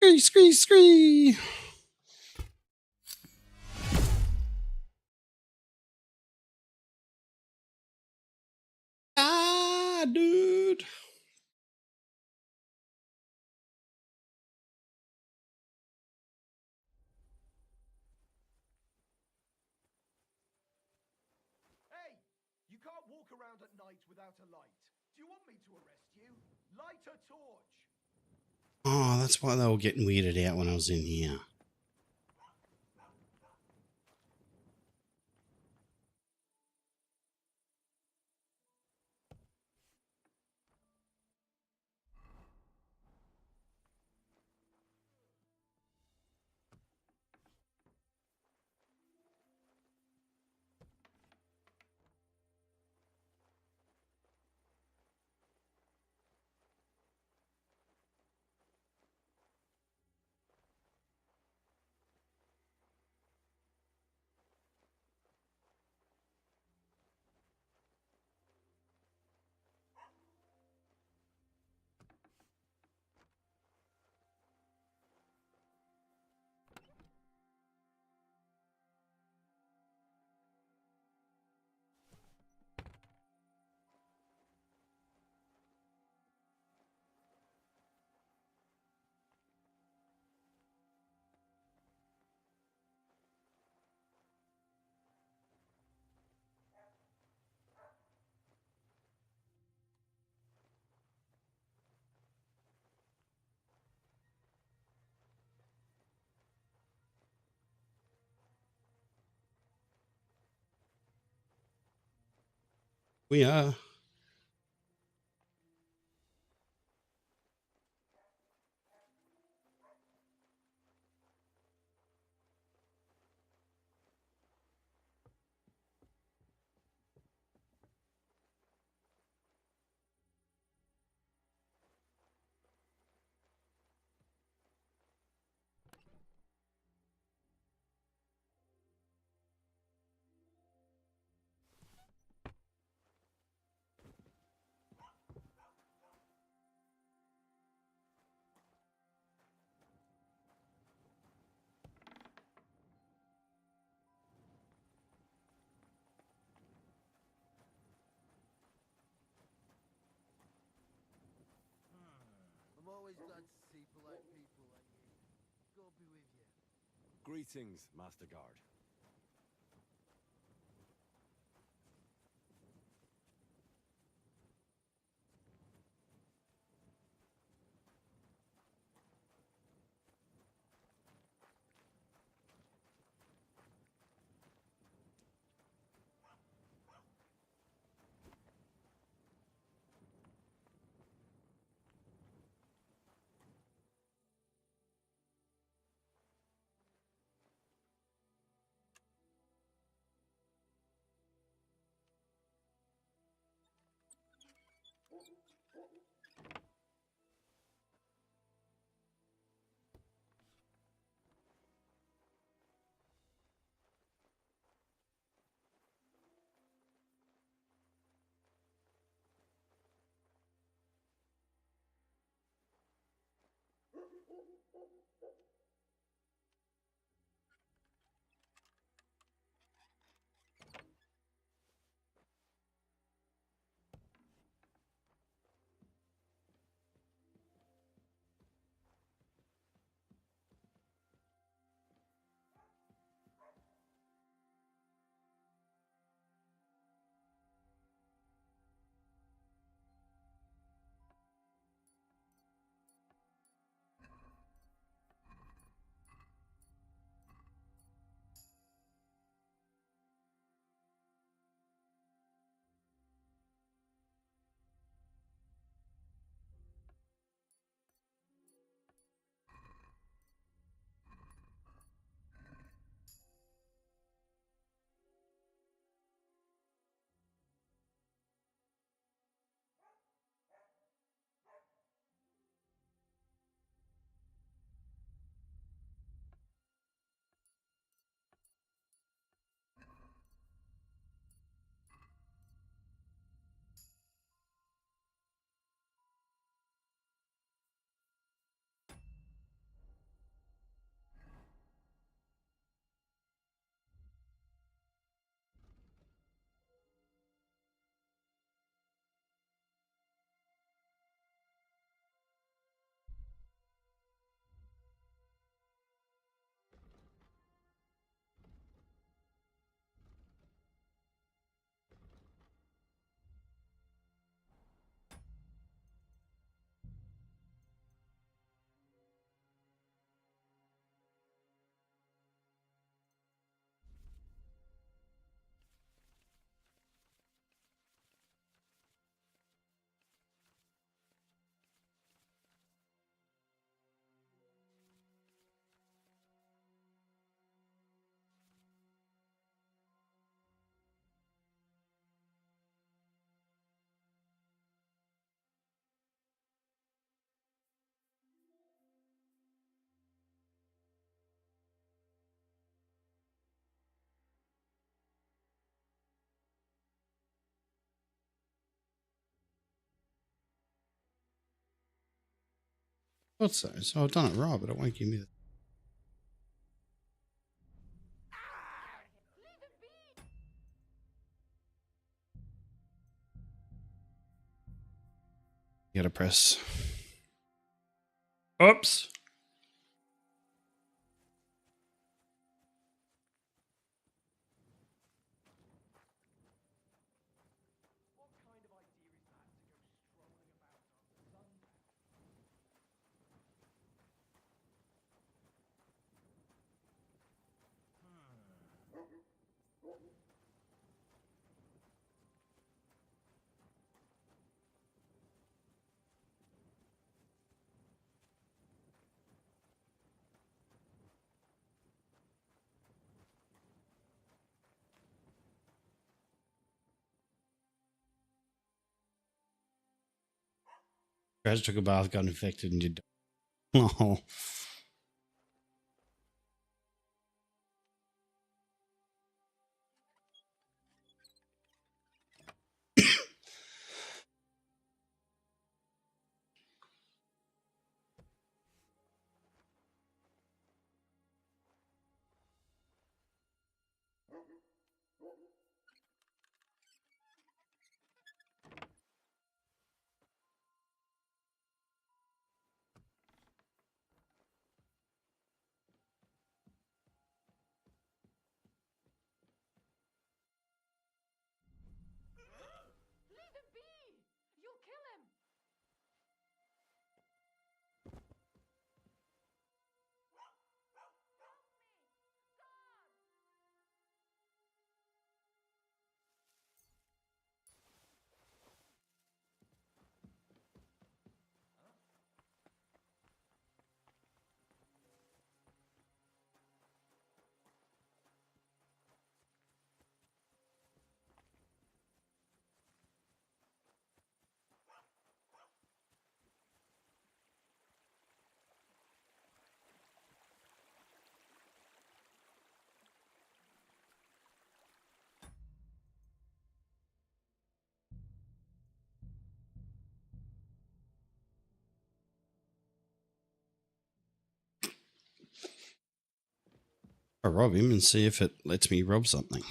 Scree, scree, scree. Ah, dude. Hey! You can't walk around at night without a light. Do you want me to arrest you? Light a torch! Oh, that's why they were getting weirded out when I was in here. We are. I'm always glad to see polite people like you. God be with you. Greetings, Master Guard. Thought so. So I've done it right, but it won't give me the. You gotta press. Oops. What kind of idea is that to go strolling about on sundown? Graz took a bath, got infected, and did. Oh. Leave him be! You'll kill him! I'll rob him and see if it lets me rob something.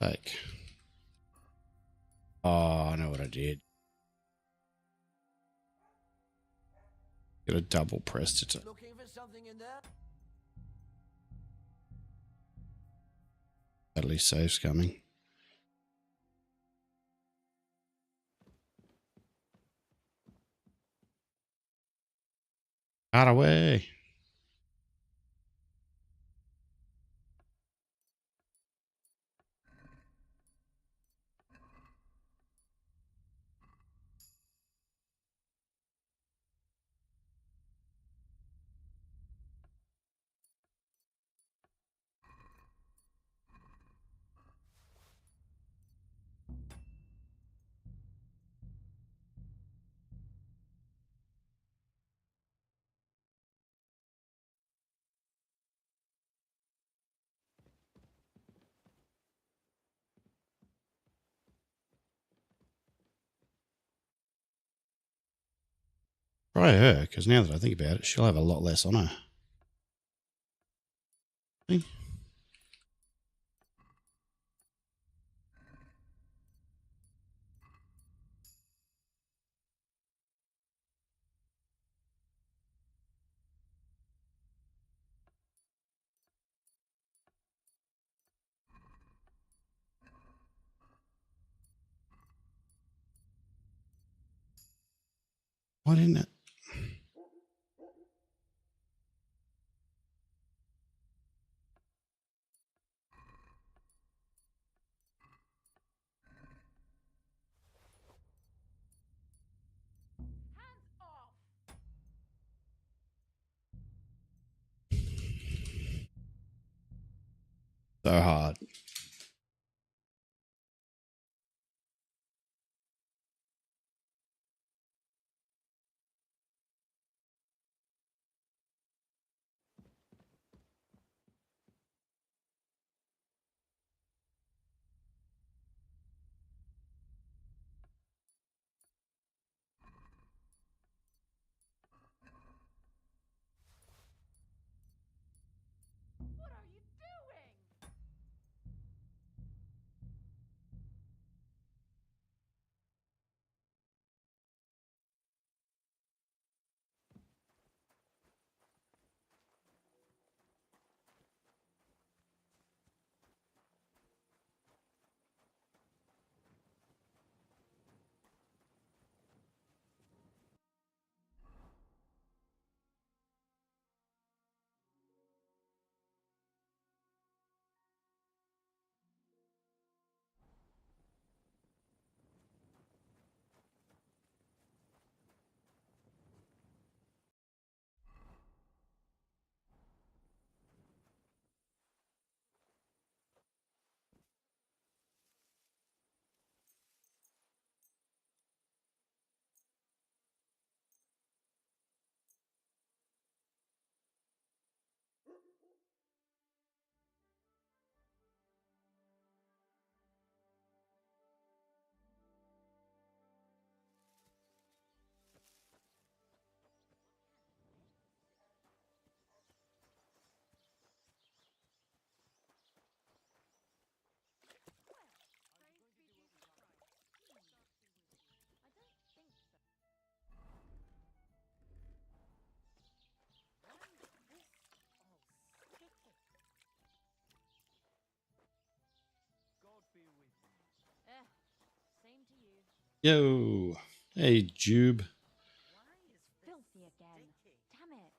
Like, oh, I know what I did. Got a double press to. Looking for something in there? At least save's coming. Out away. Try her, because now that I think about it, she'll have a lot less on her. See? Why didn't it? Hands off! Yo. Hey, Jube. Filthy again. Damn it.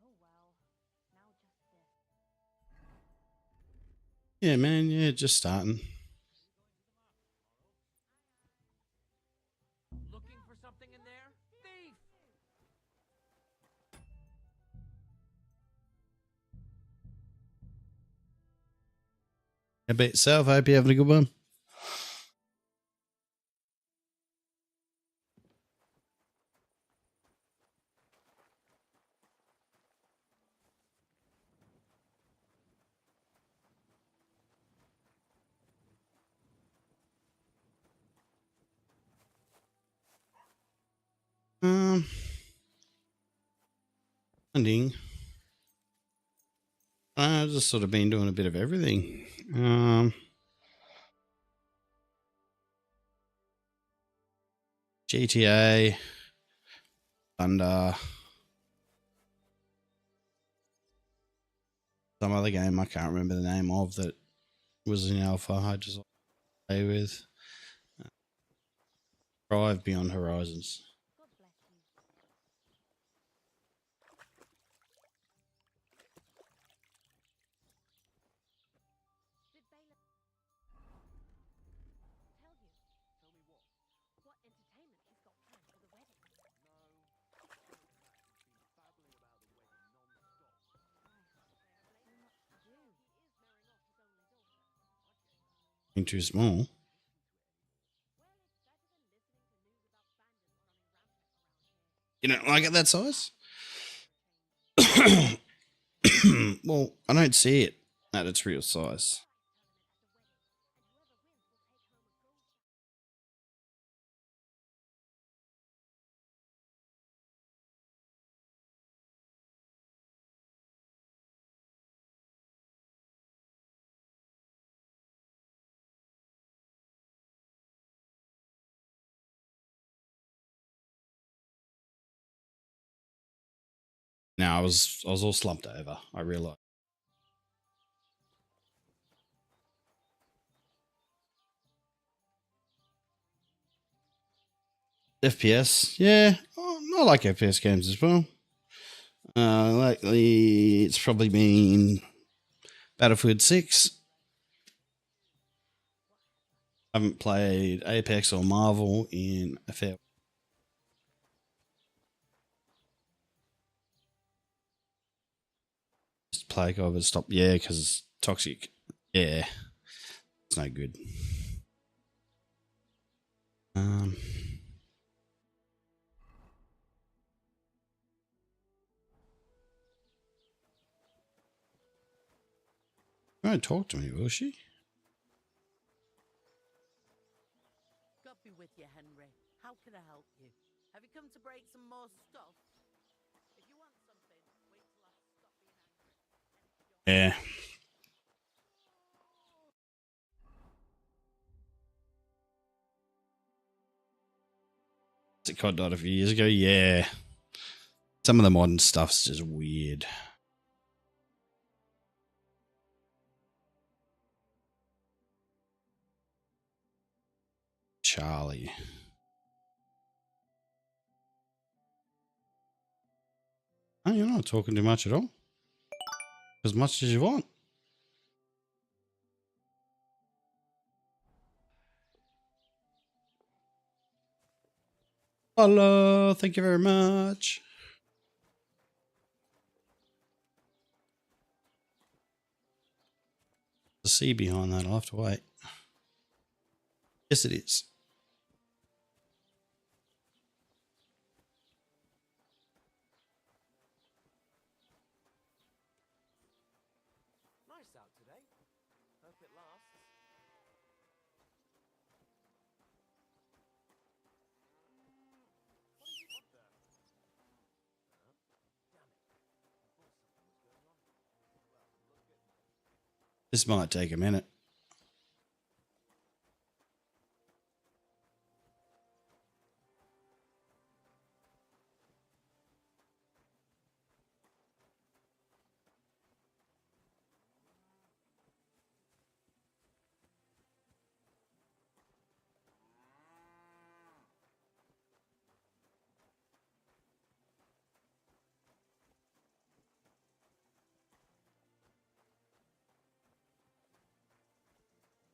Oh well. Now just this. Yeah, man. Yeah, just starting. Looking for something in there? Thief! How about yourself? Hope you're having a good one. Hunting. I've just sort of been doing a bit of everything. GTA, Thunder, some other game I can't remember the name of that was in alpha. I just play with Drive Beyond Horizons. God bless you. Did Baylor tell you? Tell me what? What entertainment he's got planned for the wedding? No. Max has been babbling about the wedding non-stop. So much to do. He is marrying off his only daughter. Being too small. You don't like it that size? Well, I don't see it at its real size. Now I was all slumped over. I realized. FPS, yeah, I like FPS games as well. Lately, it's probably been Battlefield 6. I haven't played Apex or Marvel in a fair. Just play over stop, yeah, because it's toxic. Yeah, it's no good. She won't talk to me, will she? God be with you, Henry. How can I help you? Have you come to break some more stuff? If you want something, wait till I stop being angry. Yeah. It COD died a few years ago. Yeah. Some of the modern stuff's just weird. Charlie. Oh, you're not talking too much at all. As much as you want. Hello, thank you very much. The C behind that, I'll have to wait. Yes, it is. Nice out today. Hope it lasts. What do you want there? Damn it. I thought something was going on. Well, look good. This might take a minute.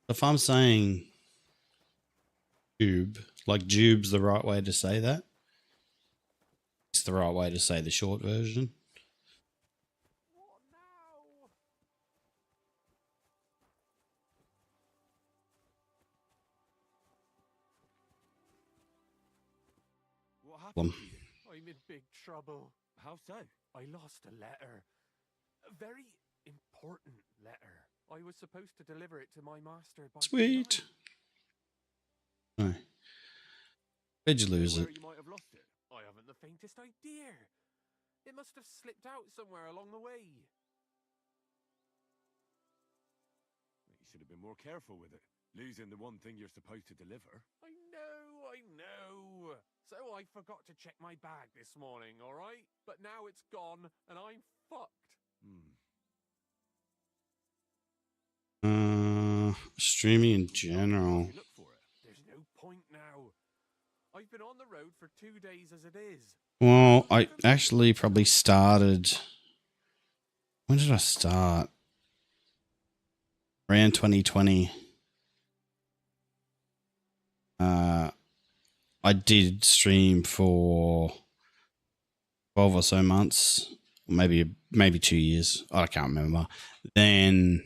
If I'm saying Jube, like Jube's the right way to say that. It's the right way to say the short version. What now? What happened? I'm in big trouble. How so? I lost a letter. A very important letter. I was supposed to deliver it to my master by Sweet. tonight. No. Where'd you lose Where it? you might have lost it? I haven't the faintest idea. It must have slipped out somewhere along the way. You should have been more careful with it. Losing the one thing you're supposed to deliver. I know. So I forgot to check my bag this morning, all right? But now it's gone and I'm fucked. Streaming in general. You look for it. There's no point now. I've been on the road for 2 days as it is. Well, I actually probably started. When did I start? Around 2020. I did stream for 12 or so months, maybe 2 years. I can't remember. Then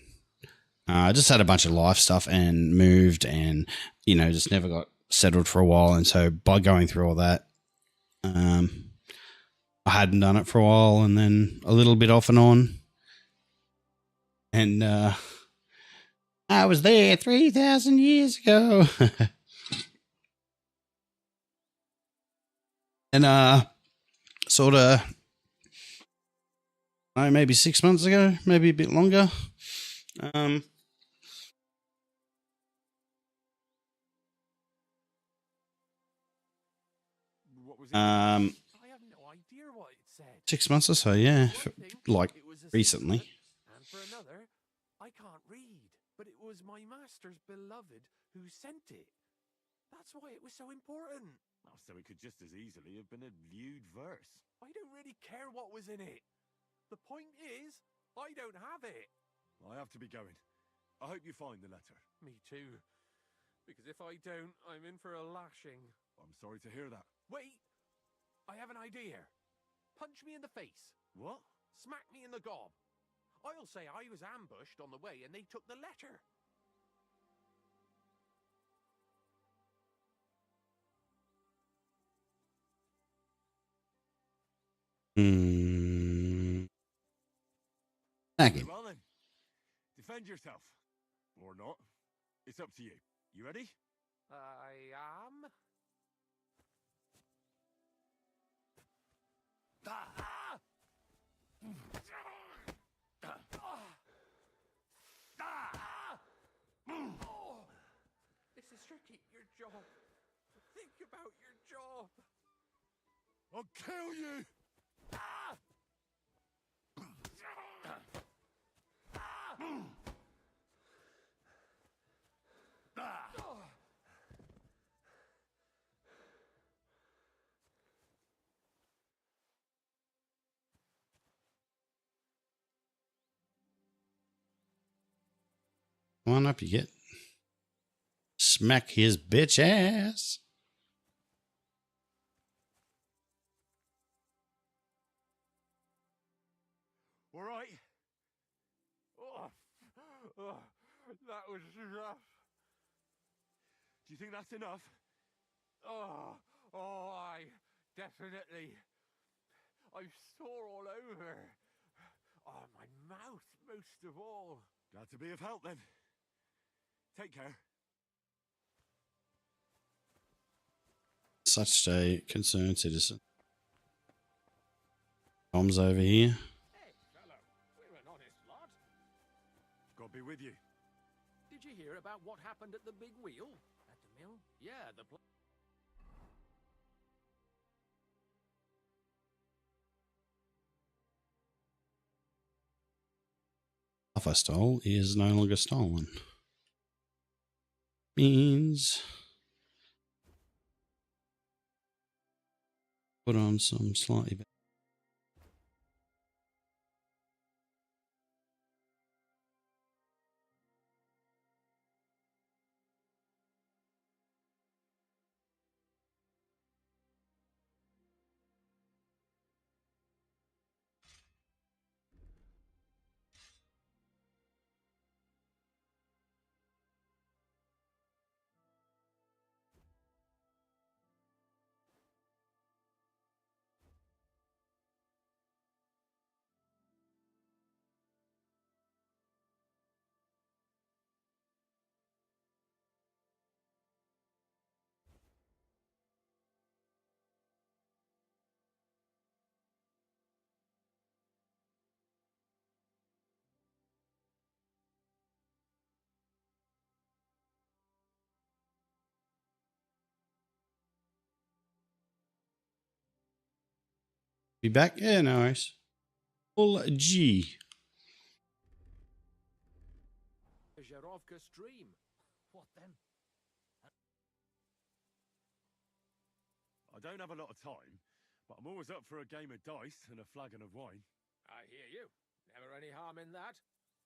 I just had a bunch of life stuff and moved, and just never got settled for a while. And so by going through all that, I hadn't done it for a while, and then a little bit off and on. And I was there 3,000 years ago. And sort of, maybe 6 months ago, maybe a bit longer. What was it? I have no idea what it said. 6 months or so, yeah. For one thing, Like it was a recently. secret, and for another, I can't read, but it was my master's beloved who sent it. That's why it was so important. Oh, so it could just as easily have been a lewd verse. I don't really care what was in it. The point is, I don't have it. I have to be going. I hope you find the letter. Me too. Because if I don't, I'm in for a lashing. I'm sorry to hear that. Wait! I have an idea. Punch me in the face. What? Smack me in the gob. I'll say I was ambushed on the way and they took the letter. Okay. Well then, defend yourself. Or not. It's up to you. You ready? I am. This is tricky. Your job. Think about your job. I'll kill you. Come on up, you get. Smack his bitch ass. All right. That was rough. Do you think that's enough? I definitely. I'm sore all over. Oh, my mouth most of all. Glad to be of help then. Take care. Such a concerned citizen. Tom's over here. Hey, fellow. We're an honest lot. God be with you. Did you hear about what happened at the big wheel? At the mill? Yeah, the Stuff I stole is no longer stolen. Means put on some slightly better. Be back? Yeah, no worries. Full G. Zherovka stream. What then? I don't have a lot of time, but I'm always up for a game of dice and a flagon of wine. I hear you. Never any harm in that.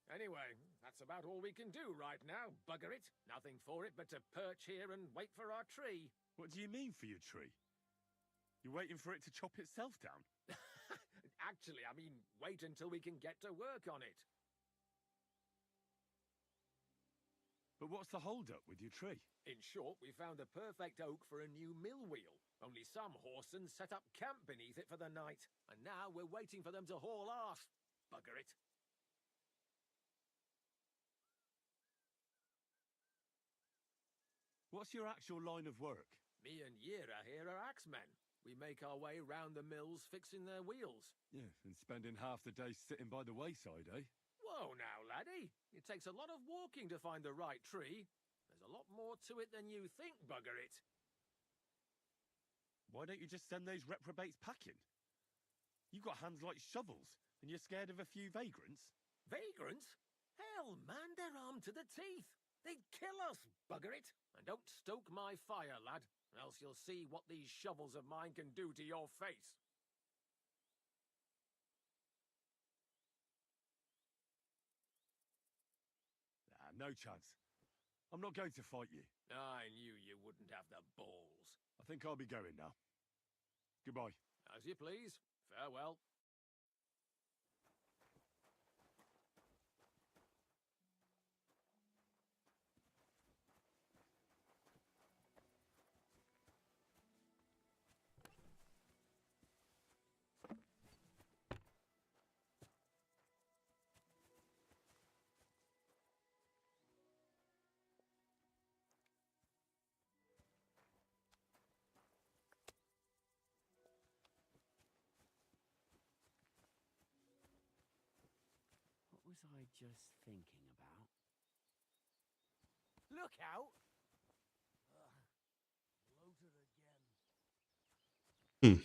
Anyway, that's about all we can do right now. Bugger it. Nothing for it but to perch here and wait for our tree. What do you mean for your tree? You're waiting for it to chop itself down? Actually, I mean, wait until we can get to work on it. But what's the hold-up with your tree? In short, we found the perfect oak for a new mill wheel. Only some horsens set up camp beneath it for the night. And now we're waiting for them to haul off. Bugger it. What's your actual line of work? Me and Yira here are axemen. We make our way round the mills fixing their wheels. Yeah, and spending half the day sitting by the wayside, eh? Whoa now, laddie. It takes a lot of walking to find the right tree. There's a lot more to it than you think, bugger it. Why don't you just send those reprobates packing? You've got hands like shovels, and you're scared of a few vagrants? Vagrants? Hell, man, they're armed to the teeth. They'd kill us, bugger it. And don't stoke my fire, lad, else you'll see what these shovels of mine can do to your face. No chance. I'm not going to fight you. I knew you wouldn't have the balls. I think I'll be going now. Goodbye. As you please. Farewell. What was I just thinking about? Look out! Bloated again. Hmm.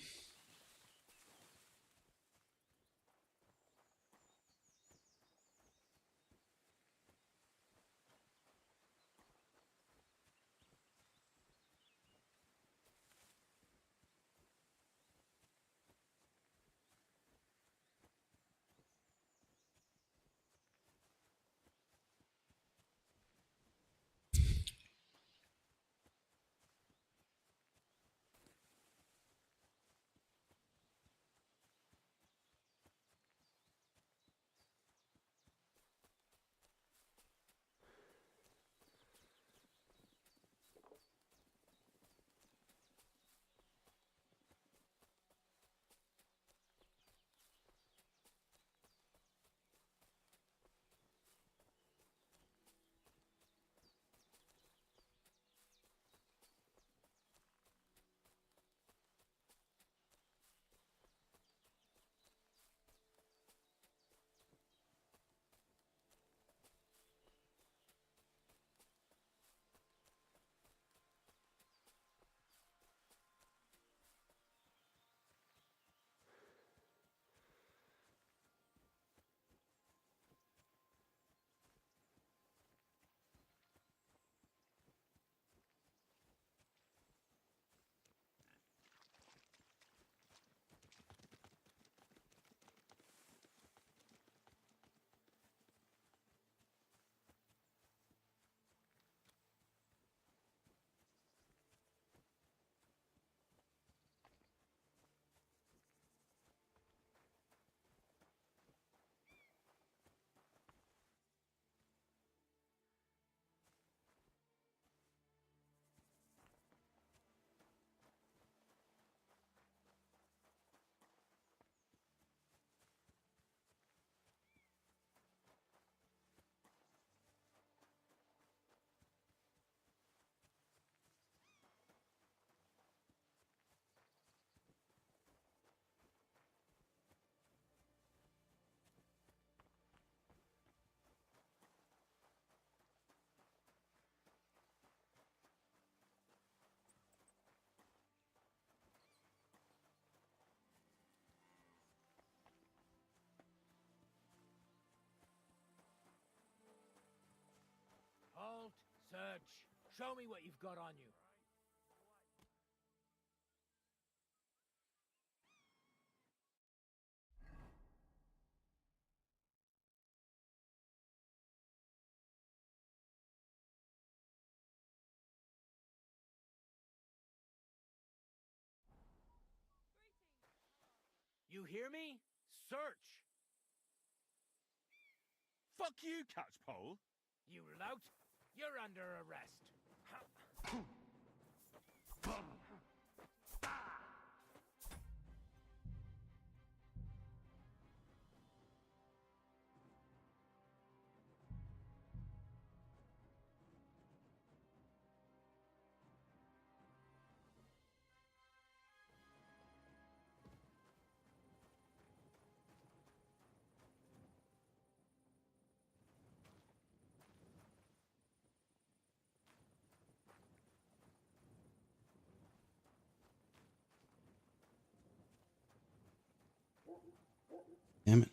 Search. Show me what you've got on you. You hear me? Search. Fuck you, Catchpole. You lout. You're under arrest. Damn it.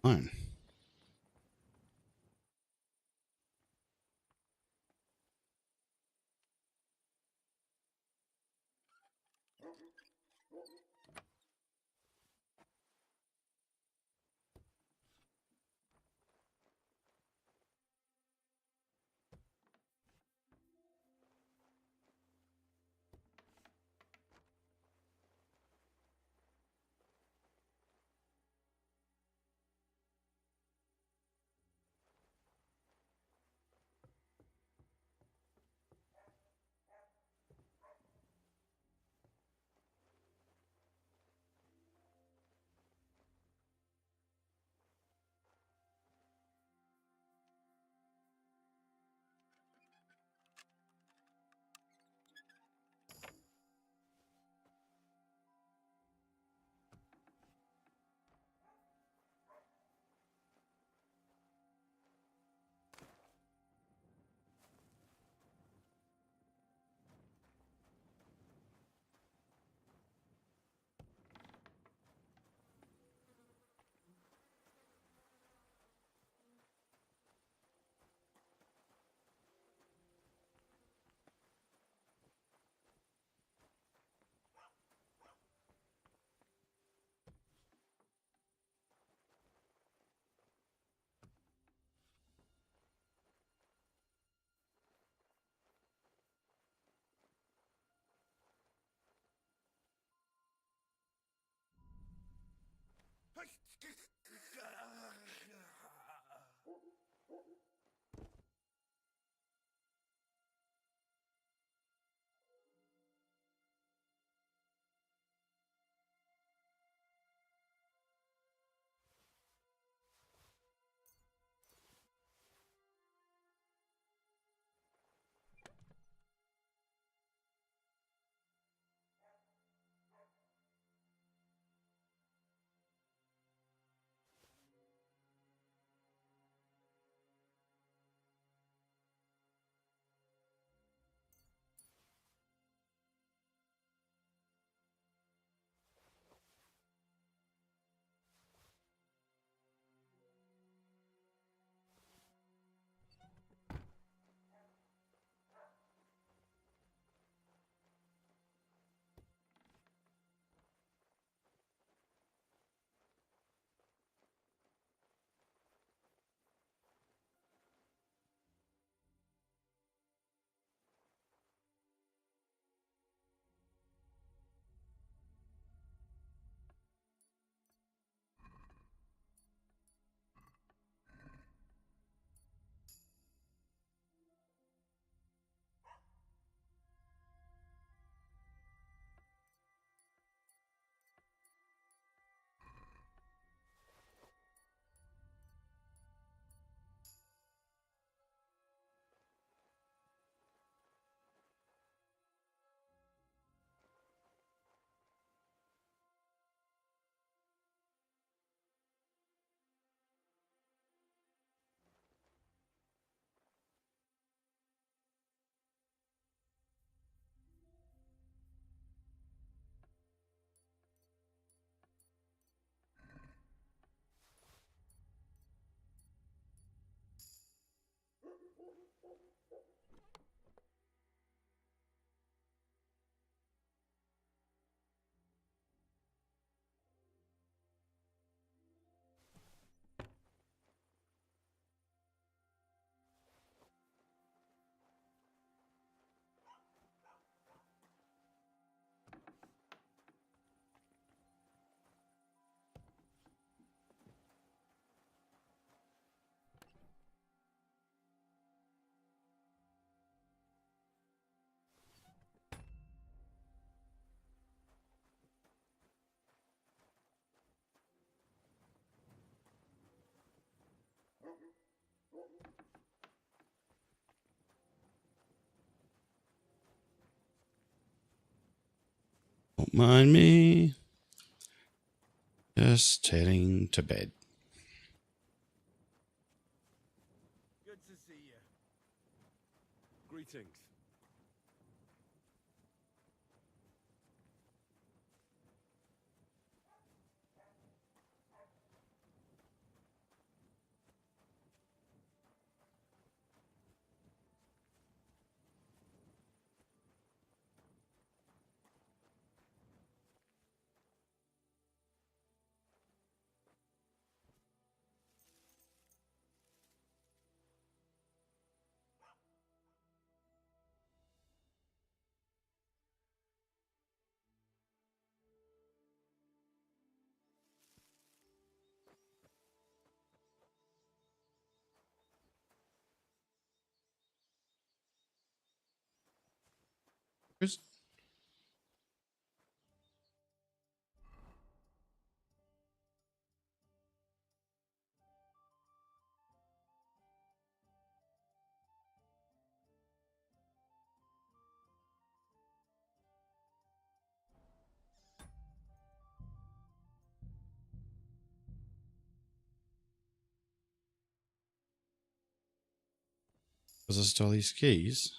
Fine. Don't mind me. Just heading to bed. Good to see you. Greetings. Where's- Was I stole these keys?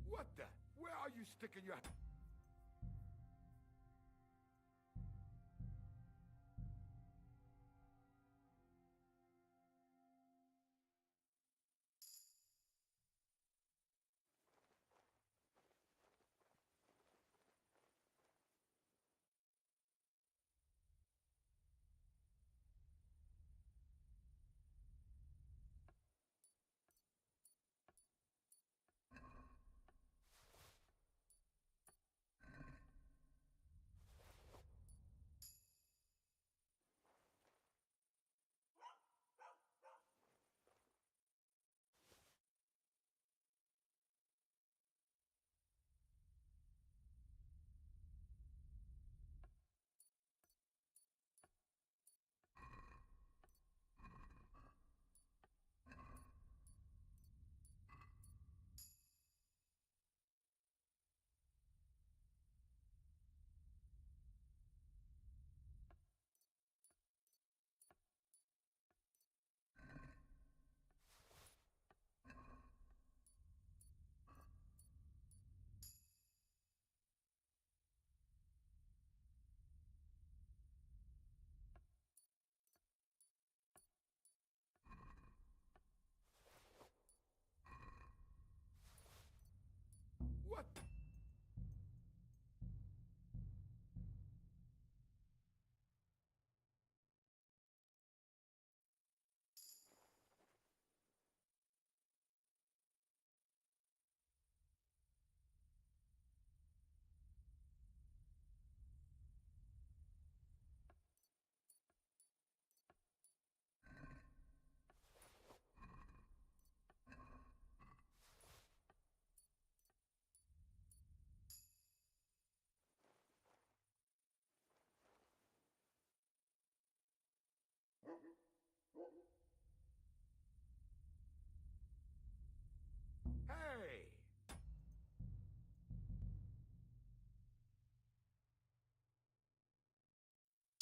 What the? Where are you sticking your...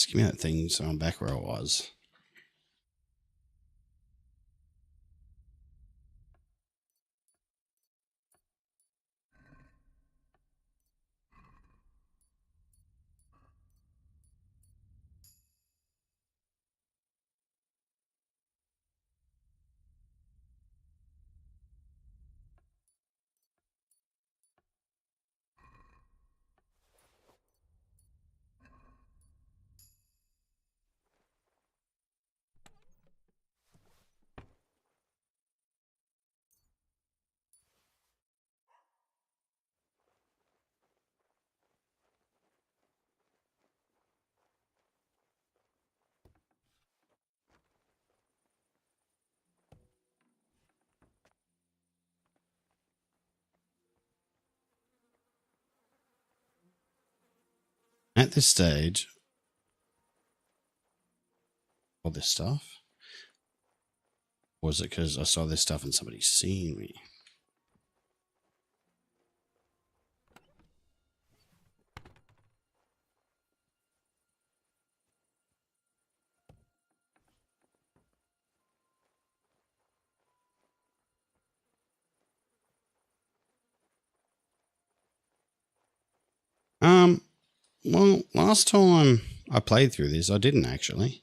Just give me that thing so I'm back where I was. At this stage, all this stuff? Or was it because I saw this stuff and somebody's seen me? Well, last time I played through this, I didn't actually.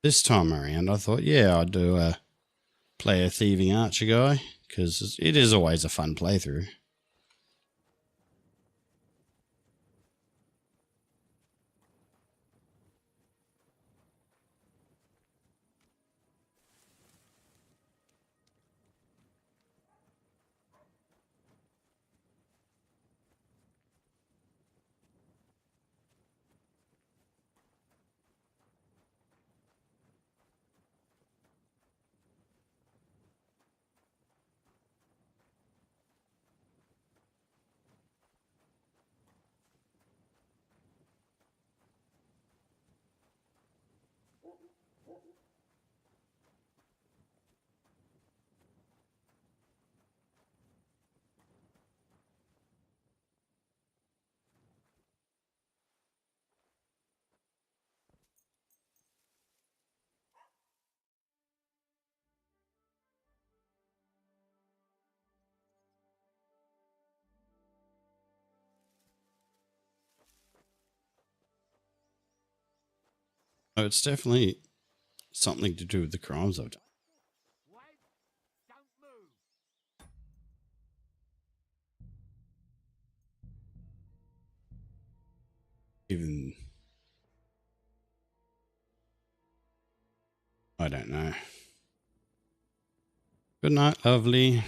This time around, I thought, yeah, I'd play a thieving archer guy, because it is always a fun playthrough. So it's definitely something to do with the crimes I've done. Wait! Don't move! Even... I don't know. Good night, lovely.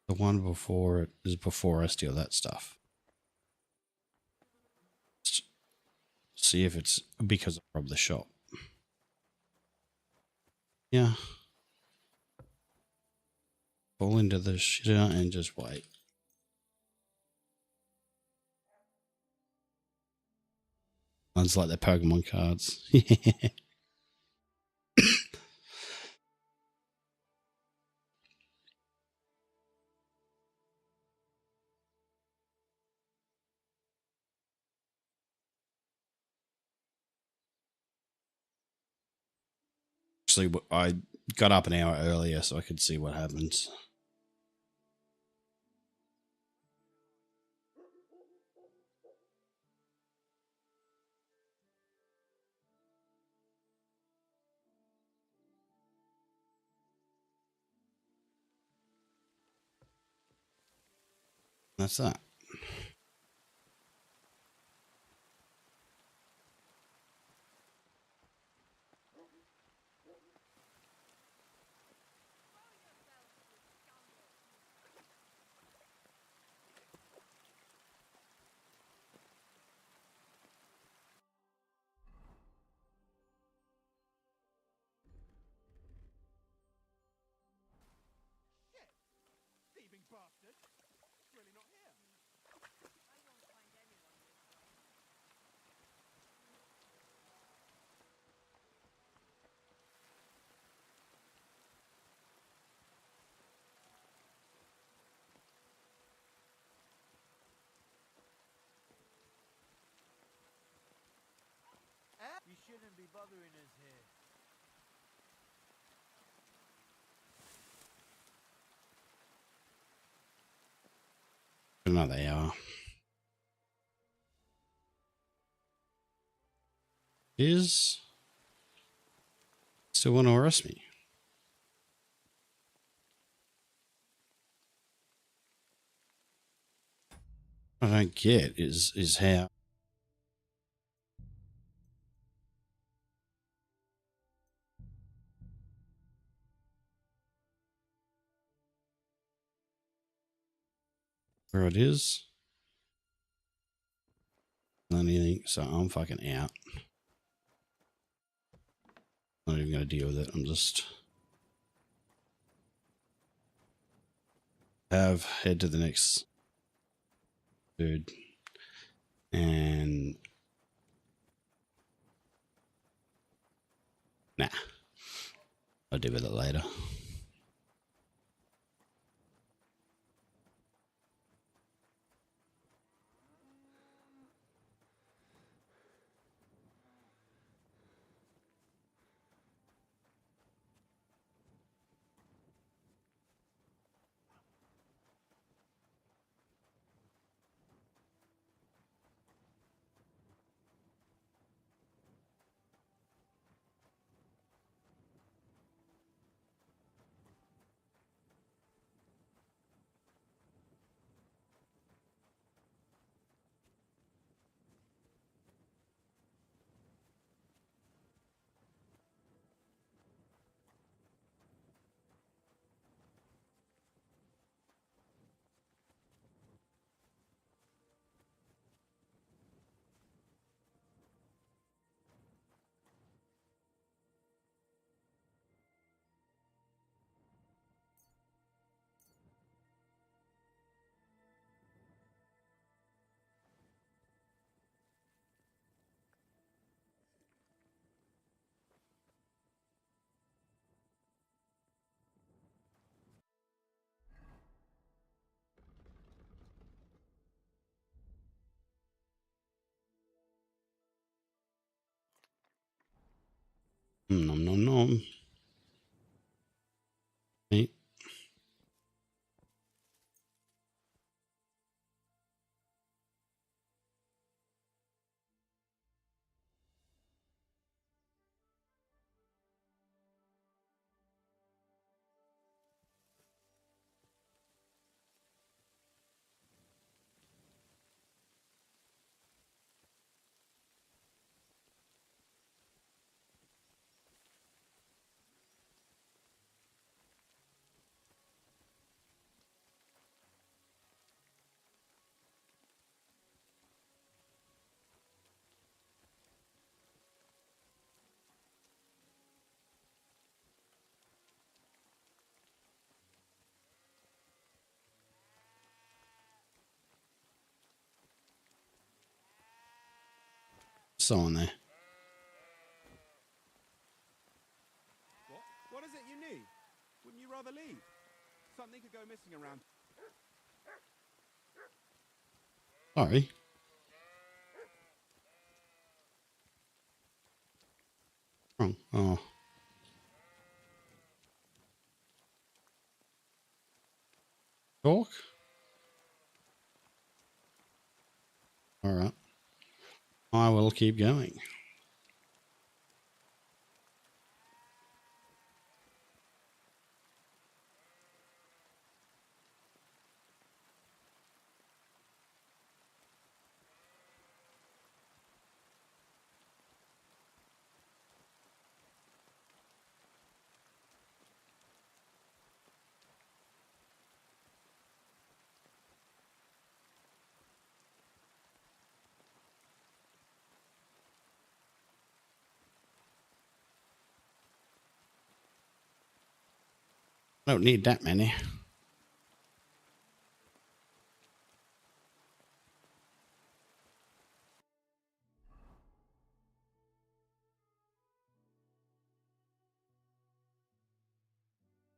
The one before it is before I steal that stuff. See if it's because I robbed the shop. Yeah. Fall into the shitter and just wait. Sounds like the Pokemon cards. Actually, I got up an hour earlier so I could see what happens. That's that. Thieving bastard! It's really not here. shouldn't be bothering us here. Another hour. Is still want to arrest me? What I don't get is how. Where it is. Anything, so I'm fucking out. Not even gonna deal with it. I'm just head to the next dude and nah. I'll deal with it later. Nom nom nom. Neat. Someone there. What is it you need? Wouldn't you rather leave? Something could go missing around. Sorry. Wrong. Oh. Talk? All right. I will keep going. I don't need that many.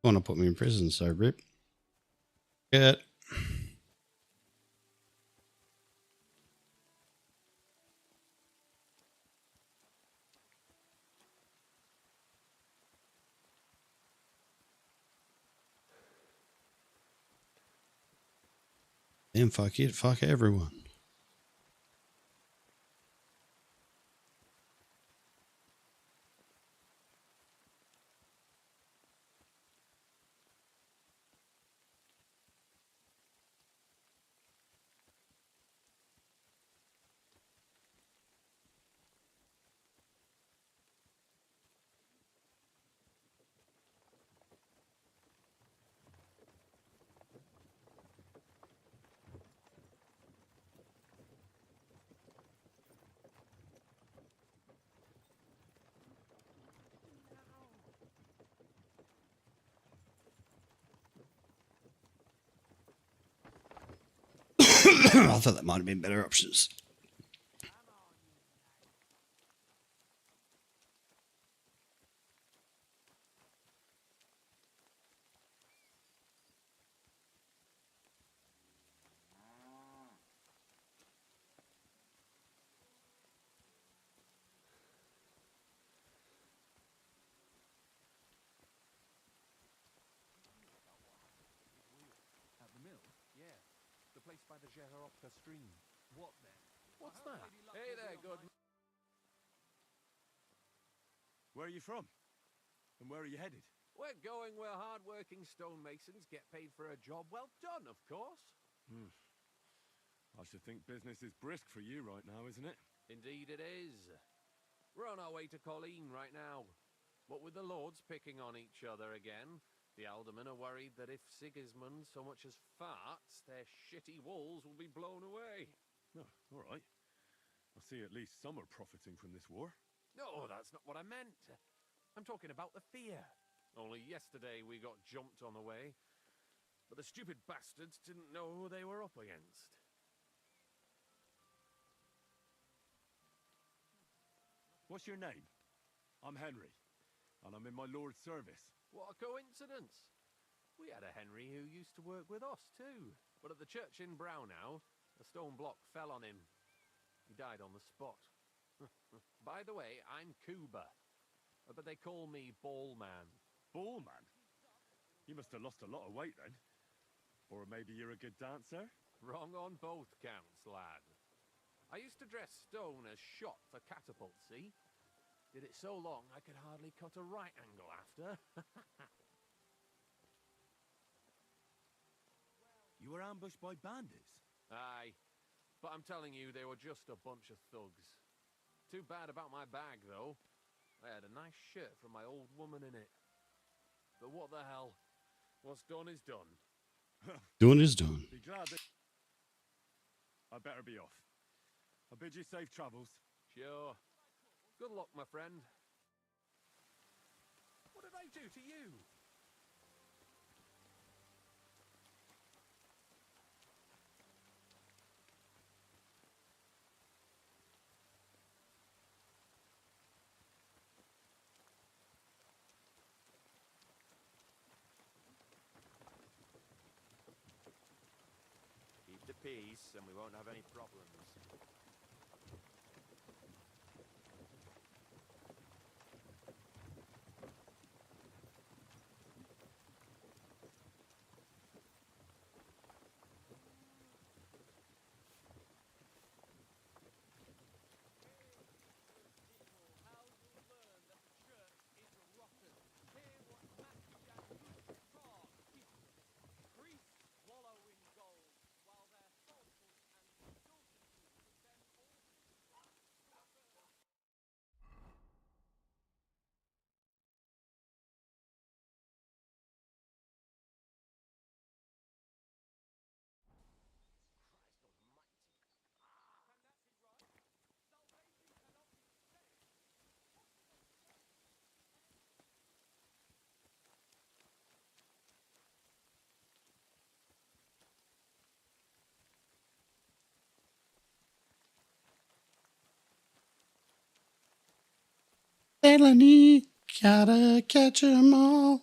Want to put me in prison, so rip. Good. Then fuck it, fuck everyone. I thought that might have been better options. At the mill? Yeah. The place by the Jehoropka stream. What then? What's that? Hey there, good. Where are you from? And where are you headed? We're going where hard-working stonemasons get paid for a job well done, of course. I should think business is brisk for you right now, isn't it? Indeed it is. We're on our way to Colleen right now. What with the lords picking on each other again, the aldermen are worried that if Sigismund so much as farts, their shitty walls will be blown away. Oh, all right. I see at least some are profiting from this war. No, that's not what I meant. I'm talking about the fear. Only yesterday we got jumped on the way. But the stupid bastards didn't know who they were up against. What's your name? I'm Henry, and I'm in my lord's service. What a coincidence. We had a Henry who used to work with us too. But at the church in Brownhow, a stone block fell on him. He died on the spot. By the way, I'm Cuba. But they call me Ballman. Ballman? You must have lost a lot of weight then. Or maybe you're a good dancer? Wrong on both counts, lad. I used to dress stone as shot for catapult, see? Did it so long I could hardly cut a right angle after. You were ambushed by bandits? Aye, but I'm telling you, they were just a bunch of thugs. Too bad about my bag, though. I had a nice shirt from my old woman in it. But what the hell? What's done is done. Doing is done. Be glad that... I better be off. I bid you safe travels. Sure. Good luck, my friend. What did I do to you? Keep the peace, and we won't have any problems. Melanie, gotta catch 'em all.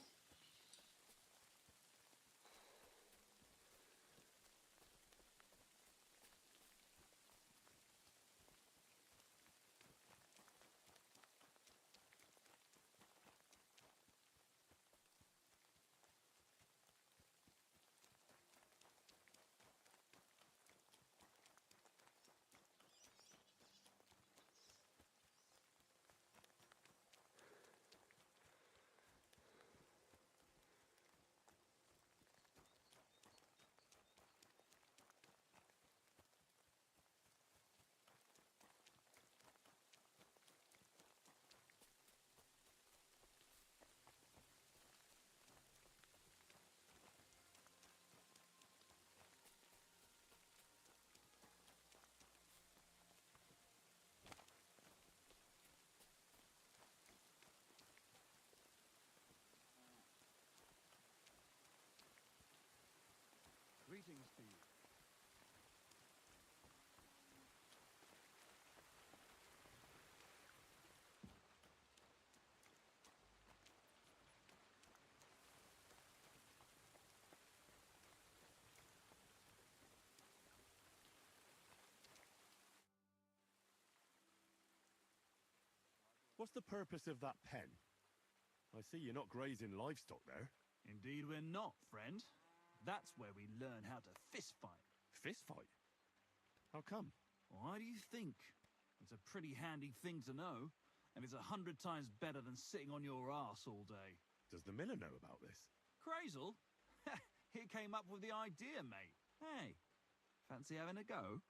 What's the purpose of that pen? I see you're not grazing livestock there. Indeed we're not, friend. That's where we learn how to fist fight. Fist fight? How come? Why do you think? It's a pretty handy thing to know, and it's 100 times better than sitting on your arse all day. Does the miller know about this? Crazel? He came up with the idea, mate. Hey, fancy having a go?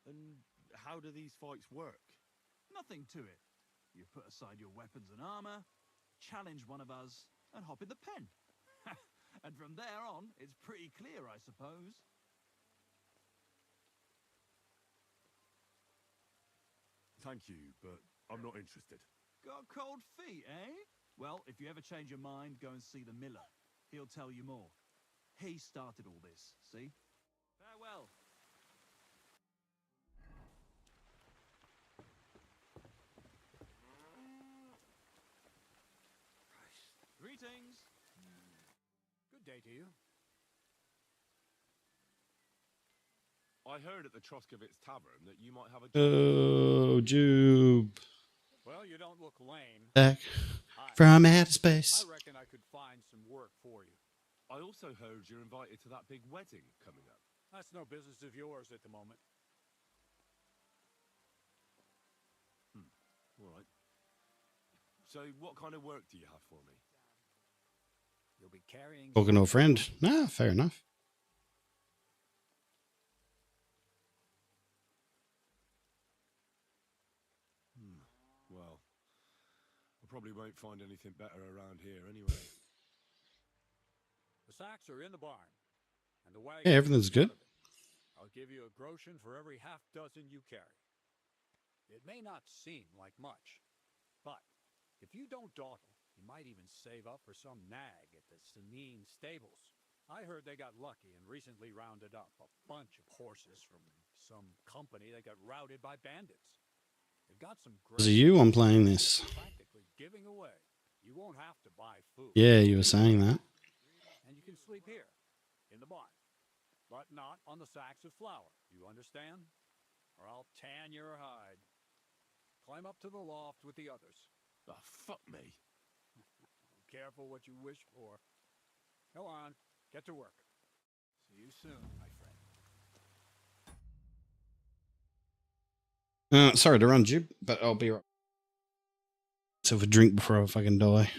And how do these fights work? Nothing to it. You put aside your weapons and armor, challenge one of us, and hop in the pen. And from there on, it's pretty clear, I suppose. Thank you, but I'm not interested. Got cold feet, eh? Well, if you ever change your mind, go and see the miller. He'll tell you more. He started all this, see? Farewell. Greetings. Good day to you. I heard at the Troskovitz Tavern that you might have a Oh, Jube. Well, you don't look lame. Back Hi. from outer space. I reckon I could find some work for you. I also heard you're invited to that big wedding coming up. That's no business of yours at the moment. All right. So what kind of work do you have for me? You'll be carrying... Talking to a friend. Nah, fair enough. Well, I probably won't find anything better around here anyway. The sacks are in the barn. And the wagon... Yeah, everything's good. I'll give you a groschen for every half dozen you carry. It may not seem like much, but if you don't dawdle, you might even save up for some nag at the Senine stables. I heard they got lucky and recently rounded up a bunch of horses from some company that got routed by bandits. They've got some great... Because of you, I'm playing this. Practically giving away. You won't have to buy food. Yeah, you were saying that. And you can sleep here, in the barn. But not on the sacks of flour. You understand? Or I'll tan your hide. Climb up to the loft with the others. Oh, fuck me. Careful what you wish for. Go on, get to work. See you soon, my friend. Sorry to run, Jube, but I'll be right. Myself a drink before I fucking die.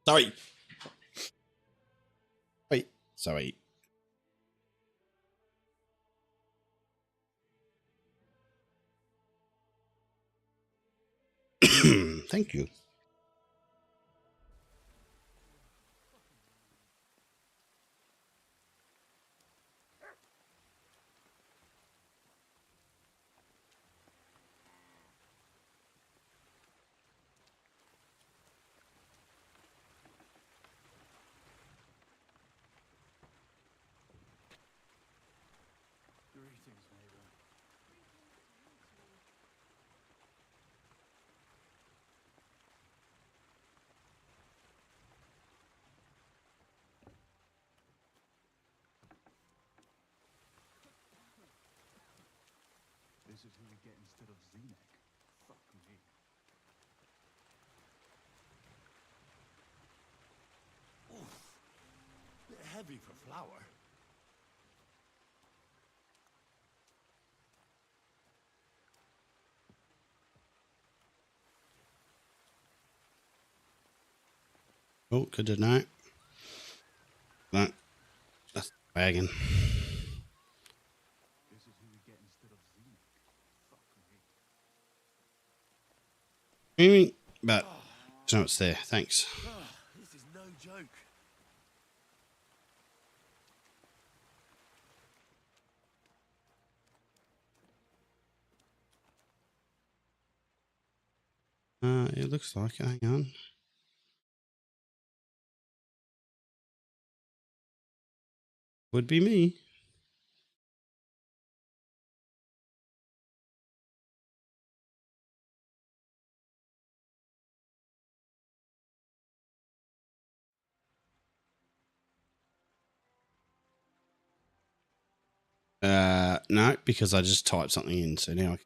Sorry. Wait. Sorry. Thank you. Greetings, neighbor. This is who we get instead of Zenek. Fuck me. Oof. Bit heavy for flour. Oh, good to know. No, that's the wagon. This is who we get instead of Zenek. Fuck me. But no, it's there. Thanks. This is no joke. It looks like it. Hang on. Would be me. No, because I just typed something in, so now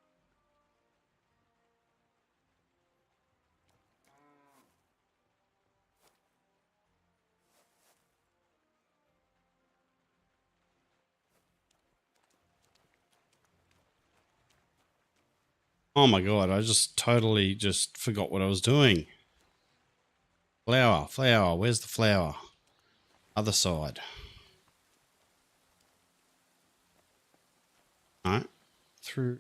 oh my god, I just totally just forgot what I was doing. Flour, flour, where's the flour? Other side. No, through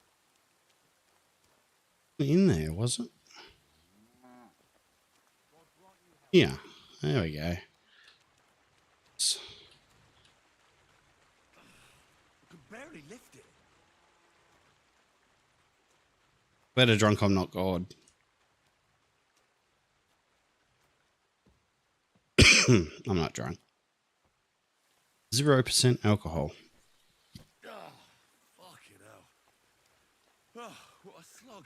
in there, was it? Yeah, there we go. Could barely lift it. Better drunk, I'm not God. I'm not drunk. 0% alcohol. Ah, fucking hell. Ah, what a slug.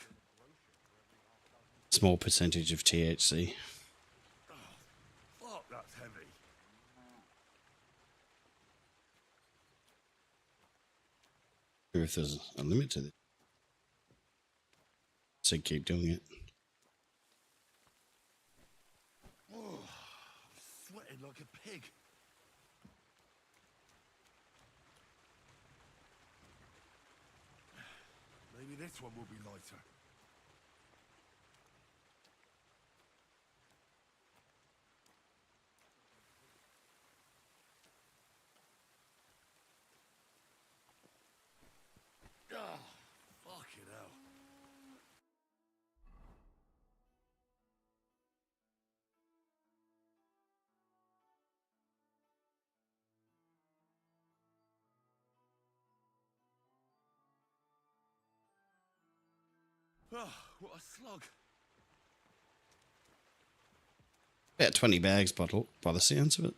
Small percentage of THC. Fuck, that's heavy. If there's a limit to this. So keep doing it. Oh, I'm sweating like a pig. Maybe this one will be lighter. Ah, fucking hell. Ah, what a slug. About 20 bags bottle by the sounds of it.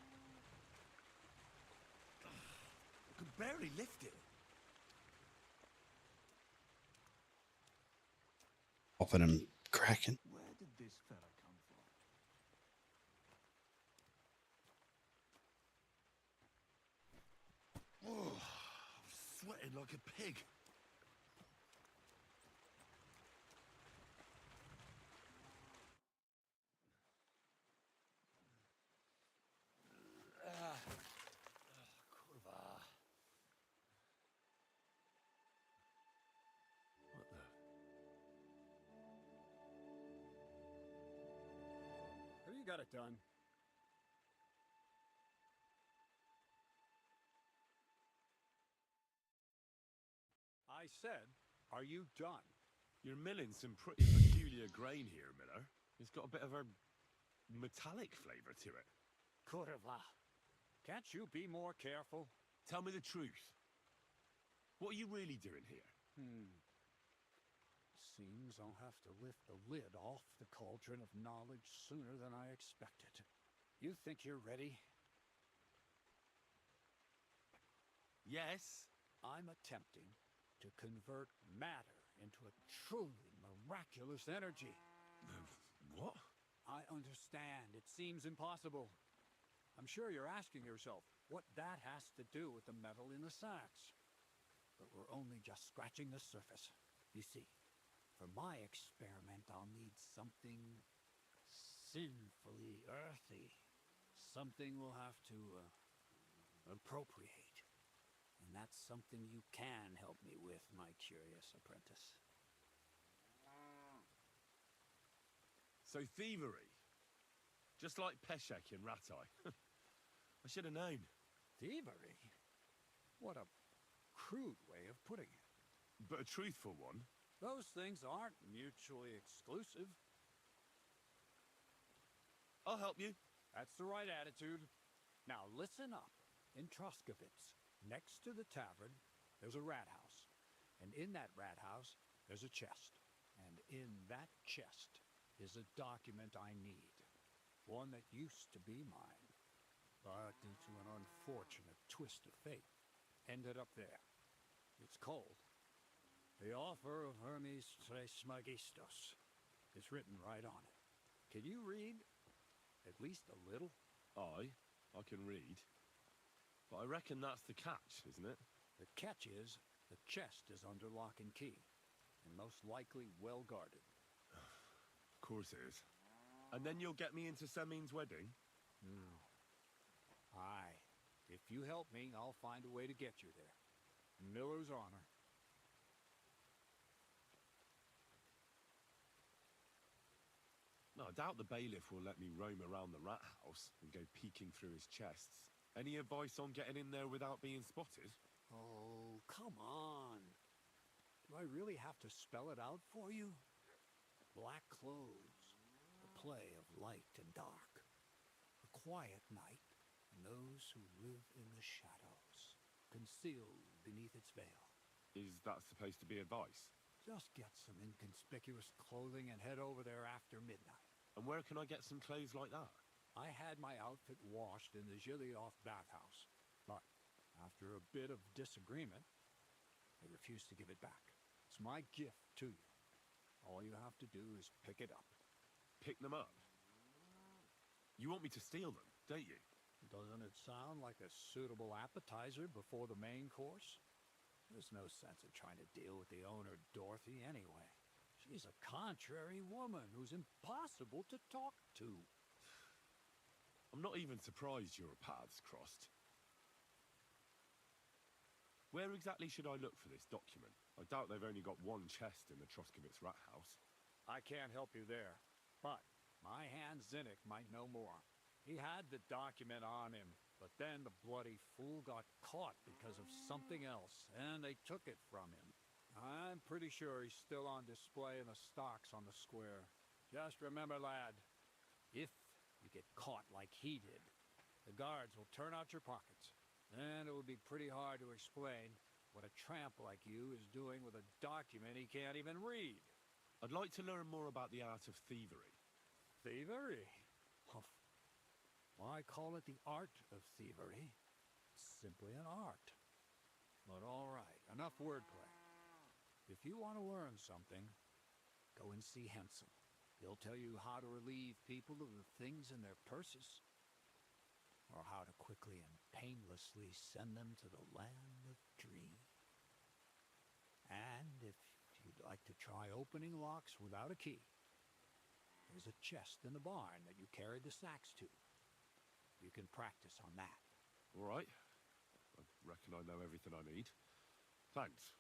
Could barely lift it. Popping and cracking. Where did this fella come from? Oh, I'm sweating like a pig. Kurwa. What the? Have you got it done? I said, are you done? You're milling some pretty peculiar grain here, Miller. It's got a bit of a metallic flavour to it. Kurwa. Can't you be more careful? Tell me the truth. What are you really doing here? Seems I'll have to lift the lid off the cauldron of knowledge sooner than I expected. You think you're ready? Yes. I'm attempting to convert matter into a truly miraculous energy. What? I understand. It seems impossible. I'm sure you're asking yourself what that has to do with the metal in the sacks. But we're only just scratching the surface. You see, for my experiment, I'll need something sinfully earthy. Something we'll have to appropriate. And that's something you can help me with, my curious apprentice. So thievery. Just like Peshek in Ratai. I should have known. Thievery? What a crude way of putting it. But a truthful one. Those things aren't mutually exclusive. I'll help you. That's the right attitude. Now listen up. In Troskovitz, next to the tavern, there's a rat house. And in that rat house, there's a chest. And in that chest is a document I need. One that used to be mine. But due to an unfortunate twist of fate, ended up there. It's called The Offer of Hermes Trismegistos. It's written right on it. Can you read? At least a little? I can read. But I reckon that's the catch, isn't it? The catch is, the chest is under lock and key. And most likely well guarded. Of course it is. And then you'll get me into Semin's wedding? Aye. If you help me, I'll find a way to get you there. Miller's honor. No, I doubt the bailiff will let me roam around the rat house and go peeking through his chests. Any advice on getting in there without being spotted? Oh, come on. Do I really have to spell it out for you? Black clothes, the play of light and dark. A quiet night, and those who live in the shadows, concealed beneath its veil. Is that supposed to be advice? Just get some inconspicuous clothing and head over there after midnight. And where can I get some clothes like that? I had my outfit washed in the Gilioff bathhouse, but after a bit of disagreement, they refused to give it back. It's my gift to you. All you have to do is pick it up. Pick them up? You want me to steal them, don't you? Doesn't it sound like a suitable appetizer before the main course? There's no sense in trying to deal with the owner, Dorothy, anyway. She's a contrary woman who's impossible to talk to. I'm not even surprised your paths crossed. Where exactly should I look for this document? I doubt they've only got one chest in the Troskovitz rat house. I can't help you there, but my hand Zinnik might know more. He had the document on him, but then the bloody fool got caught because of something else, and they took it from him. I'm pretty sure he's still on display in the stocks on the square. Just remember, lad, if you get caught like he did, the guards will turn out your pockets. And it would be pretty hard to explain what a tramp like you is doing with a document he can't even read. I'd like to learn more about the art of thievery. Thievery? Why call it the art of thievery? It's simply an art. But all right, enough wordplay. If you want to learn something, go and see Hensel. He'll tell you how to relieve people of the things in their purses, or how to quickly and painlessly send them to the land of dreams. And if you'd like to try opening locks without a key, there's a chest in the barn that you carried the sacks to. You can practice on that. All right. I reckon I know everything I need. Thanks.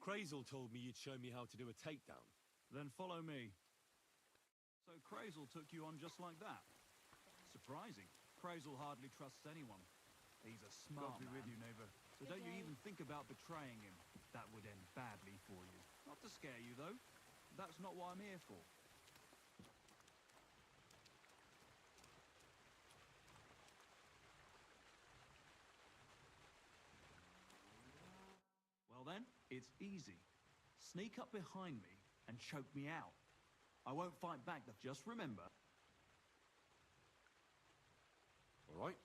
Crazel told me you'd show me how to do a takedown. Then follow me. So Crazel took you on just like that? Surprising. Crazel hardly trusts anyone. He's a smart man. With you, neighbor. So don't you even think about betraying him. That would end badly for you. Not to scare you, though. That's not what I'm here for. Well then, it's easy. Sneak up behind me and choke me out. I won't fight back, just remember. All right.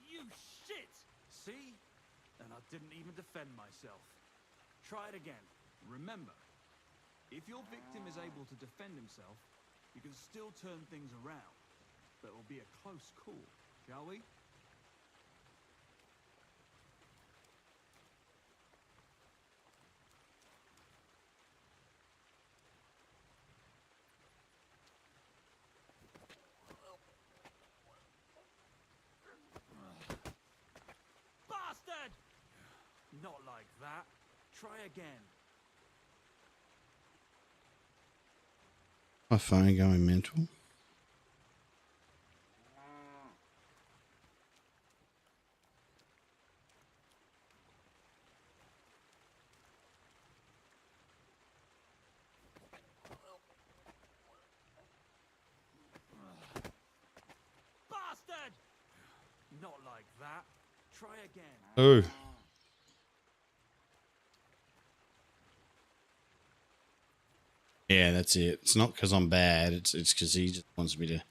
You shit! See? And I didn't even defend myself. Try it again. Remember, if your victim is able to defend himself, you can still turn things around. But it will be a close call, shall we? Bastard! Not like that. Try again. My phone going mental. Bastard! Not like that. Try again. Oh. Yeah, that's it. It's not because I'm bad. It's because he just wants me to.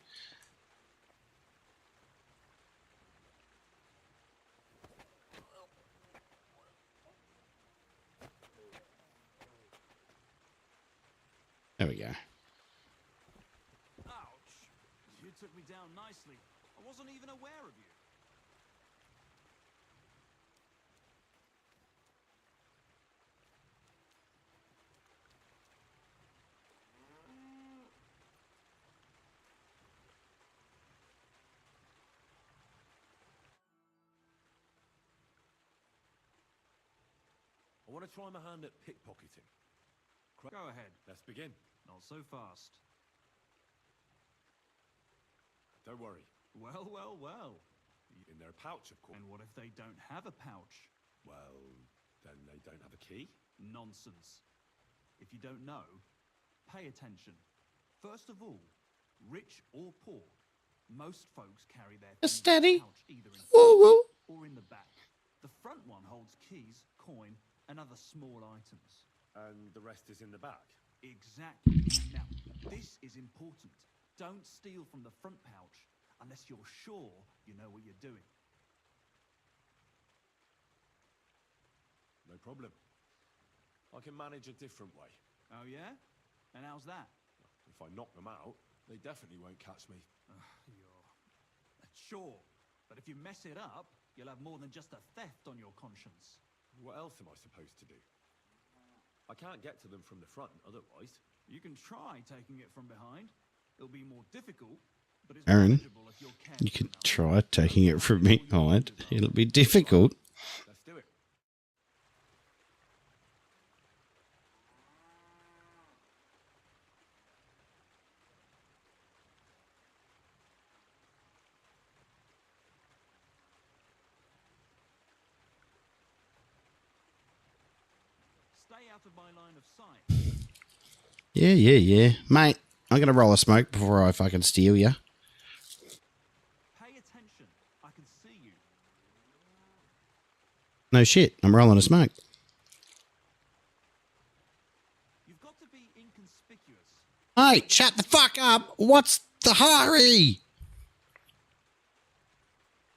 There we go. Ouch! You took me down nicely. I wasn't even aware of you. I want to try my hand at pickpocketing. Go ahead. Let's begin. Not so fast. Don't worry. Well, well, well. In their pouch, of course. And what if they don't have a pouch? Well, then they don't have a key? Nonsense. If you don't know, pay attention. First of all, rich or poor, most folks carry their things in Steady. a pouch either in Woo woo. or in the back. The front one holds keys, coin, and other small items. And the rest is in the back? Exactly. Now, this is important. Don't steal from the front pouch unless you're sure you know what you're doing. No problem. I can manage a different way. Oh, yeah? And how's that? If I knock them out, they definitely won't catch me. You're... Sure. But if you mess it up, you'll have more than just a theft on your conscience. What else am I supposed to do? I can't get to them from the front otherwise. You can try taking it from behind. It'll be more difficult, but it's Aaron, manageable if you're careful you can enough. try taking it from behind. It'll be difficult. Let's do it. Stay out of my line of sight. Yeah. Mate, I'm going to roll a smoke before I fucking steal you. Pay attention. I can see you. No shit. I'm rolling a smoke. You've got to be inconspicuous. Hey, shut the fuck up. What's the hurry?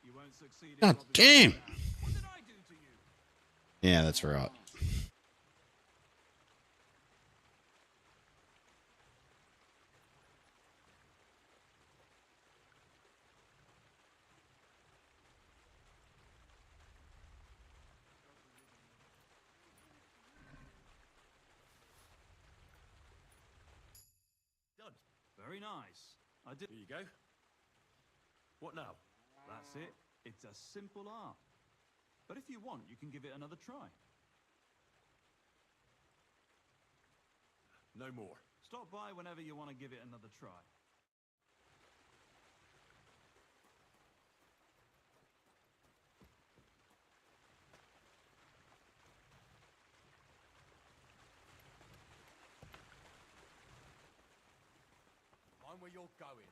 You won't succeed in God robbing damn. me. What did I do to you? Yeah, that's right. Very nice. I did. Here you go. What now? That's it. It's a simple art. But if you want, you can give it another try. No more. Stop by whenever you want to give it another try. Mind where you're going.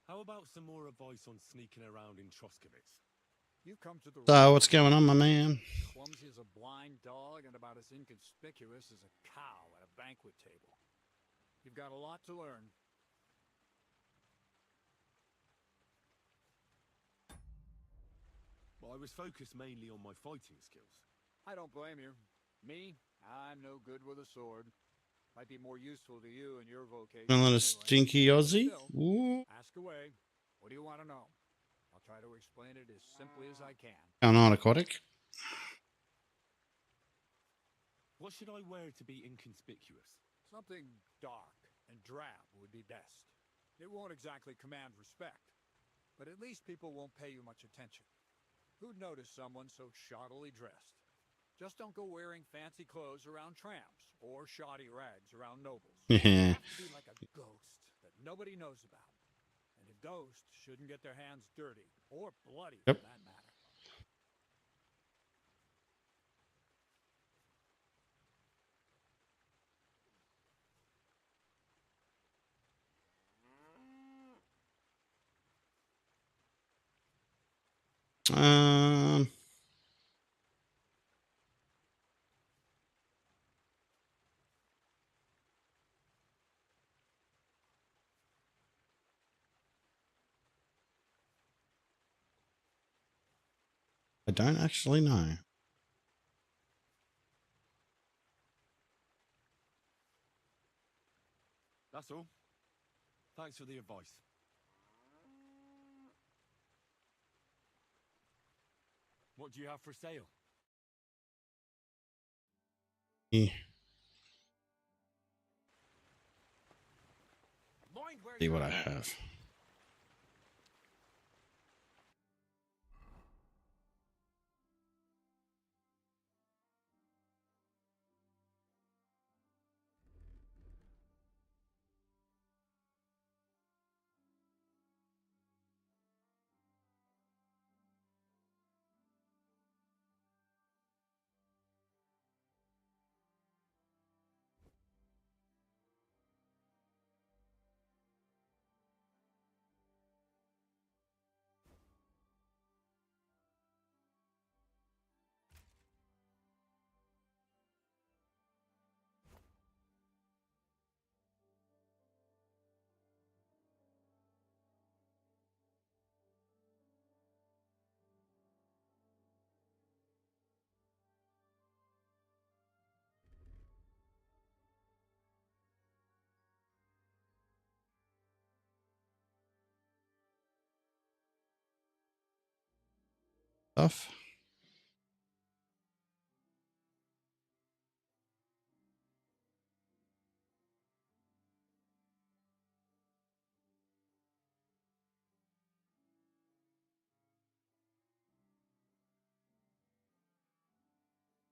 How about some more advice on sneaking around in Troskowitz? You've come to the So what's going on, my man? clumsy as a blind dog and about as inconspicuous as a cow at a banquet table. You've got a lot to learn. Well, I was focused mainly on my fighting skills. I don't blame you. Me, I'm no good with a sword. Might be more useful to you in your vocation. Smelling a anyway. stinky Aussie? Still, Ooh. ask away. What do you want to know? I'll try to explain it as simply as I can. Narcotic. What should I wear to be inconspicuous? Something dark and drab would be best. It won't exactly command respect, but at least people won't pay you much attention. Who'd notice someone so shoddily dressed? Just don't go wearing fancy clothes around tramps or shoddy rags around nobles. Yeah. You have to be like a ghost that nobody knows about. And a ghost shouldn't get their hands dirty or bloody for that matter. Um. I don't actually know. That's all. Thanks for the advice. What do you have for sale? Yeah. Mind where See you're what I going. have. stuff.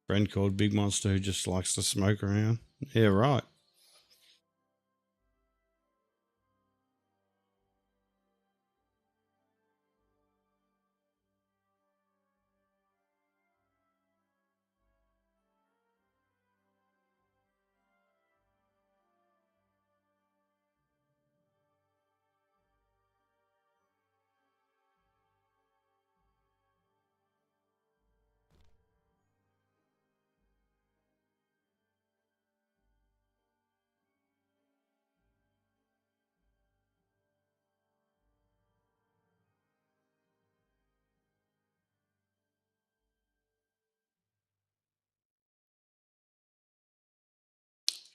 Friend called Big Monster who just likes to smoke around. Yeah, right.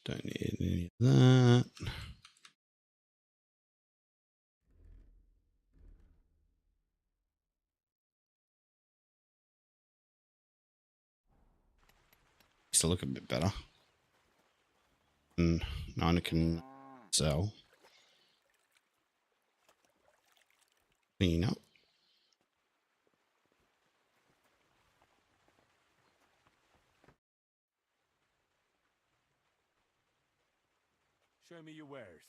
Don't need any of that. Used to look a bit better. And Nina can sell. Clean up. Show me your wares.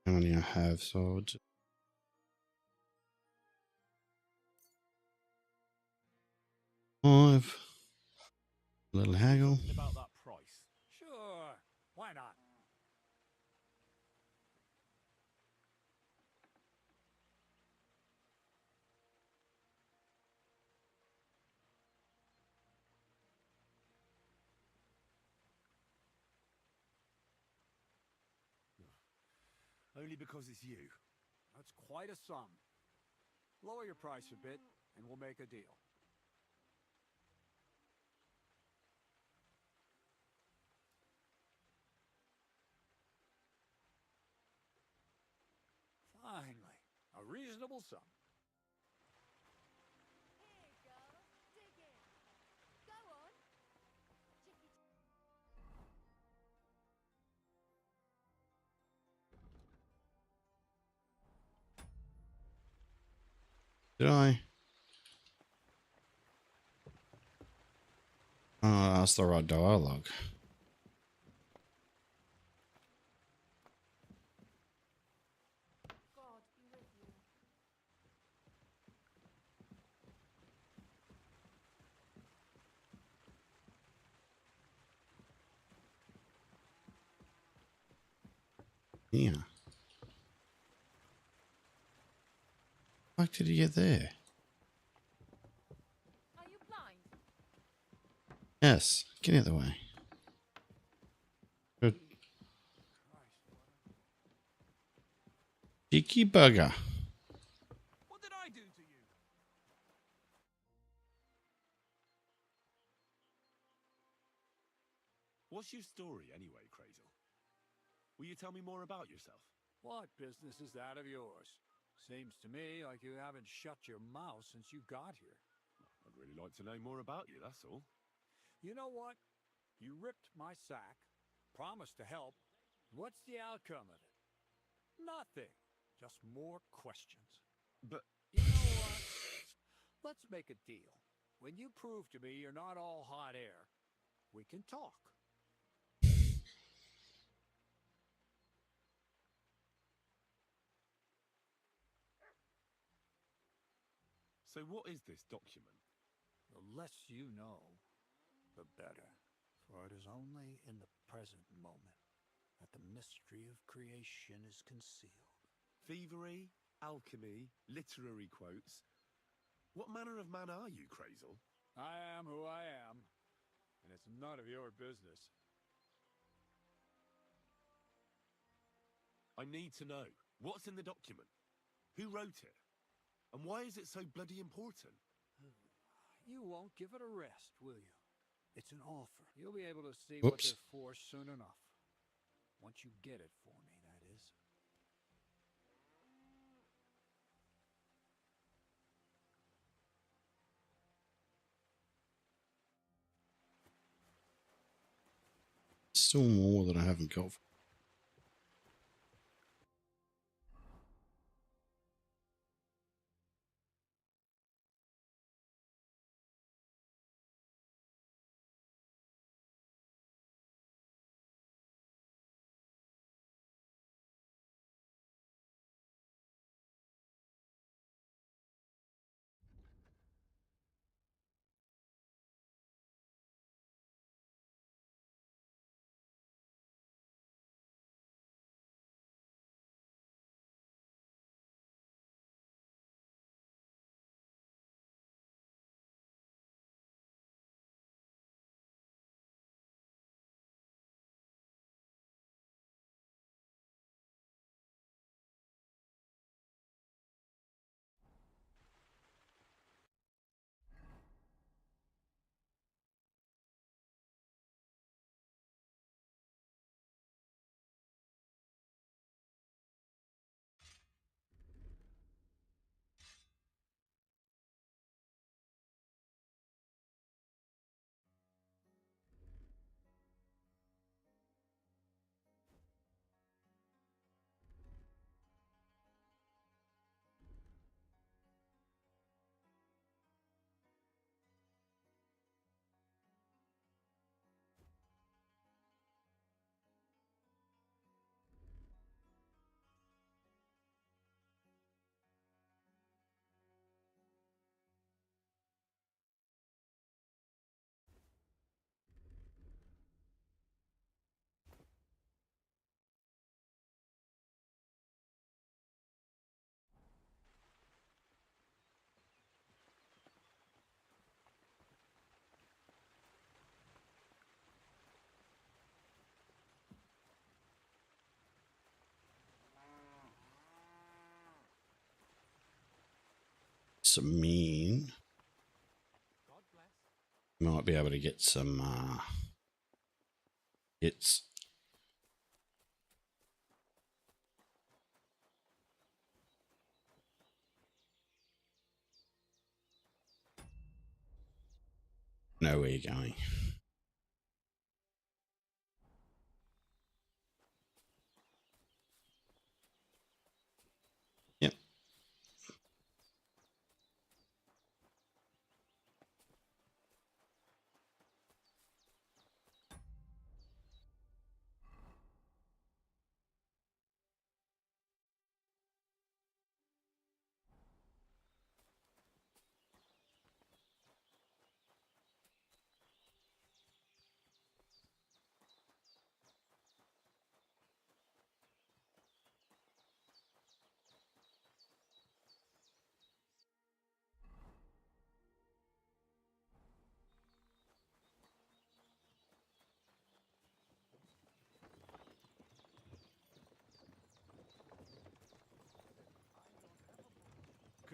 How many I have? So I'll just 5. Little haggle. Something about that price. Sure, why not? Only because it's you. That's quite a sum. Lower your price a bit, and we'll make a deal. Finally, a reasonable sum. Here, girls. Dig in. Go on. Chicky. Did I? Oh, that's the right dialogue. God be with you. Yeah. How did he get there? Are you blind? Yes. Get out of the way. Good. Cheeky bugger. What did I do to you? What's your story anyway, Crazel? Will you tell me more about yourself? What business is that of yours? Seems to me like you haven't shut your mouth since you got here. I'd really like to know more about you, that's all. You know what? You ripped my sack, promised to help. What's the outcome of it? Nothing. Just more questions. But You know what? Let's make a deal. When you prove to me you're not all hot air, we can talk. so what is this document? The less you know, the better. For it is only in the present moment that the mystery of creation is concealed. Thievery, alchemy, literary quotes. What manner of man are you, Crazel? I am who I am, and it's none of your business. I need to know. What's in the document? Who wrote it? And why is it so bloody important? You won't give it a rest, will you? It's an offer. You'll be able to see what Oops. they're for soon enough. Once you get it for me, that is. Still more that I haven't got. does mean might be able to get some hits. Know where you're going. Yep.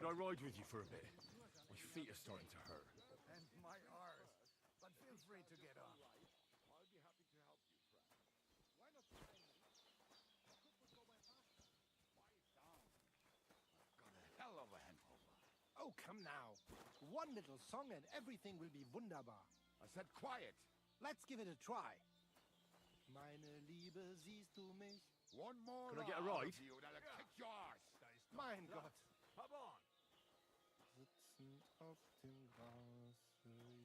Could I ride with you for a bit? My feet are starting to hurt. And my arse. But feel free to get on. I'll be happy to help you, friend. Why not try me? Could go by faster. Got a hell of a hangover. Oh, come now. One little song and everything will be wunderbar. I said quiet. Let's give it a try. Meine Liebe, siehst du mich? One more. Can I get a round ride? of You, that'll kick your arse. Mein Gott. Come on. Sitzend auf dem Grase,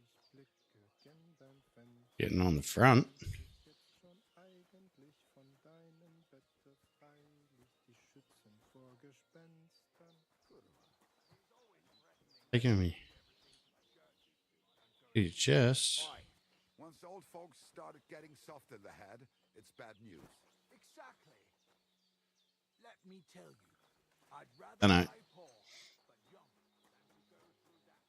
ich blicke gern beim Fenster. Getting on the front. Jetzt schon eigentlich von deinem Bette freilich die Schützen vor Gespenstern. Taking me. You just. Why? Once the old folks started getting soft in the head, it's bad news. Exactly. Let me tell you, I'd rather Dunno. die poor, but young, than to go through that.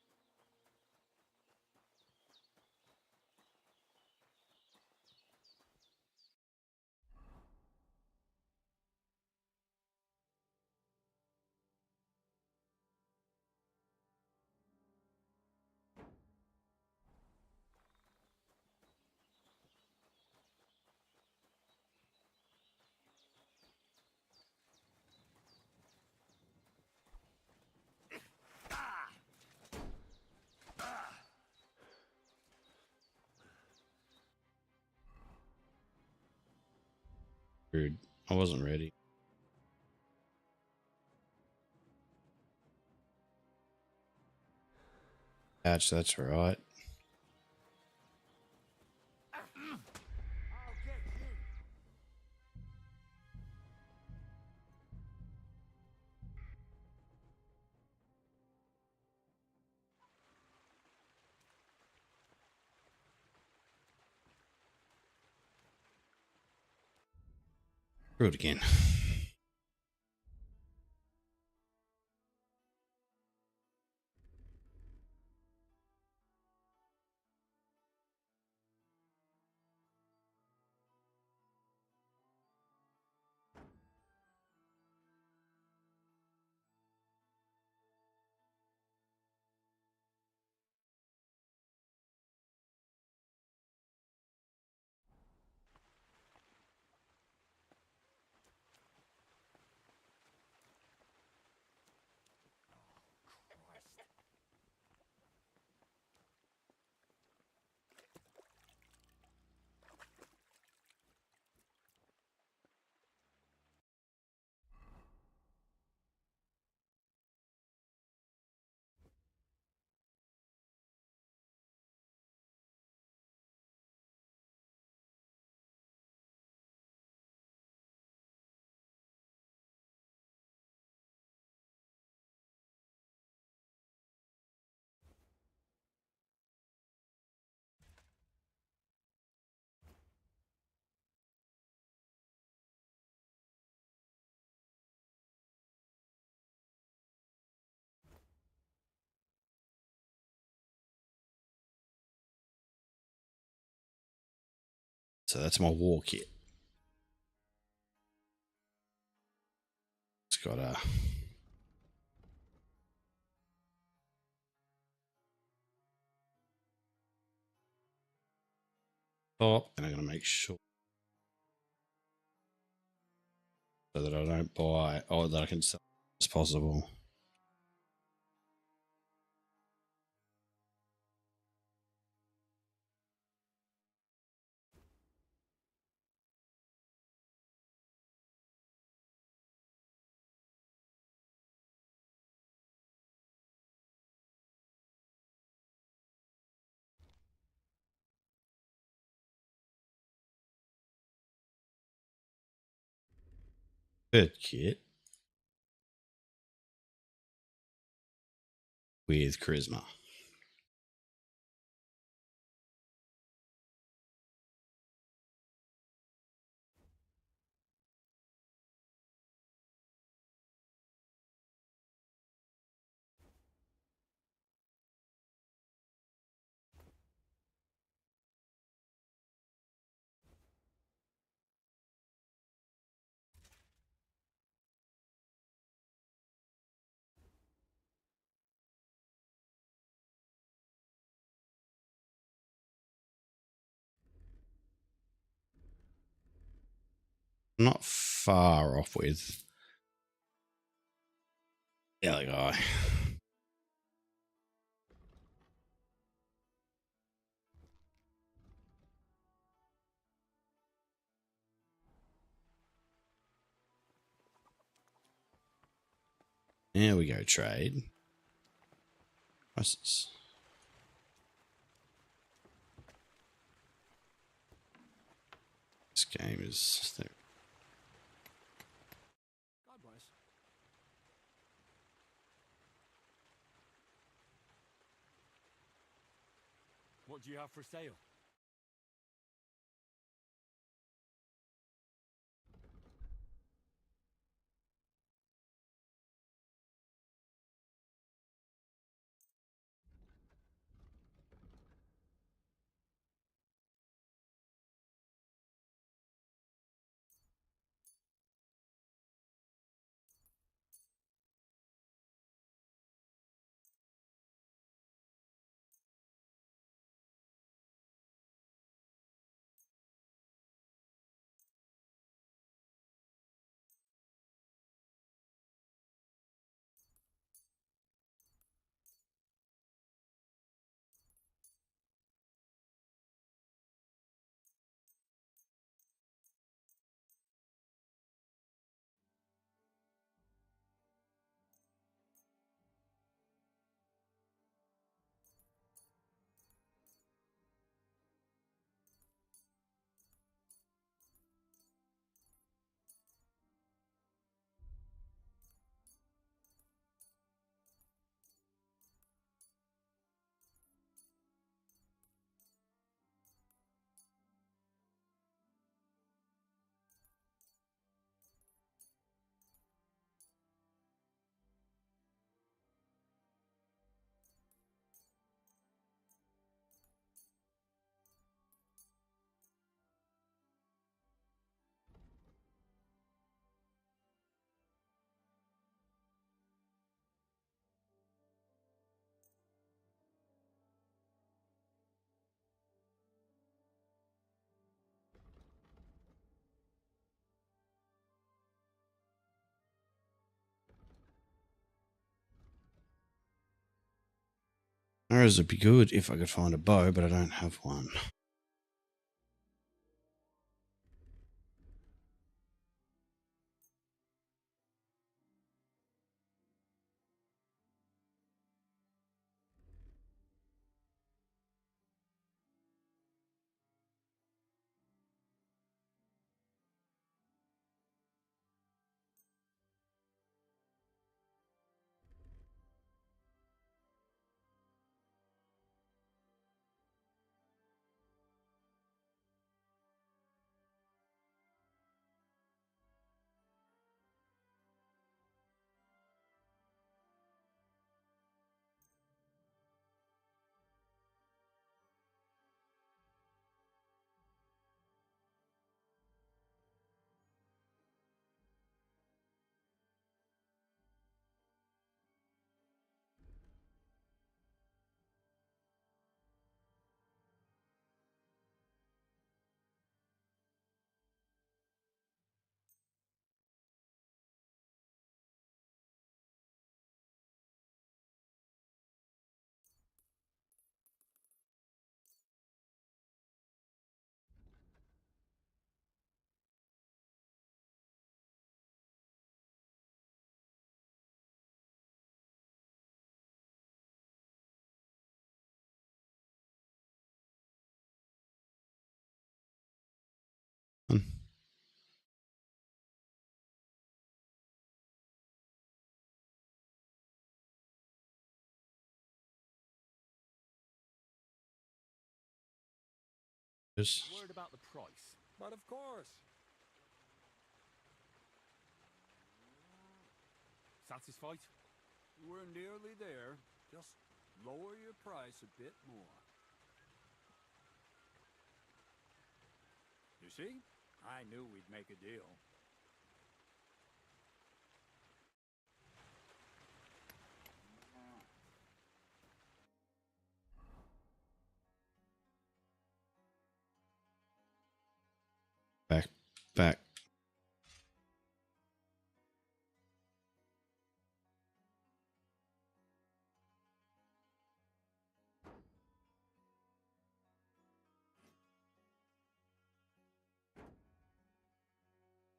Rude. I wasn't ready. Ouch, that's right. I'll get you. Do it again. So that's my war kit. It's got a top, and I'm going to make sure so that I don't buy or that I can sell as possible. Bird kit with charisma. Not far off with the other guy. There we go, trade. Prices. This game is there. God bless. What do you have for sale? Arrows would be good if I could find a bow, but I don't have one. Worried about the price. But of course. Satisfied? We're nearly there. Just lower your price a bit more. You see? I knew we'd make a deal. Back.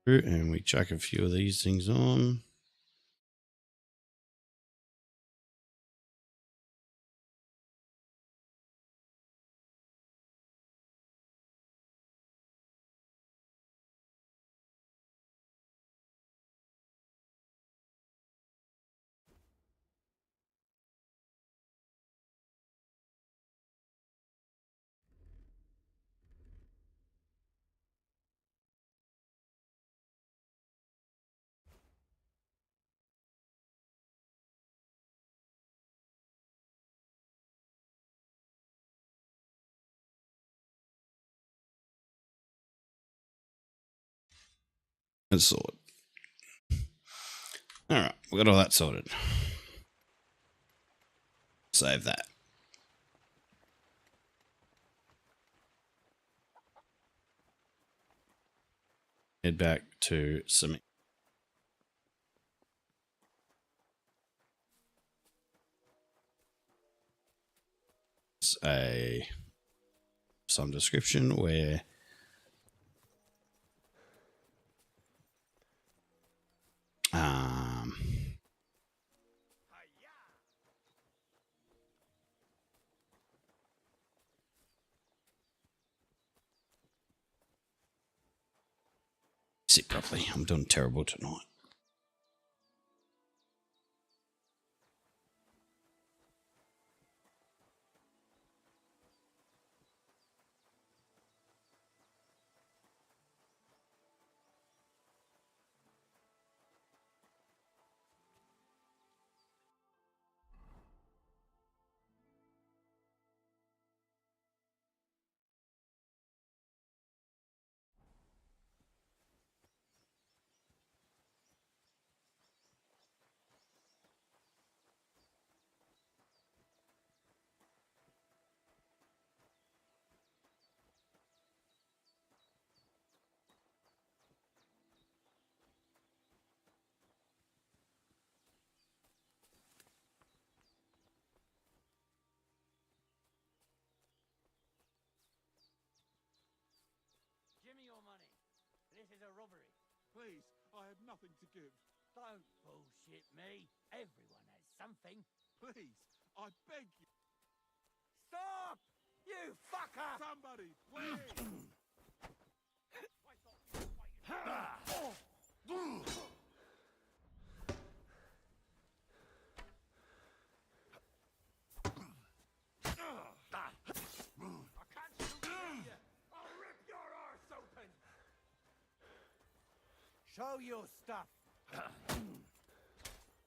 And we chuck a few of these things on. And sword. All right, we got all that sorted. Save that. Head back to some. Some description where sit properly. I'm doing terrible tonight. Give me your money. This is a robbery. Please, I have nothing to give. Don't bullshit me. Everyone has something. Please, I beg you. Stop! You fucker! Somebody, please! Show your stuff.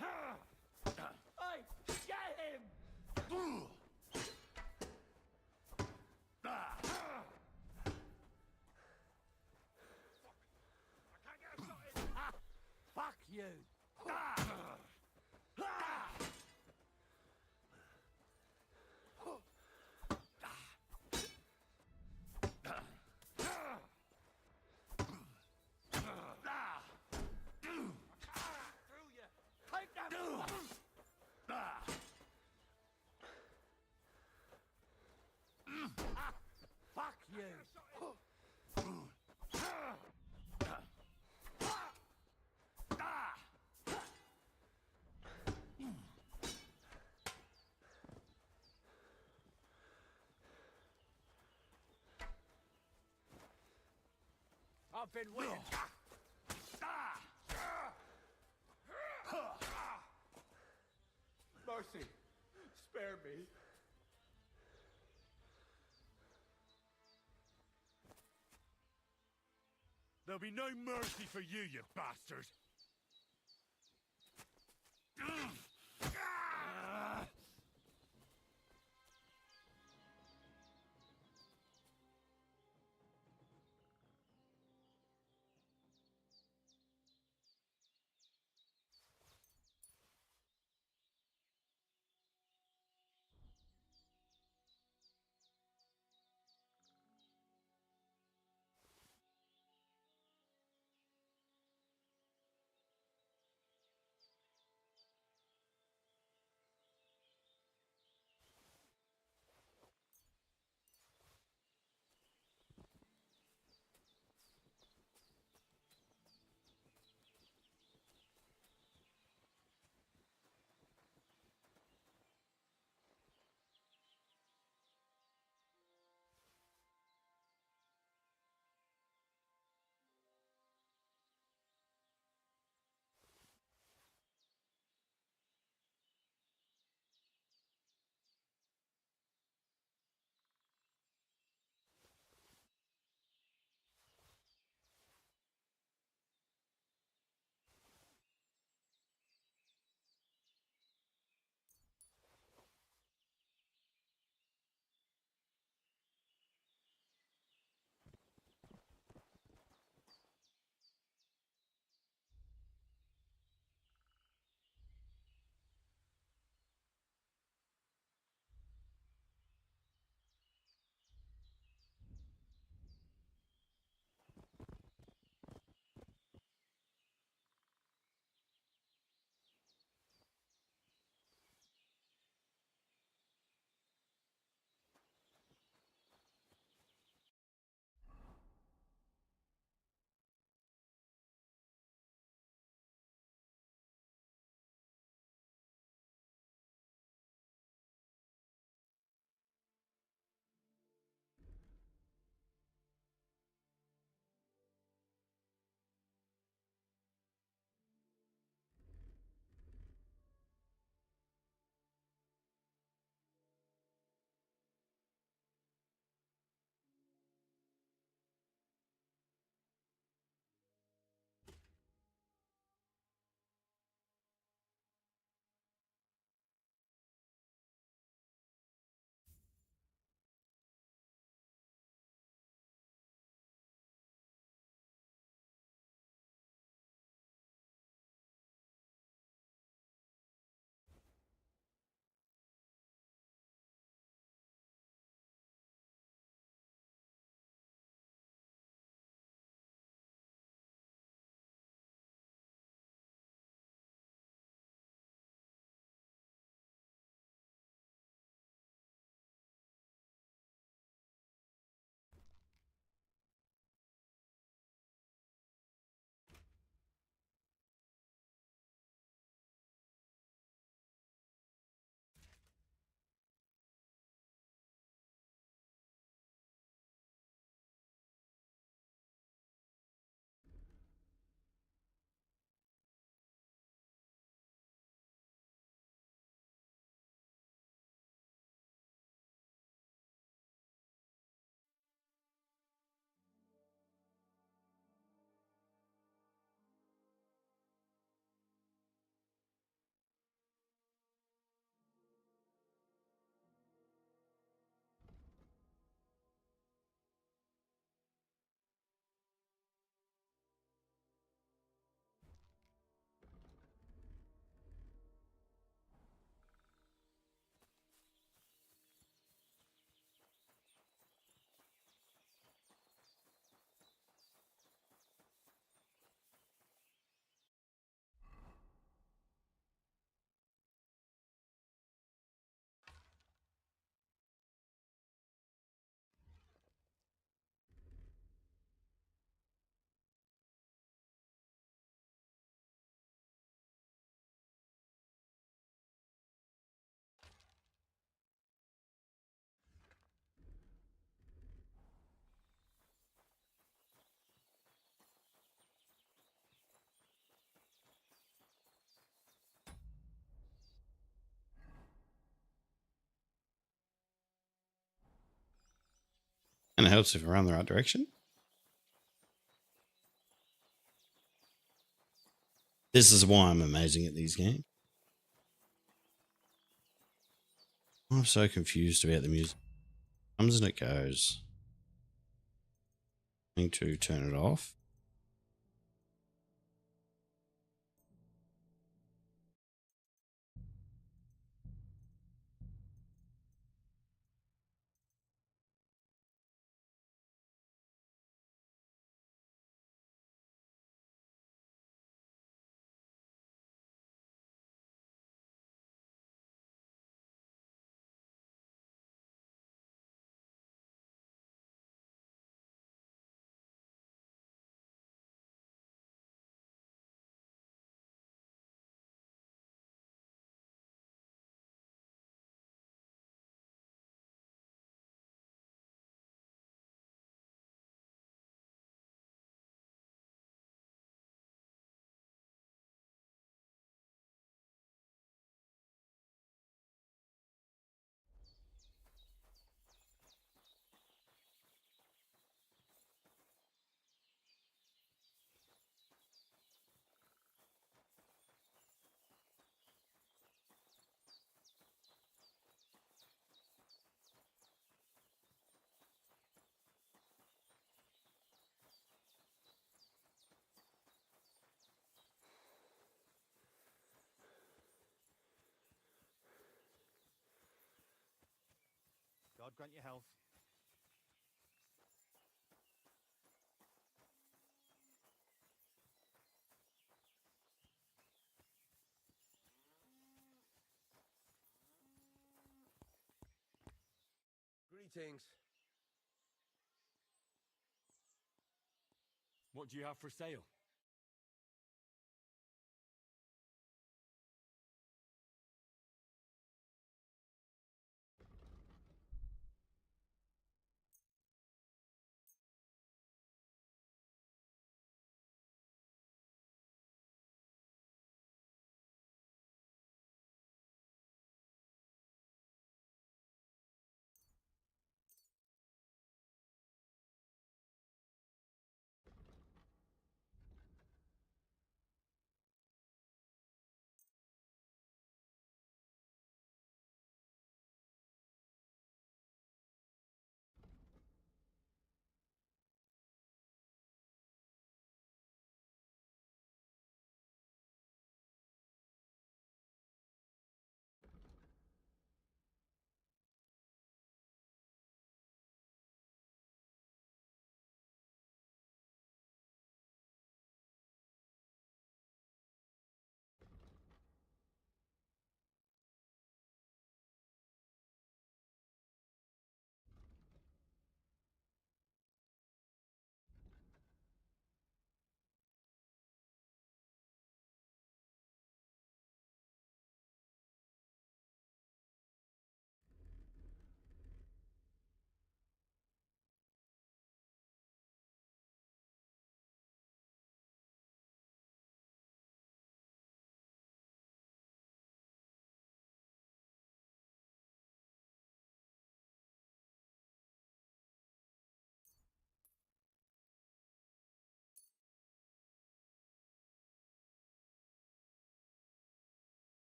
Hey, get him! Fuck you! Fuck you! I've been waiting. Mercy, spare me. There'll be no mercy for you, you bastard! And it helps if we're in the right direction. This is why I'm amazing at these games. I'm so confused about the music. Comes and it goes. Need to turn it off. God grant you health. Greetings. What do you have for sale?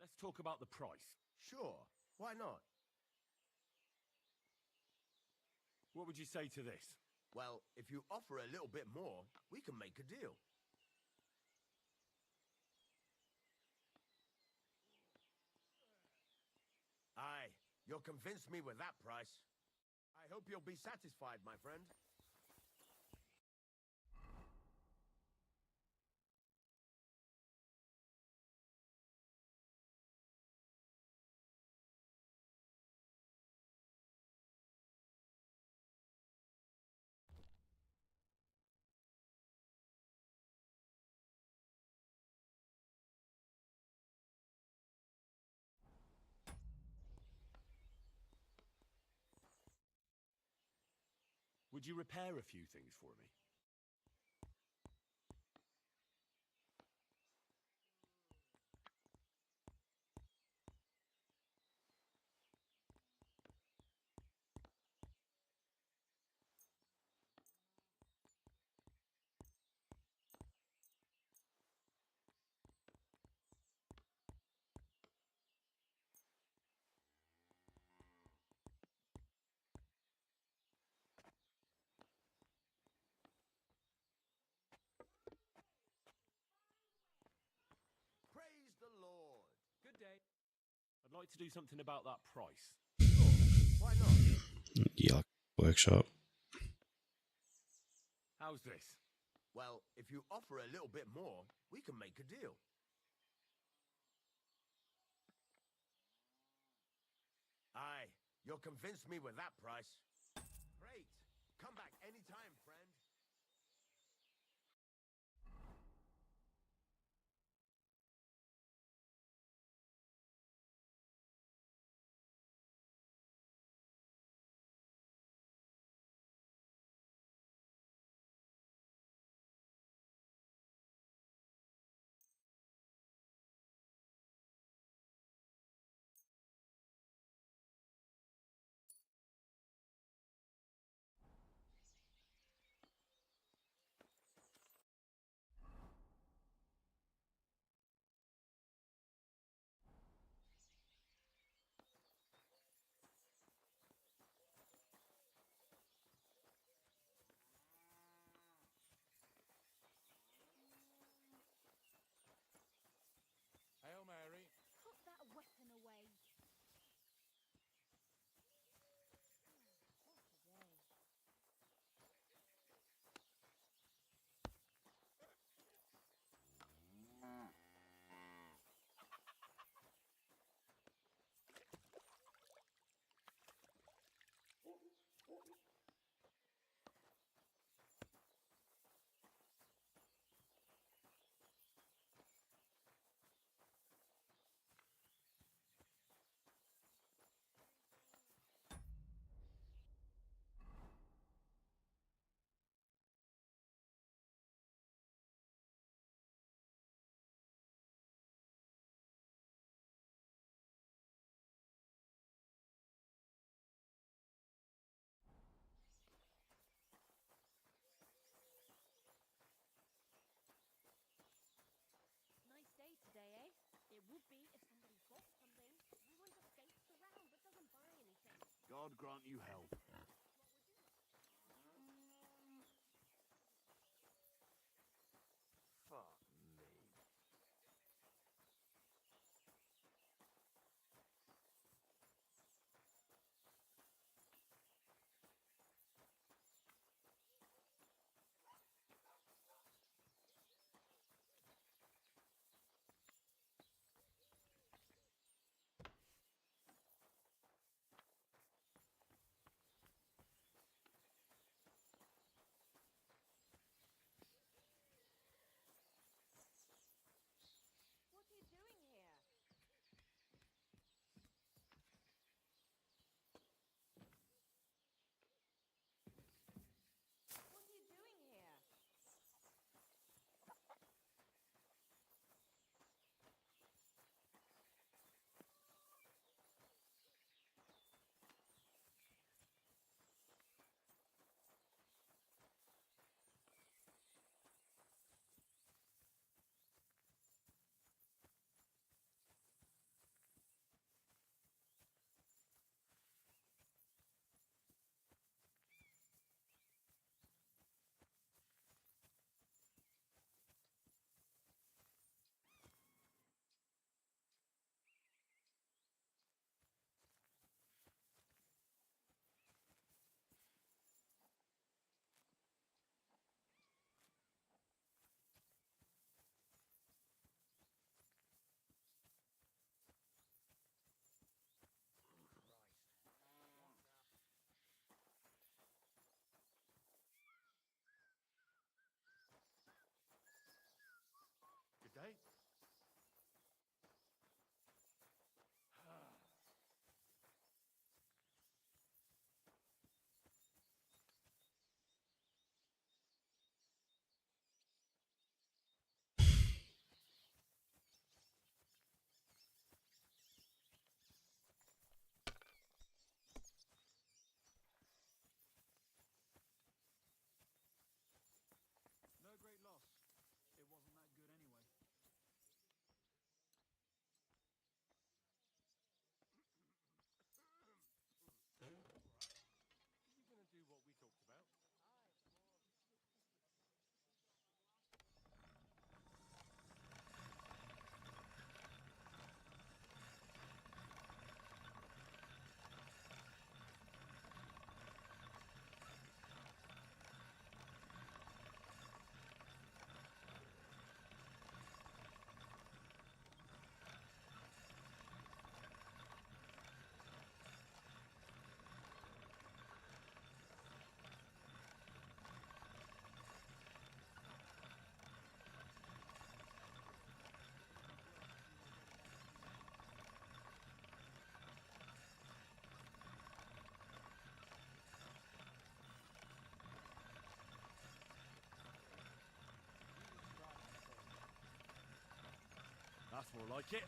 Let's talk about the price. Sure, why not? What would you say to this? Well, if you offer a little bit more, we can make a deal. Aye, you'll convince me with that price. I hope you'll be satisfied, my friend. Would you repair a few things for me? Praise the Lord. Good day. I'd like to do something about that price. Why not? Yuck. Workshop. How's this? Well, if you offer a little bit more, we can make a deal. Aye, you'll convince me with that price. Great. Come back anytime, friend. Hail Mary. Put that weapon away. Nice day today, eh? It would be if somebody bought something. Everyone just skates around but doesn't buy anything. God grant you health. Fuck me. That's more like it.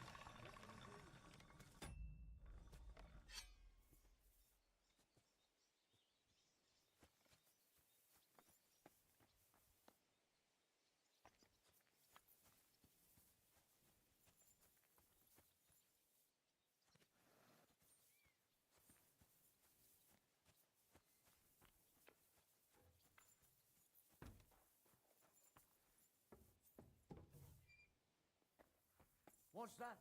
What's that?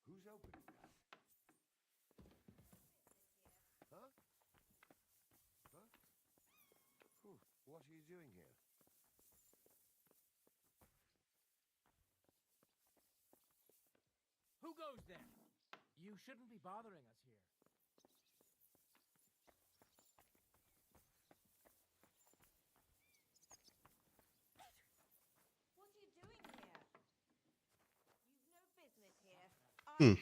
Who's opening that? Huh? Huh? Whew, what are you doing here? Who goes there? You shouldn't be bothering us here. What are you doing here? You've no business here. Hmm.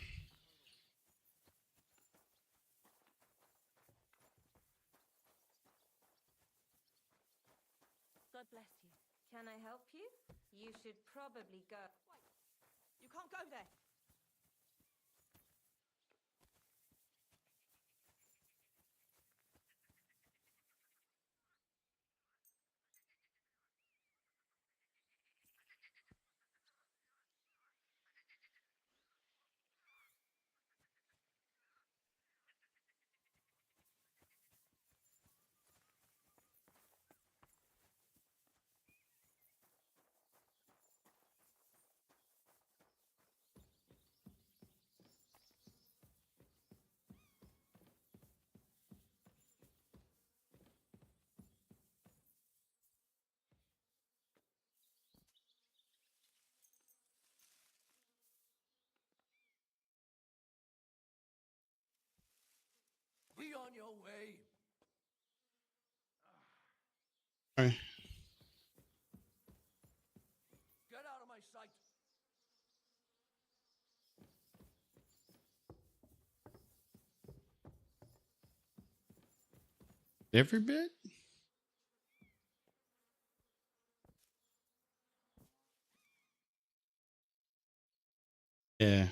God bless you. Can I help you? You should probably go. Wait, you can't go there. Be on your way. Sorry. Get out of my sight. Every bit? Yeah.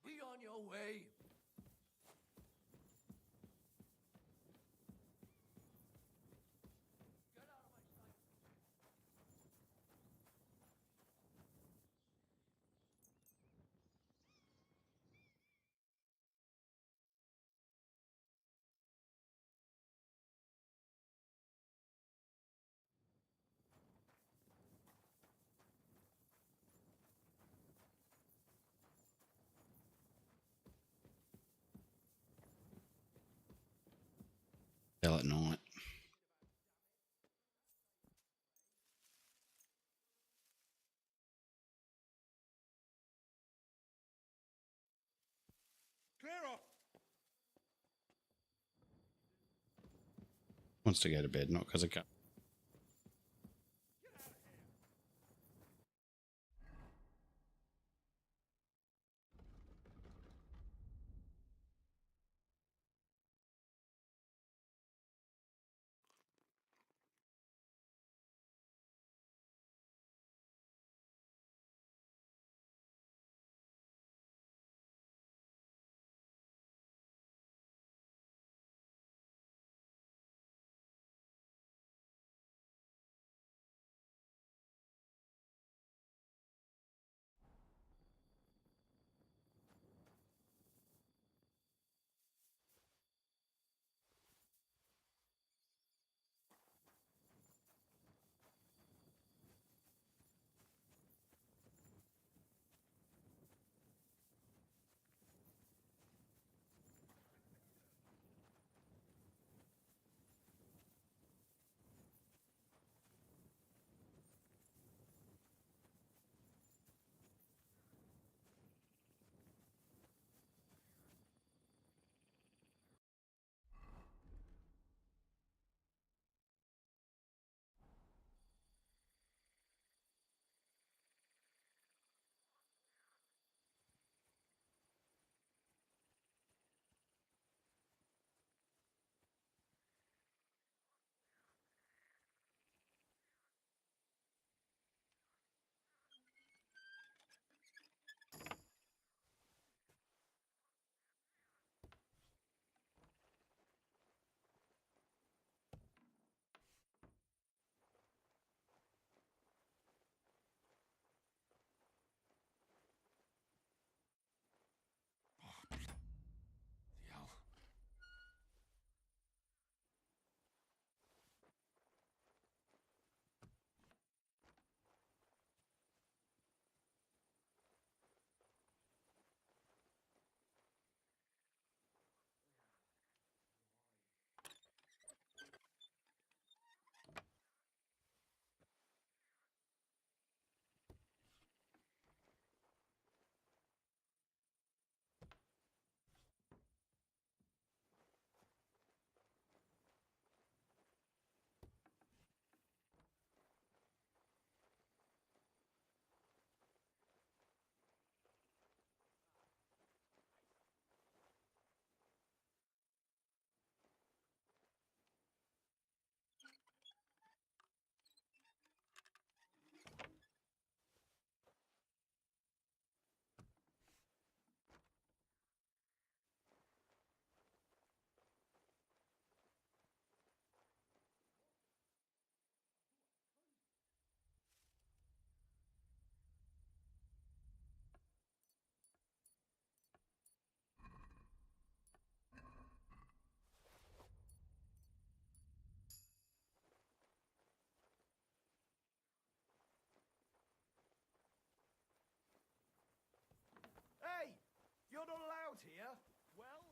Be on your way. Still at night. Clear off. Wants to go to bed, not because of cut. here. Well,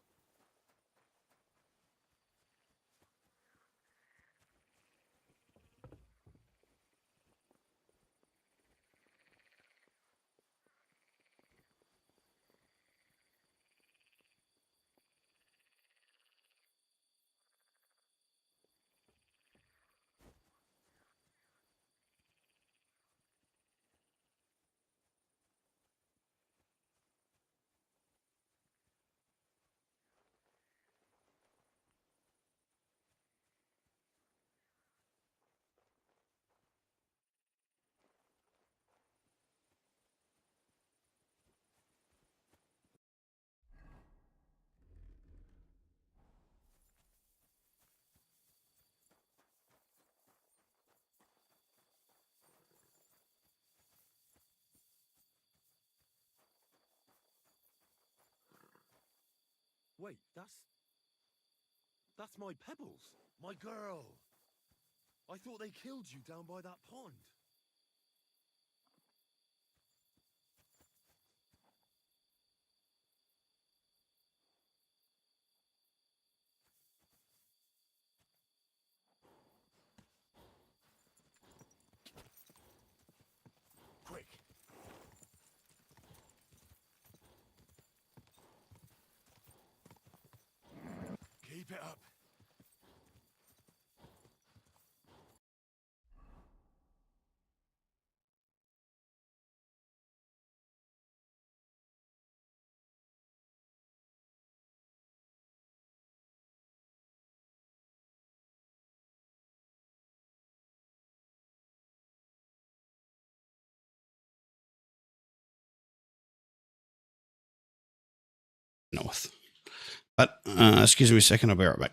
Wait, that's my Pebbles, my girl. I thought they killed you down by that pond. quick. Keep it up. North. But excuse me a second, I'll be right back.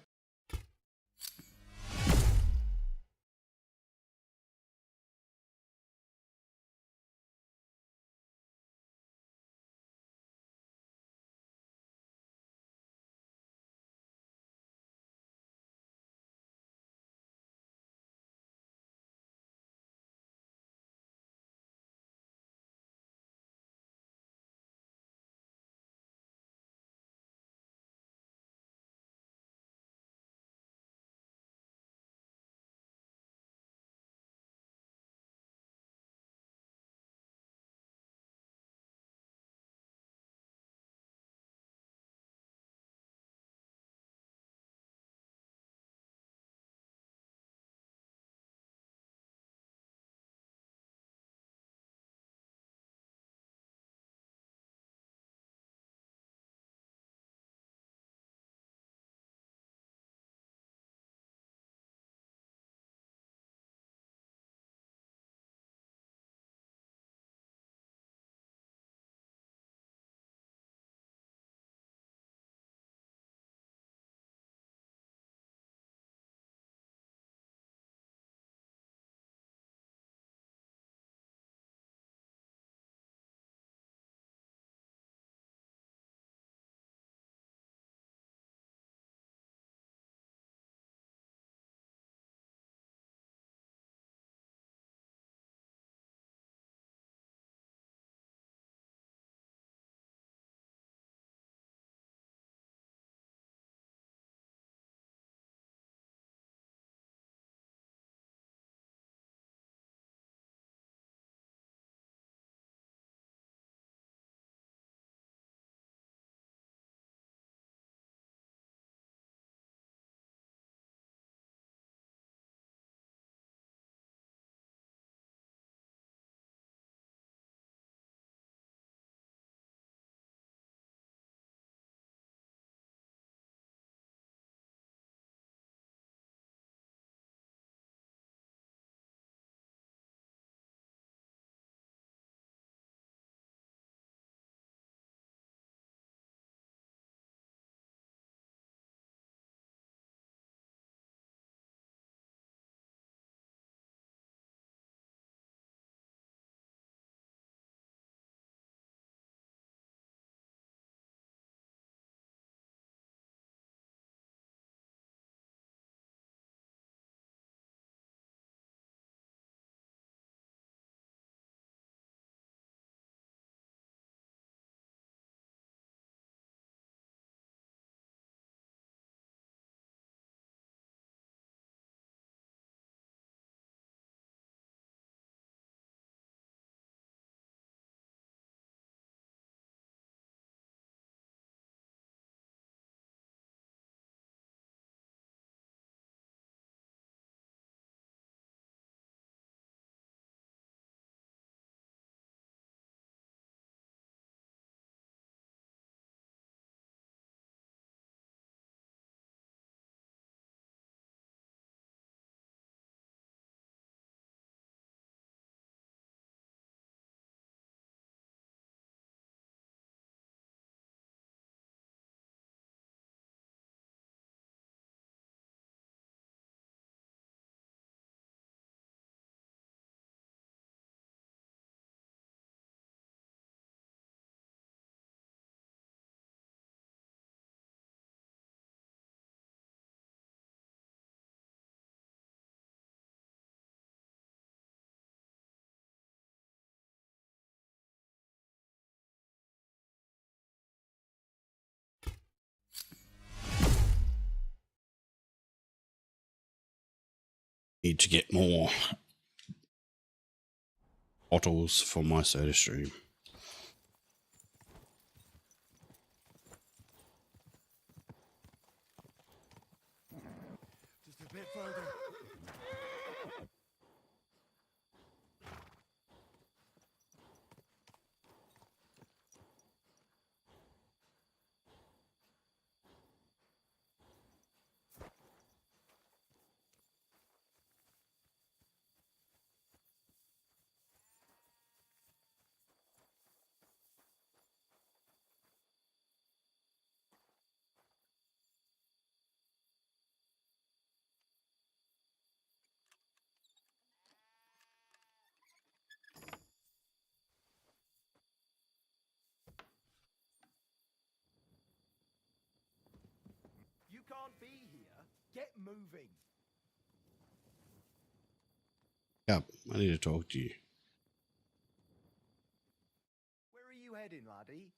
Need to get more bottles for my soda stream. Just a bit further. You can't be here. Get moving. Yep, I need to talk to you. Where are you heading, laddie?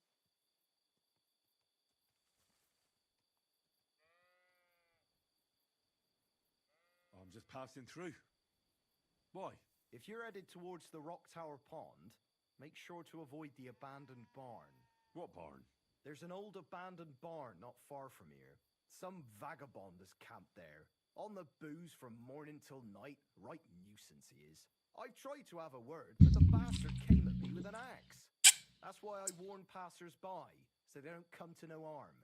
I'm just passing through. Why? If you're headed towards the Rock Tower Pond, make sure to avoid the abandoned barn. What barn? There's an old abandoned barn not far from here. Some vagabond has camped there. On the booze from morning till night. Right nuisance he is. I tried to have a word, but the bastard came at me with an axe. That's why I warn passers-by, so they don't come to no harm.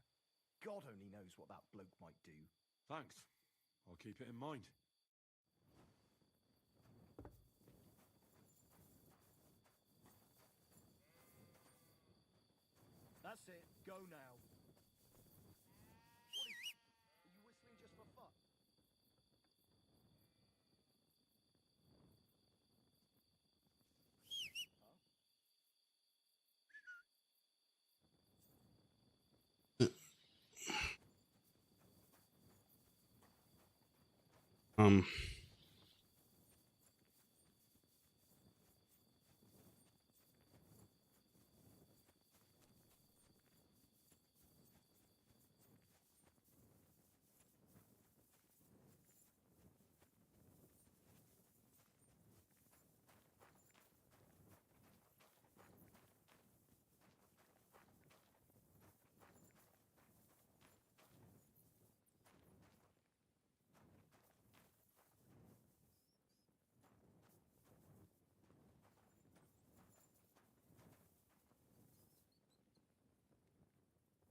God only knows what that bloke might do. Thanks. I'll keep it in mind. That's it. Go now. What are you whistling just for fun? Um.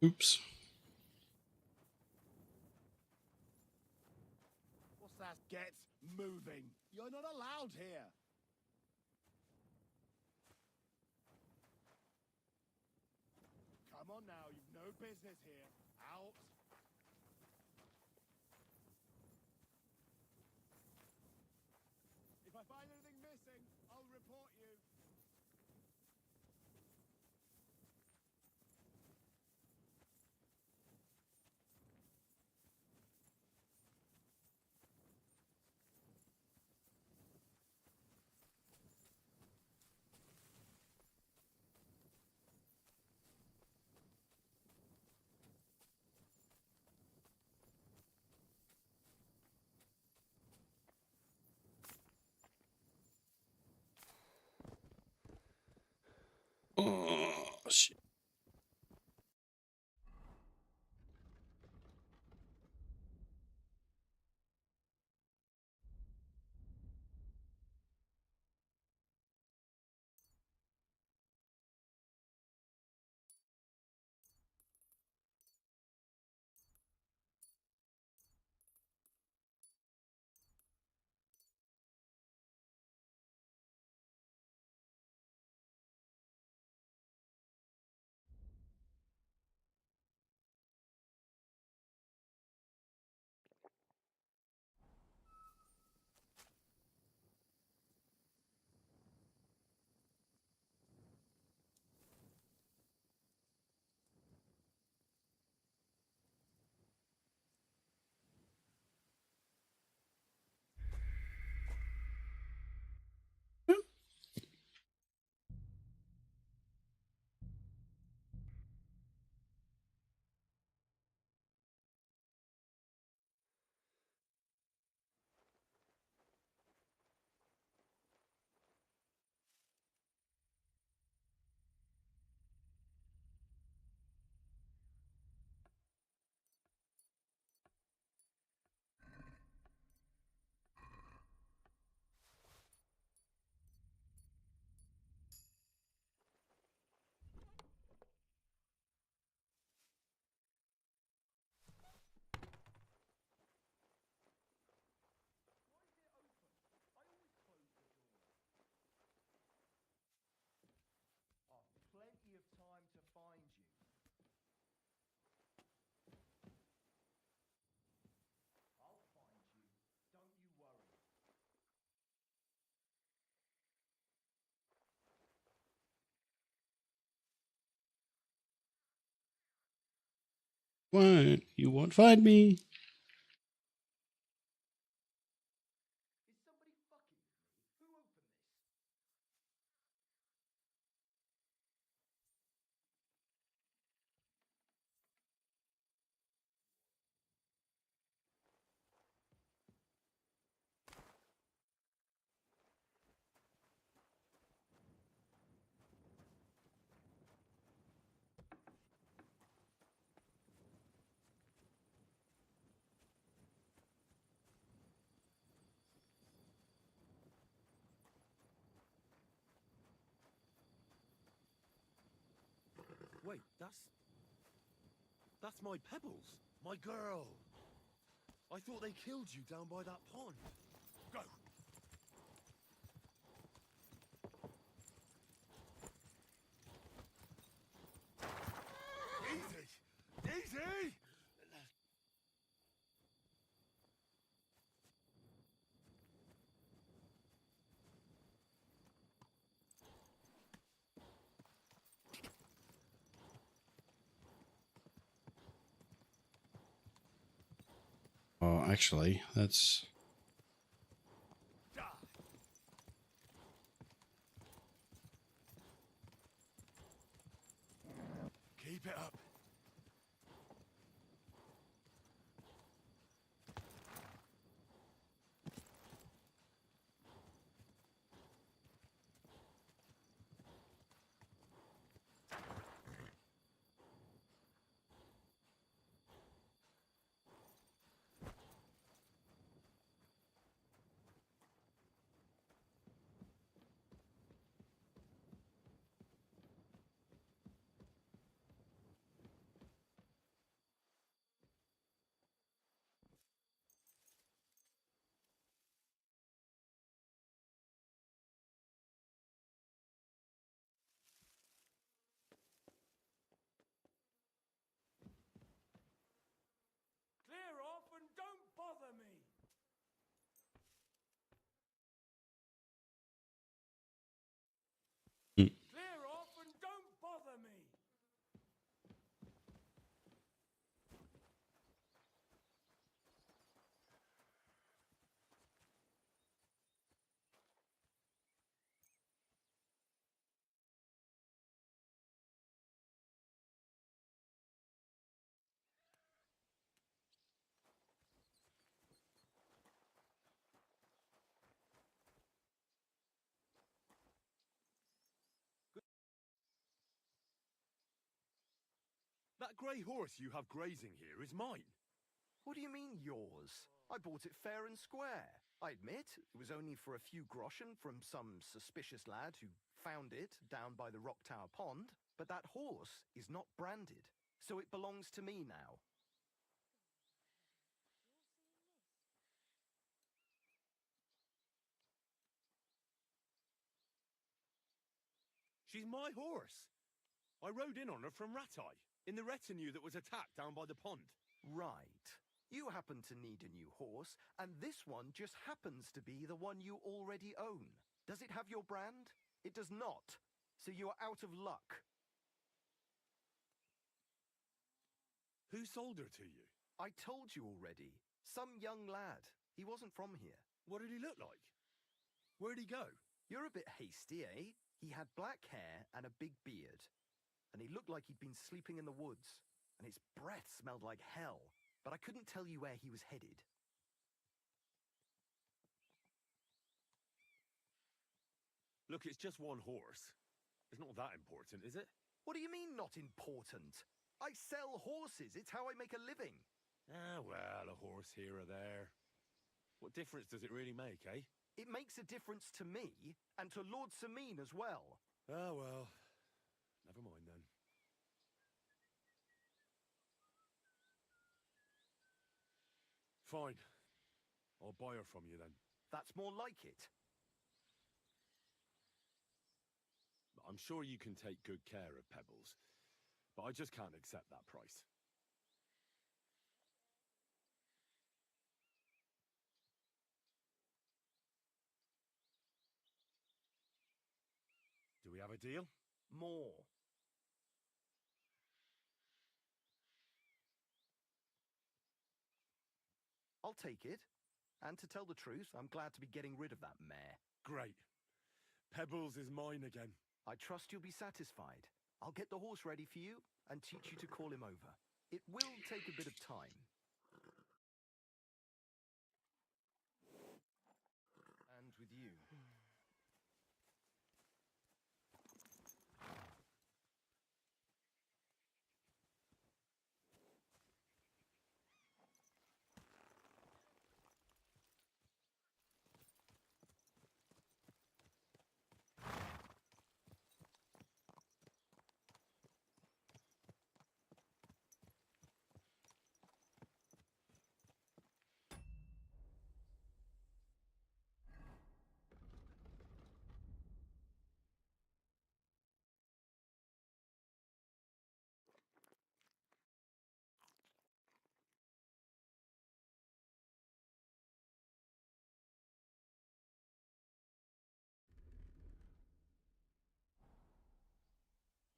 Oops. What's that? Get moving. You're not allowed here. Come on now, you've no business here. Out. If I find anything missing, I'll report you. Oh, shit. You won't find me. Wait, that's my Pebbles, my girl. I thought they killed you down by that pond. Go. Easy, easy. Oh, actually, that's... Keep it up. Clear off and don't bother me. Clear off and don't bother me. That grey horse you have grazing here is mine. What do you mean, yours? I bought it fair and square. I admit, it was only for a few groschen from some suspicious lad who found it down by the Rock Tower Pond, but that horse is not branded, so it belongs to me now. She's my horse. I rode in on her from Ratai, in the retinue that was attacked down by the pond. Right. You happen to need a new horse, and this one just happens to be the one you already own. Does it have your brand? It does not. So you are out of luck. Who sold her to you? I told you already. Some young lad. He wasn't from here. What did he look like? Where'd he go? You're a bit hasty, eh? He had black hair and a big beard. And he looked like he'd been sleeping in the woods. And his breath smelled like hell. But I couldn't tell you where he was headed. Look, it's just one horse. It's not that important, is it? What do you mean, not important? I sell horses. It's how I make a living. Ah, well, a horse here or there. What difference does it really make, eh? It makes a difference to me, and to Lord Sameen as well. Ah, well. Never mind then. Fine. I'll buy her from you then. That's more like it. I'm sure you can take good care of Pebbles, but I just can't accept that price. Do we have a deal? More. I'll take it. And to tell the truth, I'm glad to be getting rid of that mare. Great. Pebbles is mine again. I trust you'll be satisfied. I'll get the horse ready for you and teach you to call him over. It will take a bit of time. And with you.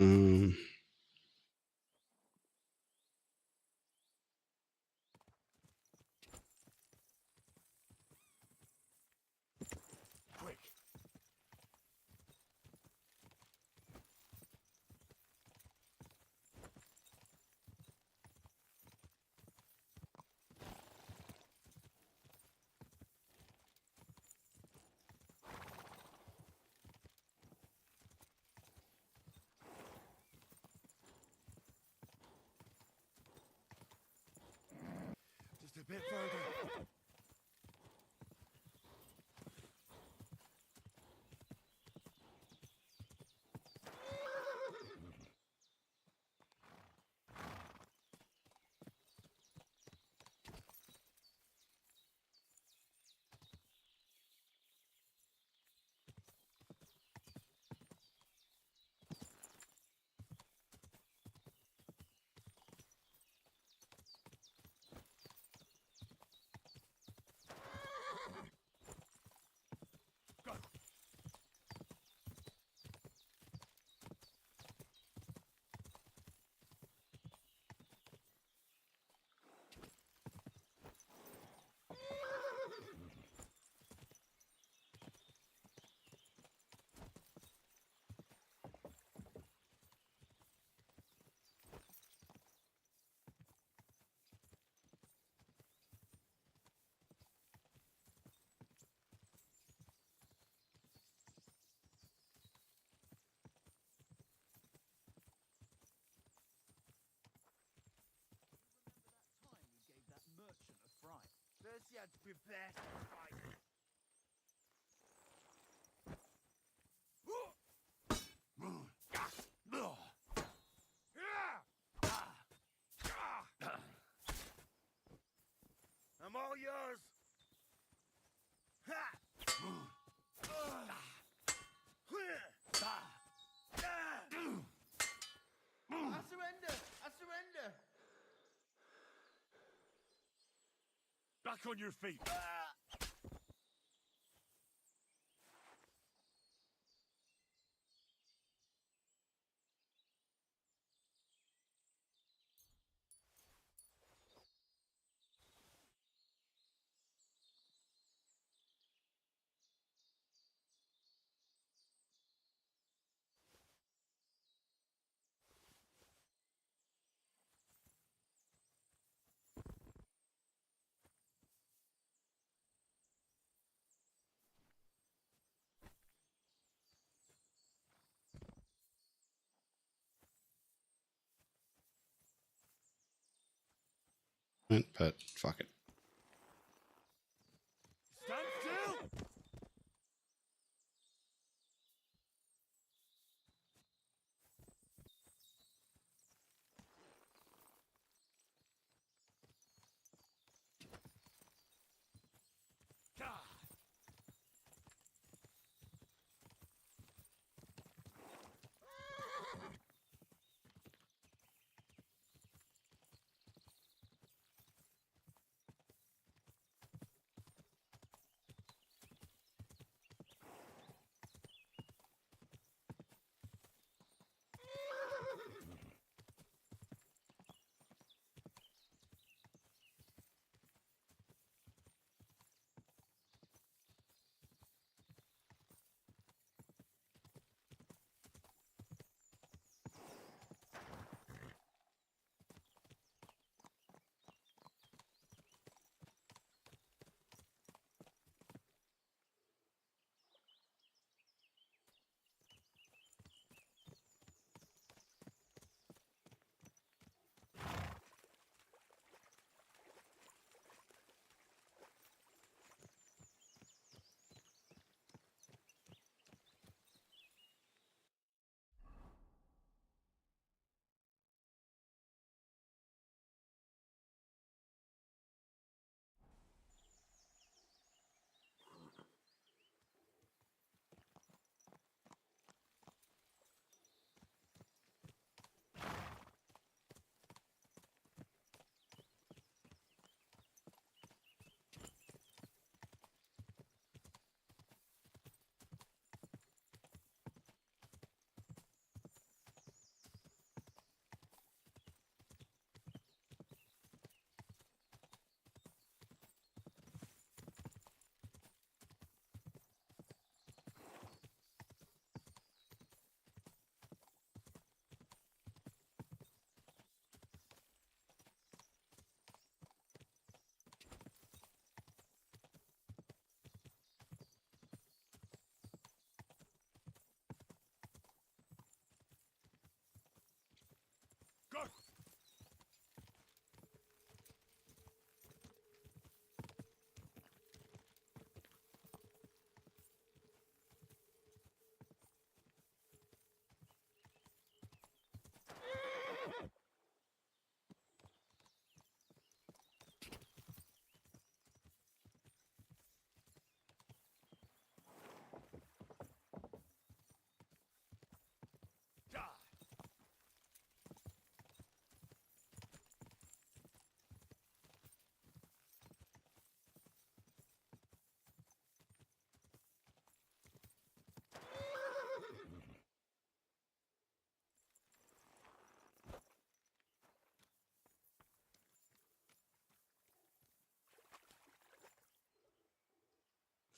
Mm. Quick. Just a bit further. First you had to prepare to fight. I'm all yours. I surrender! I surrender! Back on your feet. But fuck it. Stand still!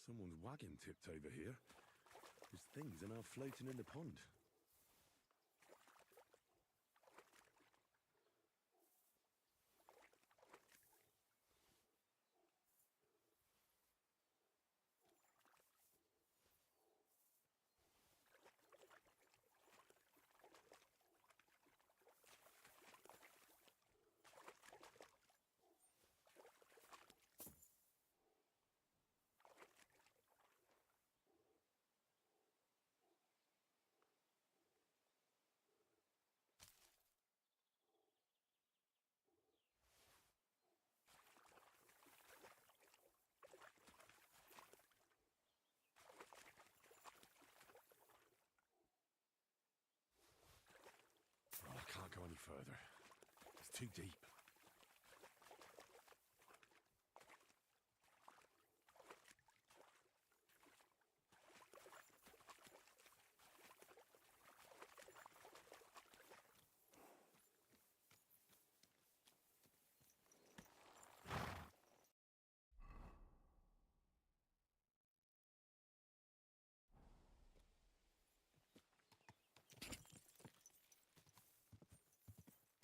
Someone's wagon tipped over here. His things are now floating in the pond. Oh, I can't go any further. It's too deep.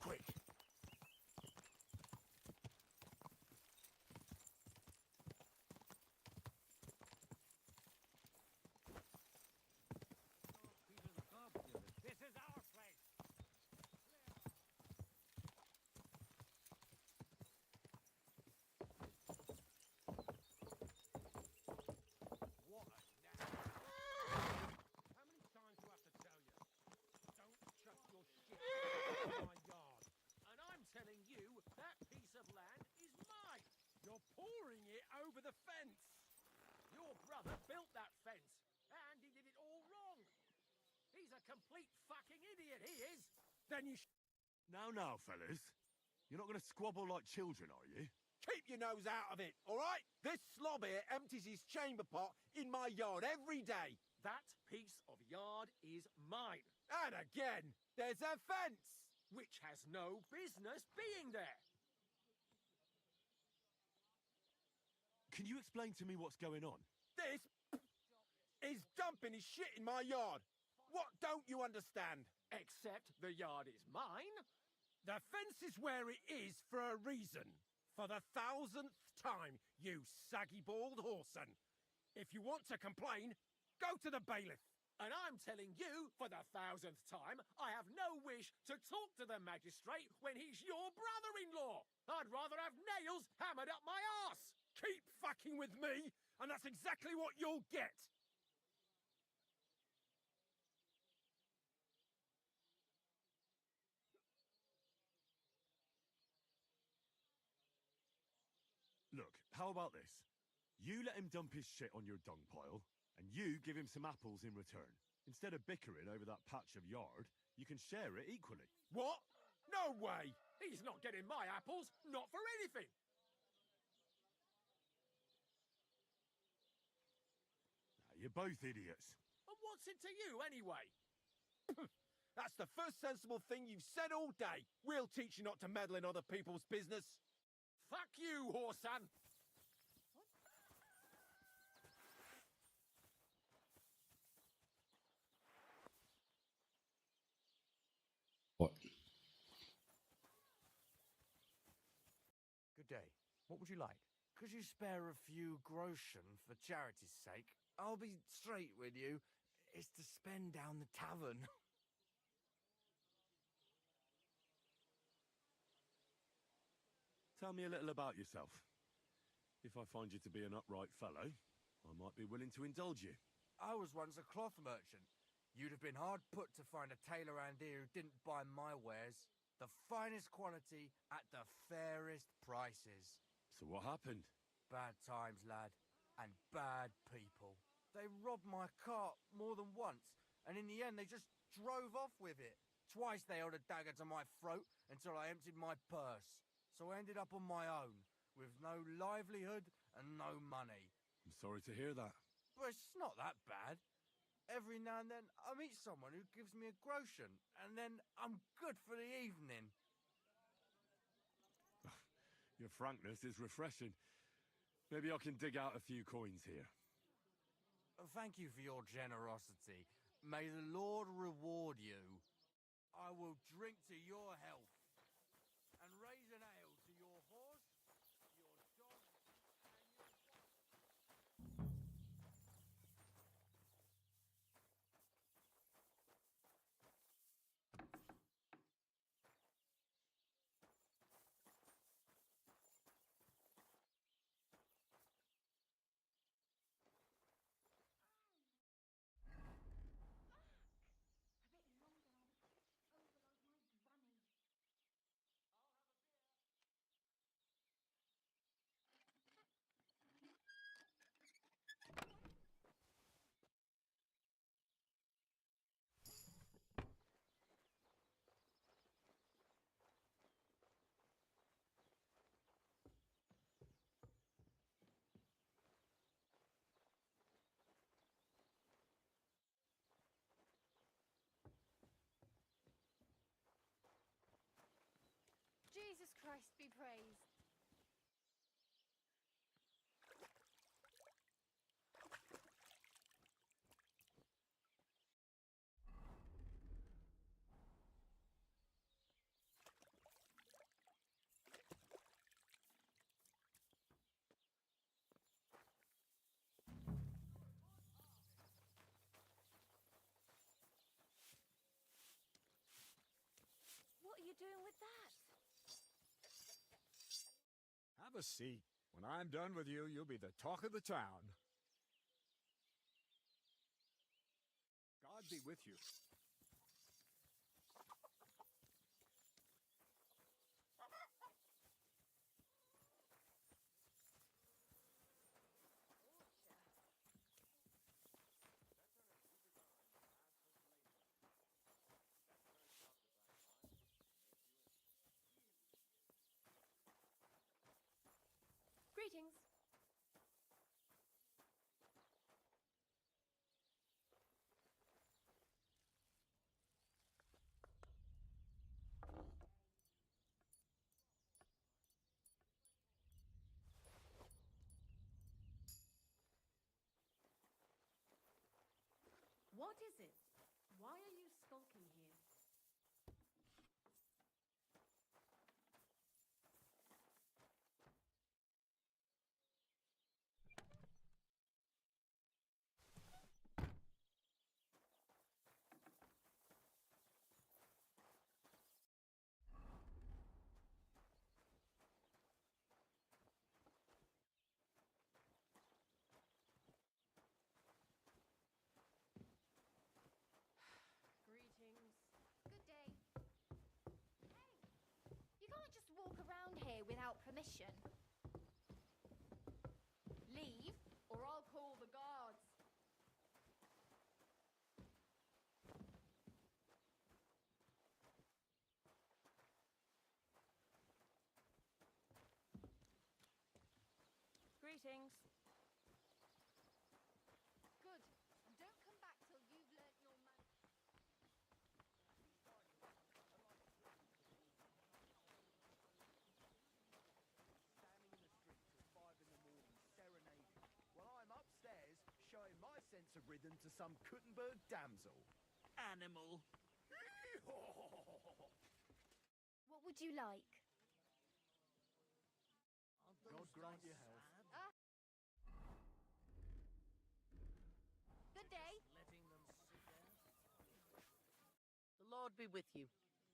Quick! This is our place. What a How many times do I have to tell you? Don't chuck your shit in my yard. And I'm telling you, that piece of land is mine. You're pouring it over the fence. Your brother built that fence, and he did it all wrong. He's a complete fucking idiot, he is. Then you Now, fellas. You're not going to squabble like children, are you? keep your nose out of it, all right? This slob here empties his chamber pot in my yard every day. That piece of yard is mine. And again, there's a fence, which has no business being there. Can you explain to me what's going on? This is dumping his shit in my yard. What don't you understand? Except the yard is mine. The fence is where it is for a reason. For the 1000th time, you saggy-bald whoreson. If you want to complain, go to the bailiff. And I'm telling you, for the 1000th time, I have no wish to talk to the magistrate when he's your brother-in-law. I'd rather have nails hammered up my arse. Keep fucking with me, and that's exactly what you'll get. Look, how about this? You let him dump his shit on your dung pile, and you give him some apples in return. Instead of bickering over that patch of yard, you can share it equally. What? No way! He's not getting my apples, not for anything. You're both idiots. And what's it to you, anyway? That's the first sensible thing you've said all day. We'll teach you not to meddle in other people's business. Fuck you, whoreson! What? Good day. What would you like? Could you spare a few groschen for charity's sake? I'll be straight with you. It's to spend down the tavern. Tell me a little about yourself. If I find you to be an upright fellow, I might be willing to indulge you. I was once a cloth merchant. You'd have been hard put to find a tailor around here who didn't buy my wares. The finest quality at the fairest prices. So what happened? Bad times, lad, and bad people. They robbed my cart more than once, and in the end they just drove off with it. Twice they held a dagger to my throat until I emptied my purse. So I ended up on my own, with no livelihood and no money. I'm sorry to hear that. But it's not that bad. Every now and then I meet someone who gives me a groschen, and then I'm good for the evening. Your frankness is refreshing. Maybe I can dig out a few coins here. Thank you for your generosity. May the Lord reward you. I will drink to your health and raise an ale to your horse, your dog, and your wife. Jesus Christ be praised. What are you doing with that? Have a seat. When I'm done with you, you'll be the talk of the town. God be with you. Greetings. What is it? Why are you skulking here? Greetings. Good day. Hey! You can't just walk around here without permission. Leave, or I'll call the guards. Greetings. Good. And don't come back till you've learnt your manners. Standing in the street till 5 in the morning, serenading, while I'm upstairs showing my sense of rhythm to some Kuttenberg damsel. Animal. What would you like? God grant you health. Good day. The Lord be with you.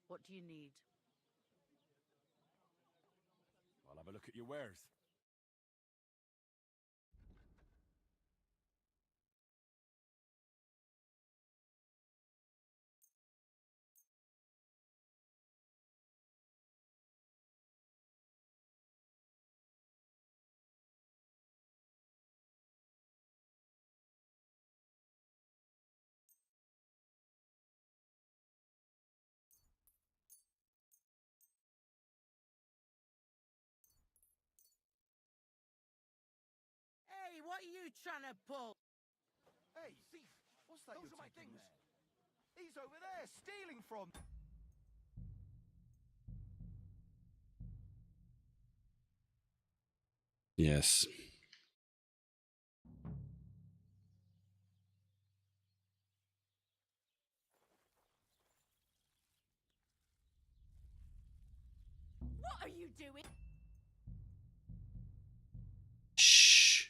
What do you need? I'll have a look at your wares. Hey, what are you trying to pull? Hey, thief! What's that you're taking there? He's over there, stealing from... Yes. you doing? Shh.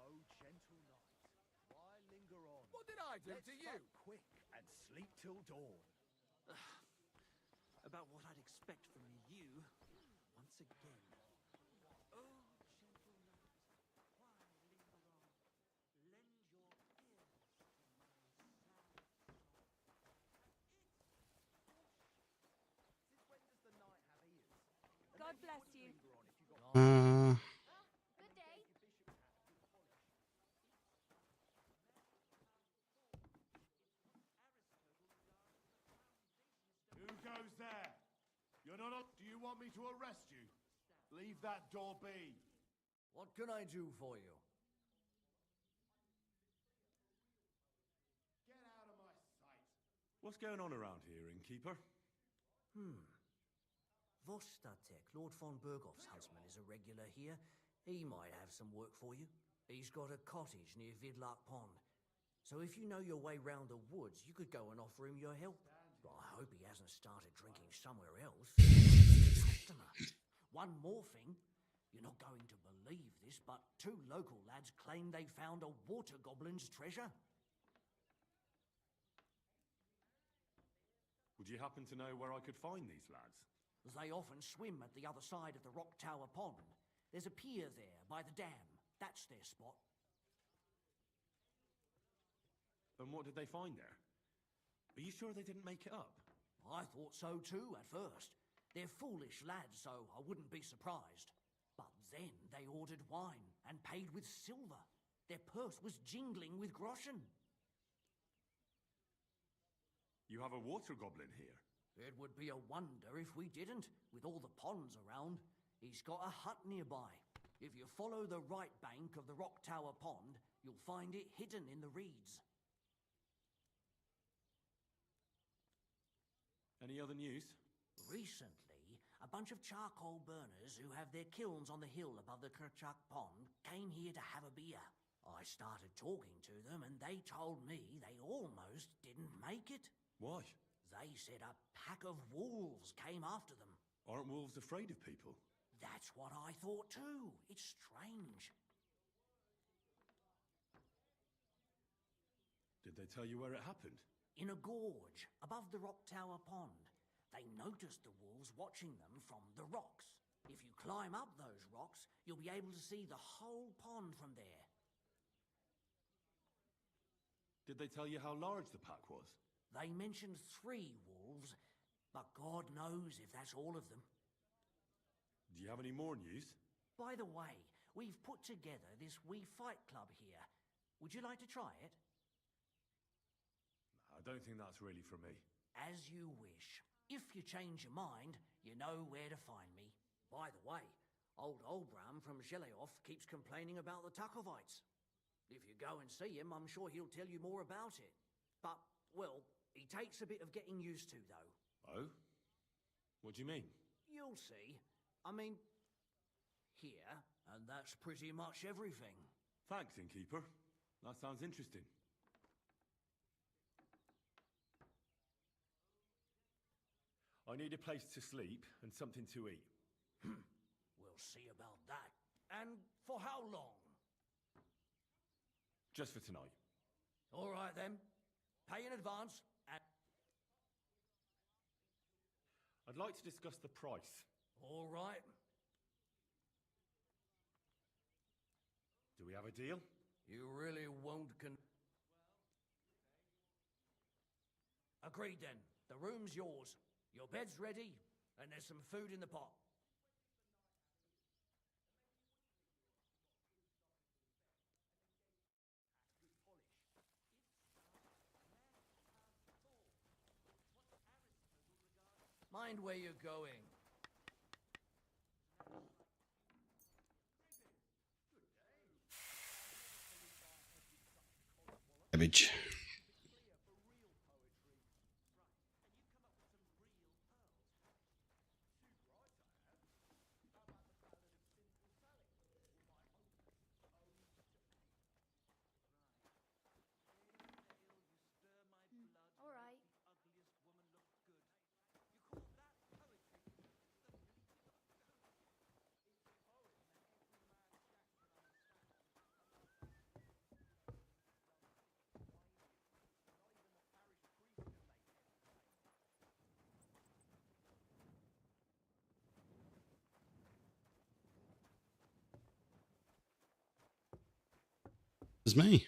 Oh, gentle knight, why linger on? What did I do Let's to you? fight quick and sleep till dawn. About what I'd expect from you, once again. Oh, gentle knight, why linger on? Lend your ears to my sad Since when does the knight have ears? God bless you. Good day. Who goes there? You're not a... Do you want me to arrest you? Leave that door be. What can I do for you? Get out of my sight. What's going on around here, innkeeper? Vostatek, Lord von Bergoff's huntsman, is a regular here. He might have some work for you. He's got a cottage near Vidlark Pond. So if you know your way round the woods, you could go and offer him your help. But I hope he hasn't started drinking somewhere else. Customer. One more thing. You're not going to believe this, but 2 local lads claim they found a water goblin's treasure. Would you happen to know where I could find these lads? They often swim at the other side of the Rock Tower Pond. There's a pier there by the dam. That's their spot. And what did they find there? Are you sure they didn't make it up? I thought so too at first. They're foolish lads, so I wouldn't be surprised. But then they ordered wine and paid with silver. Their purse was jingling with groschen. You have a water goblin here. It would be a wonder if we didn't, with all the ponds around. He's got a hut nearby. If you follow the right bank of the Rock Tower Pond, you'll find it hidden in the reeds. Any other news? Recently, a bunch of charcoal burners who have their kilns on the hill above the Kerchak Pond came here to have a beer. I started talking to them and they told me they almost didn't make it. Why? They said a pack of wolves came after them. Aren't wolves afraid of people? That's what I thought too. It's strange. Did they tell you where it happened? In a gorge above the Rock Tower Pond. They noticed the wolves watching them from the rocks. If you climb up those rocks, you'll be able to see the whole pond from there. Did they tell you how large the pack was? They mentioned 3 wolves, but God knows if that's all of them. Do you have any more news? By the way, we've put together this wee fight club here. Would you like to try it? I don't think that's really for me. As you wish. If you change your mind, you know where to find me. By the way, old Olbram from Zheleov keeps complaining about the Takovites. If you go and see him, I'm sure he'll tell you more about it. But, well, he takes a bit of getting used to, though. Oh? What do you mean? You'll see. I mean, here, and that's pretty much everything. Thanks, innkeeper. That sounds interesting. I need a place to sleep and something to eat. We'll see about that. And for how long? Just for tonight. All right, then. Pay in advance, and... I'd like to discuss the price. All right. Do we have a deal? You really won't Agreed, then. The room's yours. Your bed's ready, and there's some food in the pot. Mind where you're going. Cabbage. All right. It's me.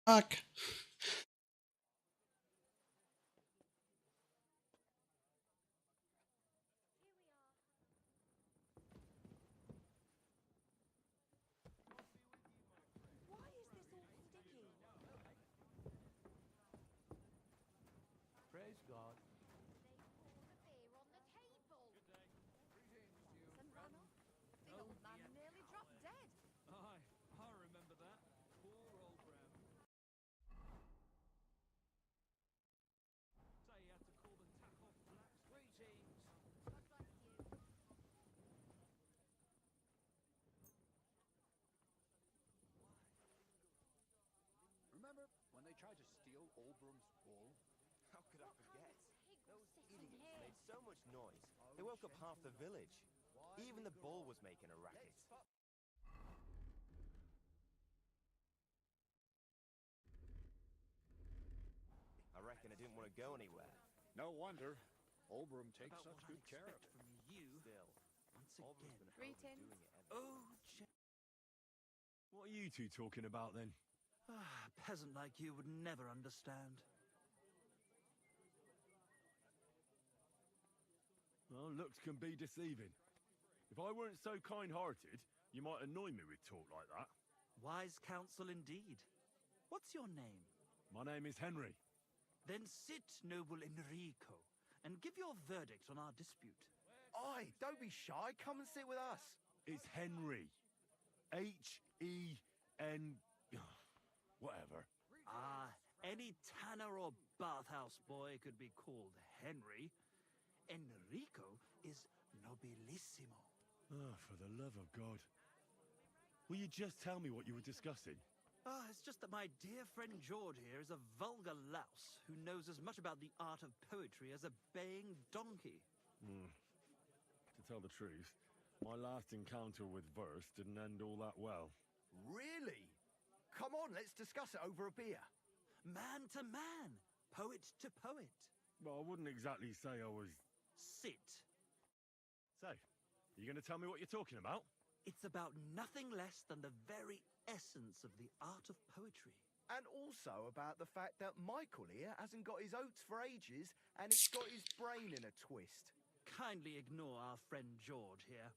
Fuck. Why is this all sticky? Praise God. They pour the beer on the table. Some ran off. The old man nearly dropped dead. Aye, I remember that. Poor old Bram. Say he had to call the tack off blacks. Greetings. God bless you. Remember when they tried to steal Olbrum's bull? How could I forget? Those Idiots made so much noise. They woke up half the village. Even the bull was making a racket. I reckon I didn't want to go anywhere. No wonder. Olbrum takes About such what good I'd care of expect it. from you. Still, Once Olbrum's again. been held doing it ever Oh, What are you two talking about then? ah, a peasant like you would never understand. Well, looks can be deceiving. If I weren't so kind-hearted, you might annoy me with talk like that. Wise counsel indeed. What's your name? My name is Henry. Then sit, noble Enrico, and give your verdict on our dispute. Oi, don't be shy. Come and sit with us. It's Henry. H-E-N... whatever. Ah, any tanner or bathhouse boy could be called Henry. Enrico is nobilissimo. Oh, for the love of God. Will you just tell me what you were discussing? Ah, it's just that my dear friend George here is a vulgar louse who knows as much about the art of poetry as a baying donkey. To tell the truth, my last encounter with verse didn't end all that well. Really? Come on, let's discuss it over a beer. Man to man, poet to poet. Well, I wouldn't exactly say I was... Sit. So, you going to tell me what you're talking about? It's about nothing less than the very essence of the art of poetry. And also about the fact that Michael here hasn't got his oats for ages and it's got his brain in a twist. Kindly ignore our friend George here.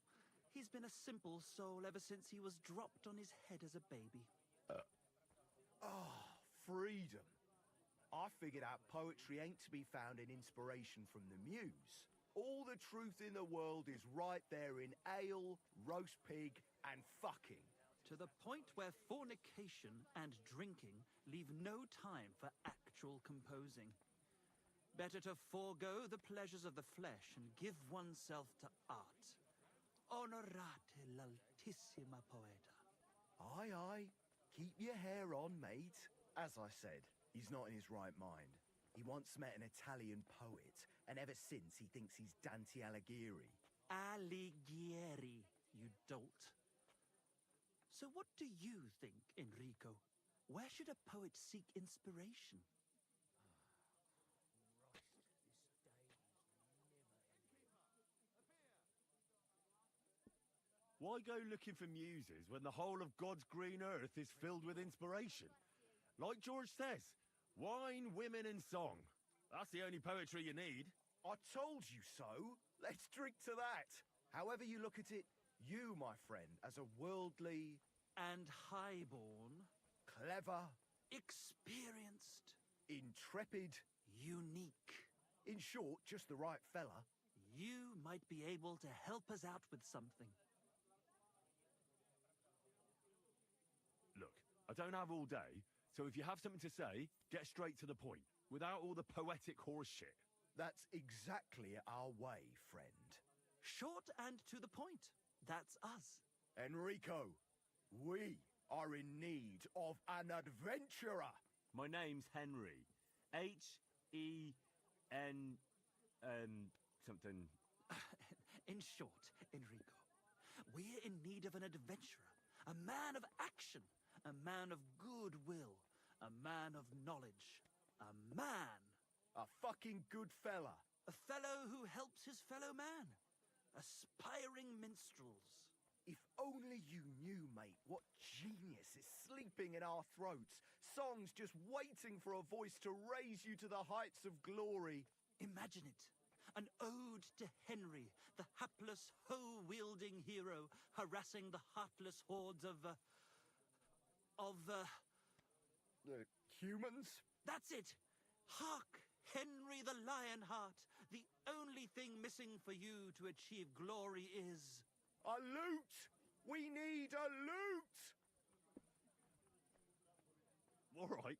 He's been a simple soul ever since he was dropped on his head as a baby. Freedom. I figured out poetry ain't to be found in inspiration from the muse. All the truth in the world is right there in ale, roast pig, and fucking. To the point where fornication and drinking leave no time for actual composing. Better to forego the pleasures of the flesh and give oneself to art. Honorate l'altissima poeta. Aye, aye. Keep your hair on, mate. As I said, he's not in his right mind. He once met an Italian poet, and ever since he thinks he's Dante Alighieri. Alighieri, you dolt. So what do you think, Enrico? Where should a poet seek inspiration? Why go looking for muses when the whole of God's green earth is filled with inspiration? Like George says, wine, women and song. That's the only poetry you need. I told you so. Let's drink to that. However you look at it, you, my friend, as a worldly... And highborn. Clever. Experienced. Intrepid. Unique. In short, just the right fella. You might be able to help us out with something. Look, I don't have all day, so if you have something to say, get straight to the point, without all the poetic horse shit. That's exactly our way, friend. Short and to the point. That's us. Enrico, we are in need of an adventurer. My name's Henry. H-E-N... something. In short, Enrico, we're in need of an adventurer, a man of action, a man of goodwill, a man of knowledge, a man. A fucking good fella. A fellow who helps his fellow man. Aspiring minstrels. If only you knew, mate, what genius is sleeping in our throats. Songs just waiting for a voice to raise you to the heights of glory. Imagine it. An ode to Henry, the hapless, hoe-wielding hero, harassing the heartless hordes of humans? That's it! Hark, Henry the Lionheart! The only thing missing for you to achieve glory is... a lute! We need a lute! All right,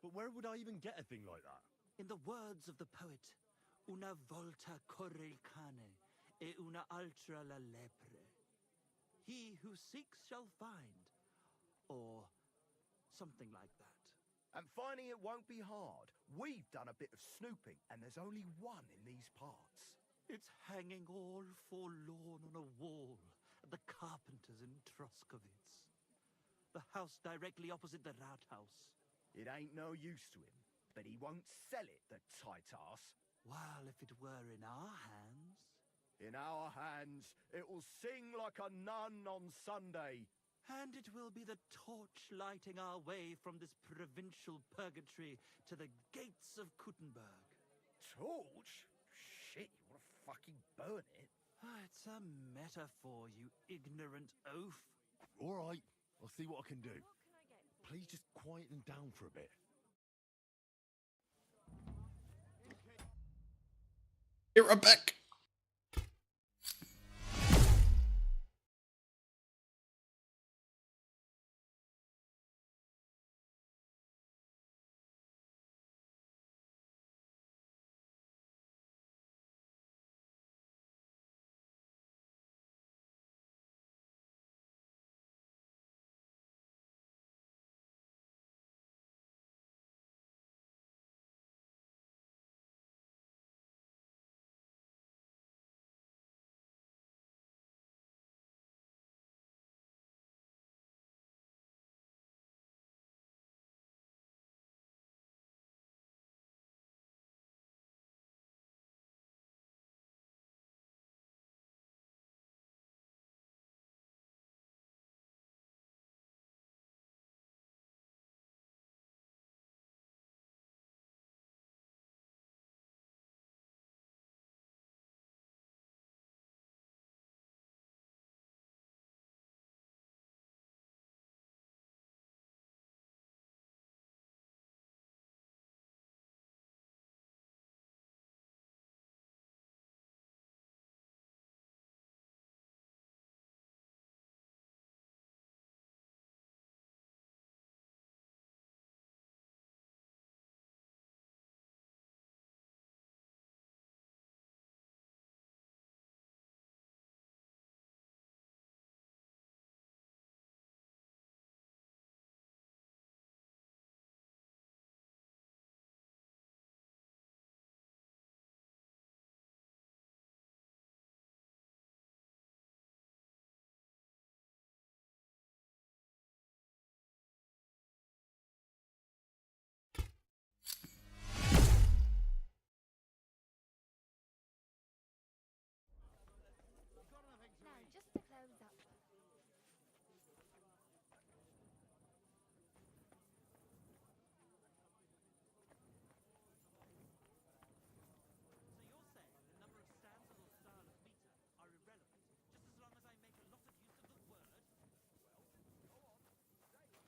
but where would I even get a thing like that? In the words of the poet, una volta corre il cane, e una altra la lepre. He who seeks shall find, or something like that. And finding it won't be hard. We've done a bit of snooping, and there's only one in these parts. It's hanging all forlorn on a wall at the carpenters in Troskovitz. The house directly opposite the Rathaus. It ain't no use to him, but he won't sell it, the tight ass. Well, if it were in our hands... In our hands, it will sing like a nun on Sunday. And it will be the torch lighting our way from this provincial purgatory to the gates of Kuttenberg. Torch? Shit, you want to fucking burn it? It's a metaphor, you ignorant oaf. All right, I'll see what I can do. Please just quieten down for a bit. Get right back. Now, just to close up. So you're saying the number of stanzas or style of meter are irrelevant, just as long as I make a lot of use of the word? Well, go on, say it.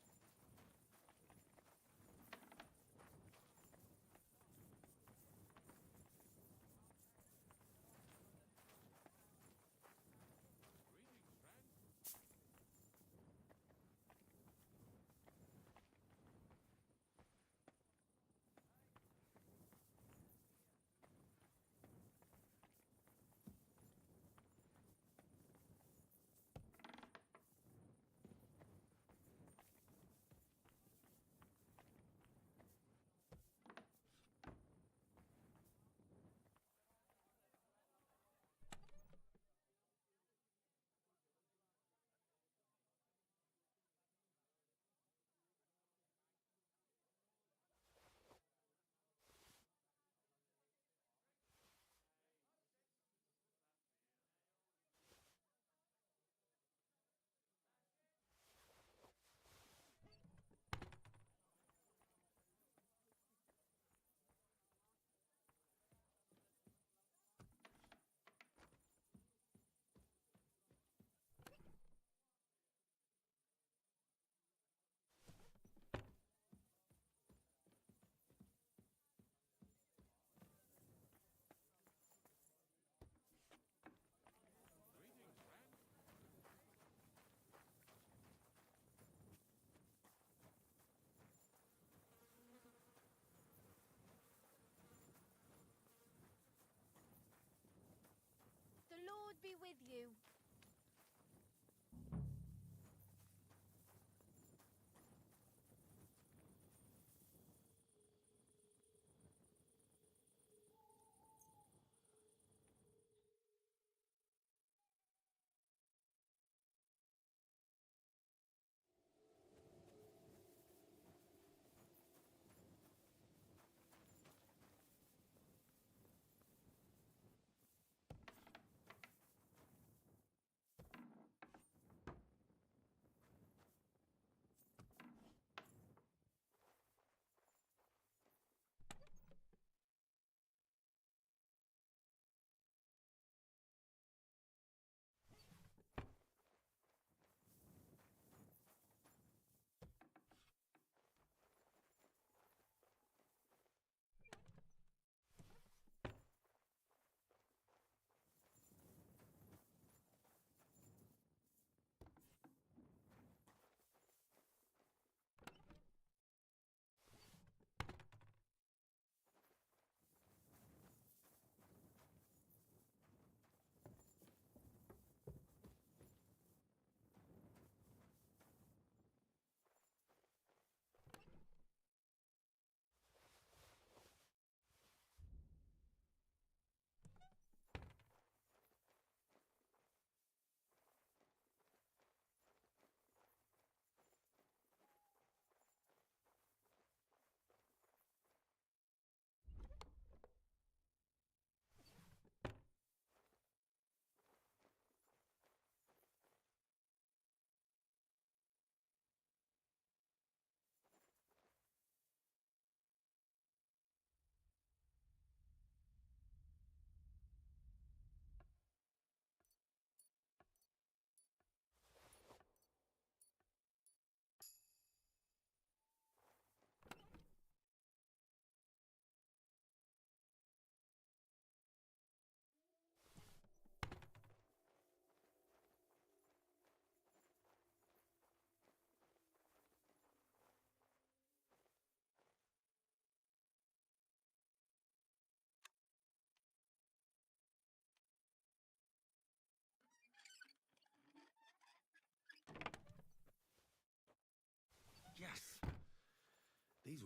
The Lord be with you.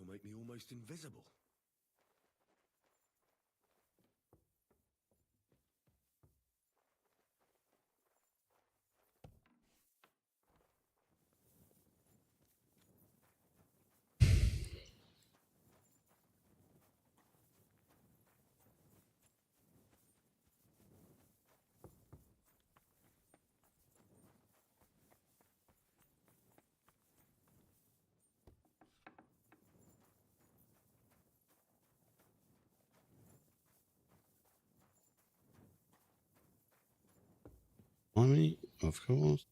You'll make me almost invisible. Money, of course.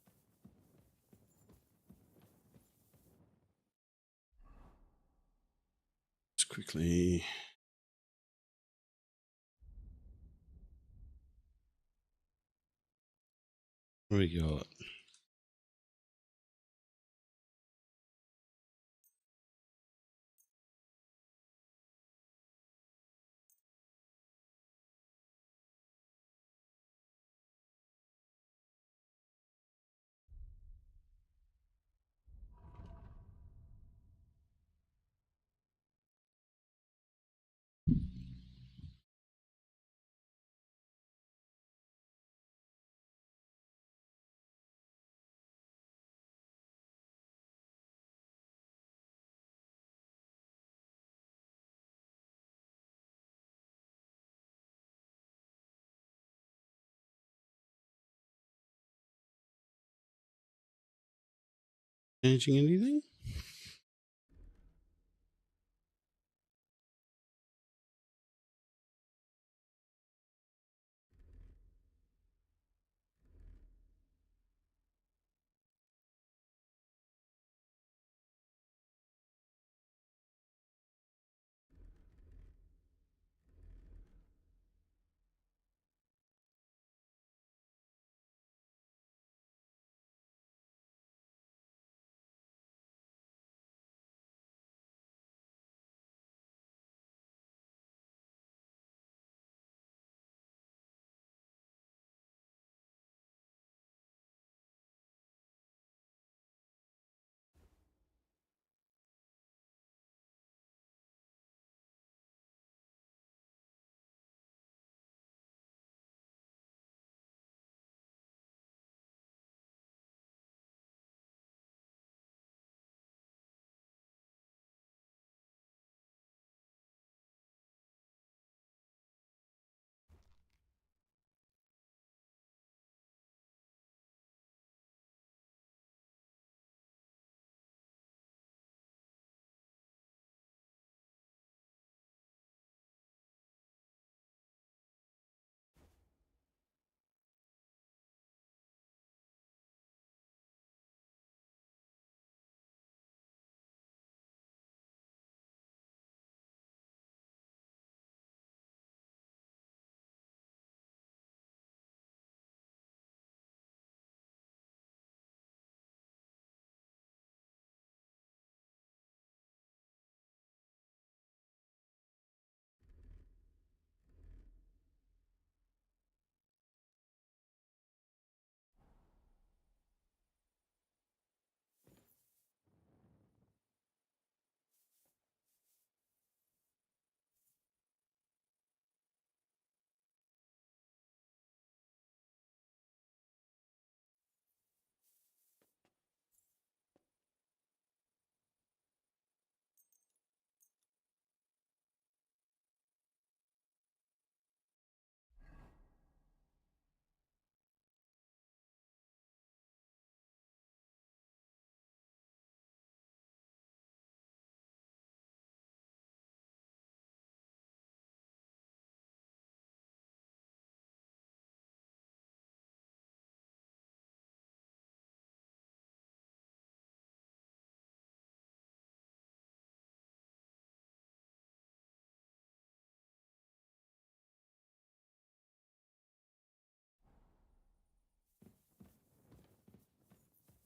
Just quickly. What do we got? Changing anything?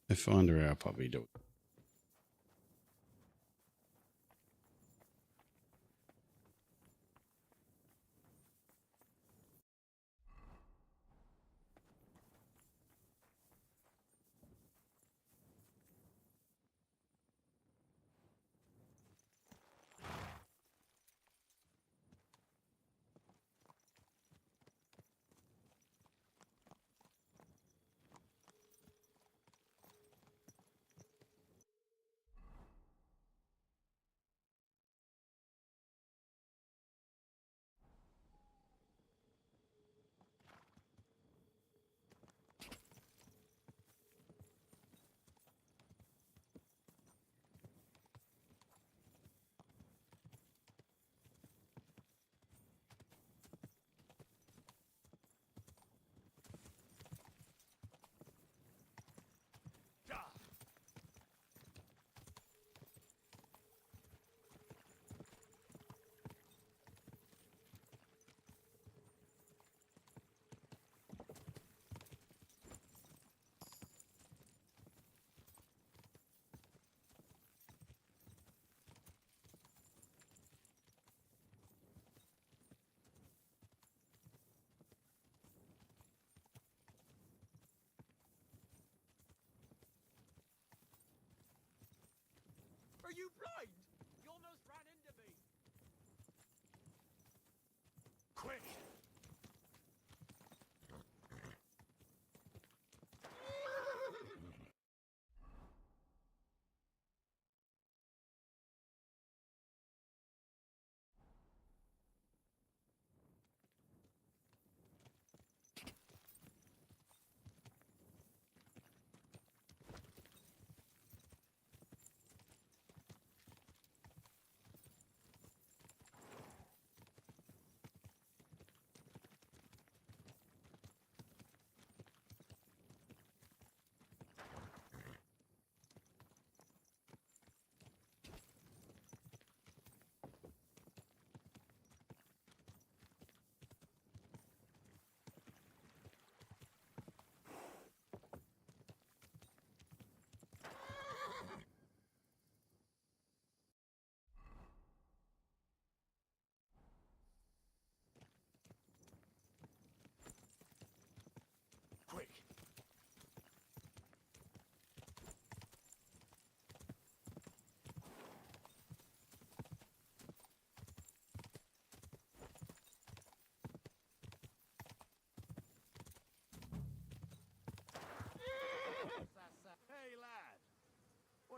If I wonder how I'll probably do it.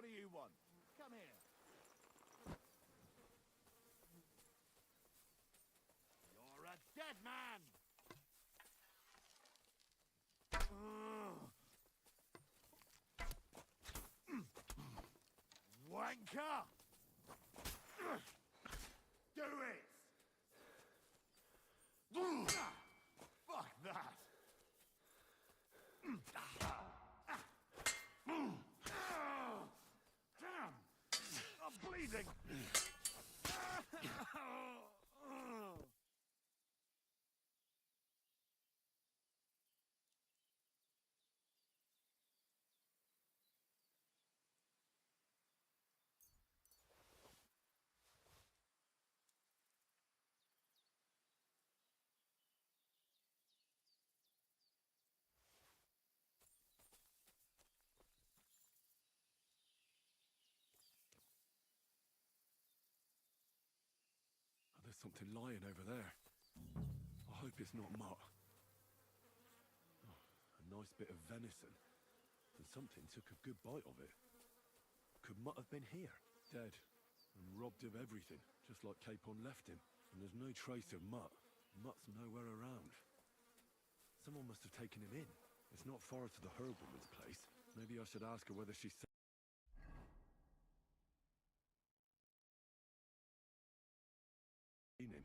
do you want? Come here. You're a dead man! Wanker! Do it! Fuck that! Damn! I'm bleeding! There's something lying over there. I hope it's not mutt. Oh, a nice bit of venison. And something took a good bite of it. Could Mutt have been here? Dead. And robbed of everything, just like Capon left him. And there's no trace of Mutt. Mutt's nowhere around. Someone must have taken him in. It's not far to the herb-woman's place. Maybe I should ask her whether she's seen him.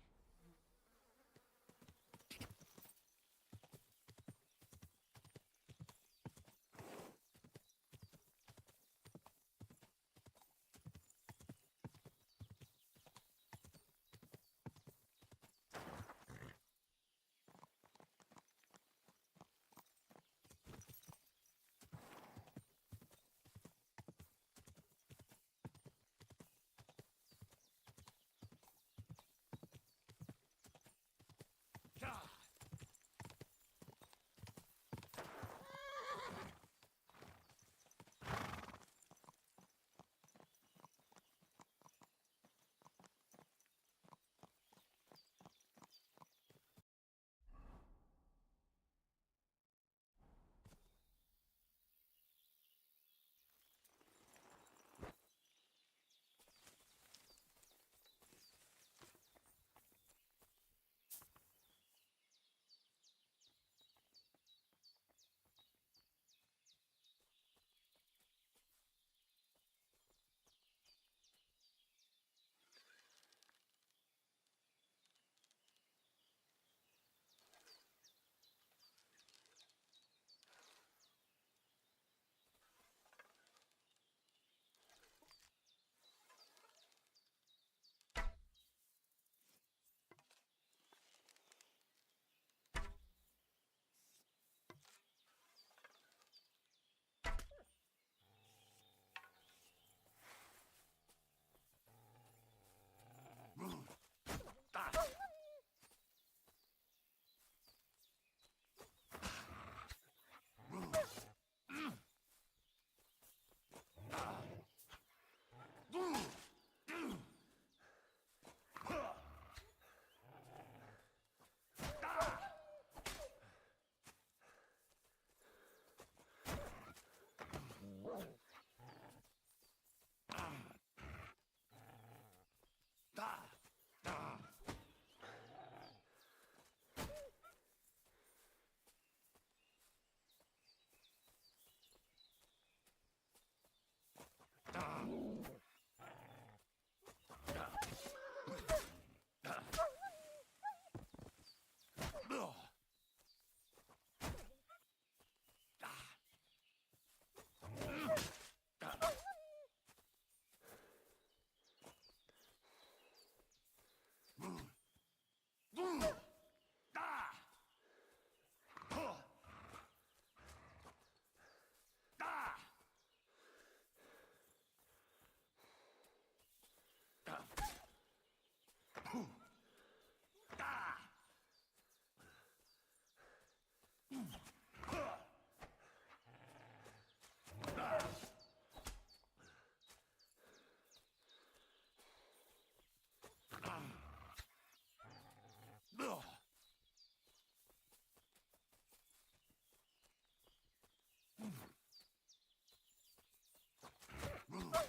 Ugh.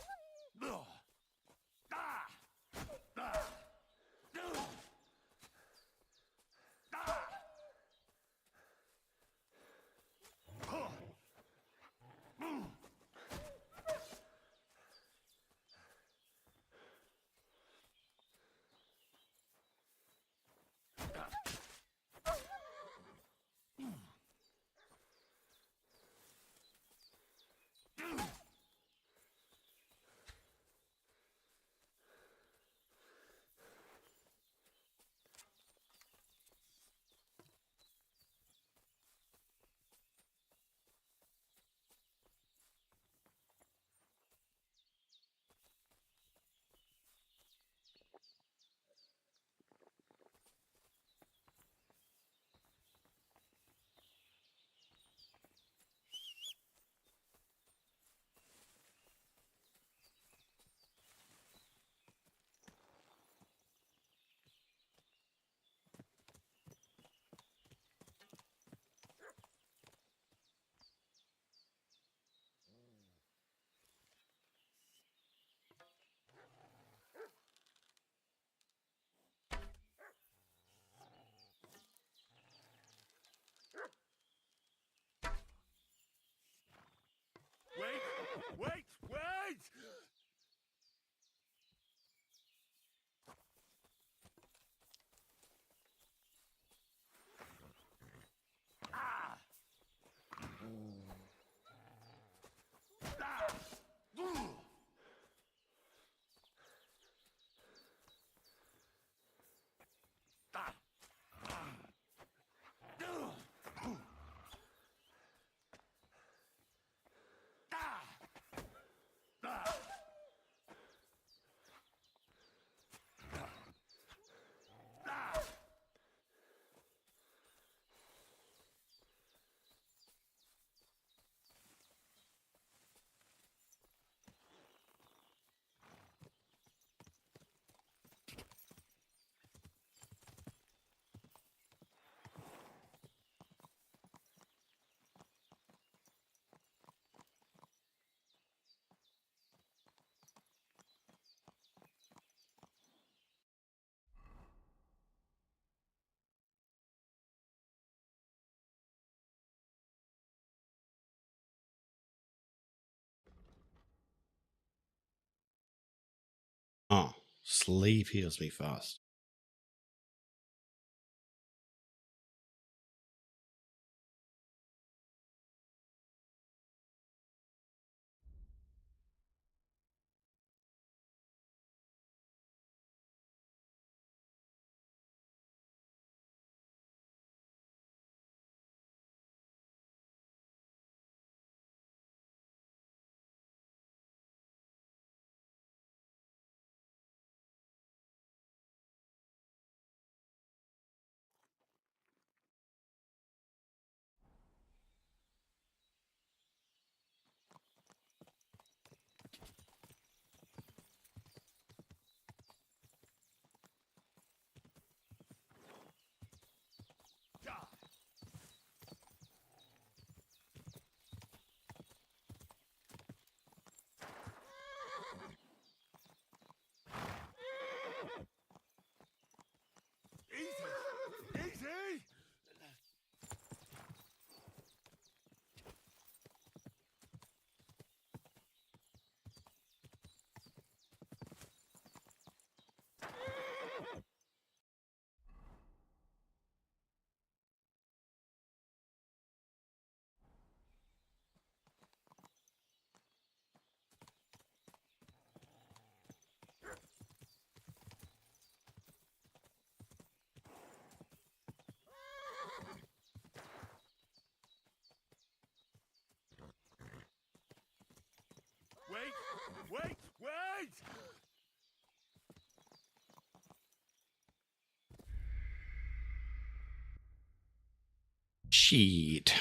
Sleep heals me fast. Easy! Easy! Wait! Wait! Wait! Shit.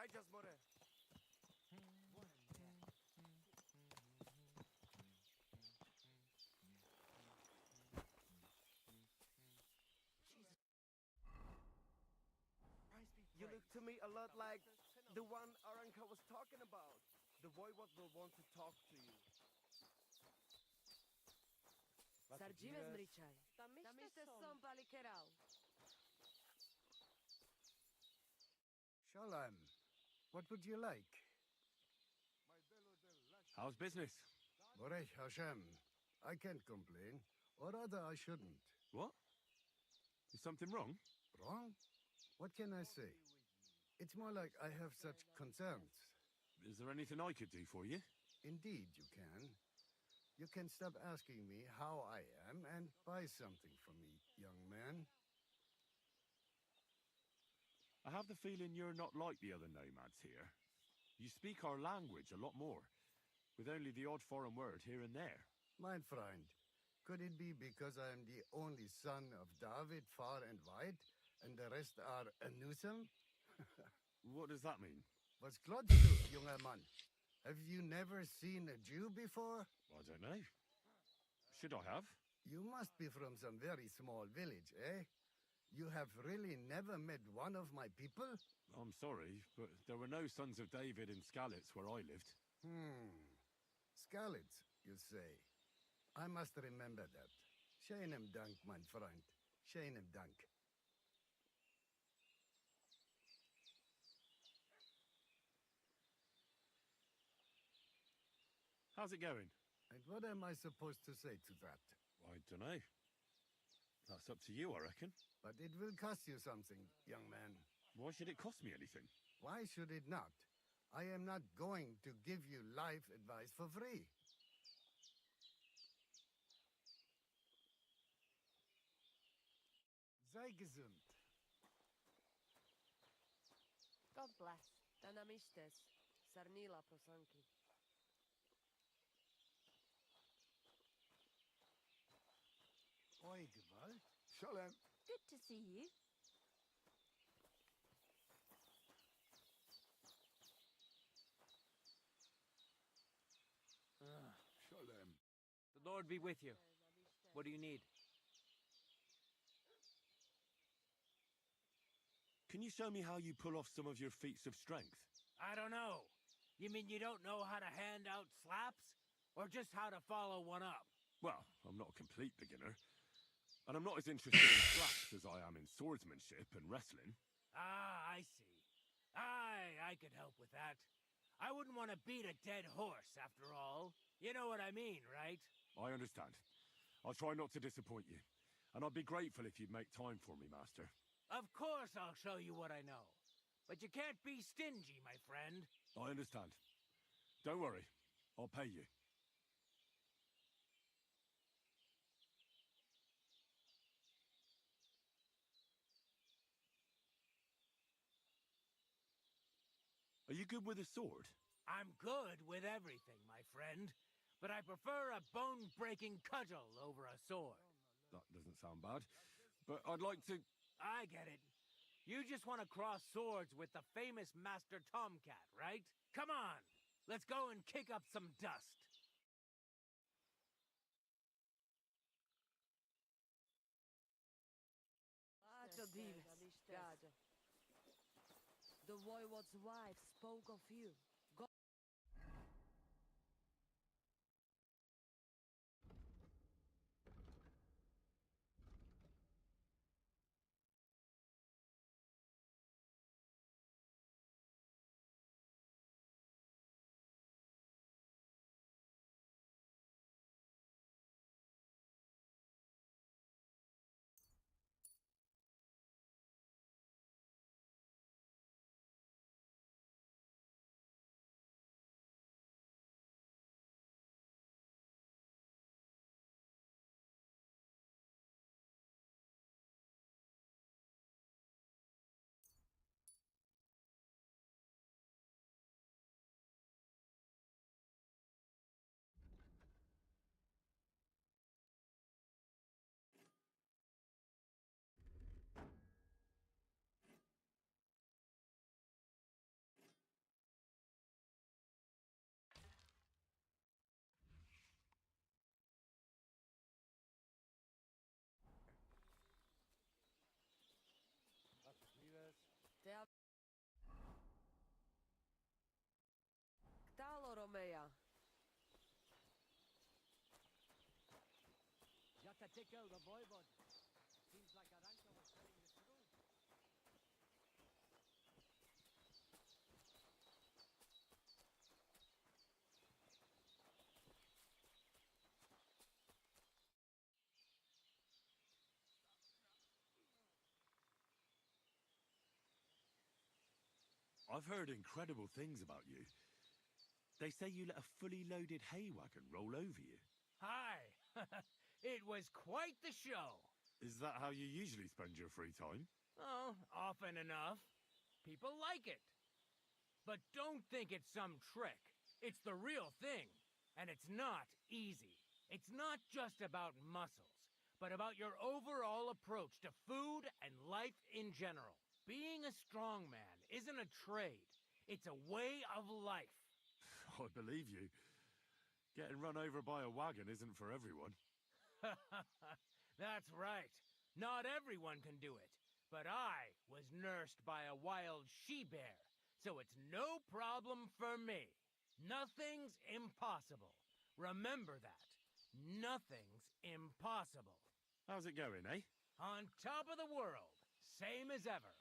Gracias, more. You look to me a lot like the one Aranka was talking about. The voivod will want to talk to you. Sarđive zmričaj. Tamište som palikerau. Shalom. What would you like? How's business? Borech Hashem. I can't complain. Or rather, I shouldn't. What? Is something wrong? Wrong? What can I say? It's more like I have such concerns. Is there anything I could do for you? Indeed, you can. You can stop asking me how I am and buy something from me, young man. I have the feeling you're not like the other nomads here. You speak our language a lot more, with only the odd foreign word here and there. My friend, could it be because I am the only son of David, far and wide, and the rest are Anusam? What does that mean? Was klotst du, junger Mann? Have you never seen a Jew before? I don't know. Should I have? You must be from some very small village, eh? You have really never met one of my people? I'm sorry, but there were no sons of David in Skalitz where I lived. Skalitz, you say? I must remember that. Sheinem Dank, mein Freund. Sheinem Dank. How's it going? And what am I supposed to say to that? I don't know. That's up to you, I reckon. But it will cost you something, young man. Why should it cost me anything? Why should it not? I am not going to give you life advice for free. Sei gesund. God bless. Danamistes. Sarnila prosanki. Oi, Gewalt. Shalom. Good to see you. Shalom. The Lord be with you. What do you need? Can you show me how you pull off some of your feats of strength? I don't know. You mean you don't know how to hand out slaps? Or just how to follow one up? Well, I'm not a complete beginner. And I'm not as interested in slaps as I am in swordsmanship and wrestling. Ah, I see. I could help with that. I wouldn't want to beat a dead horse, after all. You know what I mean, right? I understand. I'll try not to disappoint you. And I'd be grateful if you'd make time for me, Master. Of course I'll show you what I know. But you can't be stingy, my friend. I understand. Don't worry. I'll pay you. Are you good with a sword? I'm good with everything, my friend. But I prefer a bone-breaking cudgel over a sword. That doesn't sound bad. But I'd like to... I get it. You just want to cross swords with the famous Master Tomcat, right? Come on, let's go and kick up some dust. The voivod's wife spoke of you. Tico, the voivod. Seems like Aranka was telling the truth. I've heard incredible things about you. They say you let a fully loaded hay wagon roll over you. Hi! It was quite the show. Is that how you usually spend your free time? Oh, often enough. People like it. But don't think it's some trick. It's the real thing. And it's not easy. It's not just about muscles, but about your overall approach to food and life in general. Being a strongman isn't a trade. It's a way of life. I believe you. Getting run over by a wagon isn't for everyone. That's right. Not everyone can do it. But I was nursed by a wild she-bear, so it's no problem for me. Nothing's impossible. Remember that. Nothing's impossible. How's it going, eh? On top of the world. Same as ever.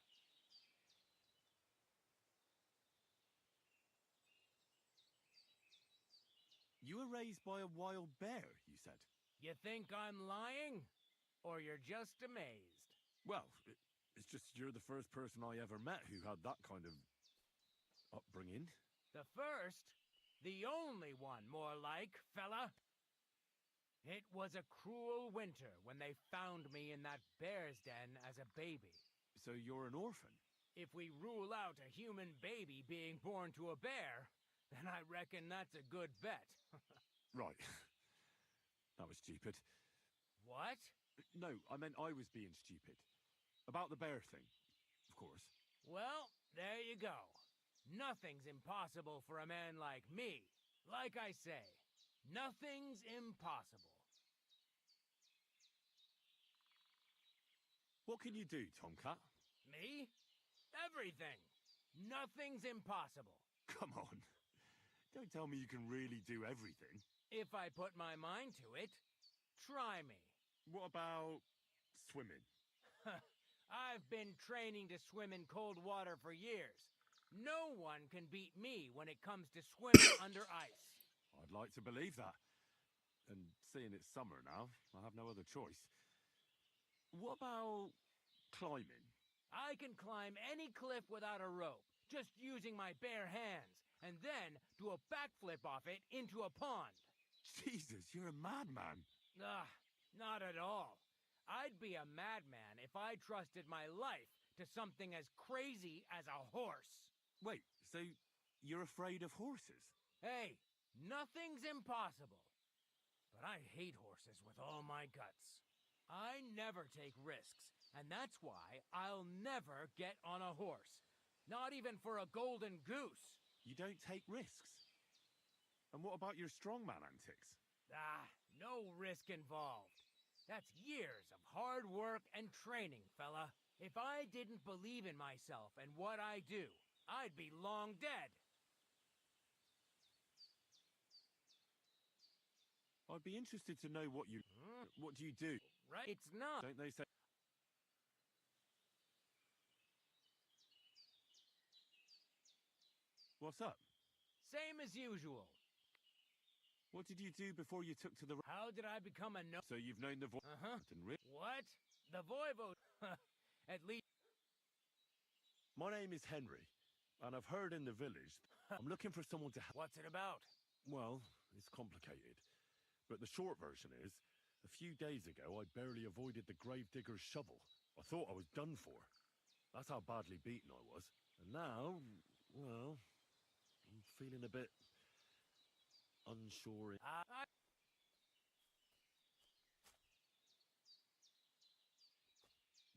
You were raised by a wild bear, you said? You think I'm lying? Or you're just amazed? Well, it's just you're the first person I ever met who had that kind of upbringing. The first? The only one, more like, fella. It was a cruel winter when they found me in that bear's den as a baby. So you're an orphan? If we rule out a human baby being born to a bear, then I reckon that's a good bet. Right. That was stupid. What? No, I meant I was being stupid. About the bear thing, of course. Well, there you go. Nothing's impossible for a man like me. Like I say, nothing's impossible. What can you do, Tomcat? Me? Everything. Nothing's impossible. Come on. Don't tell me you can really do everything. If I put my mind to it, try me. What about swimming? I've been training to swim in cold water for years. No one can beat me when it comes to swimming under ice. I'd like to believe that. And seeing it's summer now, I have no other choice. What about climbing? I can climb any cliff without a rope, just using my bare hands, and then do a backflip off it into a pond. Jesus, you're a madman. Not at all. I'd be a madman if I trusted my life to something as crazy as a horse. Wait, so you're afraid of horses? Hey, nothing's impossible. But I hate horses with all my guts. I never take risks, and that's why I'll never get on a horse. Not even for a golden goose. You don't take risks? And what about your strongman antics? No risk involved. That's years of hard work and training, fella. If I didn't believe in myself and what I do, I'd be long dead. I'd be interested to know what you... What do you do? Right? It's not. Don't they say... What's up? Same as usual. What did you do before you took to the... How did I become a no... So you've known the voice... What? The voivode... At least... My name is Henry, and I've heard in the village... I'm looking for someone to... What's it about? Well, it's complicated. But the short version is, a few days ago I barely avoided the gravedigger's shovel. I thought I was done for. That's how badly beaten I was. And now, well, I'm feeling a bit... unsure.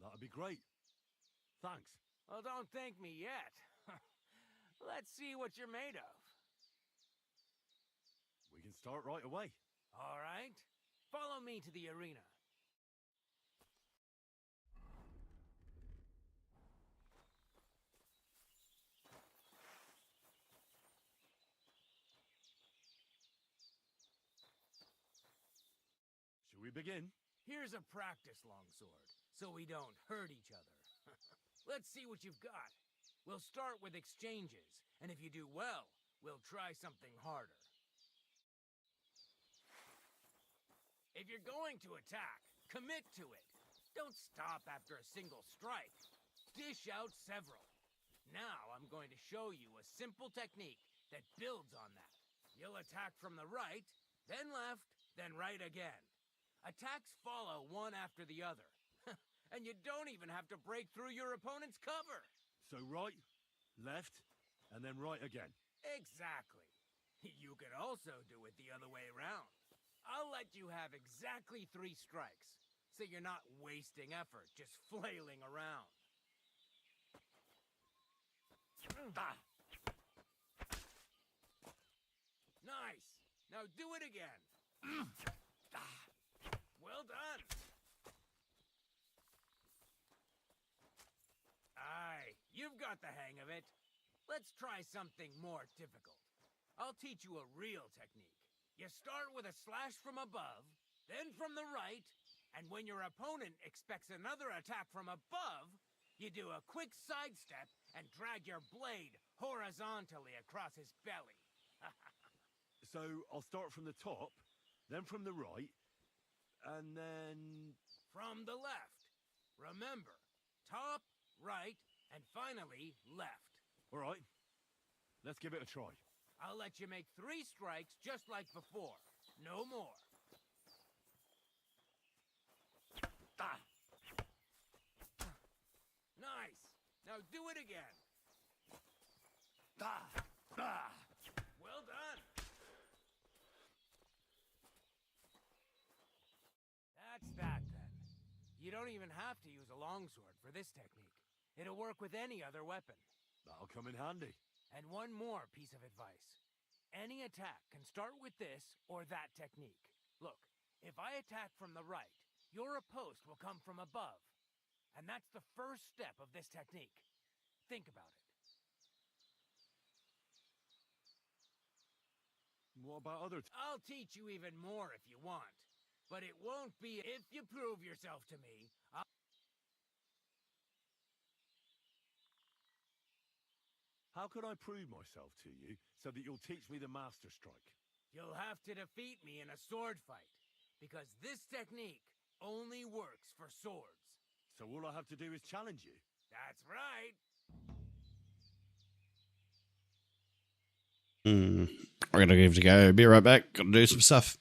That'd be great. Thanks. Well, don't thank me yet. Let's see what you're made of. We can start right away. All right. Follow me to the arena. Shall we begin? Here's a practice longsword, so we don't hurt each other. Let's see what you've got. We'll start with exchanges, and if you do well, we'll try something harder. If you're going to attack, commit to it. Don't stop after a single strike. Dish out several. Now I'm going to show you a simple technique that builds on that. You'll attack from the right, then left, then right again. Attacks follow one after the other. And you don't even have to break through your opponent's cover. So right, left, and then right again. Exactly. You could also do it the other way around. I'll let you have exactly 3 strikes, so you're not wasting effort just flailing around. Nice. Now do it again. Well done. Aye, you've got the hang of it. Let's try something more difficult. I'll teach you a real technique. You start with a slash from above, then from the right, and when your opponent expects another attack from above, you do a quick sidestep and drag your blade horizontally across his belly. So I'll start from the top, then from the right, and then... From the left. Remember, top, right, and finally, left. All right, let's give it a try. I'll let you make 3 strikes just like before. No more. Nice. Now do it again. Well done. That's that then. You don't even have to use a longsword for this technique. It'll work with any other weapon. That'll come in handy. And one more piece of advice. Any attack can start with this or that technique. Look, if I attack from the right, your riposte will come from above. And that's the first step of this technique. Think about it. What about other... I'll teach you even more if you want. But it won't be if you prove yourself to me. How can I prove myself to you so that you'll teach me the Master Strike? You'll have to defeat me in a sword fight. Because this technique only works for swords. So all I have to do is challenge you? That's right. I gotta give it a go. Be right back. Gotta do some stuff.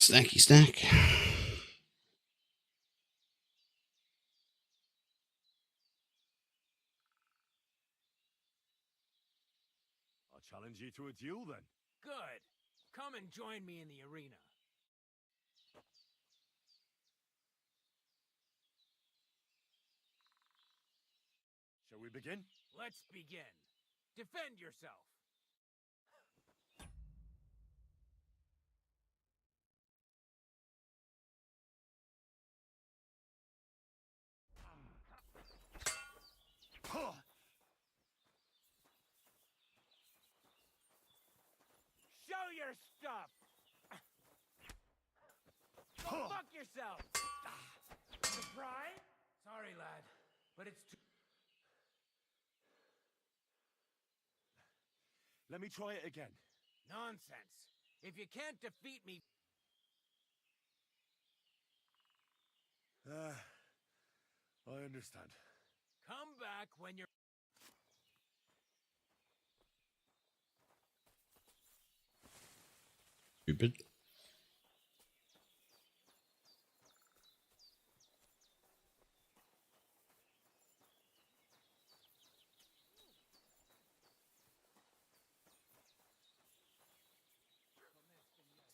Snacky snack. I'll challenge you to a duel then. Good. Come and join me in the arena. Shall we begin? Let's begin. Defend yourself. Show your stuff. Go fuck yourself. Surprise? Sorry, lad, but it's too... Let me try it again. Nonsense. If you can't defeat me... I understand. Come back when you're... Stupid.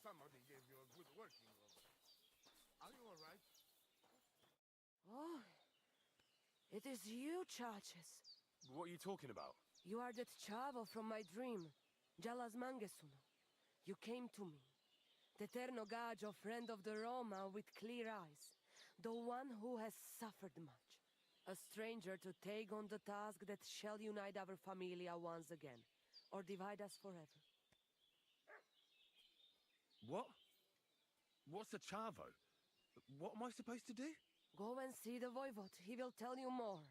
Somebody gave you a good working rubber. Are you all right? Oh, it is you, Chachis. What are you talking about? You are that Chavo from my dream, Jalas Mangesuno. You came to me, the Ternogajo friend of the Roma with clear eyes, the one who has suffered much. A stranger to take on the task that shall unite our familia once again, or divide us forever. What? What's a Chavo? What am I supposed to do? Go and see the Voivod, he will tell you more.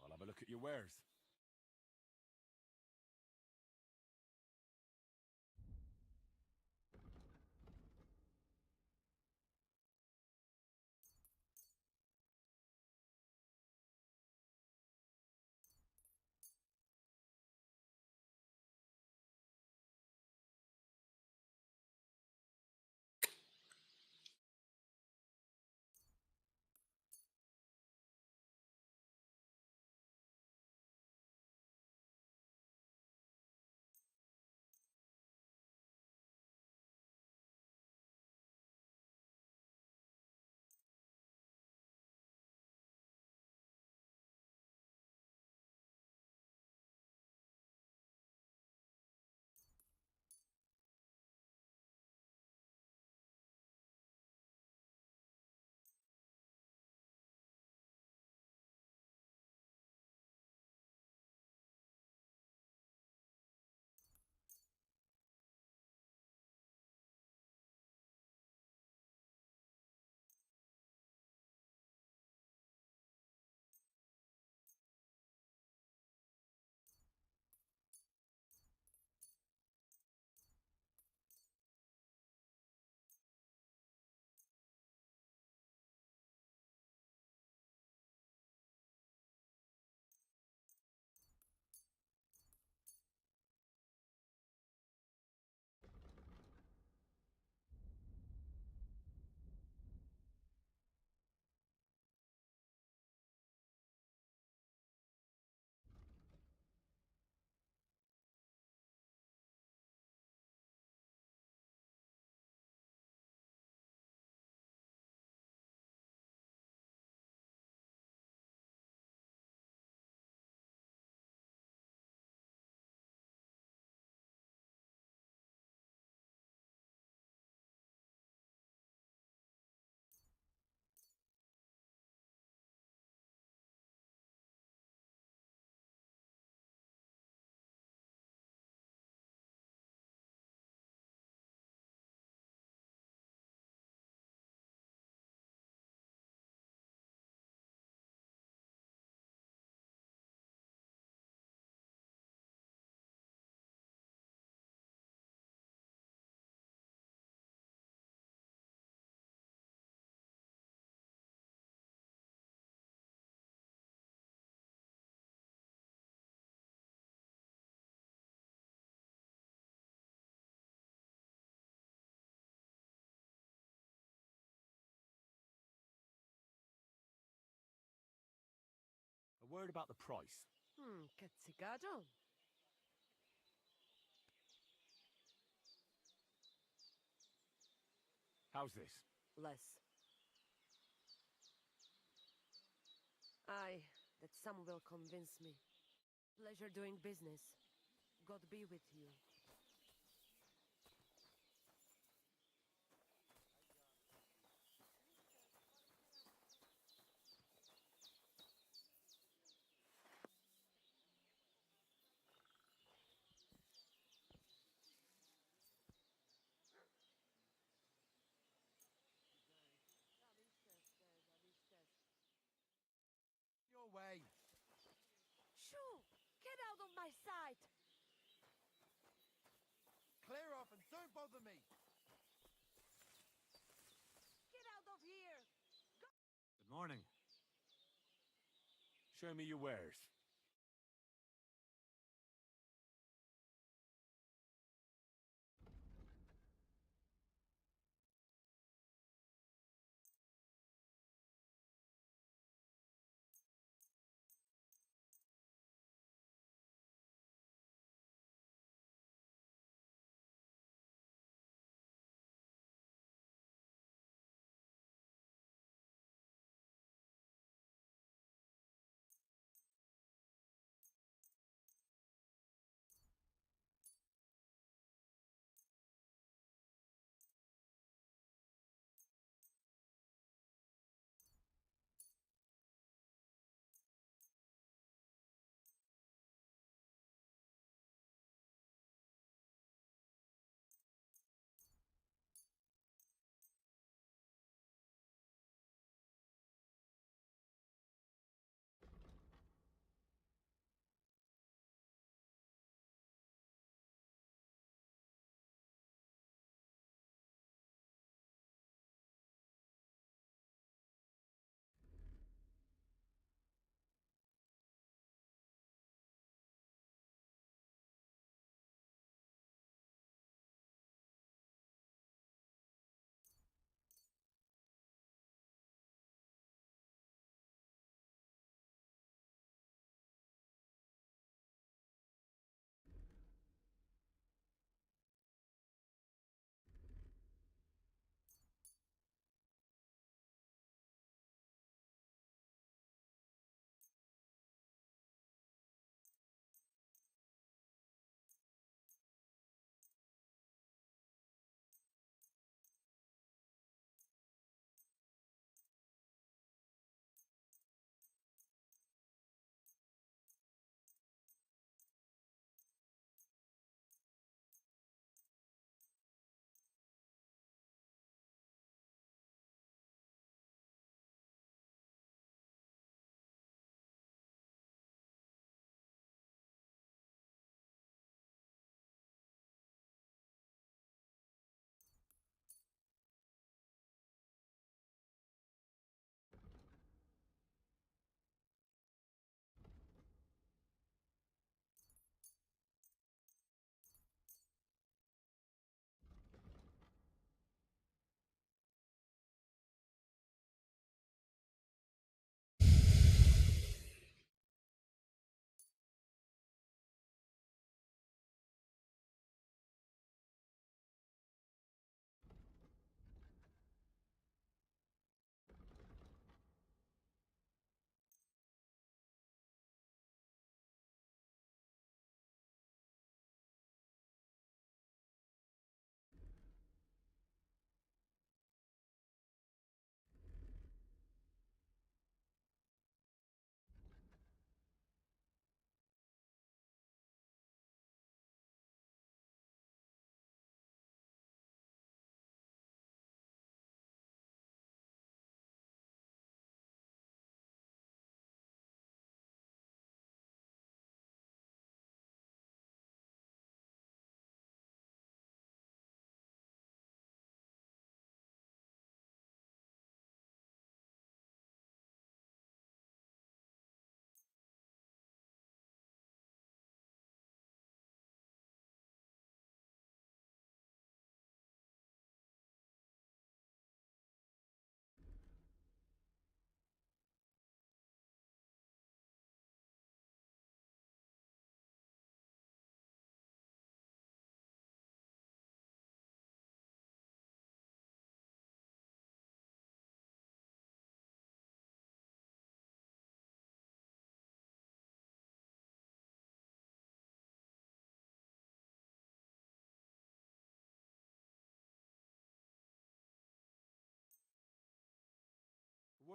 I'll have a look at your wares. Word about the price. Cazzicaggio. How's this? Less. Aye, that some will convince me. Pleasure doing business. God be with you. Your way. Shoo! Get out of my sight! Clear off and don't bother me. Get out of here! Good morning. Show me your wares.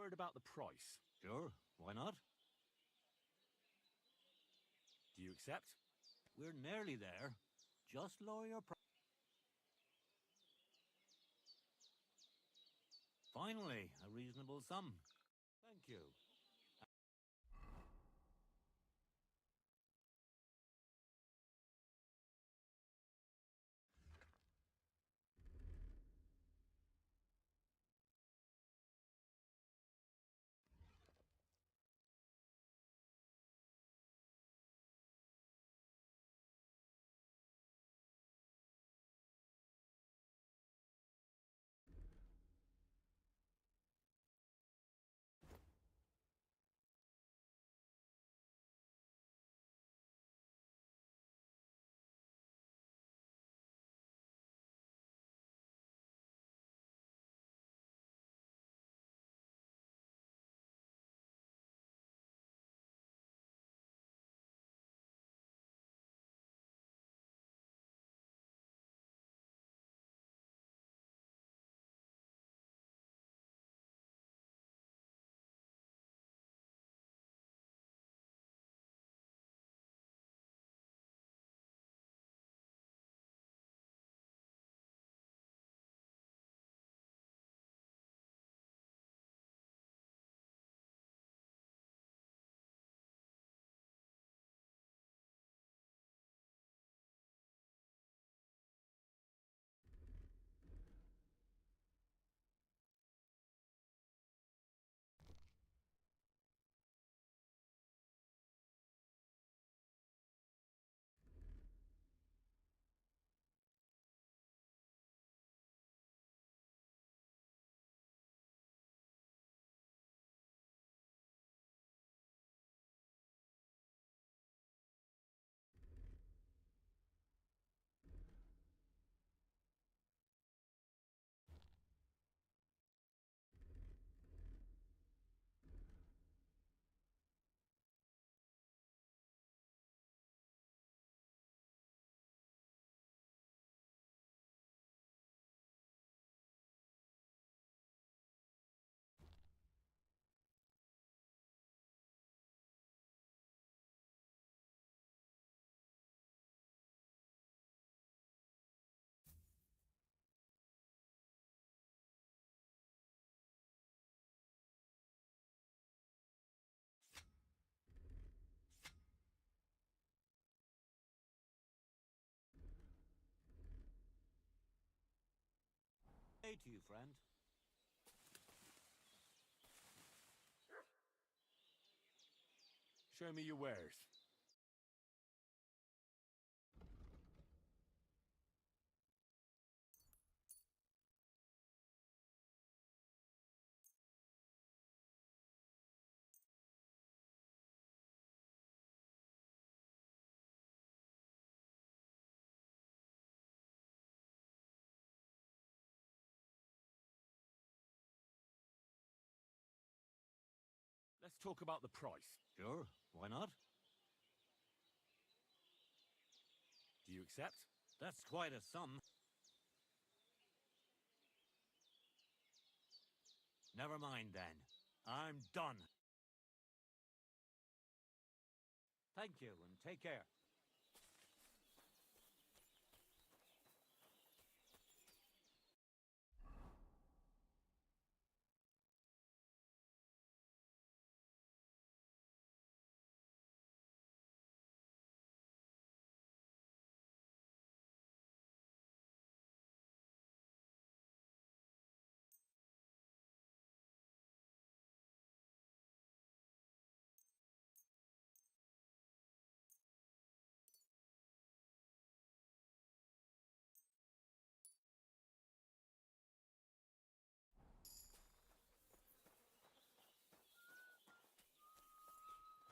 word about the price. Sure, why not? Do you accept? We're nearly there. Just lower your price. Finally, a reasonable sum. Thank you. Hey to you, friend. Show me your wares. Let's talk about the price. Sure, why not? Do you accept? That's quite a sum. Never mind then. I'm done. Thank you, and take care.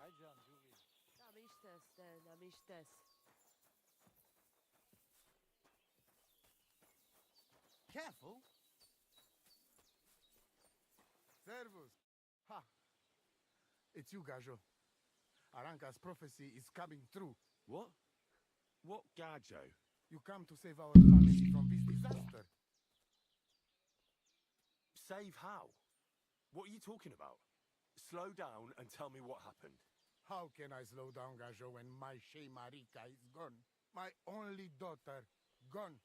Hi, John, Julie. Namishtes, namishtes. Careful! Servus. Ha! It's you, Gajo. Aranka's prophecy is coming true. What? What Gajo? You come to save our family from this disaster. Save how? What are you talking about? Slow down and tell me what happened. How can I slow down Gajo when my She Marika is gone? My only daughter, gone.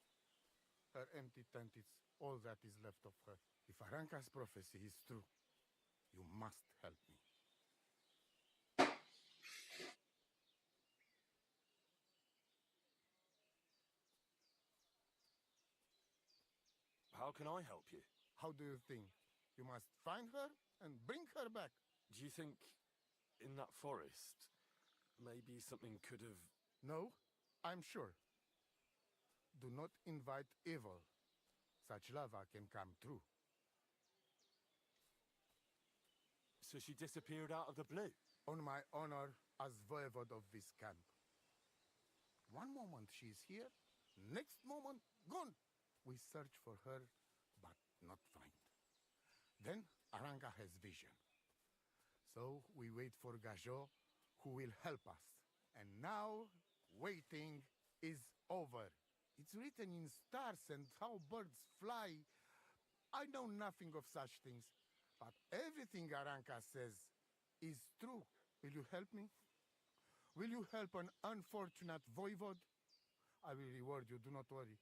Her empty tent is all that is left of her. If Aranka's prophecy is true, you must help me. How can I help you? How do you think? You must find her and bring her back. Do you think in that forest maybe something could have... No, I'm sure. Do not invite evil. Such lava can come true. So she disappeared out of the blue? On my honor as voivode of this camp. One moment she's here, next moment gone. We search for her, but not find. Then Aranka has vision. So we wait for Gajo, who will help us. And now, waiting is over. It's written in stars and how birds fly. I know nothing of such things, but everything Aranka says is true. Will you help me? Will you help an unfortunate voivode? I will reward you, do not worry.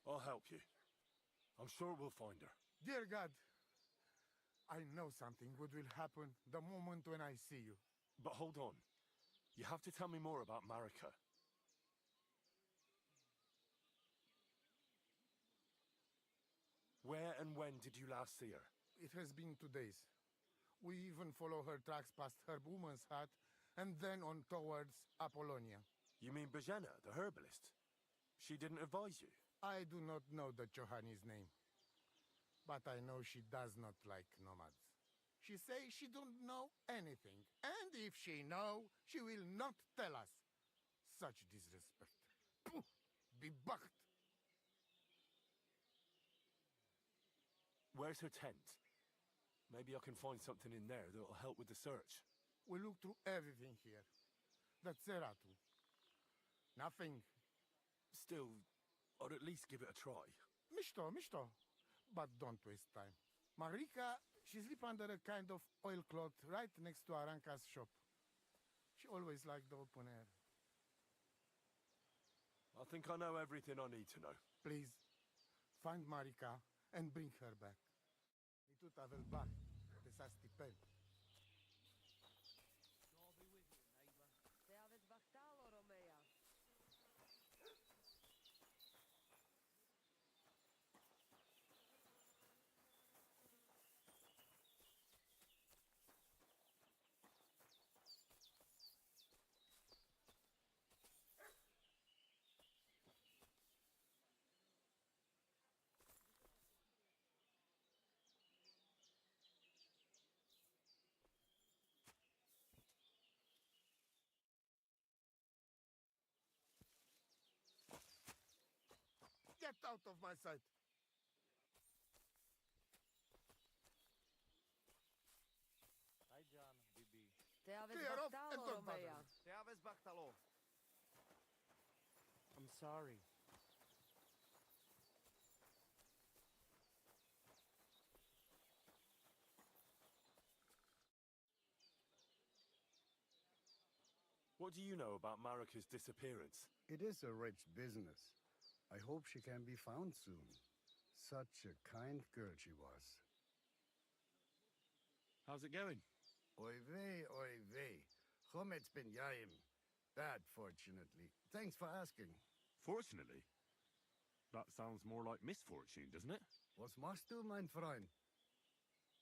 I'll help you. I'm sure we'll find her. Dear God, I know something good will happen the moment when I see you. But hold on. You have to tell me more about Marika. Where and when did you last see her? It has been 2 days. We even follow her tracks past her woman's hut and then on towards Apollonia. You mean Bajena, the herbalist? She didn't advise you? I do not know the Johani's name, but I know she does not like nomads. She say she don't know anything, and if she know, she will not tell us. Such disrespect. Pooh! Be bucked! Where's her tent? Maybe I can find something in there that'll help with the search. We look through everything here. That's Zeratu. Nothing. Still, I'd at least give it a try. Mishto. But don't waste time. Marika, she sleep under a kind of oilcloth right next to Aranka's shop. She always liked the open air. I think I know everything I need to know. Please, find Marika and bring her back. Mitut avel bach, sa stipend. Te aveți bactalo, Romea. Get out of my sight! Hi, John, BB. Te aveți Clear off and bactalo, don't bother Romea. me. Te aveți bactalo. I'm sorry. What do you know about Marika's disappearance? It is a rich business. I hope she can be found soon. Such a kind girl she was. How's it going? Oy vey. Chometz ben Yaim. Bad, fortunately. Thanks for asking. Fortunately? That sounds more like misfortune, doesn't it? Was machst du, mein Freund?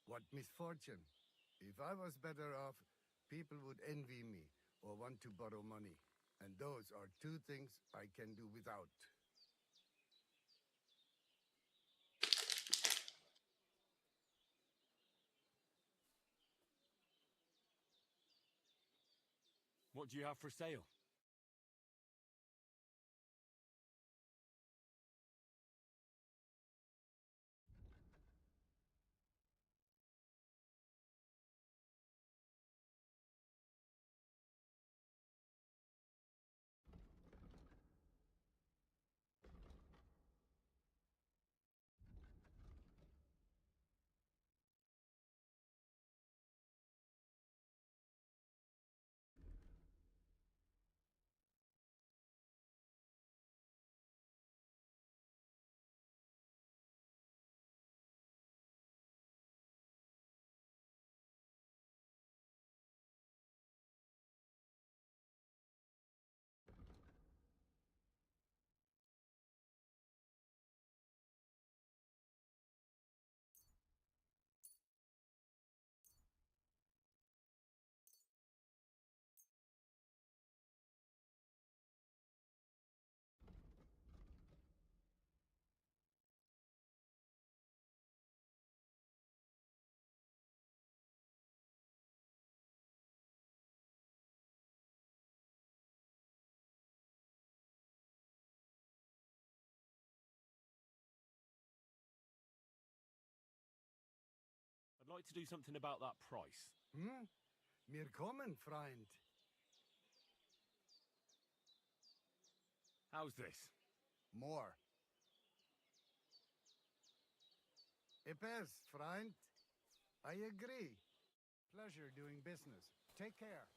What misfortune? If I was better off, people would envy me or want to borrow money. And those are two things I can do without. What do you have for sale? like to do something about that price. Hm? Mir kommen, Freund. How's this? More. Epes, Freund. I agree. Pleasure doing business. Take care.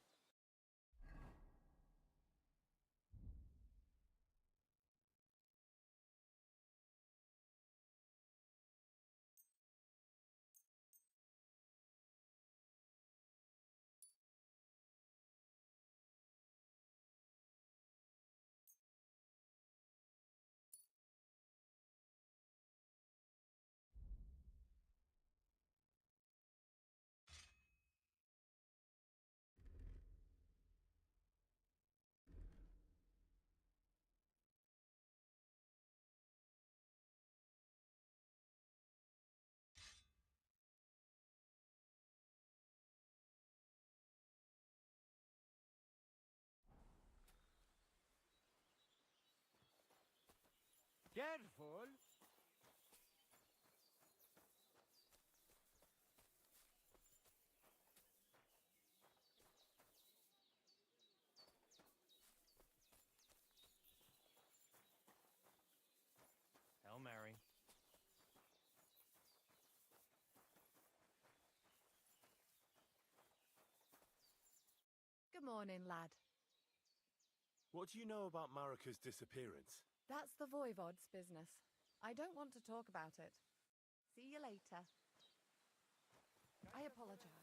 Careful! Hail Mary. Good morning, lad. What do you know about Marika's disappearance? That's the Voivod's business. I don't want to talk about it. See you later. I apologize.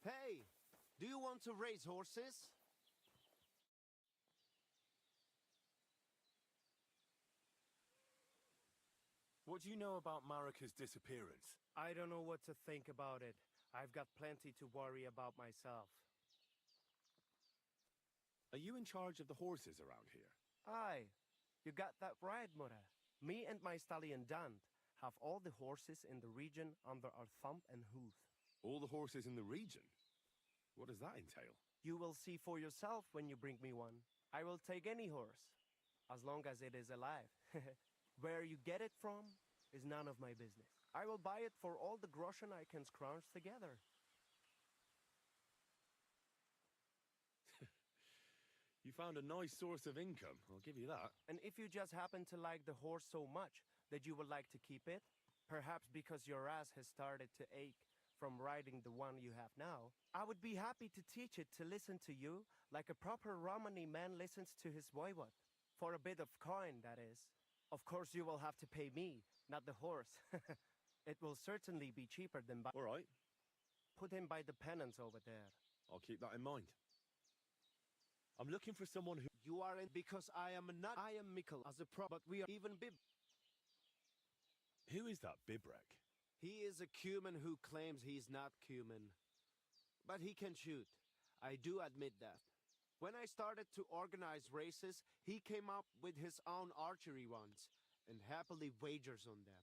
Hey, do you want to raise horses? What do you know about Marika's disappearance? I don't know what to think about it. I've got plenty to worry about myself. Are you in charge of the horses around here? Aye, you got that right, Mura. Me and my stallion Dant have all the horses in the region under our thumb and hoof. All the horses in the region? What does that entail? You will see for yourself when you bring me one. I will take any horse, as long as it is alive. Where you get it from is none of my business. I will buy it for all the groschen I can scrounge together. You found a nice source of income, I'll give you that. And if you just happen to like the horse so much that you would like to keep it, perhaps because your ass has started to ache from riding the one you have now, I would be happy to teach it to listen to you like a proper Romani man listens to his voivod. For a bit of coin, that is. Of course you will have to pay me, not the horse. It will certainly be cheaper than by— All right. Put him by the penance over there. I'll keep that in mind. I'm looking for someone who— You are in because I am not— I am Mikkel as a pro, but we are even Bib. Who is that Bibrek? He is a Cuman who claims he's not Cuman. But he can shoot. I do admit that. When I started to organize races, he came up with his own archery ones, and happily wagers on them.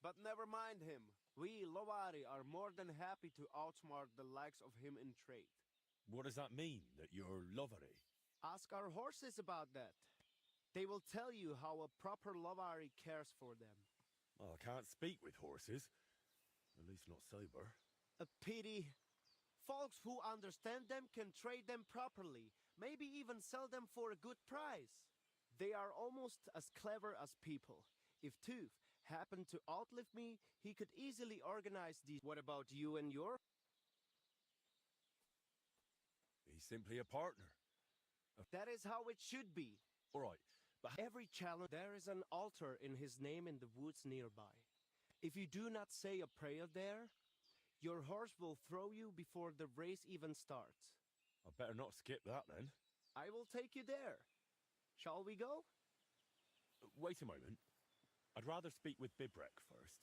But never mind him. We, Lovari, are more than happy to outsmart the likes of him in trade. What does that mean, that you're Lovari? Ask our horses about that. They will tell you how a proper Lovari cares for them. Well, I can't speak with horses. At least not sober. A pity. Folks who understand them can trade them properly, maybe even sell them for a good price. They are almost as clever as people. If Tooth happened to outlive me, he could easily organize these. What about you and your? He's simply a partner. That is how it should be. All right, but every challenge, there is an altar in his name in the woods nearby. If you do not say a prayer there, your horse will throw you before the race even starts. I better not skip that then. I will take you there. Shall we go? Wait a moment. I'd rather speak with Bibrek first.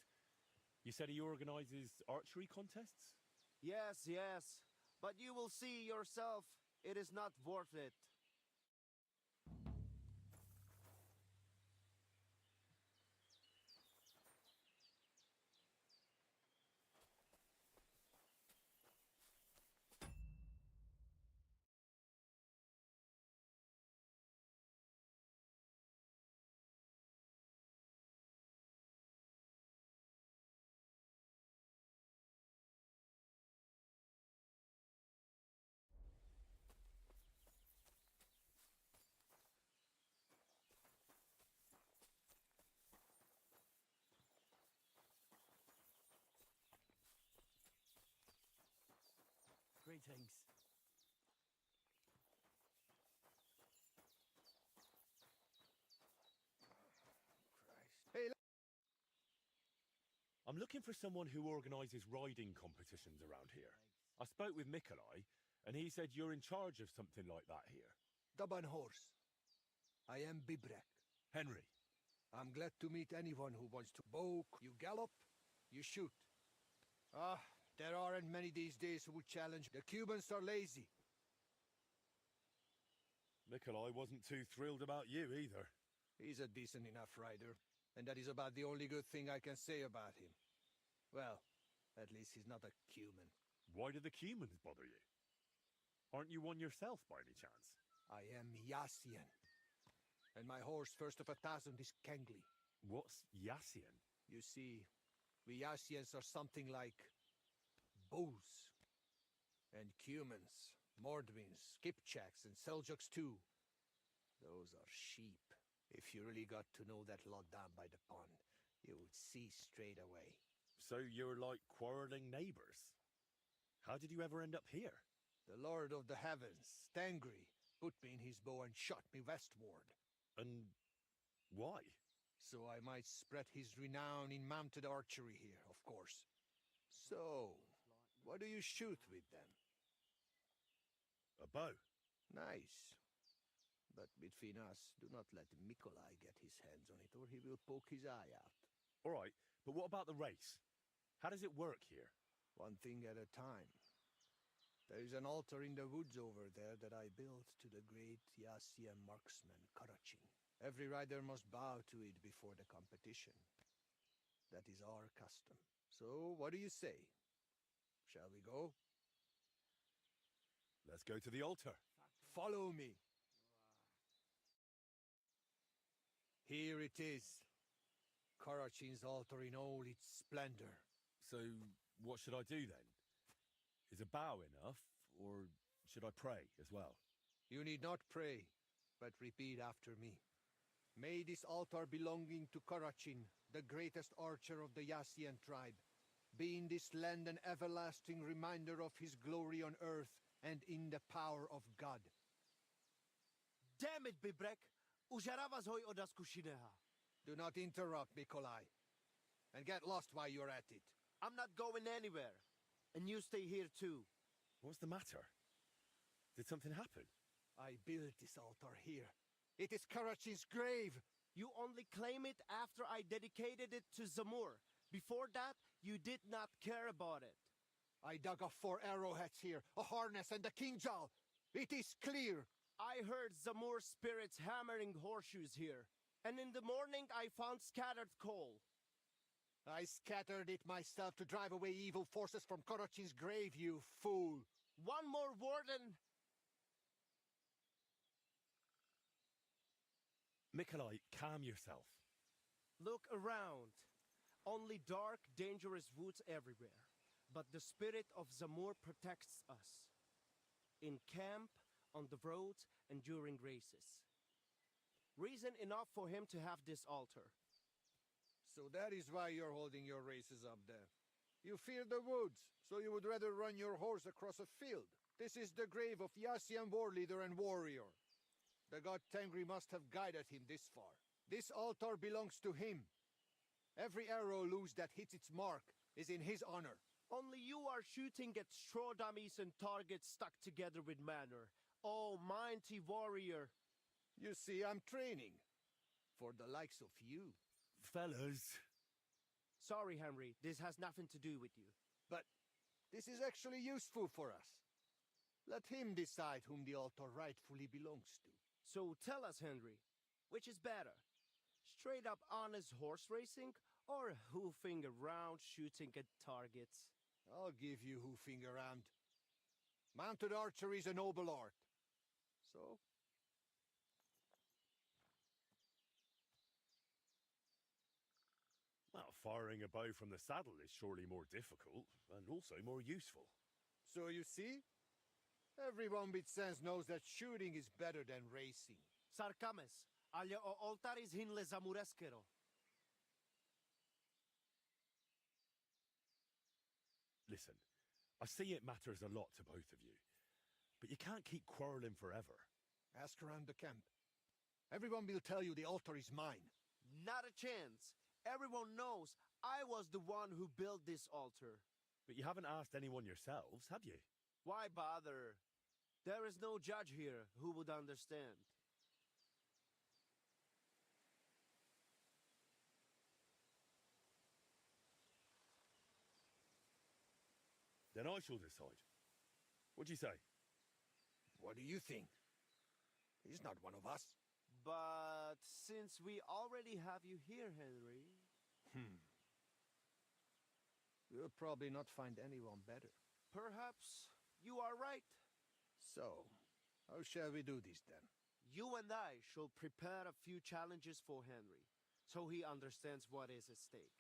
You said he organizes archery contests? Yes, yes. But you will see yourself, it is not worth it. Greetings. Hey, I'm looking for someone who organizes riding competitions around here. I spoke with Mikolai, and he said you're in charge of something like that here. Daban horse. I am Bibrek. Henry. I'm glad to meet anyone who wants to bow. You gallop, you shoot. There aren't many these days who would challenge. The Cubans are lazy. Mikolai wasn't too thrilled about you either. He's a decent enough rider, and that is about the only good thing I can say about him. Well, at least he's not a Cuman. Why do the Cumans bother you? Aren't you one yourself by any chance? I am Yassian. And my horse, first of 1,000, is Kengli. What's Yassian? You see, we Yassians are something like Boos. And Cumans, Mordvins, Skipchaks, and Seljuks too. Those are sheep. If you really got to know that lot down by the pond, you would see straight away. So you're like quarreling neighbors. How did you ever end up here? The Lord of the Heavens, Tengri, put me in his bow and shot me westward. And why? So I might spread his renown in mounted archery here, of course. So, what do you shoot with then? A bow. Nice. But between us, do not let Mikolai get his hands on it, or he will poke his eye out. All right, but what about the race? How does it work here? One thing at a time. There is an altar in the woods over there that I built to the great Yassian marksman, Karachin. Every rider must bow to it before the competition. That is our custom. So, what do you say? Shall we go? Let's go to the altar. Follow me. Here it is. Karachin's altar in all its splendor. So, what should I do then? Is a bow enough, or should I pray as well? You need not pray, but repeat after me. May this altar belonging to Karachin, the greatest archer of the Yassian tribe, be in this land an everlasting reminder of his glory on earth and in the power of God. Damn it, Bibrek! Užarava zhoj od Askushineha. Do not interrupt, Mikolai. And get lost while you're at it. I'm not going anywhere. And you stay here too. What's the matter? Did something happen? I built this altar here. It is Karachin's grave. You only claim it after I dedicated it to Zamur. Before that, you did not care about it. I dug up 4 arrowheads here, a harness and a kinjal. It is clear. I heard Zamur spirits hammering horseshoes here. And in the morning, I found scattered coal. I scattered it myself to drive away evil forces from Karachin's grave, you fool. One more word and... Mikolai, calm yourself. Look around. Only dark, dangerous woods everywhere. But the spirit of Zamur protects us. In camp, on the roads, and during races. Reason enough for him to have this altar. So that is why you're holding your races up there. You fear the woods, so you would rather run your horse across a field. This is the grave of Yassian war leader and warrior. The god Tengri must have guided him this far. This altar belongs to him. Every arrow loose that hits its mark is in his honor. Only you are shooting at straw dummies and targets stuck together with manner. Oh, mighty warrior. You see, I'm training. For the likes of you. Fellas. Sorry, Henry. This has nothing to do with you. But this is actually useful for us. Let him decide whom the altar rightfully belongs to. So tell us, Henry, which is better? Straight up honest horse racing or hoofing around shooting at targets? I'll give you hoofing around. Mounted archery is a noble art. So? Well, firing a bow from the saddle is surely more difficult and also more useful. So you see? Everyone with sense knows that shooting is better than racing. Sarkames, ale o oltaris hinle zamureskero. Listen, I see it matters a lot to both of you, but you can't keep quarreling forever. Ask around the camp. Everyone will tell you the altar is mine. Not a chance. Everyone knows I was the one who built this altar. But you haven't asked anyone yourselves, have you? Why bother? There is no judge here who would understand. Then I shall decide. What do you say? What do you think? He's not one of us. But since we already have you here, Henry... We'll probably not find anyone better. Perhaps you are right. So, how shall we do this then? You and I shall prepare a few challenges for Henry, so he understands what is at stake.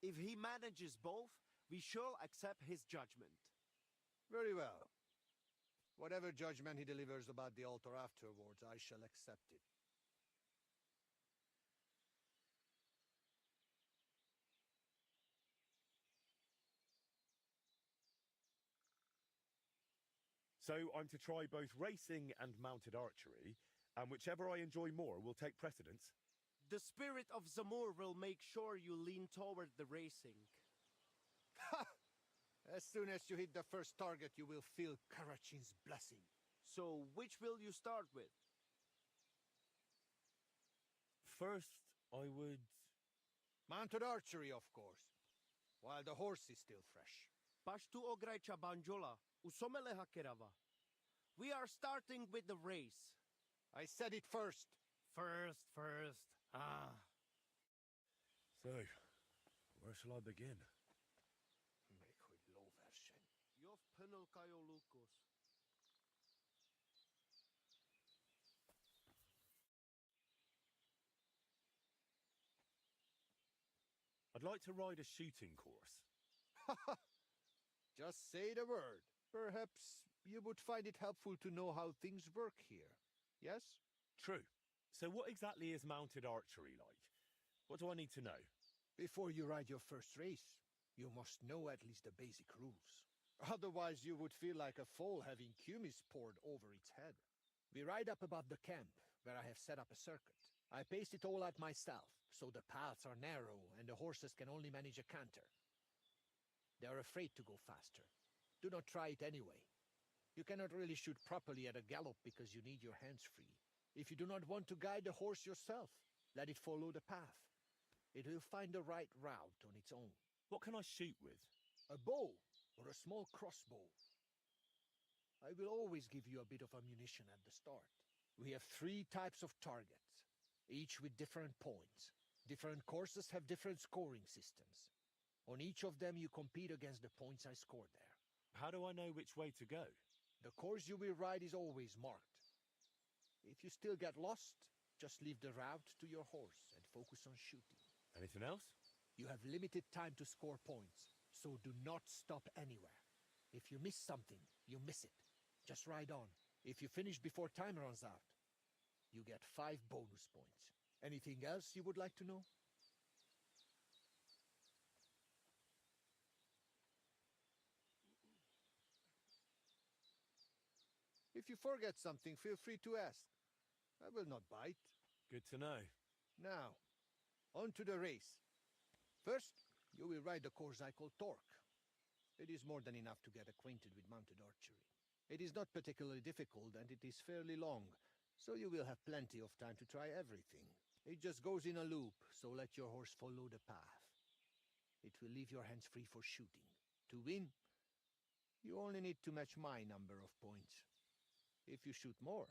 If he manages both, we shall accept his judgment. Very well. Whatever judgment he delivers about the altar afterwards, I shall accept it. So I'm to try both racing and mounted archery, and whichever I enjoy more will take precedence? The spirit of Zamur will make sure you lean toward the racing. Ha! As soon as you hit the first target, you will feel Karachin's blessing. So, which will you start with? First, I would... Mounted archery, of course, while the horse is still fresh. Pashtu Ograicha Banjola, Usomele Hakerava. We are starting with the race. I said it first. First. Ah. So, where shall I begin? Yov Penelkayo Lukos. I'd like to ride a shooting course. Just say the word. Perhaps you would find it helpful to know how things work here. Yes? True. So what exactly is mounted archery like? What do I need to know? Before you ride your first race, you must know at least the basic rules. Otherwise you would feel like a foal having kumis poured over its head. We ride up above the camp, where I have set up a circuit. I paced it all out myself, so the paths are narrow and the horses can only manage a canter. They are afraid to go faster. Do not try it anyway. You cannot really shoot properly at a gallop because you need your hands free. If you do not want to guide the horse yourself, let it follow the path. It will find the right route on its own. What can I shoot with? A bow or a small crossbow. I will always give you a bit of ammunition at the start. We have 3 types of targets, each with different points. Different courses have different scoring systems. On each of them you compete against the points I scored there. How do I know which way to go? The course you will ride is always marked. If you still get lost, just leave the route to your horse and focus on shooting. Anything else? You have limited time to score points, so do not stop anywhere. If you miss something, you miss it. Just ride on. If you finish before time runs out, you get 5 bonus points. Anything else you would like to know? If you forget something, feel free to ask. I will not bite. Good to know. Now, on to the race. First, you will ride the course I call Torque. It is more than enough to get acquainted with mounted archery. It is not particularly difficult and it is fairly long, so you will have plenty of time to try everything. It just goes in a loop, so let your horse follow the path. It will leave your hands free for shooting. To win, you only need to match my number of points. If you shoot more,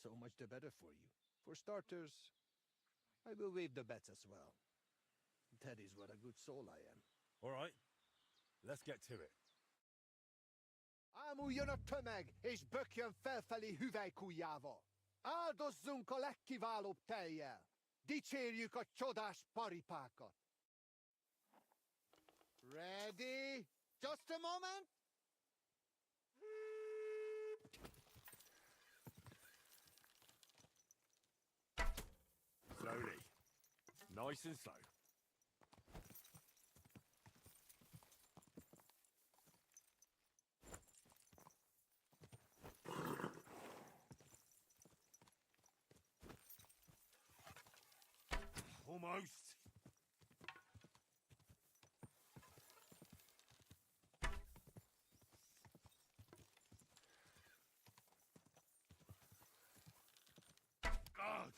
so much the better for you. For starters, I will waive the bets as well. That is what a good soul I am. All right, let's get to it. Aamu jön a tömeg, és bökjön felfelé hüvelykujjával. Áldozzunk a legkiválóbb tejjel. Dicsérjük a csodás paripákat. Ready? Just a moment. Slowly. Nice and slow. Almost. God.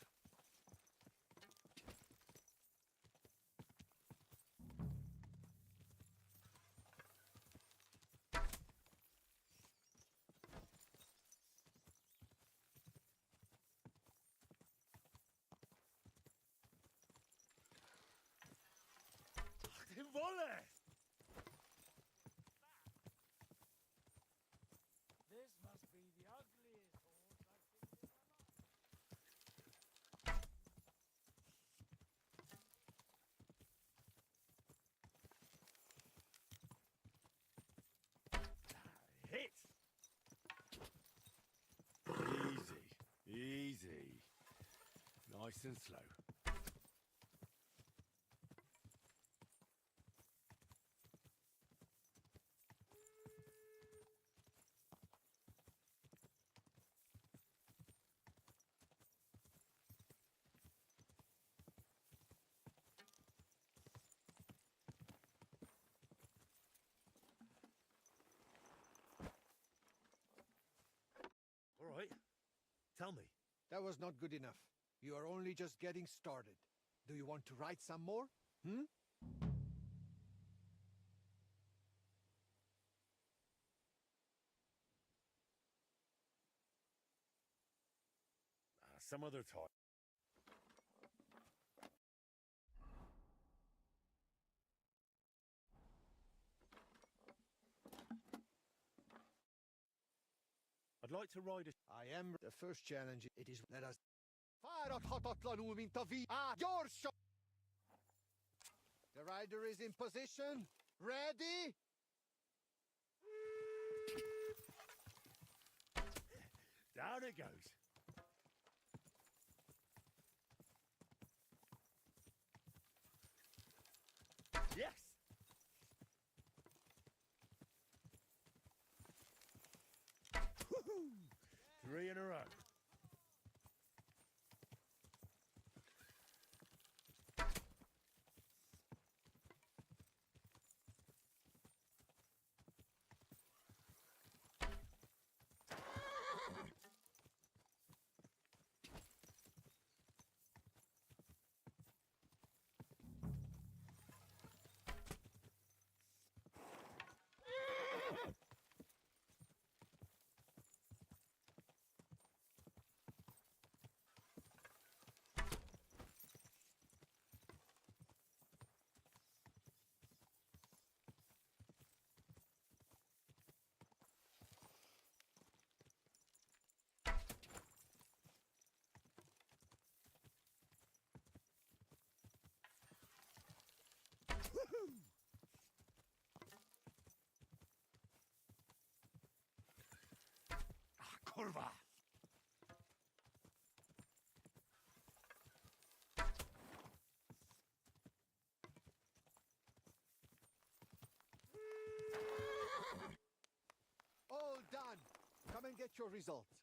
Volley! This must be the ugliest horse I've seen in Hit! Easy, easy. Nice and slow. All right. Tell me. That was not good enough. You are only just getting started. Do you want to write some more? Hmm? Some other time. I'd like to ride a... I am the first challenge. It is let us fire hatatlanul mint a víz. Gyorsan! The rider is in position. Ready? Down it goes. Yes! Woohoo! 3 in a row. Woohoo! Kurwa! All done. Come and get your results.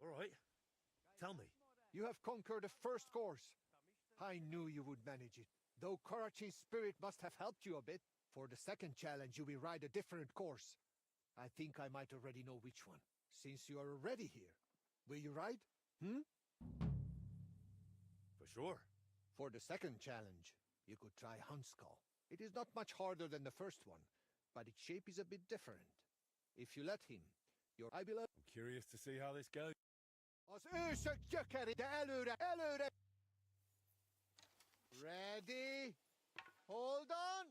All right. Tell me. You have conquered the first course. I knew you would manage it. Though Karachi's spirit must have helped you a bit. For the second challenge, you will ride a different course. I think I might already know which one. Since you are already here, will you ride? Hmm? For sure. For the second challenge, you could try Hunskall. It is not much harder than the first one, but its shape is a bit different. If you let him, I will... I'm curious to see how this goes. Az ősök gyökeri, de előre, előre! Ready? Hold on!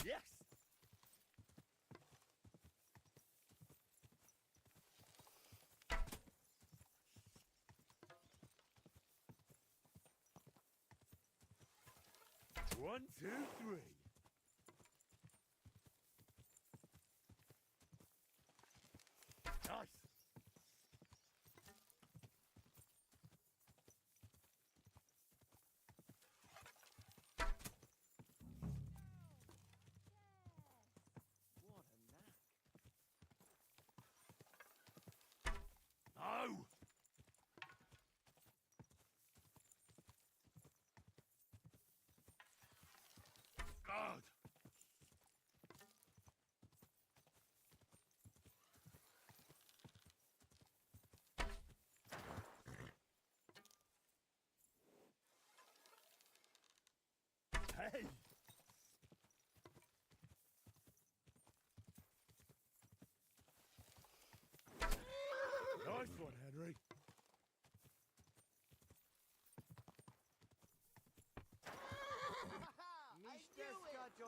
Yes! One, two, three. Nice.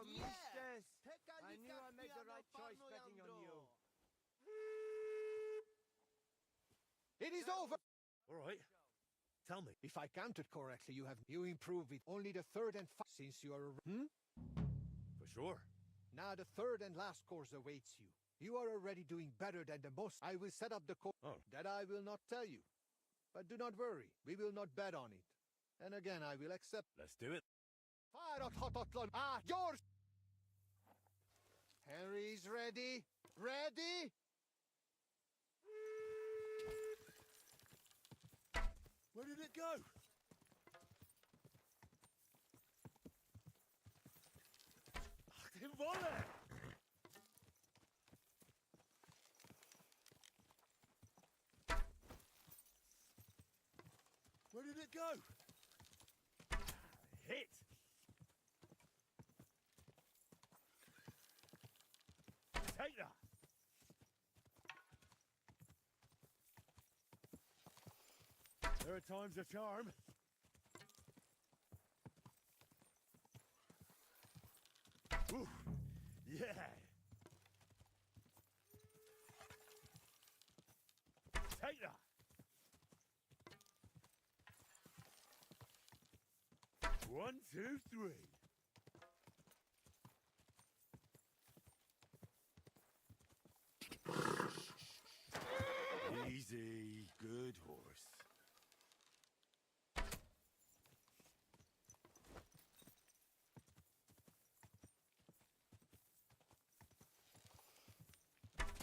Yes! I knew I made the right choice betting on you. It is over! All right. Tell me. If I counted correctly, you improved with only the third and since you are For sure. Now the third and last course awaits you. You are already doing better than the most. I will set up the course. That I will not tell you. But do not worry, we will not bet on it. And again, I will accept. Let's do it. Fire at Hototlon. Ah, yours! Henry's ready. Ready? Where did it go? Ach, den Wolle! Where did it go? Hit! Take that! Third time's a charm. Ooh, yeah! Take that! One, two, three. Easy, good horse.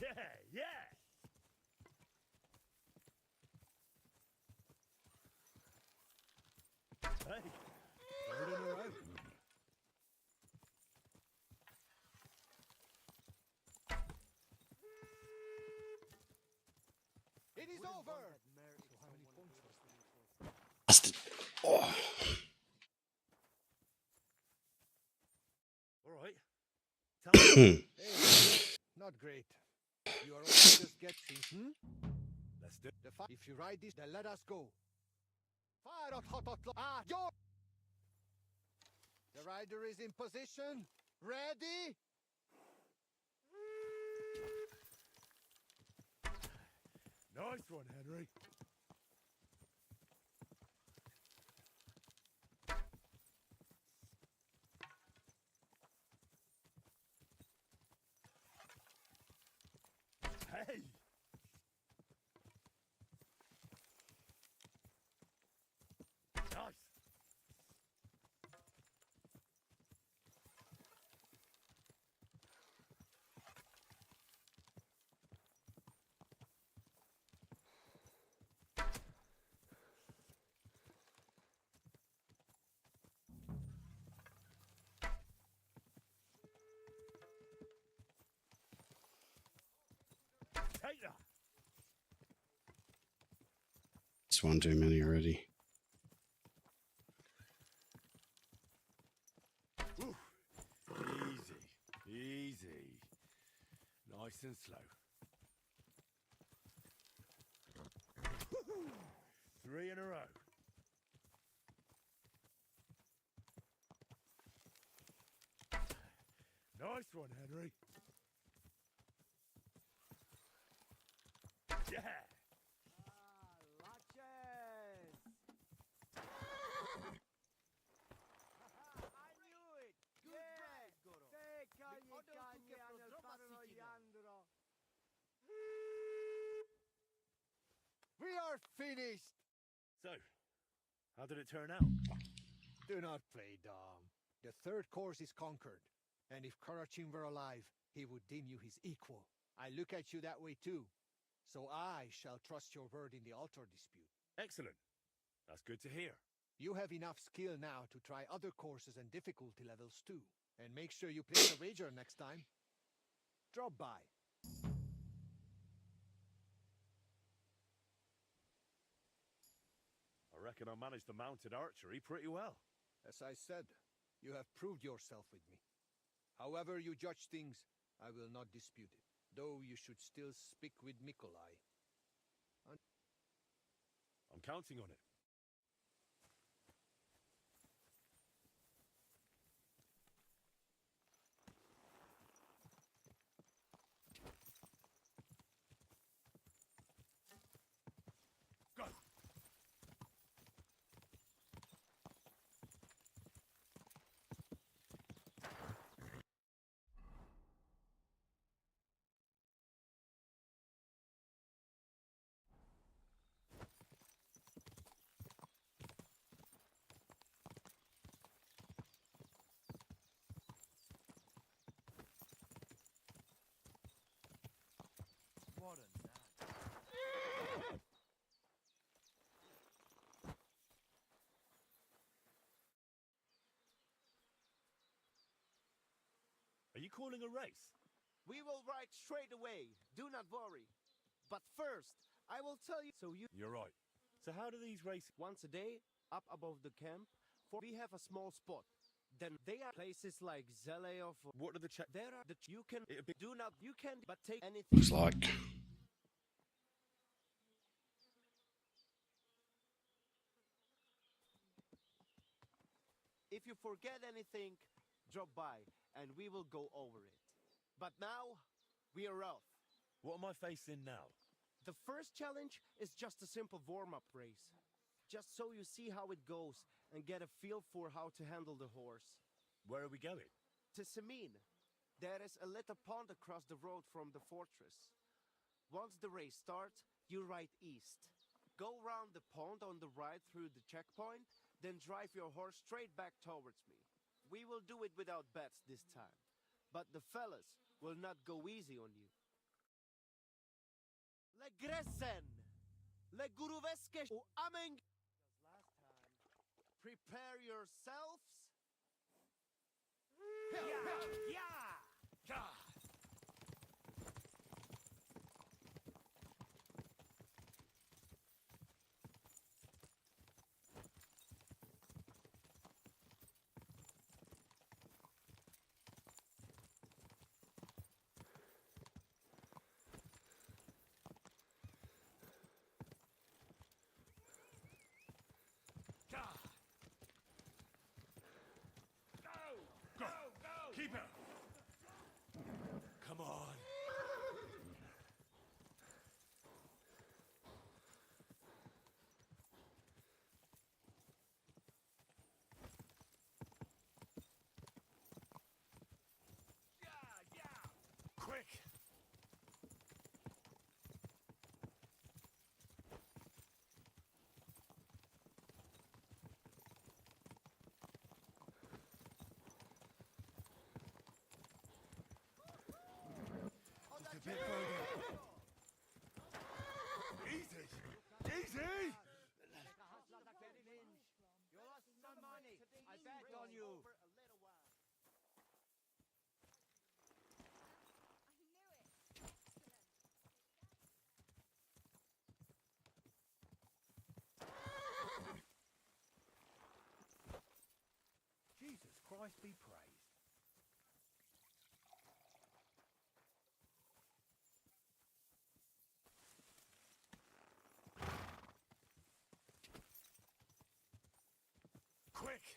Yeah, yeah. Hey, third in a row. It is over. Bastard. Oh. All right. Tell me. Not great. You are only just getting. Let's do the fight. If you ride this, then let us go. Fire at Hototlon. Ah, your. The rider is in position. Ready? Nice one, Henry. Hey! Nice! Take that! This one too many already. Ooh. Easy, easy. Nice and slow. Three in a row. Nice one, Henry. Yeah. We are finished. So, how did it turn out? Do not play dumb. The third course is conquered. And if Karachin were alive, he would deem you his equal. I look at you that way too. So I shall trust your word in the altar dispute. Excellent. That's good to hear. You have enough skill now to try other courses and difficulty levels too. And make sure you place a wager next time. Drop by. I reckon I managed the mounted archery pretty well. As I said, you have proved yourself with me. However you judge things, I will not dispute it. Though you should still speak with Mikolai. I'm counting on it. you calling a race? We will ride straight away. Do not worry. But first, I will tell you so you... You're right. So how do these races... Once a day, up above the camp, for we have a small spot. Then they are places like Zeleov. What are the There are the... You can... Do not... You can... But take anything... Looks like. If you forget anything, drop by, and we will go over it. But now, we are off. What am I facing now? The first challenge is just a simple warm-up race. Just so you see how it goes, and get a feel for how to handle the horse. Where are we going? To Semin. There is a little pond across the road from the fortress. Once the race starts, you ride east. Go round the pond on the right through the checkpoint, then drive your horse straight back towards me. We will do it without bets this time. But the fellas will not go easy on you. Le Gresen! Le Guruveske! O Ameng! Prepare yourselves. Yeah! Keep her! Come on! Quick! A bit further. Easy! Easy! You lost some money. I bet on you. Jesus Christ be praised. Quick!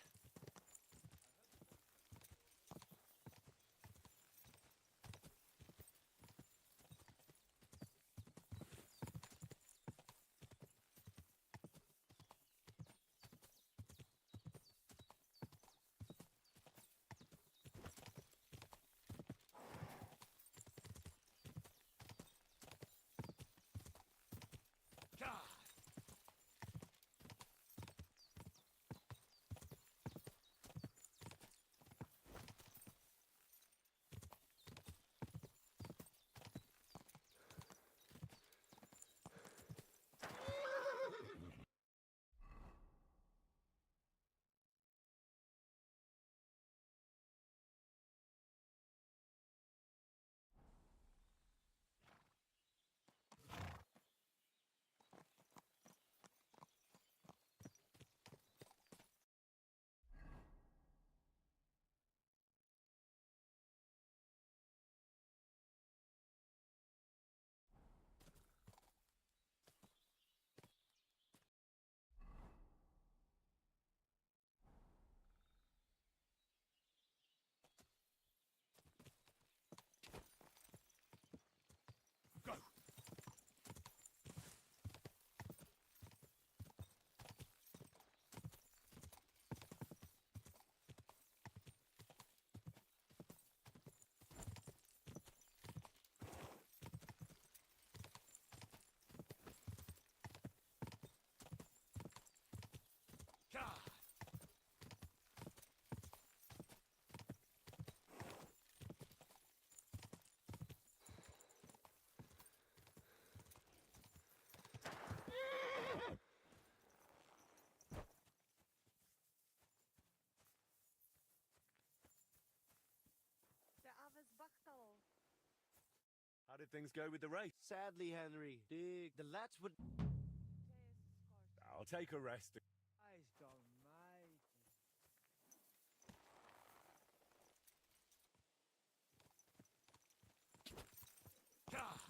How did things go with the race? Sadly, Henry, the lads would. I'll take a rest. Christ almighty. God.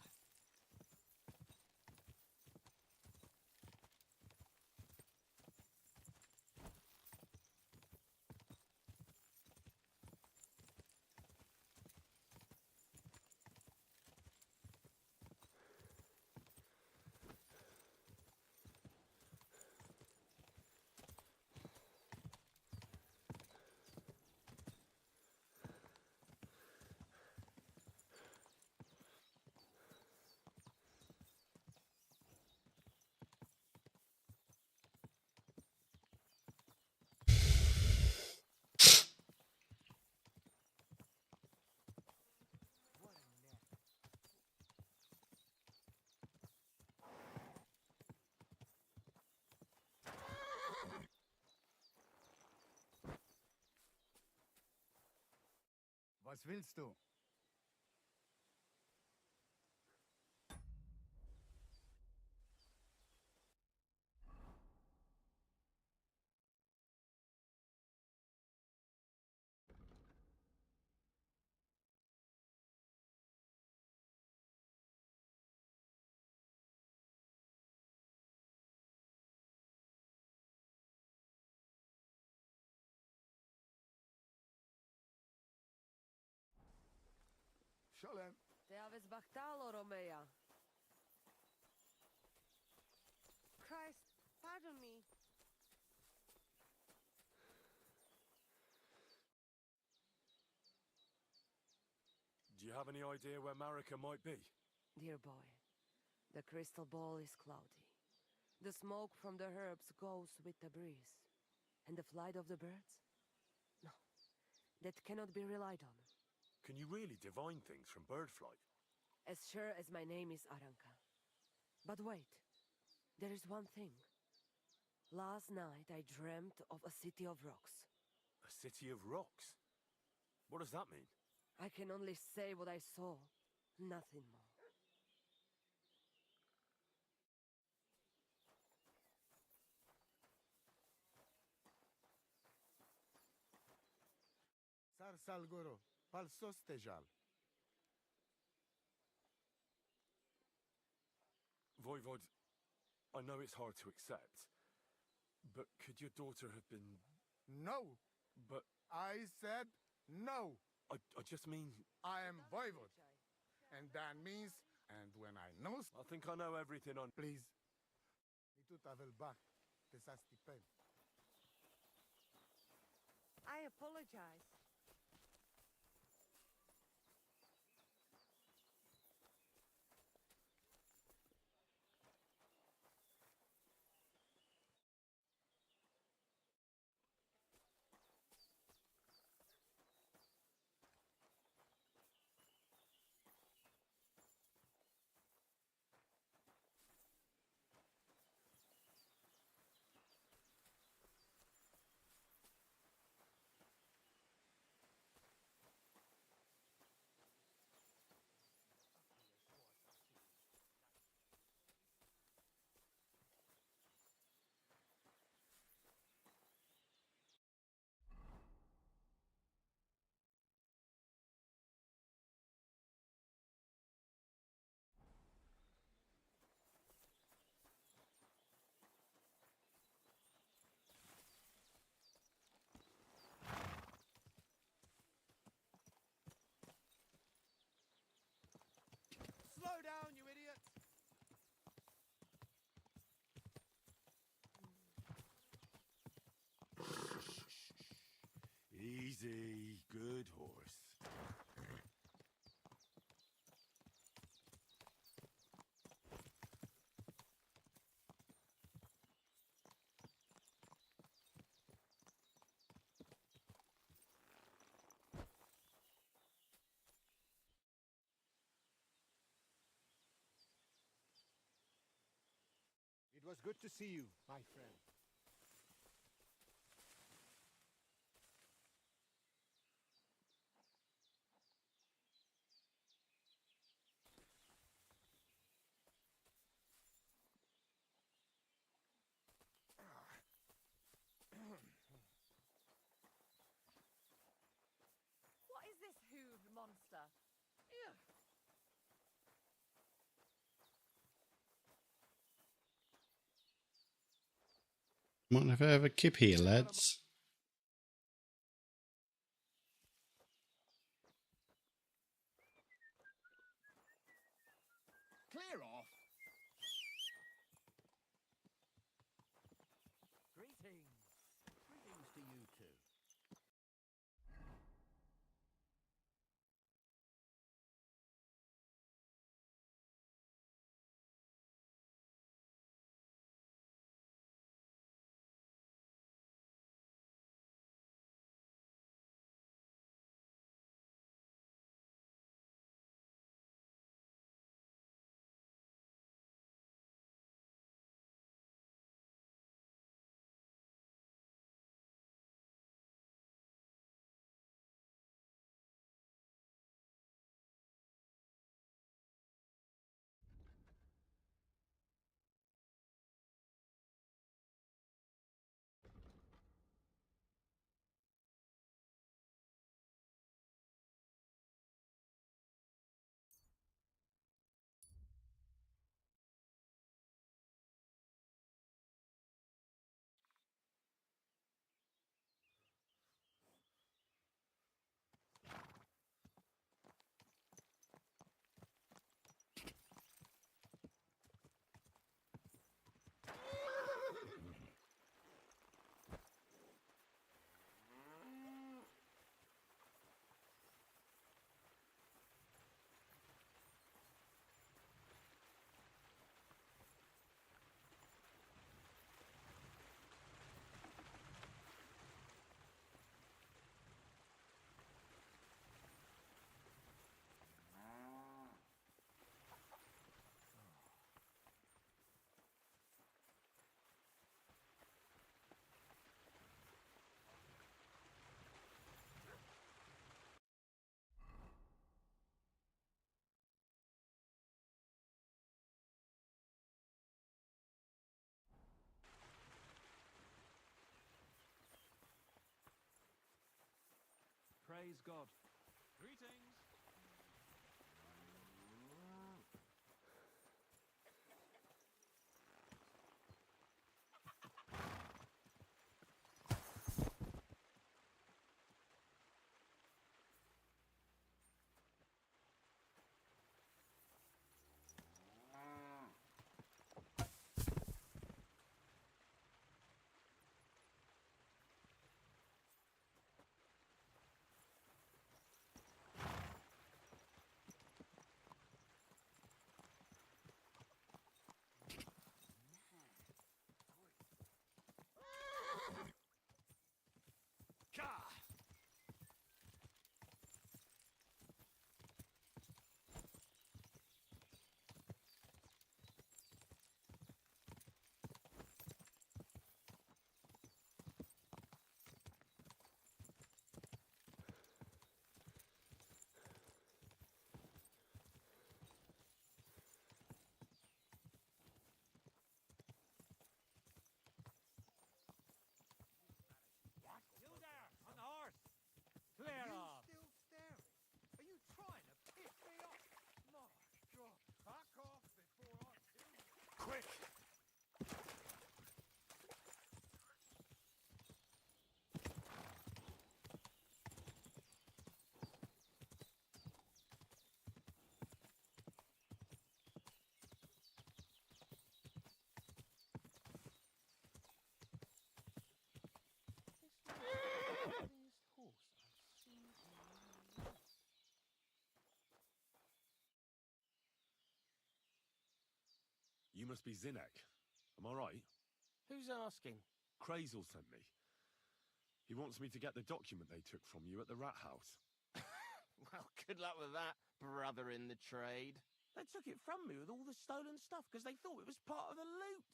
Was willst du? Shalom. Te aveți bactalo, Romea. Christ, pardon me. Do you have any idea where Marika might be? Dear boy, the crystal ball is cloudy. The smoke from the herbs goes with the breeze. And the flight of the birds? No, that cannot be relied on. Can you really divine things from bird flight? As sure as my name is Aranka. But wait, there is one thing. Last night I dreamt of a city of rocks. A city of rocks? What does that mean? I can only say what I saw, nothing more. Sar Salgoro, palsos tejal. Voivod, I know it's hard to accept, but could your daughter have been... No! But... I said no! I just mean... I am Voivod. And that means, and when I know... I think I know everything on... Please. Itu tavel bak. Tesasti pen. I apologize. Slow down, you idiot! Easy, good horse. It was good to see you, my friend. faster. Here. Might have a kip here, lads. Clear off. Greetings. Greetings to you too. Praise God. Greetings. Clear off. Still staring? Are you trying to piss me off? My God, back off before I kill you. Quick. You must be Zinnek. Am I right? Who's asking? Krazel sent me. He wants me to get the document they took from you at the rat house. Well, good luck with that, brother in the trade. They took it from me with all the stolen stuff because they thought it was part of the loot.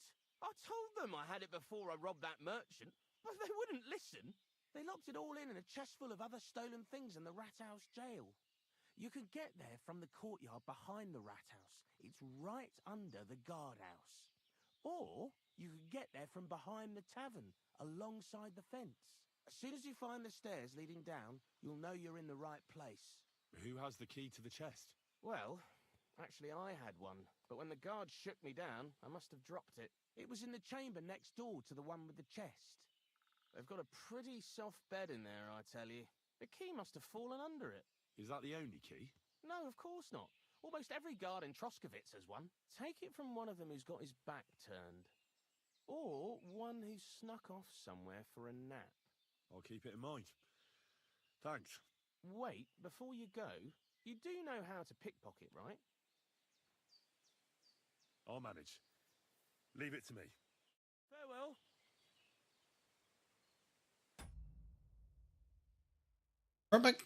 I told them I had it before I robbed that merchant, but they wouldn't listen. They locked it all in a chest full of other stolen things in the rat house jail. You can get there from the courtyard behind the rat house. It's right under the guardhouse. Or you can get there from behind the tavern, alongside the fence. As soon as you find the stairs leading down, you'll know you're in the right place. Who has the key to the chest? Well, actually I had one, but when the guard shook me down, I must have dropped it. It was in the chamber next door to the one with the chest. They've got a pretty soft bed in there, I tell you. The key must have fallen under it. Is that the only key? No, of course not. Almost every guard in Troskovitz has one. Take it from one of them who's got his back turned. Or one who snuck off somewhere for a nap. I'll keep it in mind. Thanks. Wait, before you go, you do know how to pickpocket, right? I'll manage. Leave it to me. Farewell. Perfect.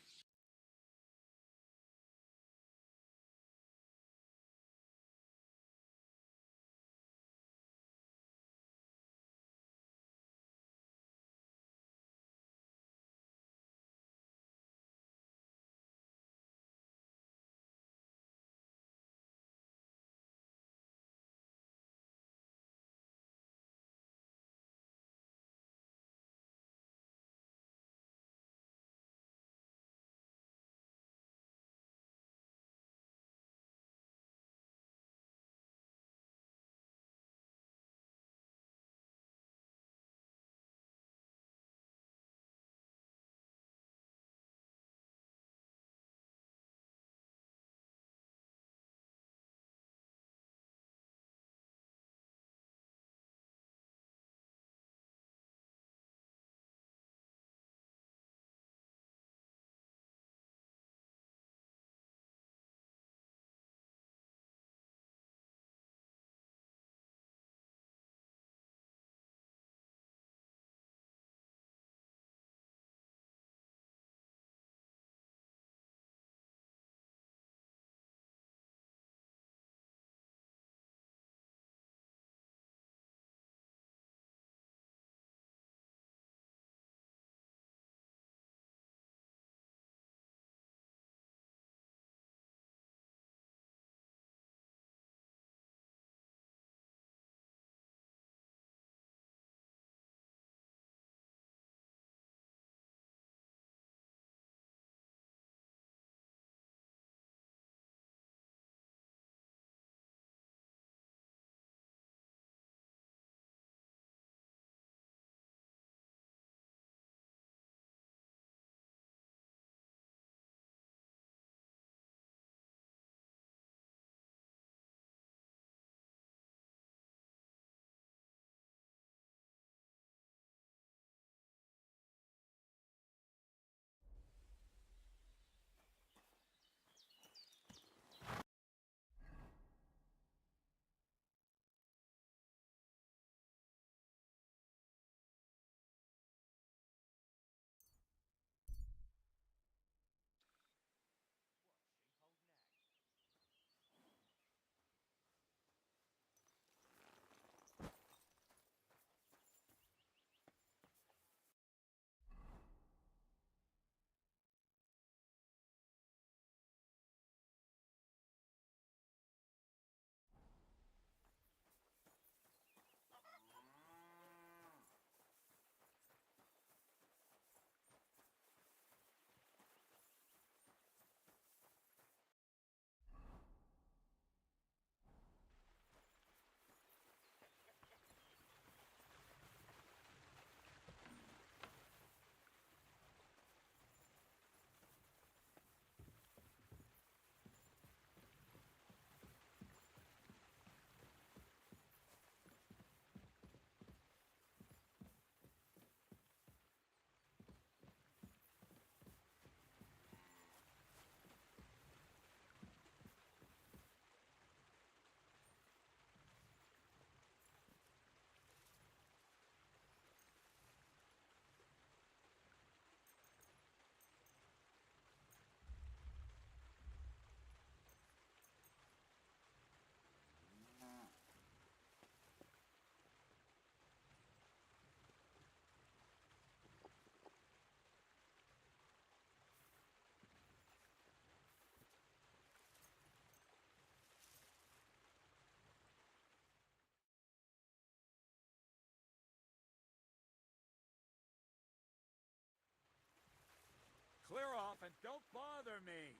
Clear off and don't bother me.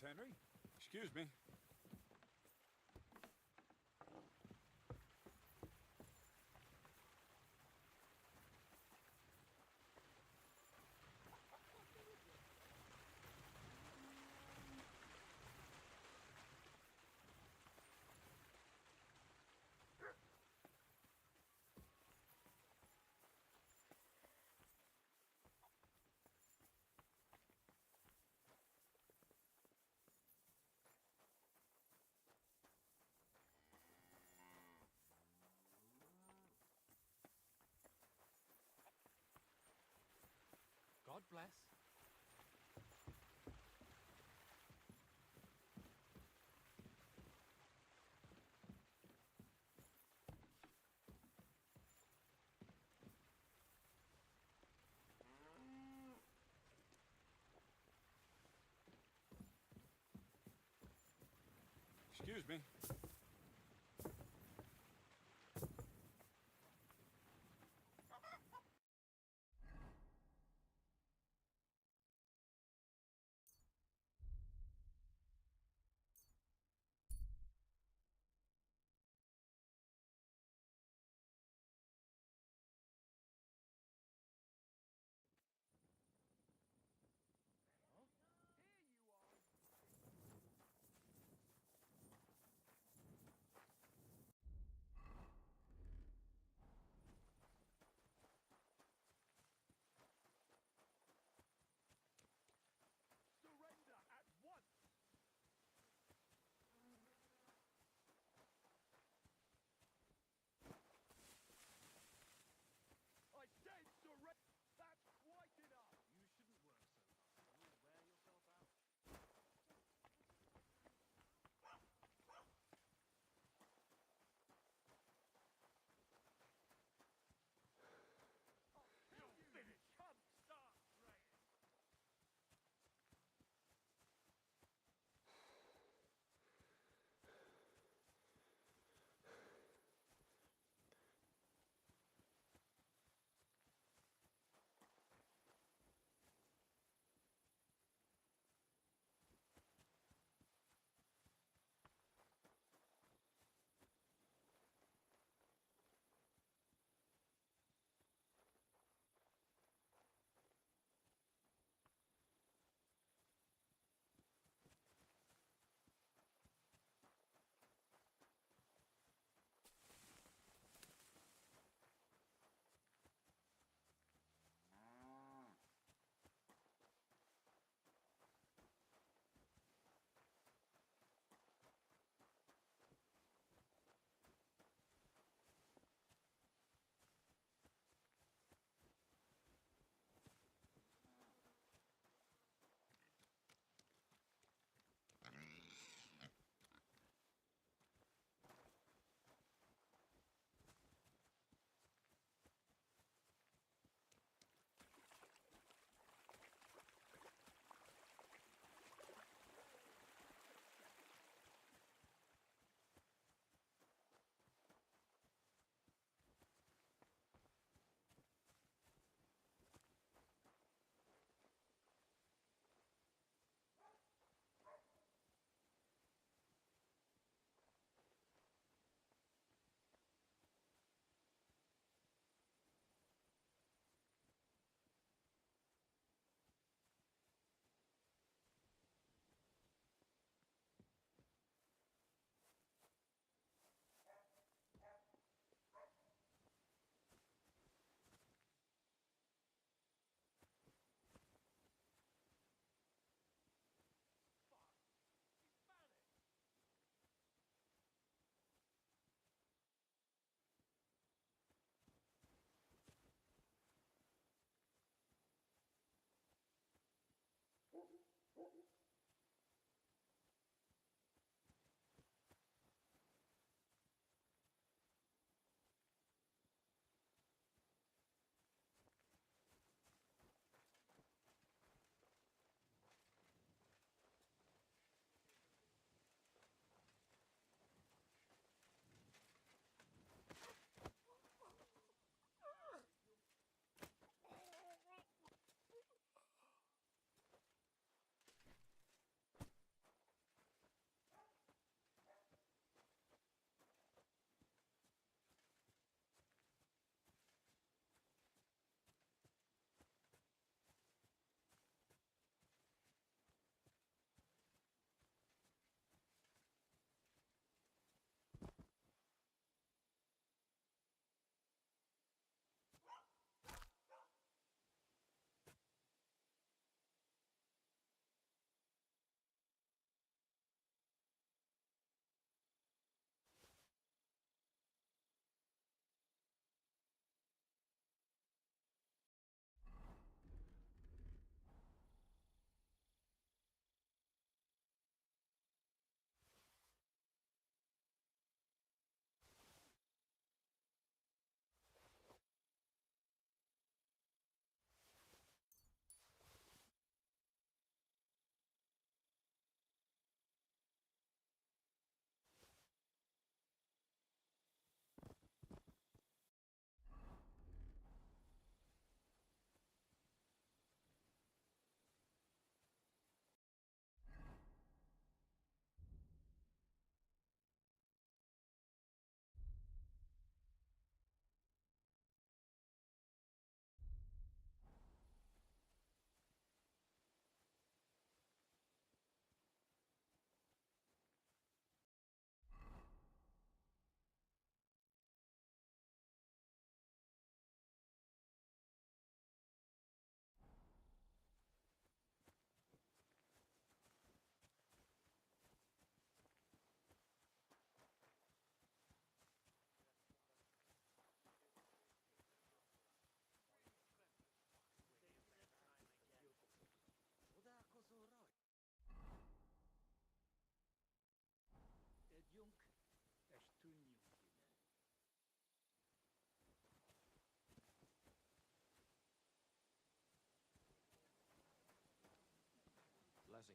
Henry. Excuse me. God bless. Excuse me.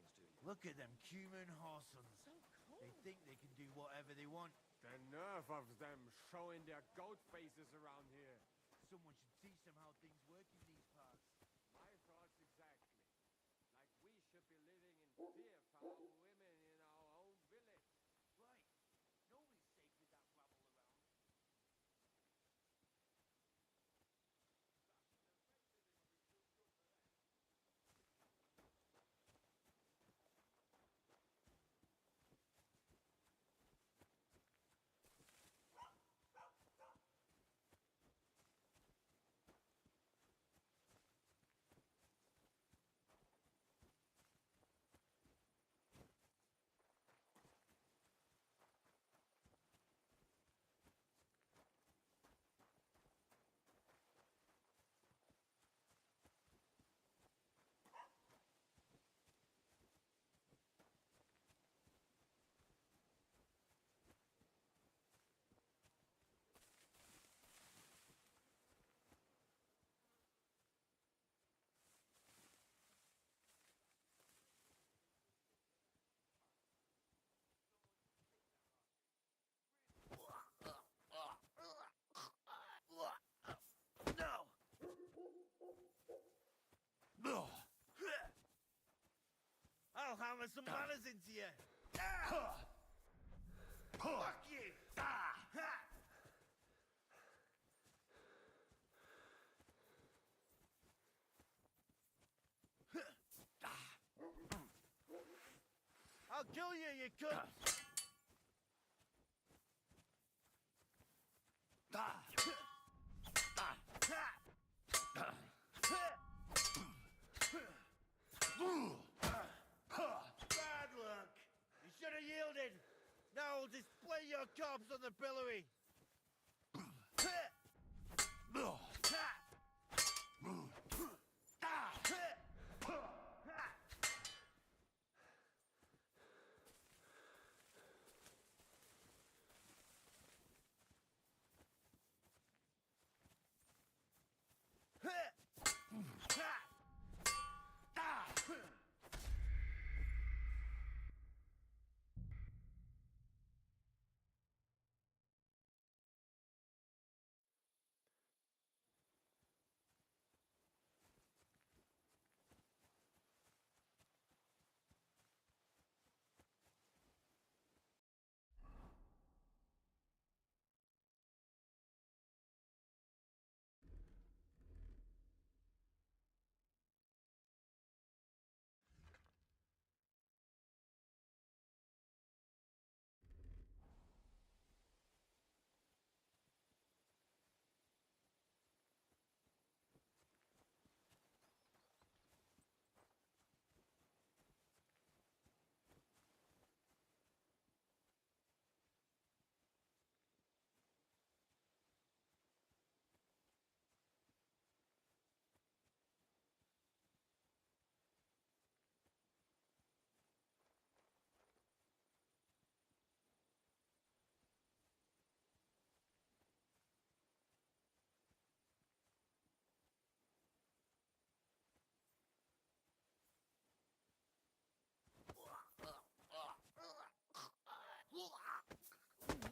things, do you? Look at them human horsons. They think they can do whatever they want. The nerve of them showing their goat faces around here. Someone should teach them how things work in these parts. My thoughts exactly. Like we should be living in fear for our women in our own village. Right. Nobody's safe with that rabble around. No! I'll hammer some manners into you! Fuck you! I'll kill you, you cunt! Bad luck! You should have yielded! Now display your corpse on the pillory!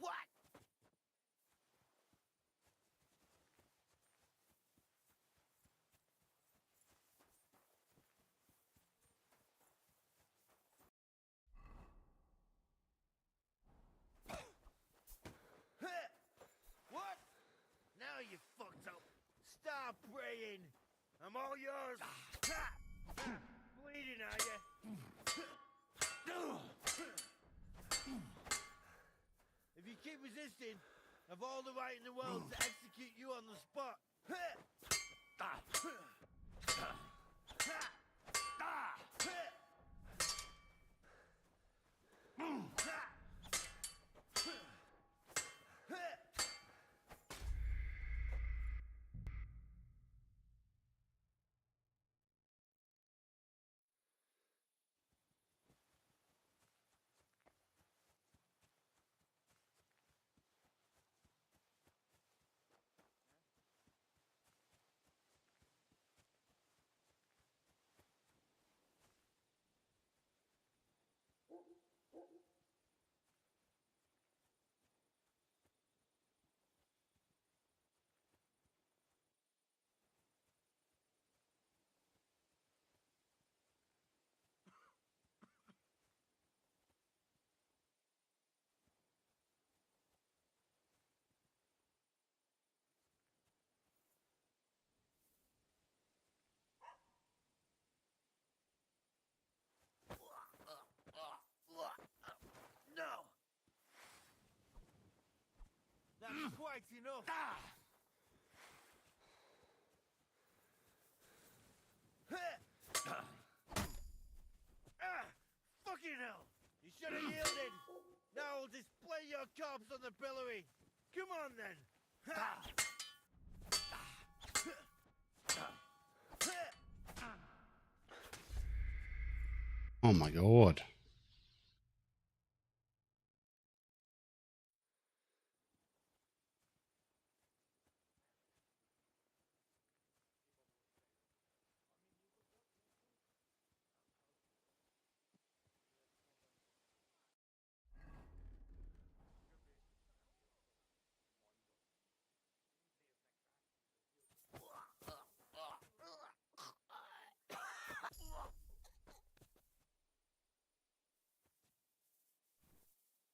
What? What? Now you fucked up. Stop praying. I'm all yours. Bleeding, are you? If you keep resisting, I've all the right in the world to execute you on the spot. Quite enough. Fucking hell! You should have yielded. Now we'll display your corpse on the pillory. Come on then. Oh my god.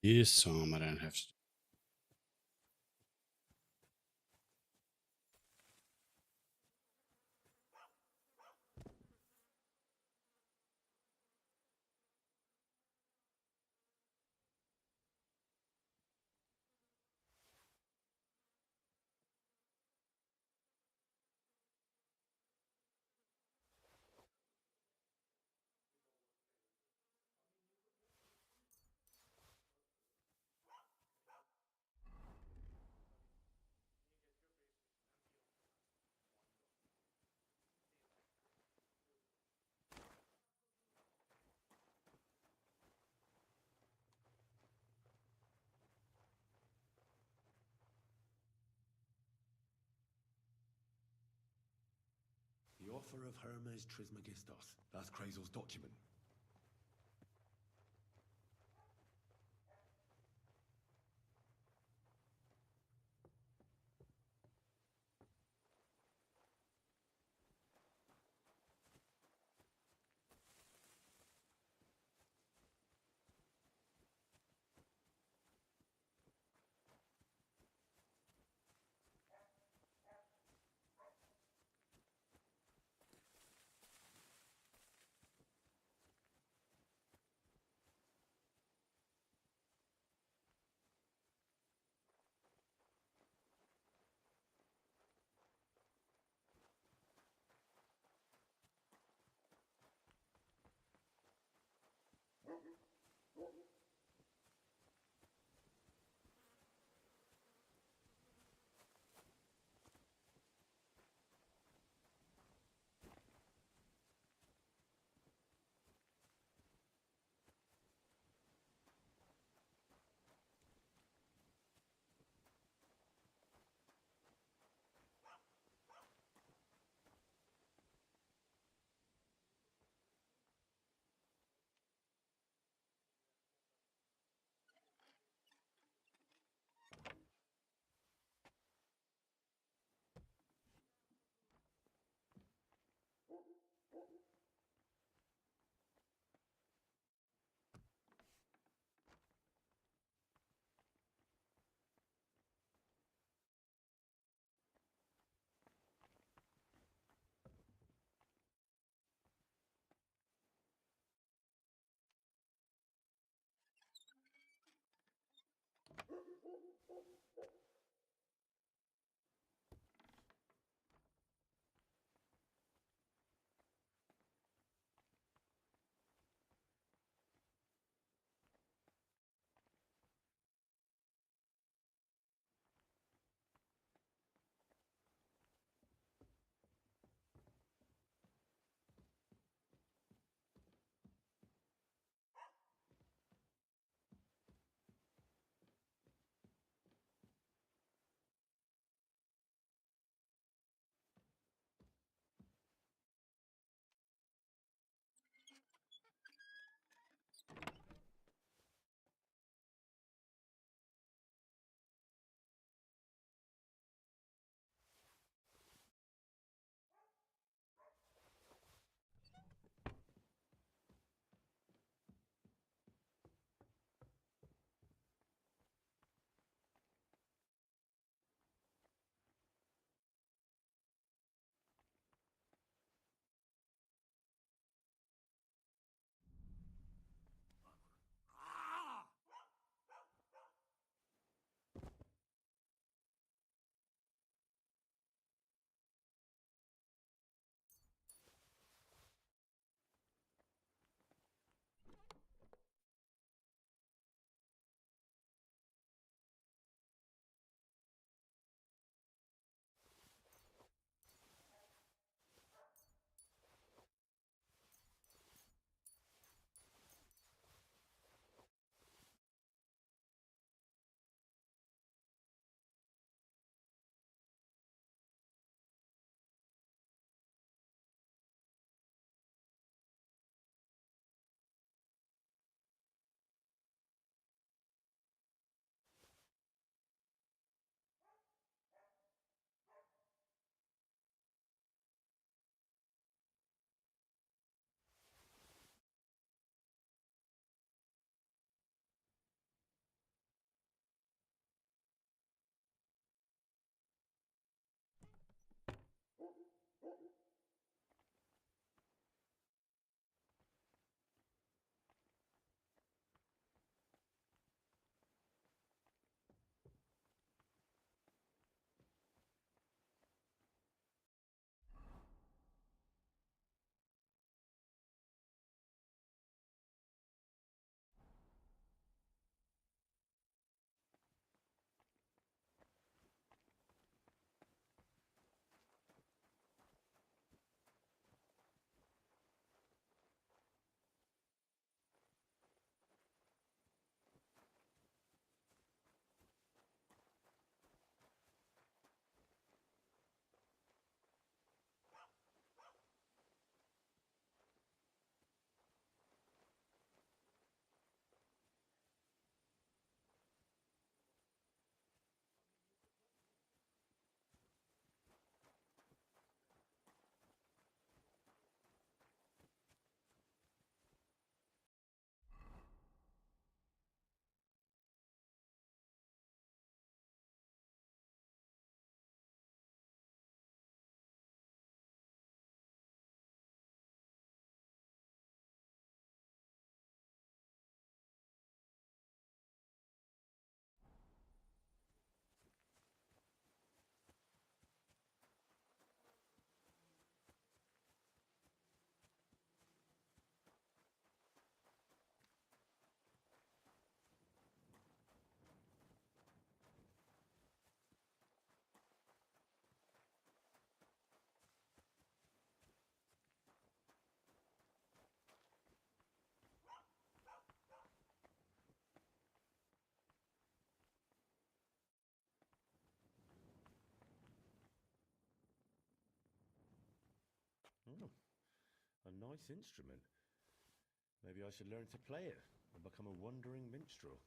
This time I don't have to. The offer of Hermes Trismegistos. That's Krazel's document. Oh, a nice instrument. Maybe I should learn to play it and become a wandering minstrel.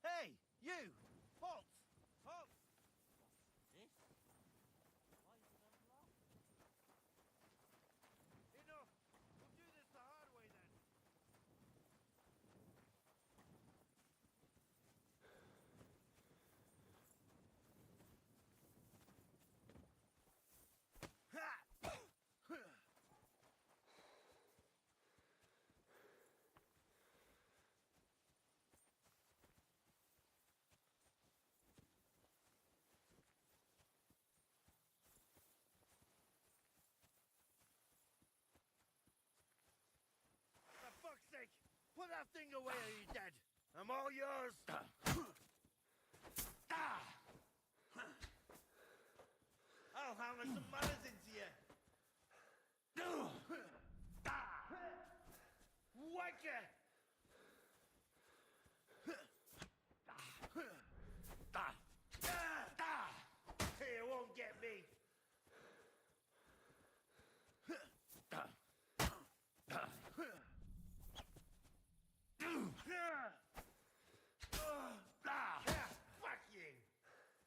Hey, you! Halt! Halt! Enough! We'll do this the hard way then. For fuck's sake! Put that thing away or you're dead! I'm all yours! I'll hammer some manners into you! Wanker! You won't get me! Fuck you!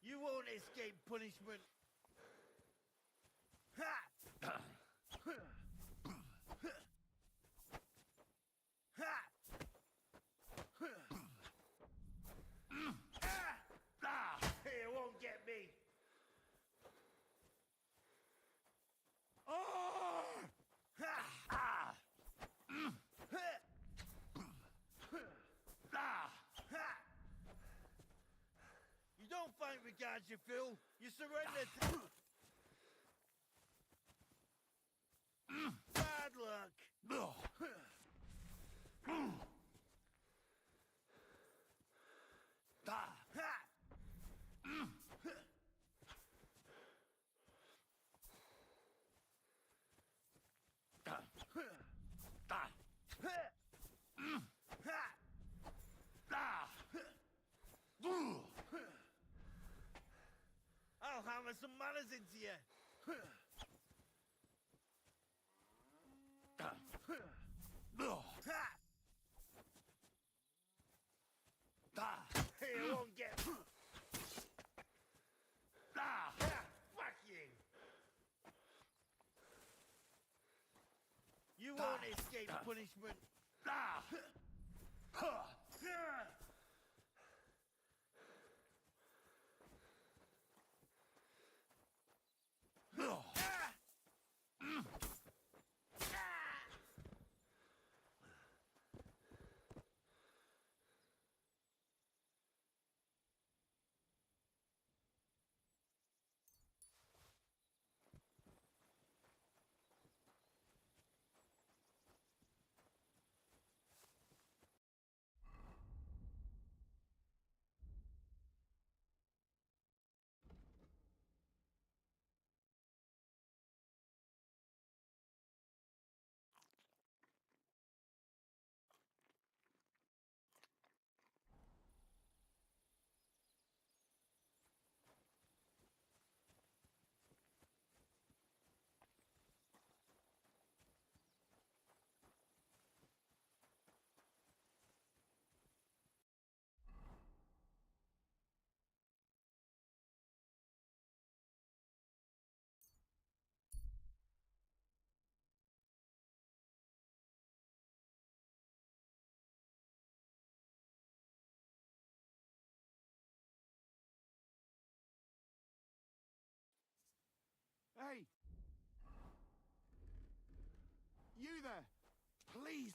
You won't escape punishment! You won't get me! You don't fight with guards, you fool! You surrender to... Bad luck! I'll hammer some manners into you! You won't get... Fuck you! You won't escape punishment!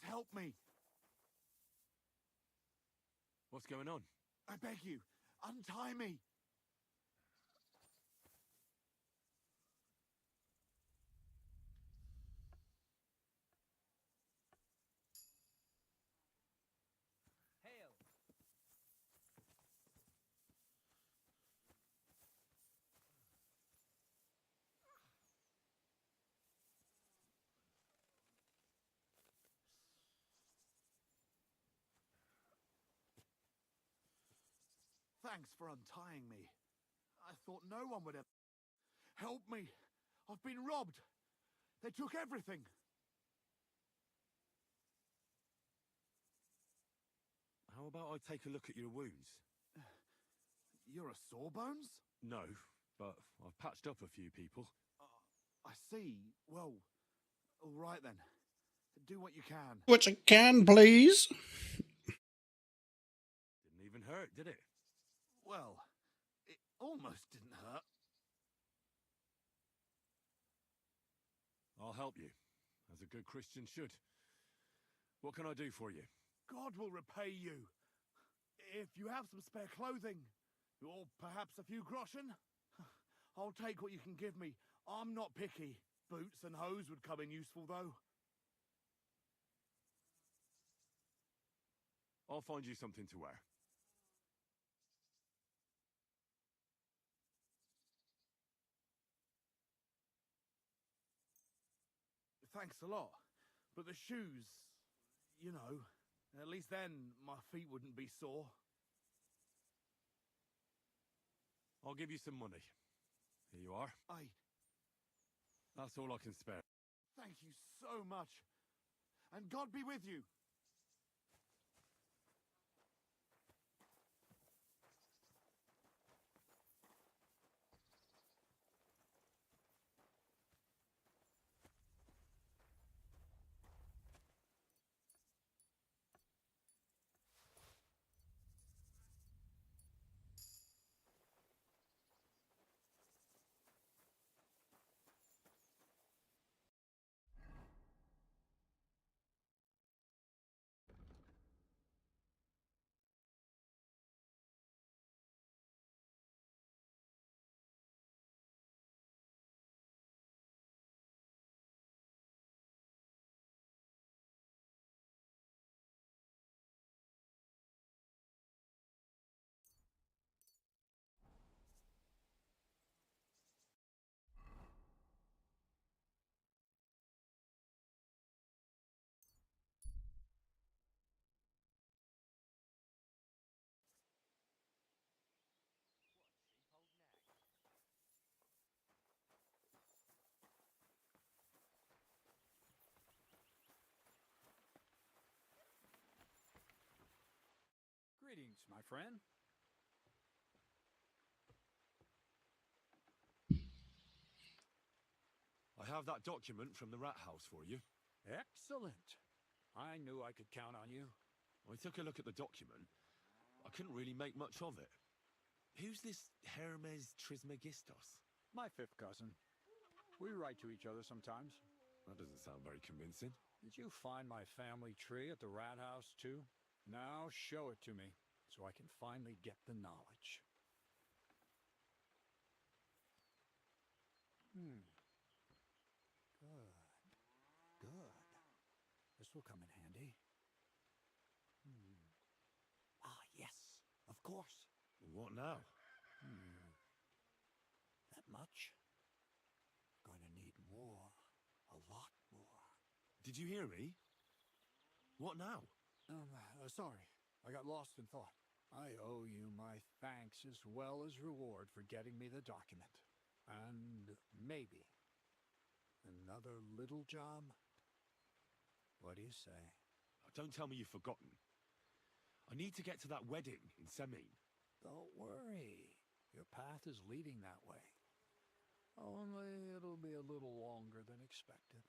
help me. What's going on? I beg you, untie me. Hail! Thanks for untying me. I thought no one would ever... Help me! I've been robbed! They took everything! How about I take a look at your wounds? You're a Sawbones? No, but I've patched up a few people. I see. Well, all right then. Do what you can. What you can, please. Didn't even hurt, did it? Well, it almost didn't hurt. I'll help you, as a good Christian should. What can I do for you? God will repay you. If you have some spare clothing, or perhaps a few groschen, I'll take what you can give me. I'm not picky. Boots and hose would come in useful, though. I'll find you something to wear. Thanks a lot. But the shoes, you know, at least then my feet wouldn't be sore. I'll give you some money. Here you are. That's all I can spare. Thank you so much. And God be with you. Greetings, my friend. I have that document from the rat house for you. Excellent. I knew I could count on you. I took a look at the document. I couldn't really make much of it. Who's this Hermes Trismegistos? My fifth cousin. We write to each other sometimes. That doesn't sound very convincing. Did you find my family tree at the rat house, too? Now show it to me, so I can finally get the knowledge. Good. Good. This will come in handy. Ah, yes, of course. What now? That much? Gonna need more. A lot more. Did you hear me? What now? Sorry. I got lost in thought. I owe you my thanks as well as reward for getting me the document. And maybe another little job? What do you say? Don't tell me you've forgotten. I need to get to that wedding in Semin. Don't worry. Your path is leading that way. Only it'll be a little longer than expected.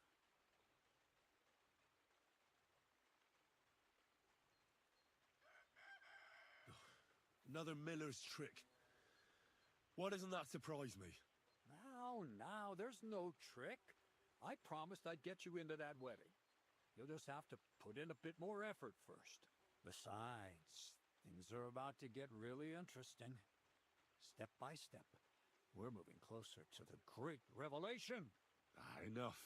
Another miller's trick. Why doesn't that surprise me? Now, there's no trick. I promised I'd get you into that wedding. You'll just have to put in a bit more effort first. Besides, things are about to get really interesting. Step by step, we're moving closer to the great revelation. Enough.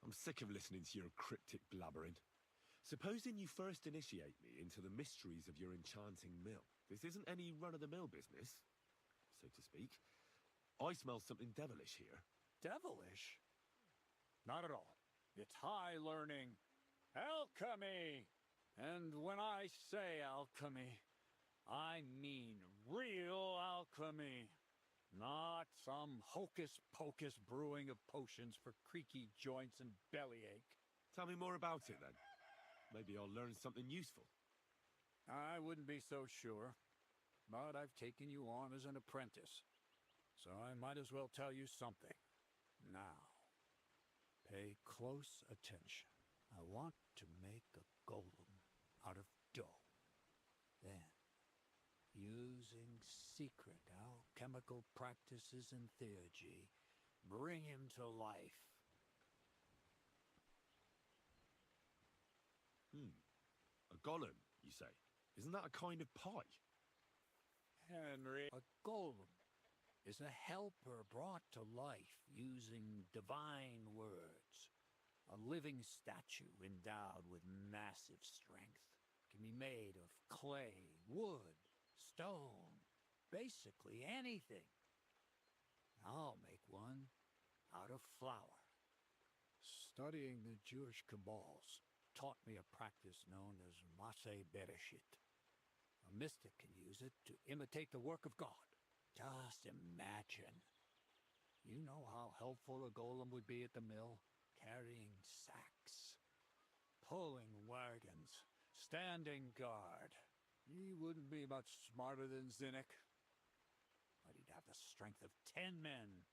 I'm sick of listening to your cryptic blabbering. Supposing you first initiate me into the mysteries of your enchanting mill. This isn't any run-of-the-mill business, so to speak. I smell something devilish here. Devilish? Not at all. It's high learning. Alchemy! And when I say alchemy, I mean real alchemy. Not some hocus-pocus brewing of potions for creaky joints and bellyache. Tell me more about it, then. Maybe I'll learn something useful. I wouldn't be so sure, but I've taken you on as an apprentice, so I might as well tell you something. Now, pay close attention. I want to make a golem out of dough. Then, using secret alchemical practices and theurgy, bring him to life. A golem, you say? Isn't that a kind of pie? Henry, a golem is a helper brought to life using divine words. A living statue endowed with massive strength. Can be made of clay, wood, stone, basically anything. I'll make one out of flour. Studying the Jewish Kabbals taught me a practice known as Maseh Bereshit. A mystic can use it to imitate the work of God. Just imagine. You know how helpful a golem would be at the mill? Carrying sacks, pulling wagons, standing guard. He wouldn't be much smarter than Zinnik, but he'd have the strength of 10 men.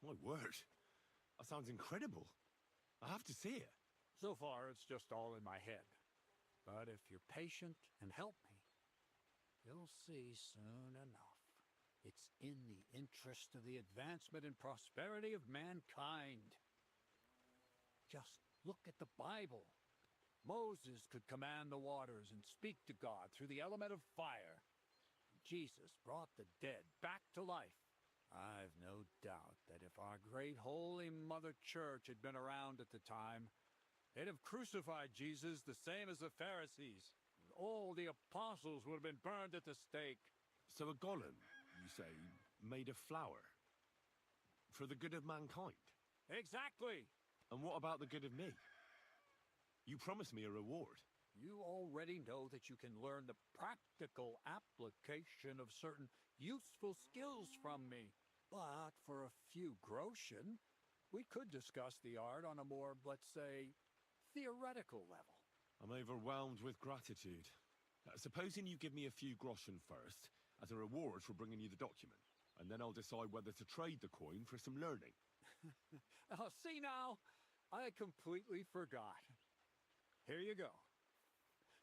My word. That sounds incredible. I have to see it. So far, it's just all in my head. But if you're patient and help me, you'll see soon enough. It's in the interest of the advancement and prosperity of mankind. Just look at the Bible. Moses could command the waters and speak to God through the element of fire. Jesus brought the dead back to life. I've no doubt that if our great holy Mother Church had been around at the time, they'd have crucified Jesus the same as the Pharisees. All the apostles would have been burned at the stake. So a golem, you say, made of flour? For the good of mankind? Exactly! And what about the good of me? You promised me a reward. You already know that you can learn the practical application of certain useful skills from me. But for a few groschen, we could discuss the art on a more, let's say, theoretical level. I'm overwhelmed with gratitude. Supposing you give me a few groschen first, as a reward for bringing you the document, and then I'll decide whether to trade the coin for some learning. Oh, see now, I completely forgot. Here you go.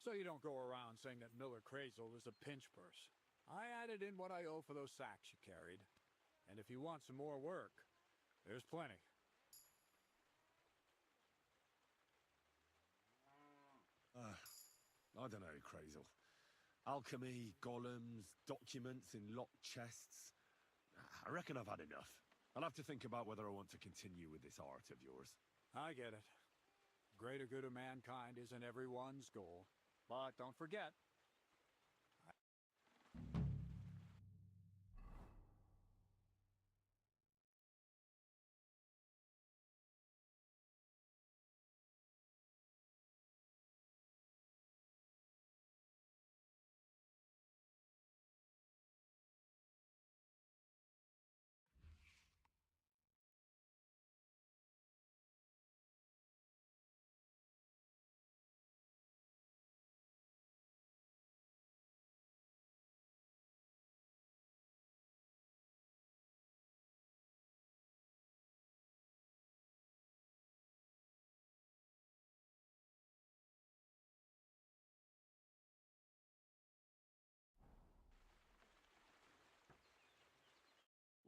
So you don't go around saying that Miller Crazel is a pinch purse. I added in what I owe for those sacks you carried. And if you want some more work, there's plenty. I don't know, Crazel. Alchemy, golems, documents in locked chests. I reckon I've had enough. I'll have to think about whether I want to continue with this art of yours. I get it. Greater good of mankind isn't everyone's goal. But don't forget,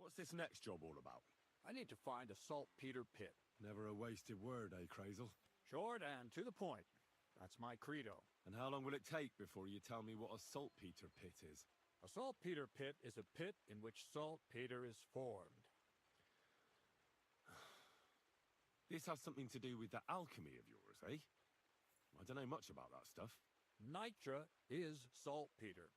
What's this next job all about? I need to find a saltpeter pit. Never a wasted word, eh, Crazel? Short and to the point. That's my credo. And how long will it take before you tell me what a saltpeter pit is? A saltpeter pit is a pit in which saltpeter is formed. This has something to do with the alchemy of yours, eh? I don't know much about that stuff. Nitra is saltpeter.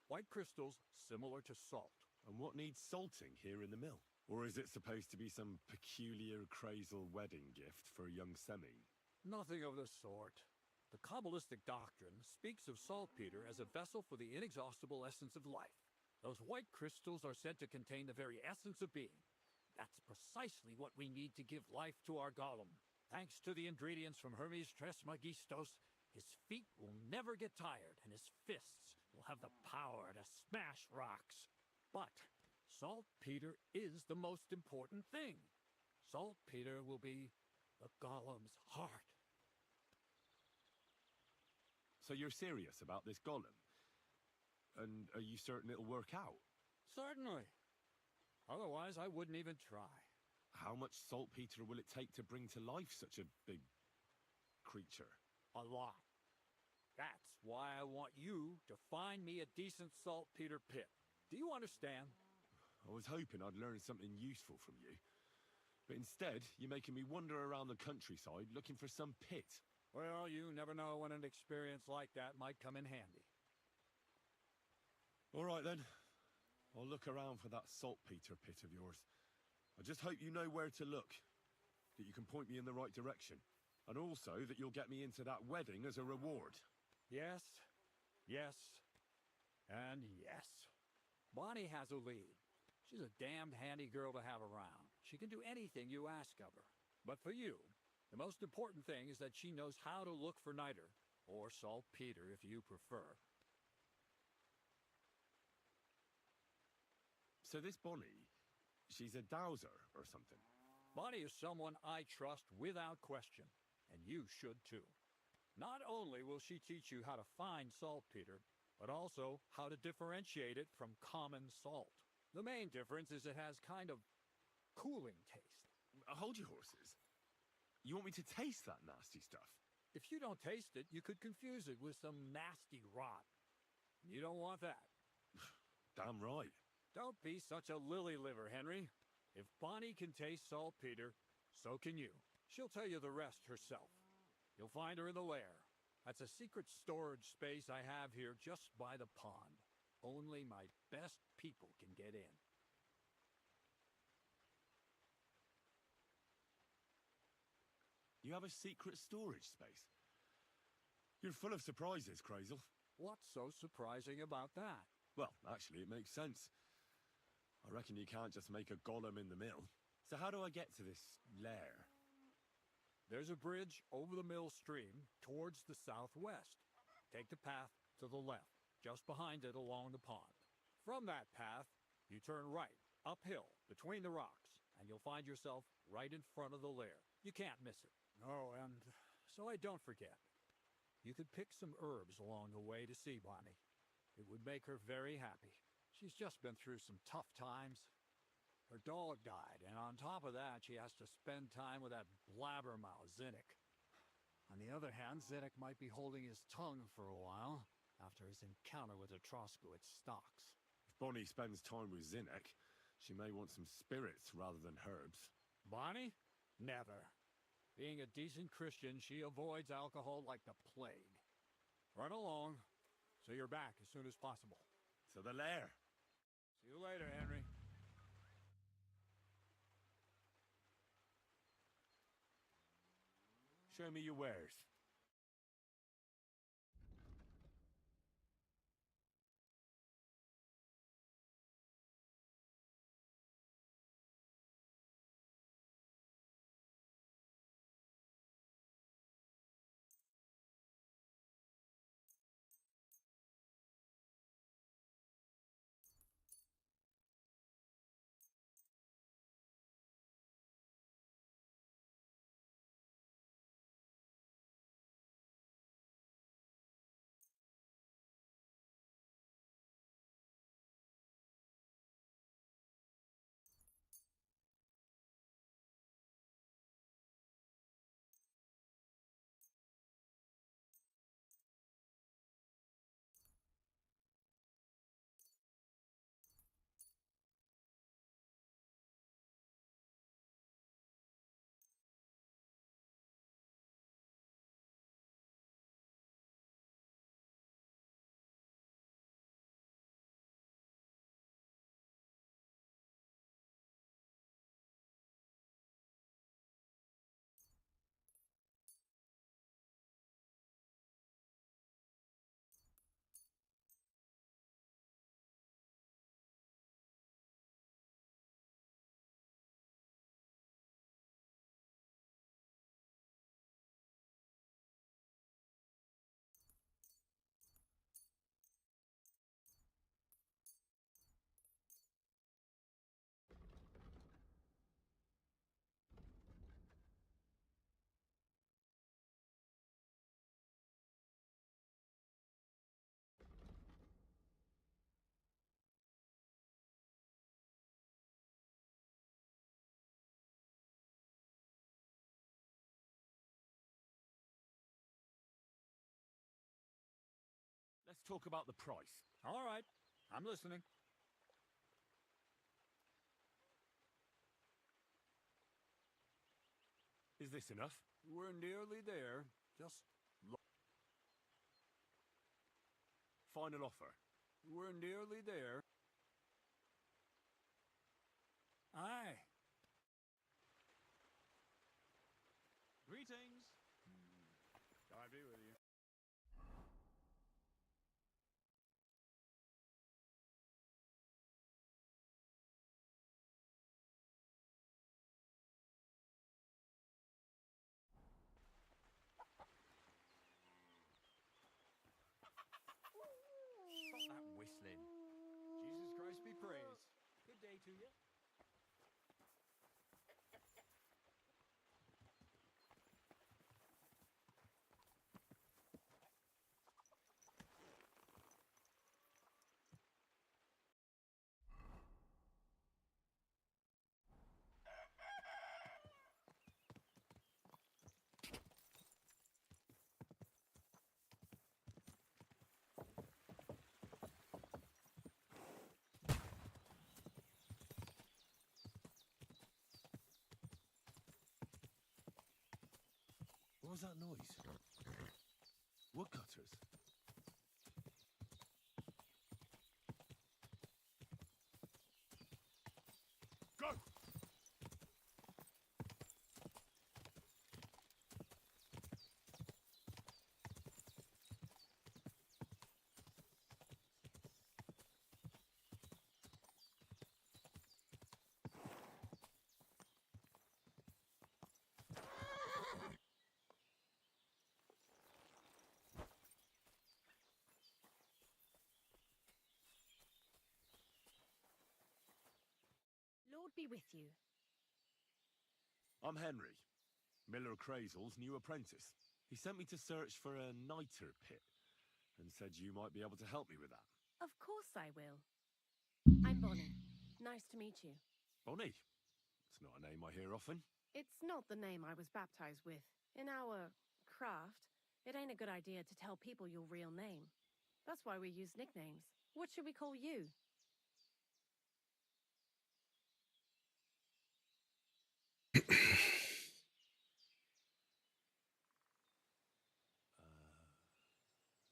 White crystals similar to salt. And what needs salting here in the mill? Or is it supposed to be some peculiar Crazel wedding gift for a young semi? Nothing of the sort. The Kabbalistic doctrine speaks of saltpeter as a vessel for the inexhaustible essence of life. Those white crystals are said to contain the very essence of being. That's precisely what we need to give life to our golem. Thanks to the ingredients from Hermes Trismegistos, his feet will never get tired, and his fists will have the power to smash rocks. But saltpeter is the most important thing. Saltpeter will be the golem's heart. So you're serious about this golem? And are you certain it'll work out? Certainly. Otherwise, I wouldn't even try. How much saltpeter will it take to bring to life such a big creature? A lot. That's why I want you to find me a decent saltpeter pit. Do you understand? I was hoping I'd learn something useful from you. But instead, you're making me wander around the countryside looking for some pit. Well, you never know when an experience like that might come in handy. All right, then. I'll look around for that saltpeter pit of yours. I just hope you know where to look, that you can point me in the right direction, and also that you'll get me into that wedding as a reward. Yes, yes, and yes. Bonnie has a lead. She's a damned handy girl to have around. She can do anything you ask of her. But for you, the most important thing is that she knows how to look for niter, or saltpeter if you prefer. So this Bonnie, she's a dowser or something? Bonnie is someone I trust without question, and you should too. Not only will she teach you how to find saltpeter, but also how to differentiate it from common salt. The main difference is it has kind of cooling taste. Hold your horses. You want me to taste that nasty stuff? If you don't taste it, you could confuse it with some nasty rot. You don't want that. Damn right. Don't be such a lily liver, Henry. If Bonnie can taste saltpeter, so can you. She'll tell you the rest herself. You'll find her in the lair. That's a secret storage space I have here just by the pond. Only my best people can get in. You have a secret storage space? You're full of surprises, Crazel. What's so surprising about that? Well, actually, it makes sense. I reckon you can't just make a golem in the mill. So how do I get to this lair? There's a bridge over the mill stream towards the southwest. Take the path to the left, just behind it along the pond. From that path, you turn right, uphill, between the rocks, and you'll find yourself right in front of the lair. You can't miss it. Oh, and so I don't forget. You could pick some herbs along the way to see Bonnie. It would make her very happy. She's just been through some tough times. Her dog died, and on top of that, she has to spend time with that blabbermouth, Zinnik. On the other hand, Zinnik might be holding his tongue for a while after his encounter with the Troskowitz stocks. If Bonnie spends time with Zinnik, she may want some spirits rather than herbs. Bonnie? Never. Being a decent Christian, she avoids alcohol like the plague. Run along, so you're back as soon as possible. To the lair. See you later, Henry. Show me your wares. talk about the price. All right, I'm listening. Is this enough? We're nearly there. Just final offer. we're nearly there. Aye. Greetings. God be with you. Stop that whistling. Jesus Christ be praised. Good day to you. What was that noise? Woodcutters. Go! Lord be with you. I'm Henry, Miller Crazel's new apprentice. He sent me to search for a niter pit and said you might be able to help me with that. Of course I will. I'm Bonnie. Nice to meet you. Bonnie? It's not a name I hear often. It's not the name I was baptized with. In our craft, it ain't a good idea to tell people your real name. That's why we use nicknames. What should we call you?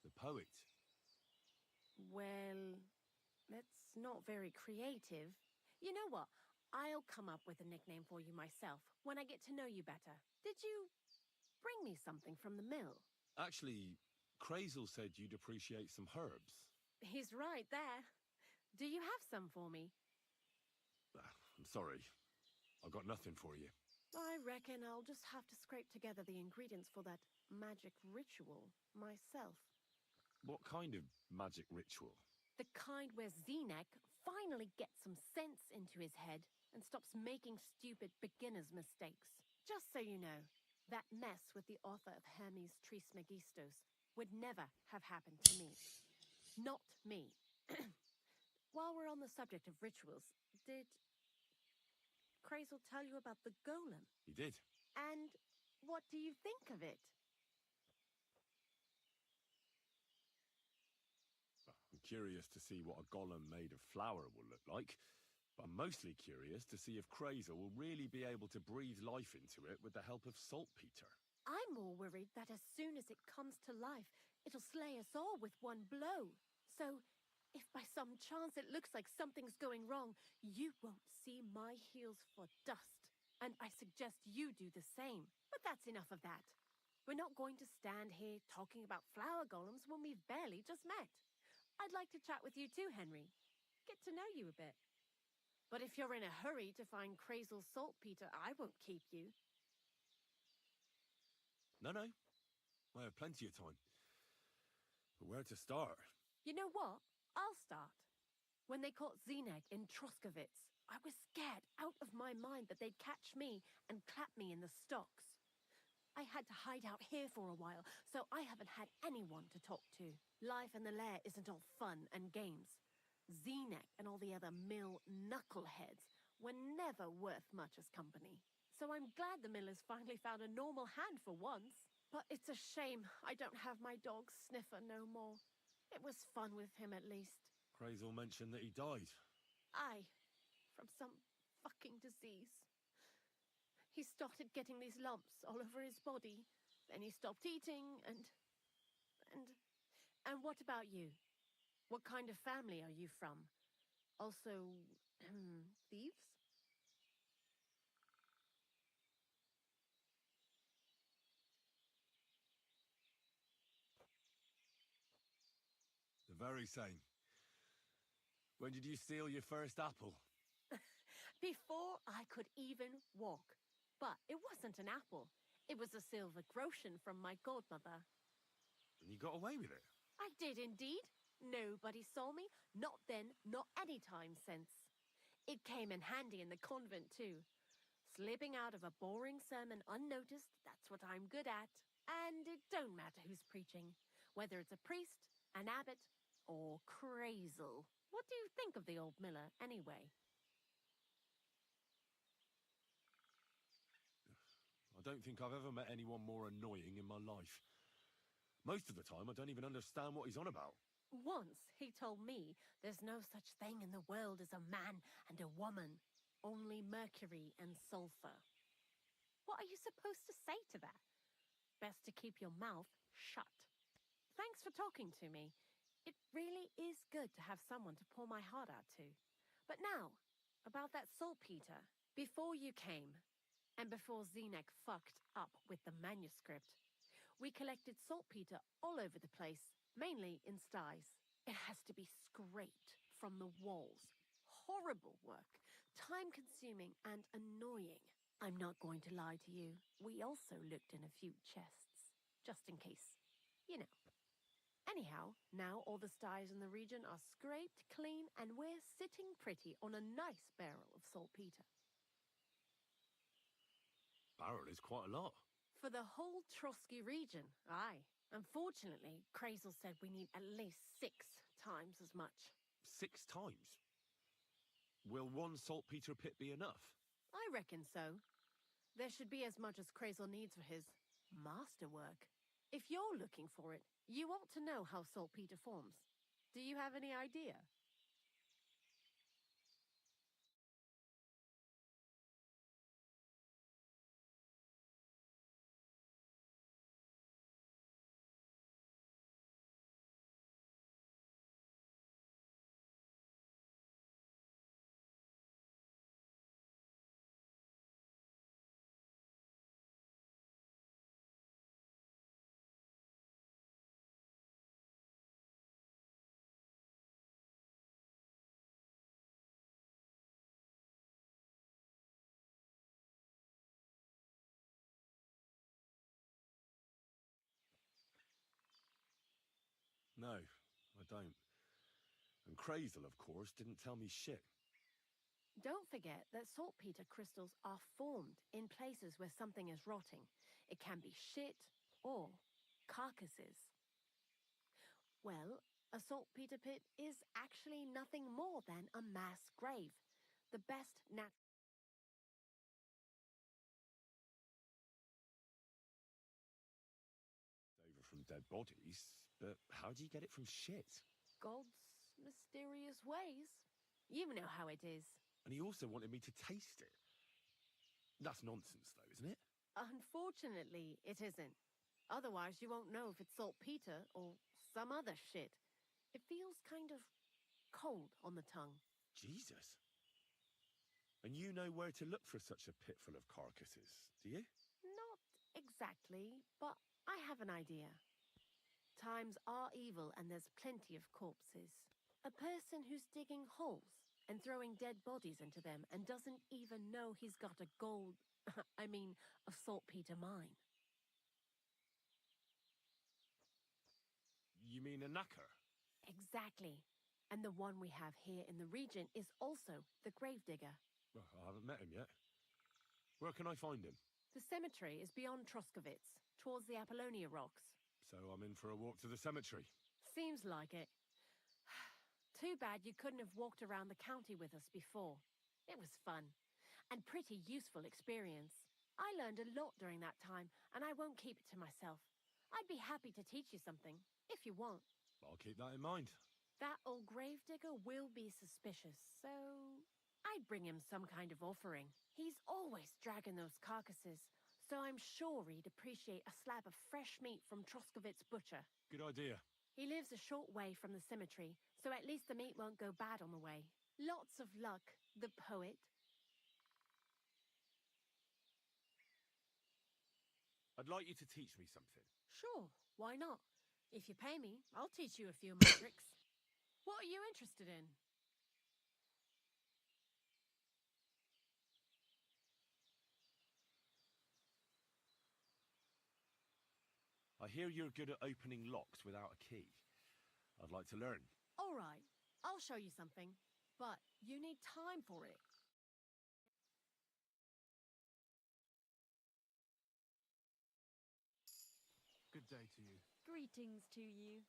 The poet. Well, that's not very creative. You know what? I'll come up with a nickname for you myself when I get to know you better. Did you bring me something from the mill? Actually, Crazel said you'd appreciate some herbs. He's right there. Do you have some for me? I'm sorry. I've got nothing for you. I reckon I'll just have to scrape together the ingredients for that magic ritual myself. What kind of magic ritual? The kind where Zenek finally gets some sense into his head and stops making stupid beginner's mistakes. Just so you know, that mess with the author of Hermes Trismegistos would never have happened to me. Not me. While we're on the subject of rituals, did Crazel tell you about the golem? He did. And what do you think of it? I'm curious to see what a golem made of flour will look like, but I'm mostly curious to see if Crazel will really be able to breathe life into it with the help of saltpeter. I'm more worried that as soon as it comes to life, it'll slay us all with one blow. So, if by some chance it looks like something's going wrong, you won't see my heels for dust. And I suggest you do the same. But that's enough of that. We're not going to stand here talking about flower golems when we've barely just met. I'd like to chat with you too, Henry. Get to know you a bit. But if you're in a hurry to find Crazel's saltpeter, I won't keep you. No. I have plenty of time. But where to start? You know what? I'll start. When they caught Zenek in Troskovitz, I was scared out of my mind that they'd catch me and clap me in the stocks. I had to hide out here for a while, so I haven't had anyone to talk to. Life in the lair isn't all fun and games. Zenek and all the other mill knuckleheads were never worth much as company. So I'm glad the Millers finally found a normal hand for once. But it's a shame I don't have my dog Sniffer no more. It was fun with him, at least. Crazel mentioned that he died. Aye, from some fucking disease. He started getting these lumps all over his body. Then he stopped eating, and what about you? What kind of family are you from? Also, thieves? The very same. When did you steal your first apple? Before I could even walk. But it wasn't an apple. It was a silver groschen from my godmother. And you got away with it? I did indeed. Nobody saw me. Not then, not any time since. It came in handy in the convent too. Slipping out of a boring sermon unnoticed, that's what I'm good at. And it don't matter who's preaching. Whether it's a priest, an abbot, or Crazel. What do you think of the old miller, anyway? I don't think I've ever met anyone more annoying in my life. Most of the time, I don't even understand what he's on about. Once he told me there's no such thing in the world as a man and a woman. Only mercury and sulfur. What are you supposed to say to that? Best to keep your mouth shut. Thanks for talking to me. It really is good to have someone to pour my heart out to. But now, about that saltpeter. Before you came, and before Zenek fucked up with the manuscript, we collected saltpeter all over the place, mainly in sties. It has to be scraped from the walls. Horrible work, time-consuming and annoying. I'm not going to lie to you. We also looked in a few chests, just in case. You know. Anyhow, now all the sties in the region are scraped clean and we're sitting pretty on a nice barrel of saltpeter. Barrel is quite a lot. For the whole Trotsky region, aye. Unfortunately, Crazel said we need at least 6 times as much. 6 times? Will one saltpeter pit be enough? I reckon so. There should be as much as Crazel needs for his masterwork. If you're looking for it, you ought to know how saltpeter forms. Do you have any idea? No, I don't. And Crazel, of course, didn't tell me shit. Don't forget that saltpeter crystals are formed in places where something is rotting. It can be shit or carcasses. Well, a saltpeter pit is actually nothing more than a mass grave. The best natural... Over from dead bodies, but how do you get it from shit? God's mysterious ways. You know how it is. And he also wanted me to taste it. That's nonsense, though, isn't it? Unfortunately, it isn't. Otherwise, you won't know if it's saltpeter or some other shit. It feels kind of cold on the tongue. Jesus. And you know where to look for such a pit full of carcasses, do you? Not exactly, but I have an idea. Times are evil and there's plenty of corpses. A person who's digging holes and throwing dead bodies into them and doesn't even know he's got a a saltpeter mine. You mean a knacker? Exactly. And the one we have here in the region is also the gravedigger. Well, I haven't met him yet. Where can I find him? The cemetery is beyond Troskovitz, towards the Apollonia rocks. So I'm in for a walk to the cemetery. Seems like it. Too bad you couldn't have walked around the county with us before. It was fun. And pretty useful experience. I learned a lot during that time, and I won't keep it to myself. I'd be happy to teach you something, if you want. I'll keep that in mind. That old gravedigger will be suspicious, so I'd bring him some kind of offering. He's always dragging those carcasses, so I'm sure he'd appreciate a slab of fresh meat from Troskovitz Butcher. Good idea. He lives a short way from the cemetery, so at least the meat won't go bad on the way. Lots of luck, the poet. I'd like you to teach me something. Sure, why not? If you pay me, I'll teach you a few of my tricks. What are you interested in? I hear you're good at opening locks without a key. I'd like to learn. All right, I'll show you something, but you need time for it. Good day to you. Greetings to you.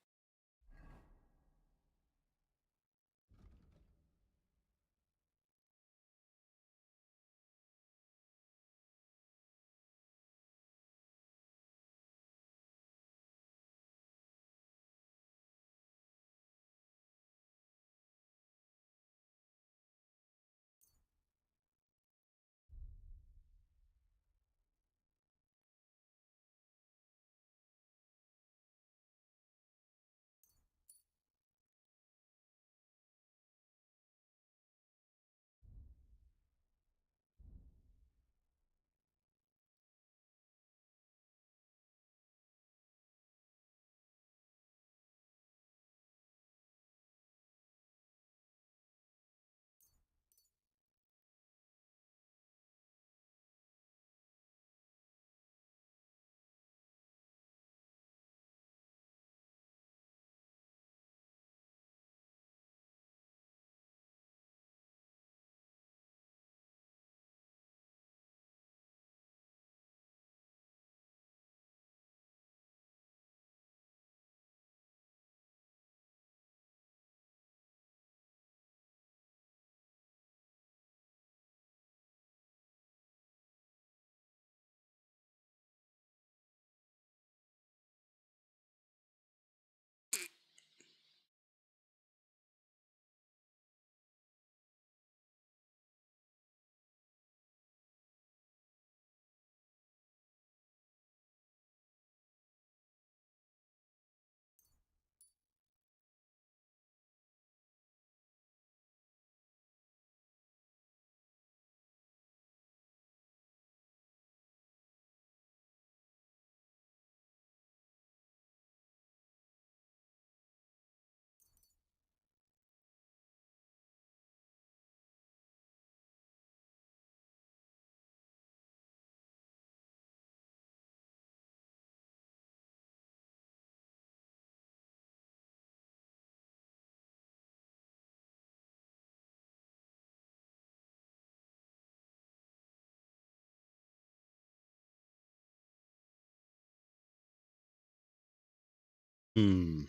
Hmm.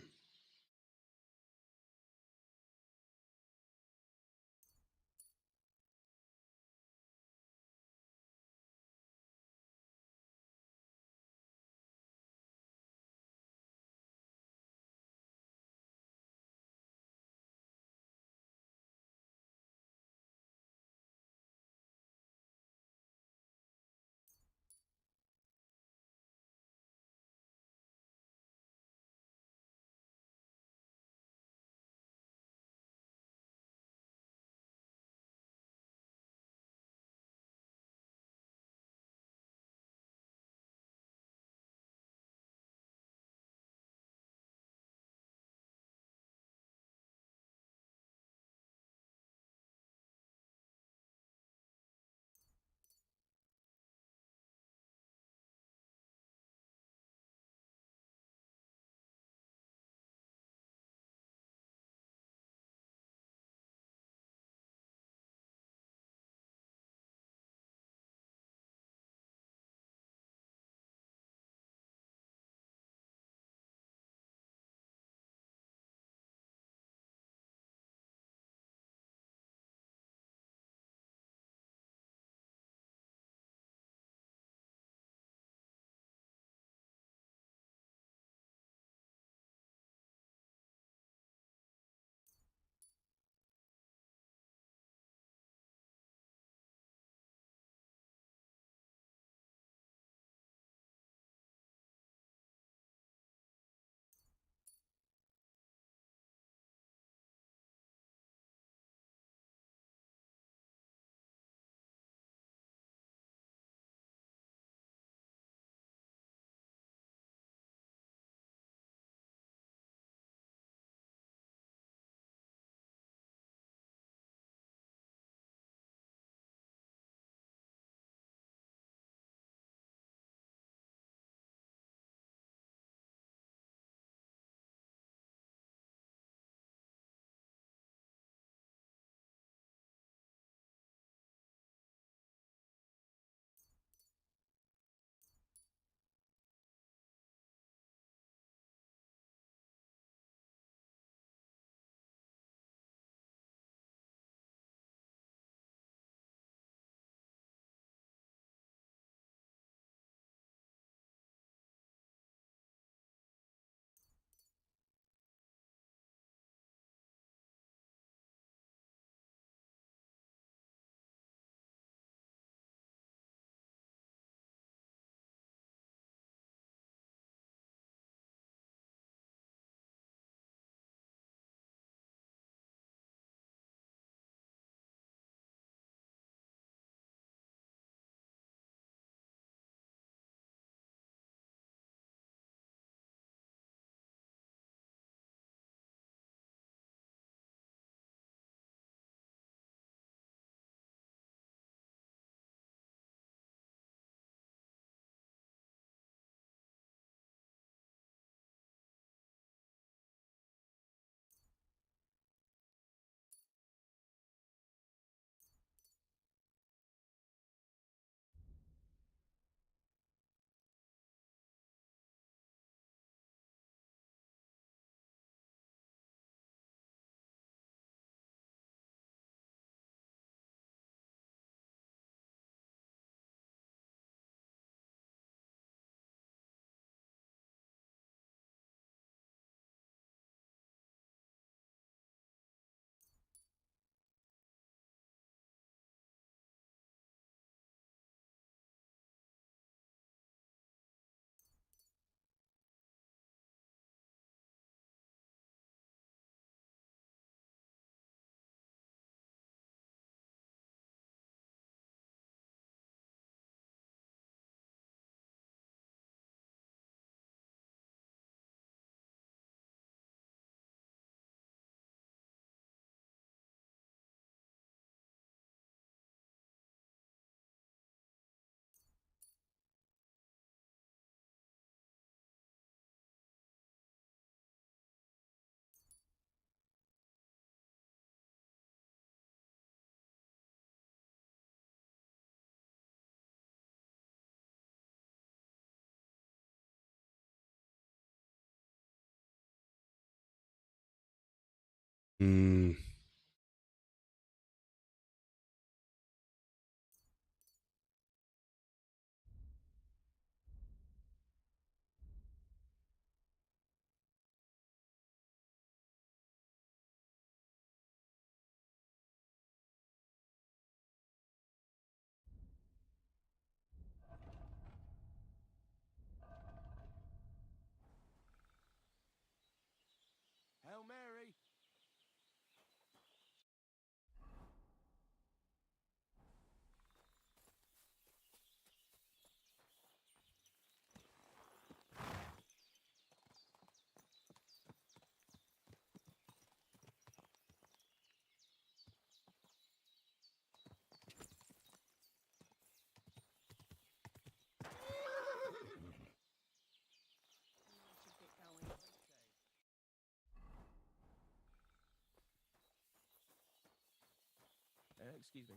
Mm. Hail Mary! Excuse me.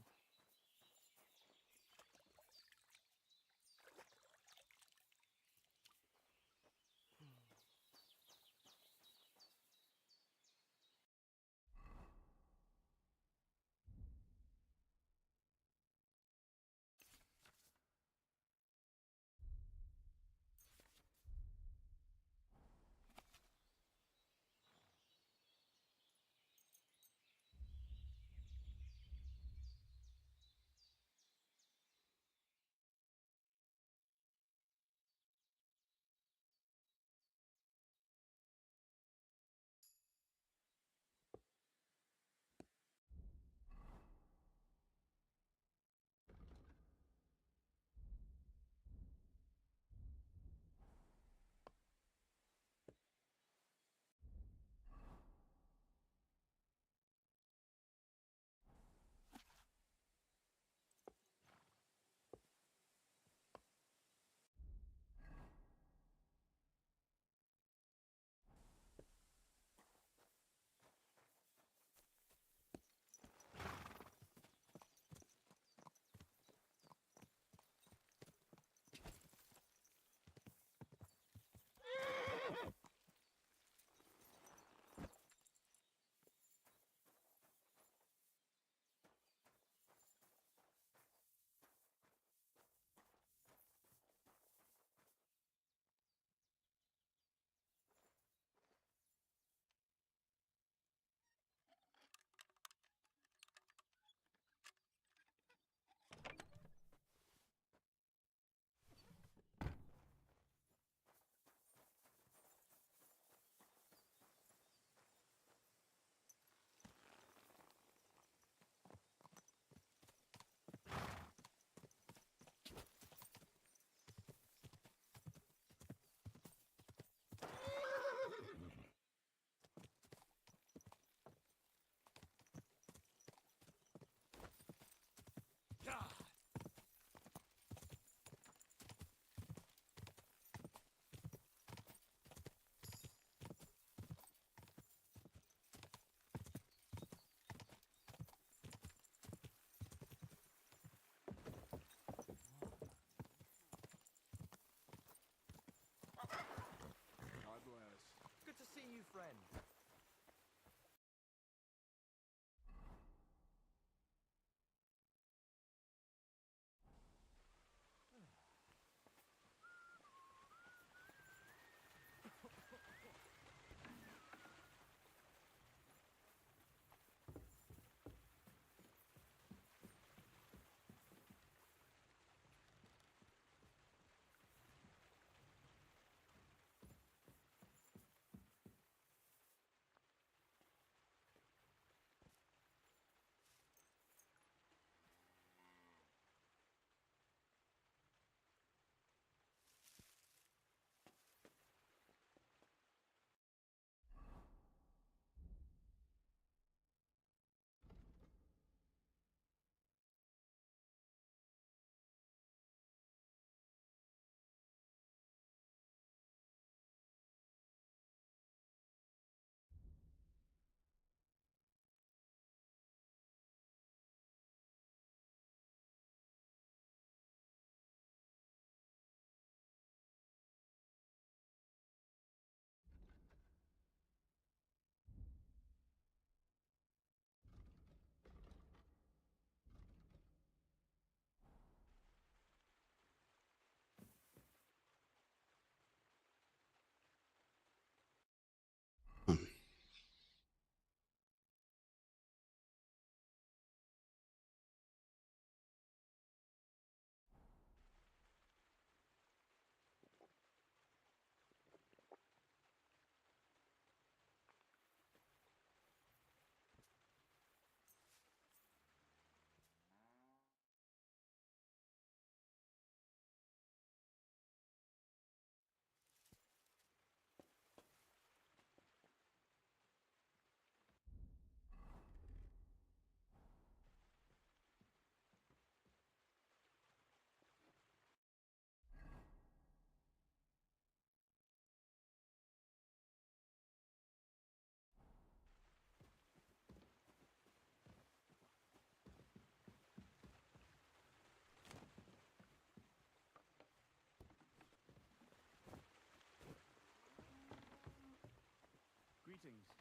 Greetings.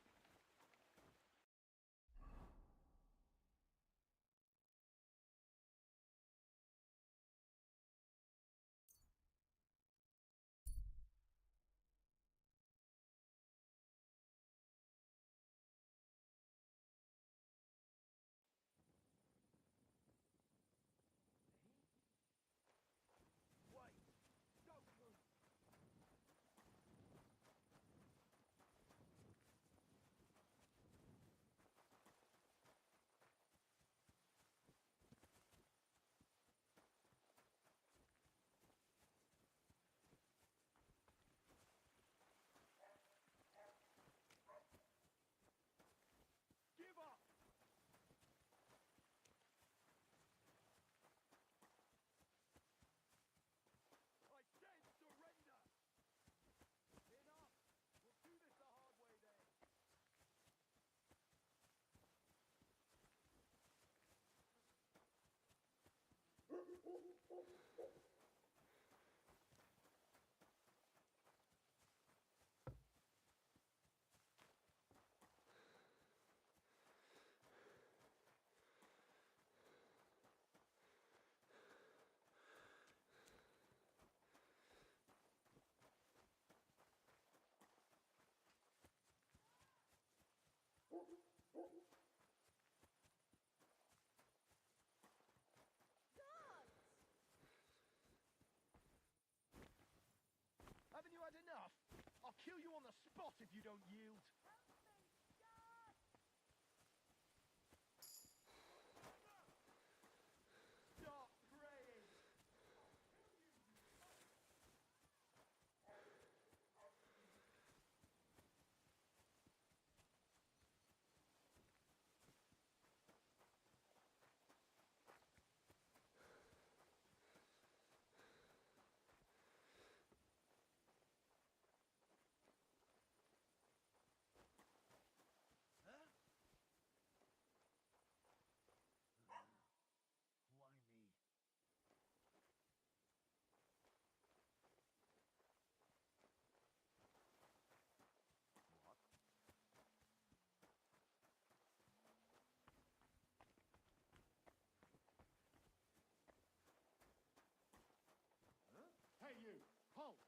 Give up! I said surrender! Enough! We'll do this the hard way then. Haven't you had enough? I'll kill you on the spot if you don't yield. Stop praying! Huh? Why me? What? Huh? Hey you! Halt!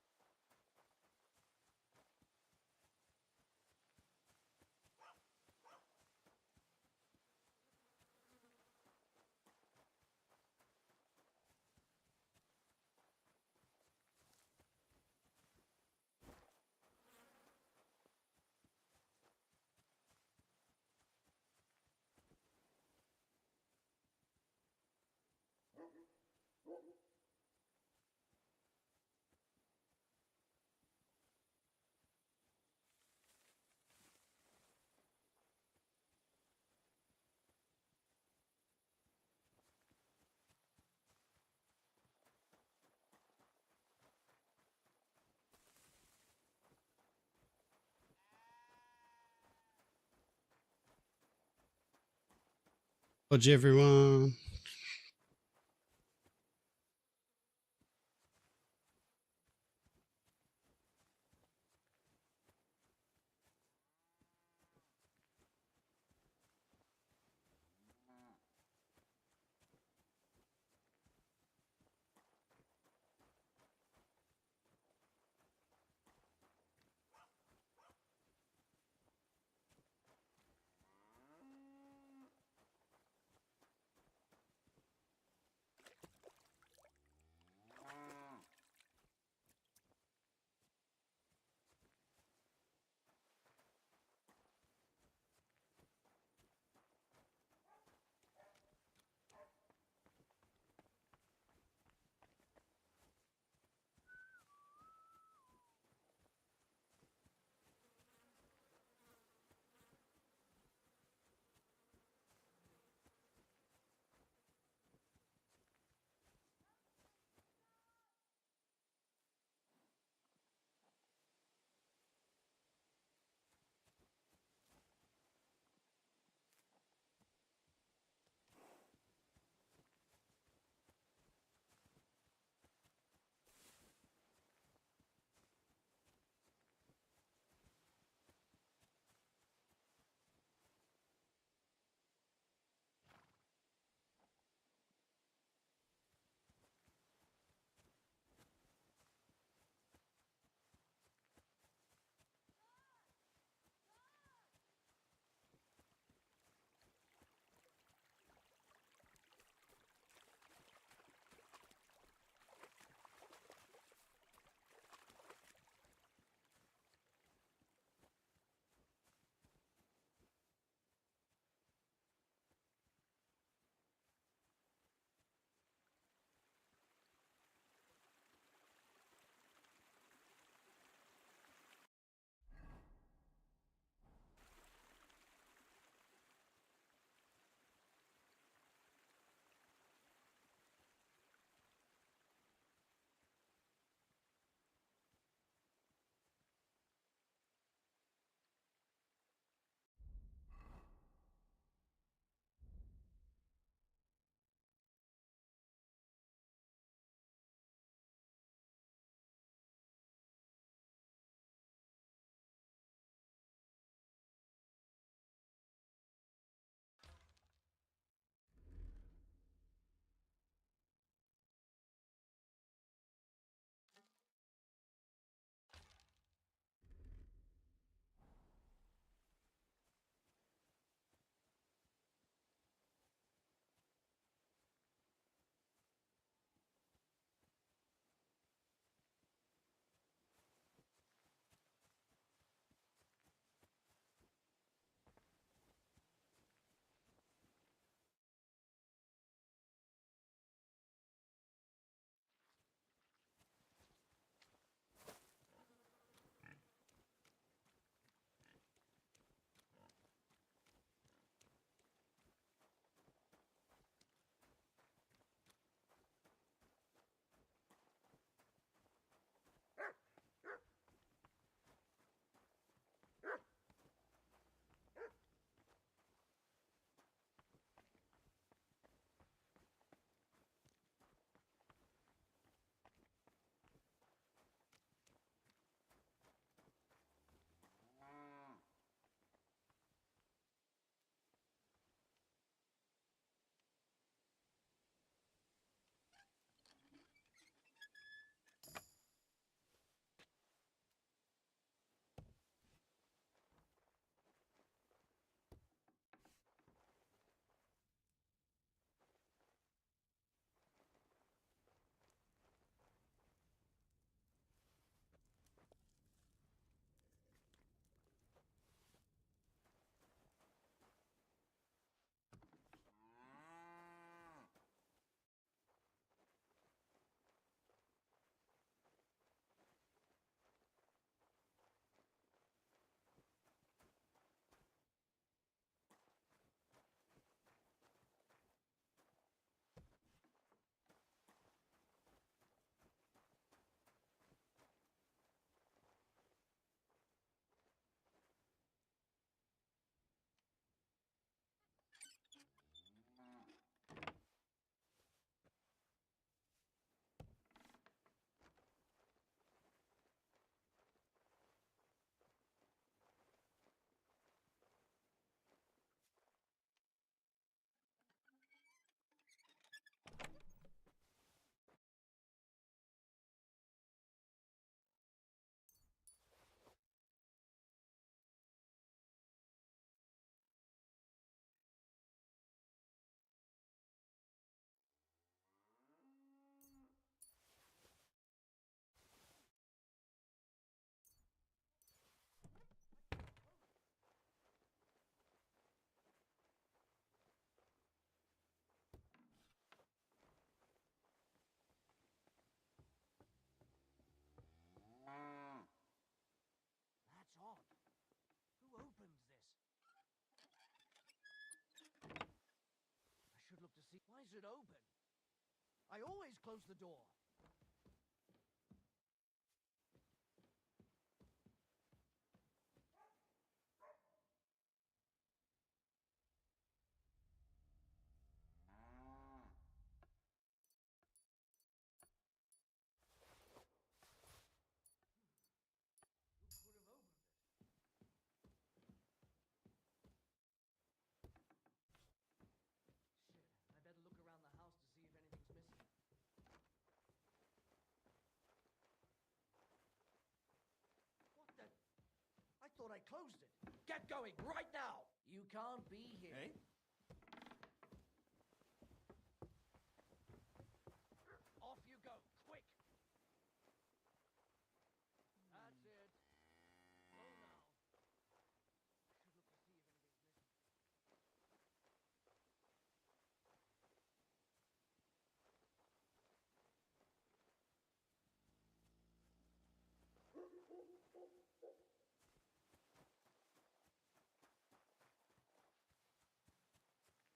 Watch everyone. close the door. I better look around the house to see if anything's missing. What the? I thought I closed it. Get going, right now! You can't be here. Eh? Off you go, quick! That's it. Go now.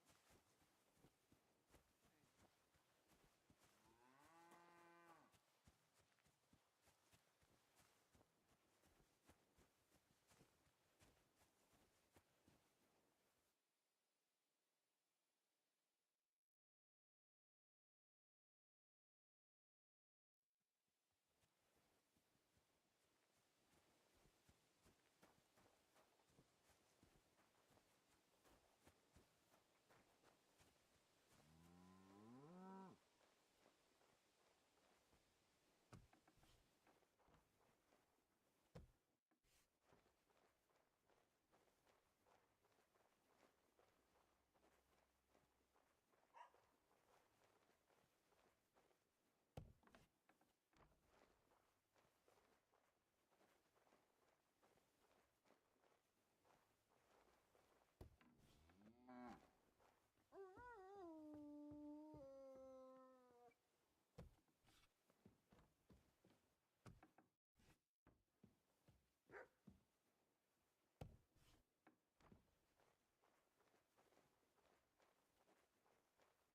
Should look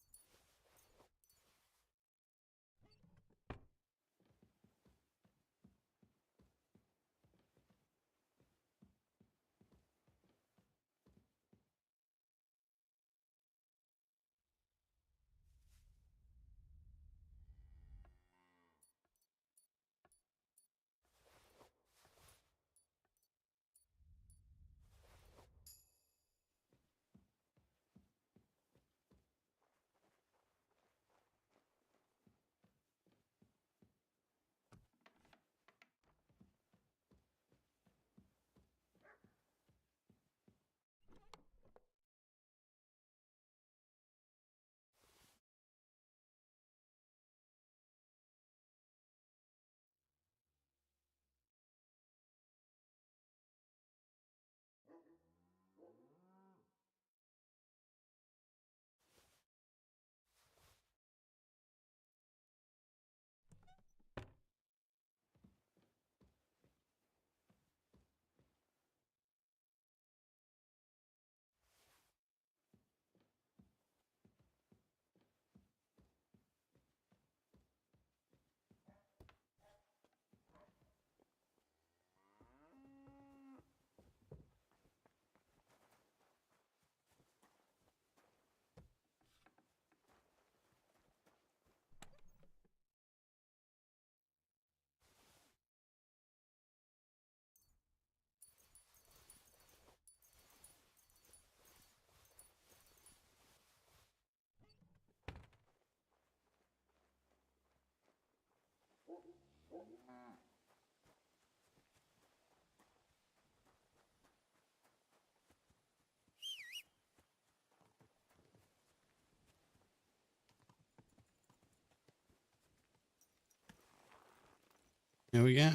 to see if anything's missing. Here we go.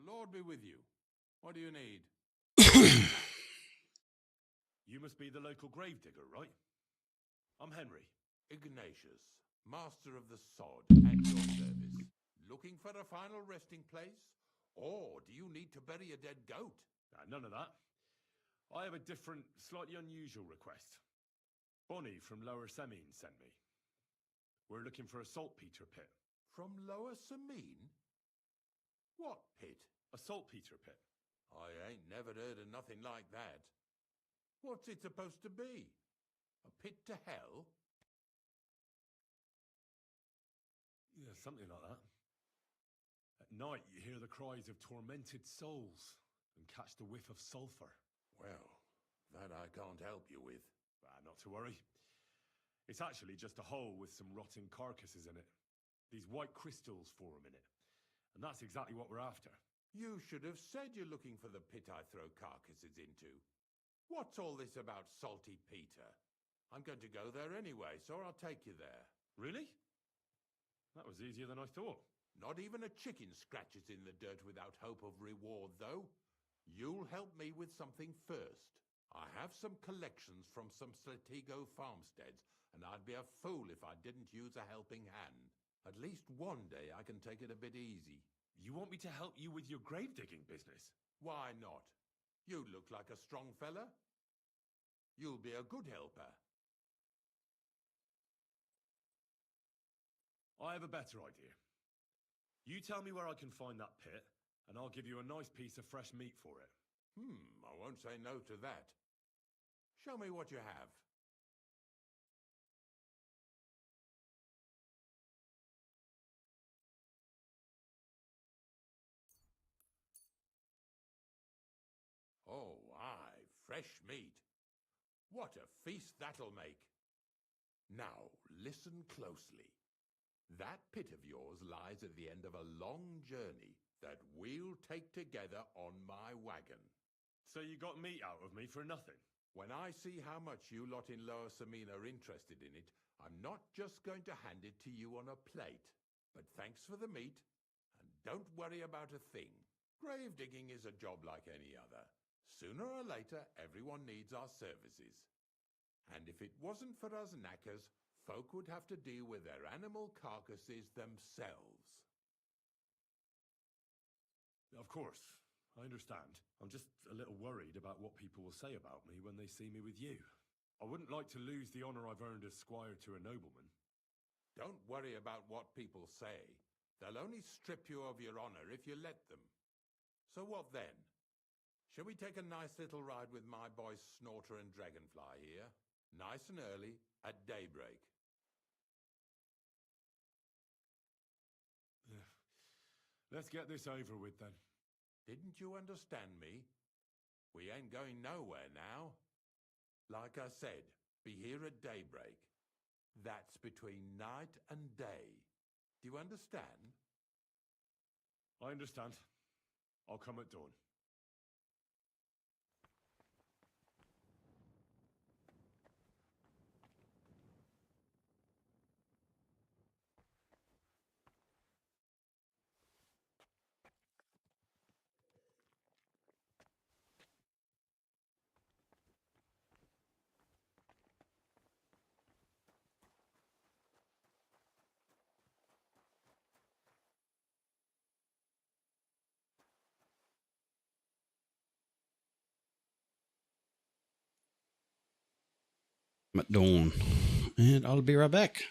Lord be with you. What do you need? You must be the local gravedigger, right? I'm Henry. Ignatius, master of the sod, at your service. Looking for a final resting place? Or do you need to bury a dead goat? None of that. I have a different, slightly unusual request. Bonnie from Lower Semine sent me. We're looking for a saltpeter pit. From Lower Semine? What pit? A saltpeter pit. I ain't never heard of nothing like that. What's it supposed to be? A pit to hell? Yeah, something like that. At night, you hear the cries of tormented souls and catch the whiff of sulphur. Well, that I can't help you with. Not to worry. It's actually just a hole with some rotting carcasses in it. These white crystals form in it. And that's exactly what we're after. You should have said you're looking for the pit I throw carcasses into. What's all this about Salty Peter? I'm going to go there anyway, so I'll take you there. Really? That was easier than I thought. Not even a chicken scratches in the dirt without hope of reward, though. You'll help me with something first. I have some collections from some Slatigo farmsteads, and I'd be a fool if I didn't use a helping hand. At least one day I can take it a bit easy. You want me to help you with your grave digging business? Why not? You look like a strong fella. You'll be a good helper. I have a better idea. You tell me where I can find that pit, and I'll give you a nice piece of fresh meat for it. I won't say no to that. Show me what you have. Oh, aye, fresh meat. What a feast that'll make. Now, listen closely. That pit of yours lies at the end of a long journey that we'll take together on my wagon. So you got meat out of me for nothing? When I see how much you lot in Lower Semine are interested in it, I'm not just going to hand it to you on a plate. But thanks for the meat, and don't worry about a thing. Grave digging is a job like any other. Sooner or later, everyone needs our services. And if it wasn't for us knackers, folk would have to deal with their animal carcasses themselves. Of course, I understand. I'm just a little worried about what people will say about me when they see me with you. I wouldn't like to lose the honor I've earned as squire to a nobleman. Don't worry about what people say. They'll only strip you of your honor if you let them. So what then? Shall we take a nice little ride with my boys Snorter and Dragonfly here? Nice and early, at daybreak. Let's get this over with then. Didn't you understand me? We ain't going nowhere now. Like I said, be here at daybreak. That's between night and day. Do you understand? I understand. I'll come at dawn. At dawn, and I'll be right back.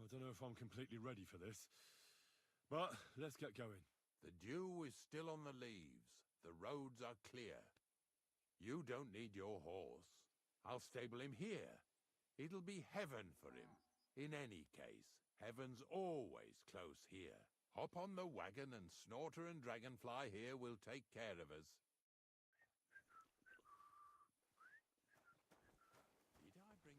I don't know if I'm completely ready for this. But let's get going. The dew is still on the leaves. The roads are clear. You don't need your horse. I'll stable him here. It'll be heaven for him. In any case, heaven's always close here. Hop on the wagon and Snorter and Dragonfly here will take care of us. Did I bring...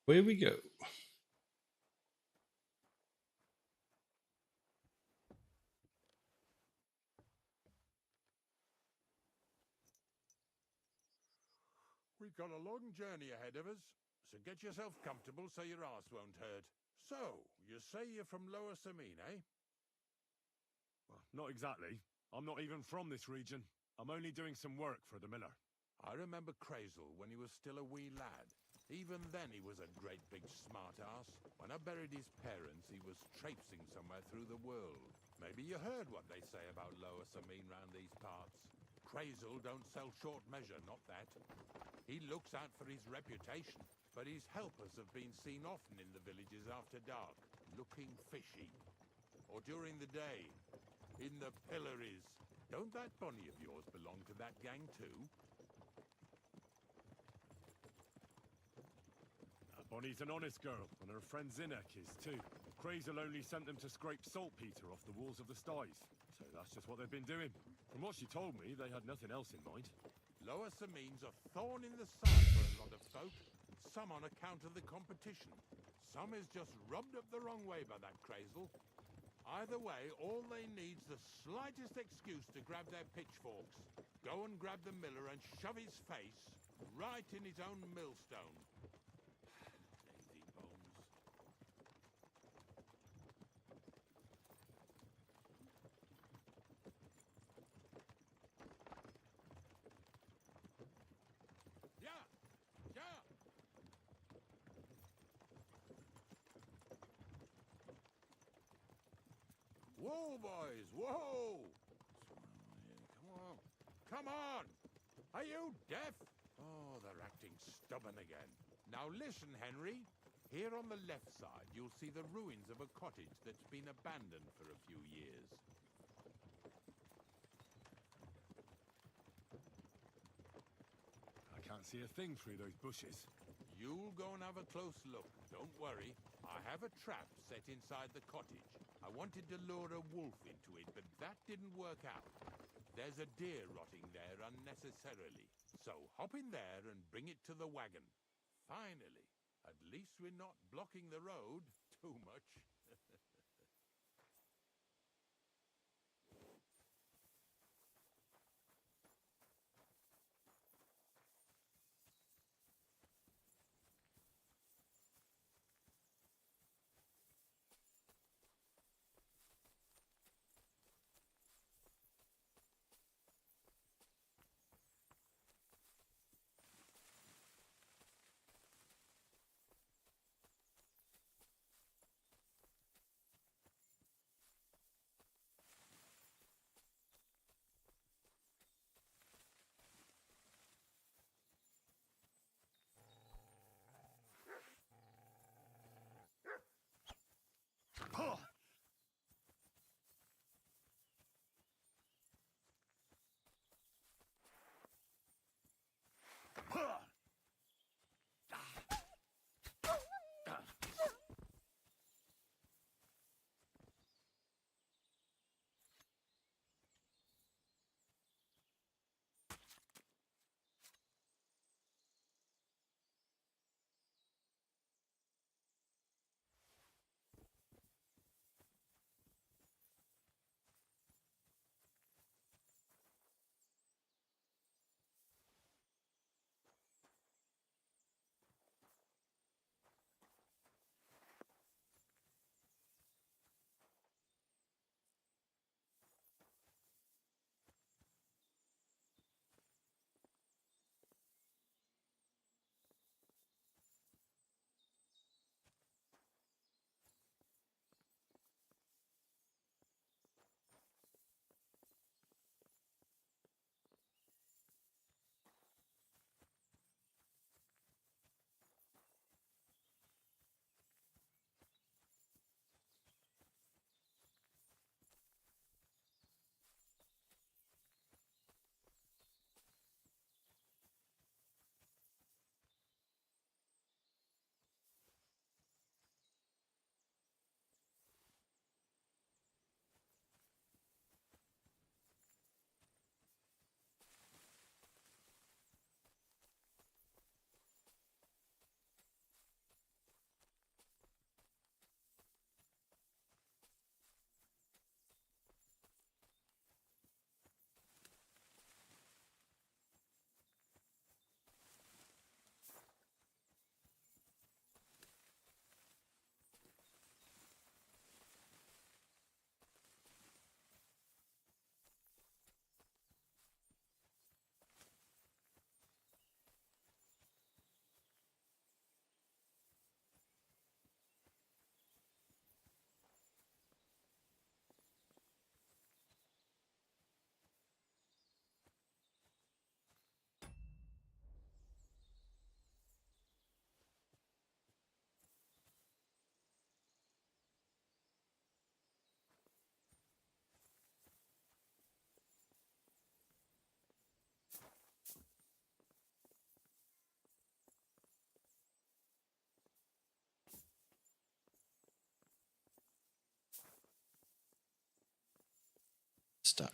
Where we go? We've got a long journey ahead of us, so get yourself comfortable so your arse won't hurt. So, you say you're from Lower Samine, eh? Well, not exactly. I'm not even from this region. I'm only doing some work for the miller. I remember Crazel when he was still a wee lad. Even then he was a great big smart-ass. When I buried his parents, he was traipsing somewhere through the world. Maybe you heard what they say about Lower Samine round these parts. Crazel don't sell short measure, not that. He looks out for his reputation, but his helpers have been seen often in the villages after dark, looking fishy. Or during the day, in the pillories. Don't that Bonnie of yours belong to that gang too? Bonnie's an honest girl, and her friend Zinnek is too. Crazel only sent them to scrape saltpeter off the walls of the styes, so that's just what they've been doing. From what she told me, they had nothing else in mind. Lower Samine's a thorn in the side for a lot of folk. Some on account of the competition. Some is just rubbed up the wrong way by that Crazel. Either way, all they need's the slightest excuse to grab their pitchforks. Go and grab the miller and shove his face right in his own millstone. Lazy bones. Yeah! Yeah! Whoa, boys, whoa! Come on, come on! Are you deaf? Oh, they're acting stubborn again. Now listen, Henry. Here on the left side, you'll see the ruins of a cottage that's been abandoned for a few years. I can't see a thing through those bushes. You'll go and have a close look. Don't worry. I have a trap set inside the cottage. I wanted to lure a wolf into it, but that didn't work out. There's a deer rotting there unnecessarily. So hop in there and bring it to the wagon. Finally. At least we're not blocking the road too much. Stuck.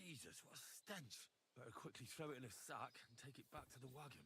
Jesus, what a stench. Better quickly throw it in a sack and take it back to the wagon.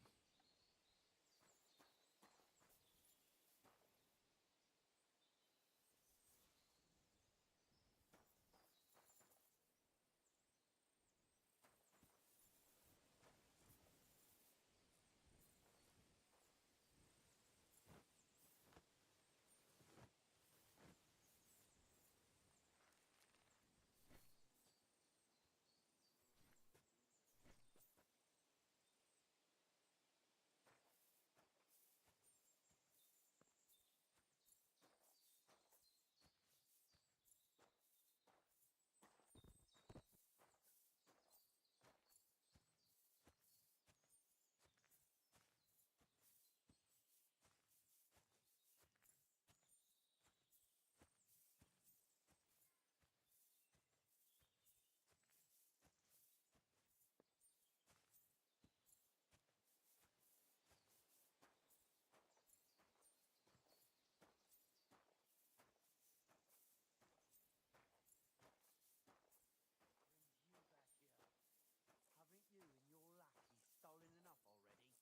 Haven't you and your lackeys stolen enough already?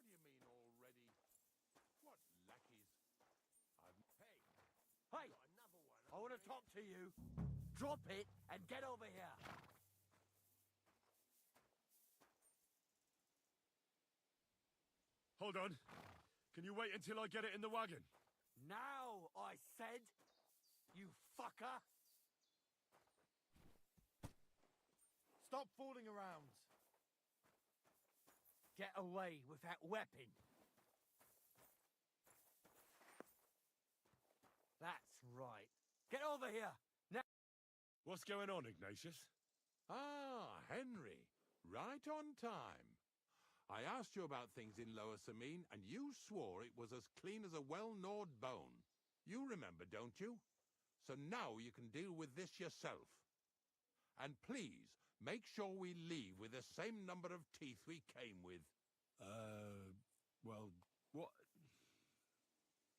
What do you mean already? What lackeys? Hey! Hey! Another one. I want to talk to you. Drop it and get over here. Hold on. Can you wait until I get it in the wagon? Now, I said. You fucker. Stop fooling around. Get away with that weapon. That's right. Get over here. Now. What's going on, Ignatius? Ah, Henry. Right on time. I asked you about things in Lower Samine, and you swore it was as clean as a well-gnawed bone. You remember, don't you? So now you can deal with this yourself. And please, make sure we leave with the same number of teeth we came with. Well, what...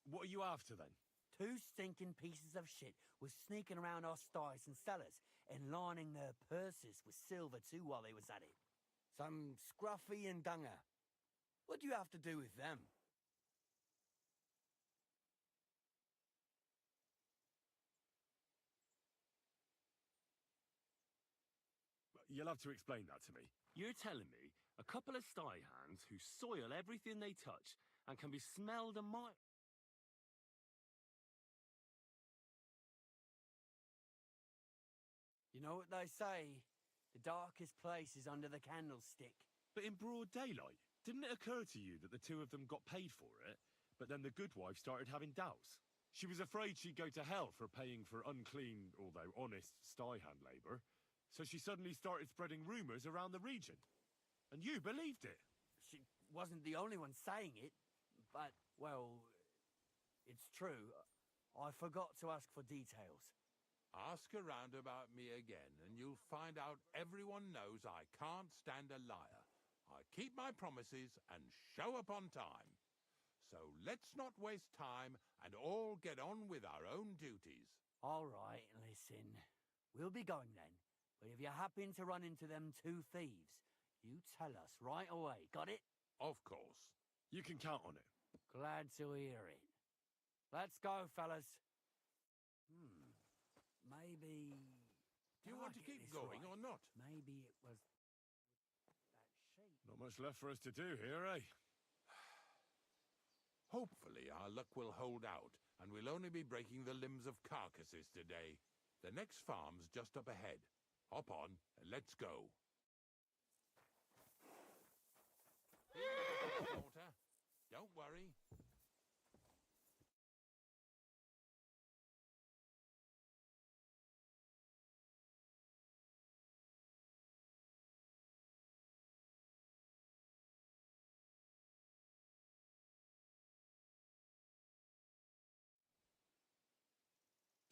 What are you after, then? 2 stinking pieces of shit was sneaking around our sties and cellars and lining their purses with silver too while they was at it. Some Scruffy and Dunger. What do you have to do with them? You'll have to explain that to me. You're telling me a couple of sty hands who soil everything they touch and can be smelled a mile... You know what they say? The darkest place is under the candlestick. But in broad daylight, didn't it occur to you that the 2 of them got paid for it, but then the good wife started having doubts? She was afraid she'd go to hell for paying for unclean, although honest, sty hand labour, so she suddenly started spreading rumours around the region. And you believed it. She wasn't the only one saying it, but, well, it's true. I forgot to ask for details. Ask around about me again, and you'll find out everyone knows I can't stand a liar. I keep my promises and show up on time. So let's not waste time and all get on with our own duties. All right, listen. We'll be going then. But if you happen to run into them 2 thieves, you tell us right away. Got it? Of course. You can count on it. Glad to hear it. Let's go, fellas. Maybe... Do you want to keep going or not? Maybe it was... that sheep. Not much left for us to do here, eh? Hopefully our luck will hold out, and we'll only be breaking the limbs of carcasses today. The next farm's just up ahead. Hop on, and let's go. Daughter, don't worry.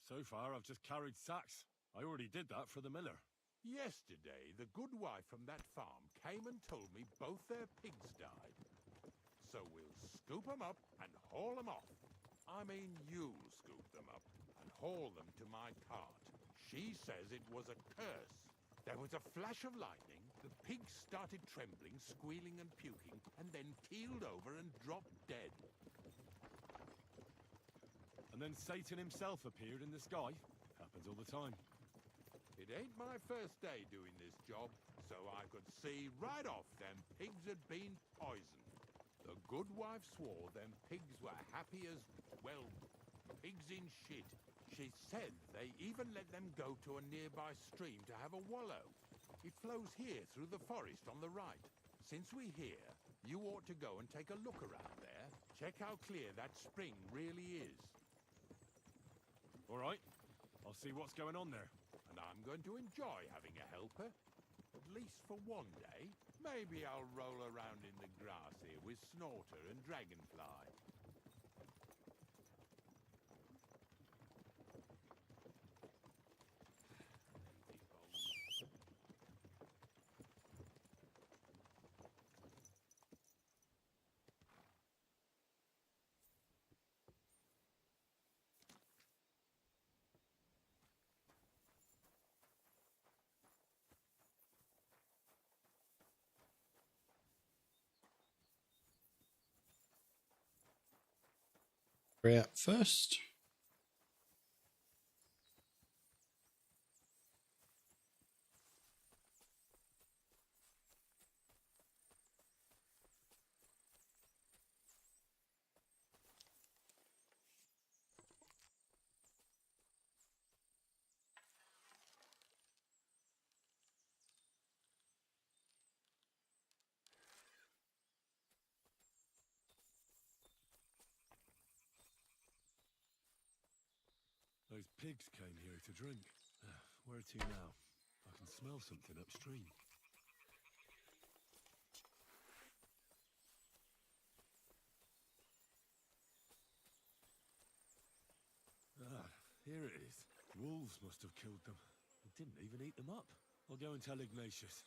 So far, I've just carried sacks. I already did that for the miller. Yesterday, the good wife from that farm came and told me both their pigs died. So we'll scoop them up and haul them off. I mean, you'll scoop them up and haul them to my cart. She says it was a curse. There was a flash of lightning, the pigs started trembling, squealing and puking, and then keeled over and dropped dead. And then Satan himself appeared in the sky. Happens all the time. It ain't my first day doing this job, so I could see right off them pigs had been poisoned. The good wife swore them pigs were happy as, well, pigs in shit. She said they even let them go to a nearby stream to have a wallow. It flows here through the forest on the right. Since we're here, you ought to go and take a look around there. Check how clear that spring really is. All right, I'll see what's going on there. And I'm going to enjoy having a helper. At least for one day. Maybe I'll roll around in the grass here with Snorter and Dragonfly. Out first. Those pigs came here to drink. Where to now? I can smell something upstream. Ah, here it is. Wolves must have killed them. They didn't even eat them up. I'll go and tell Ignatius.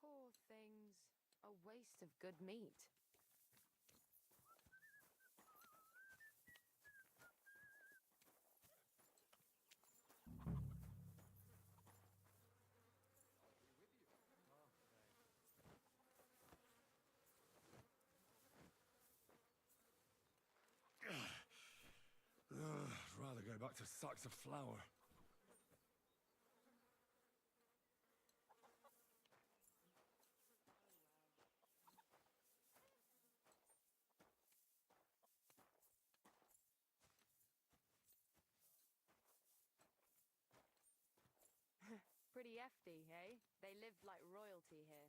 Poor things. A waste of good meat. I'd rather go back to sacks of flour. Pretty hefty, eh? They lived like royalty here.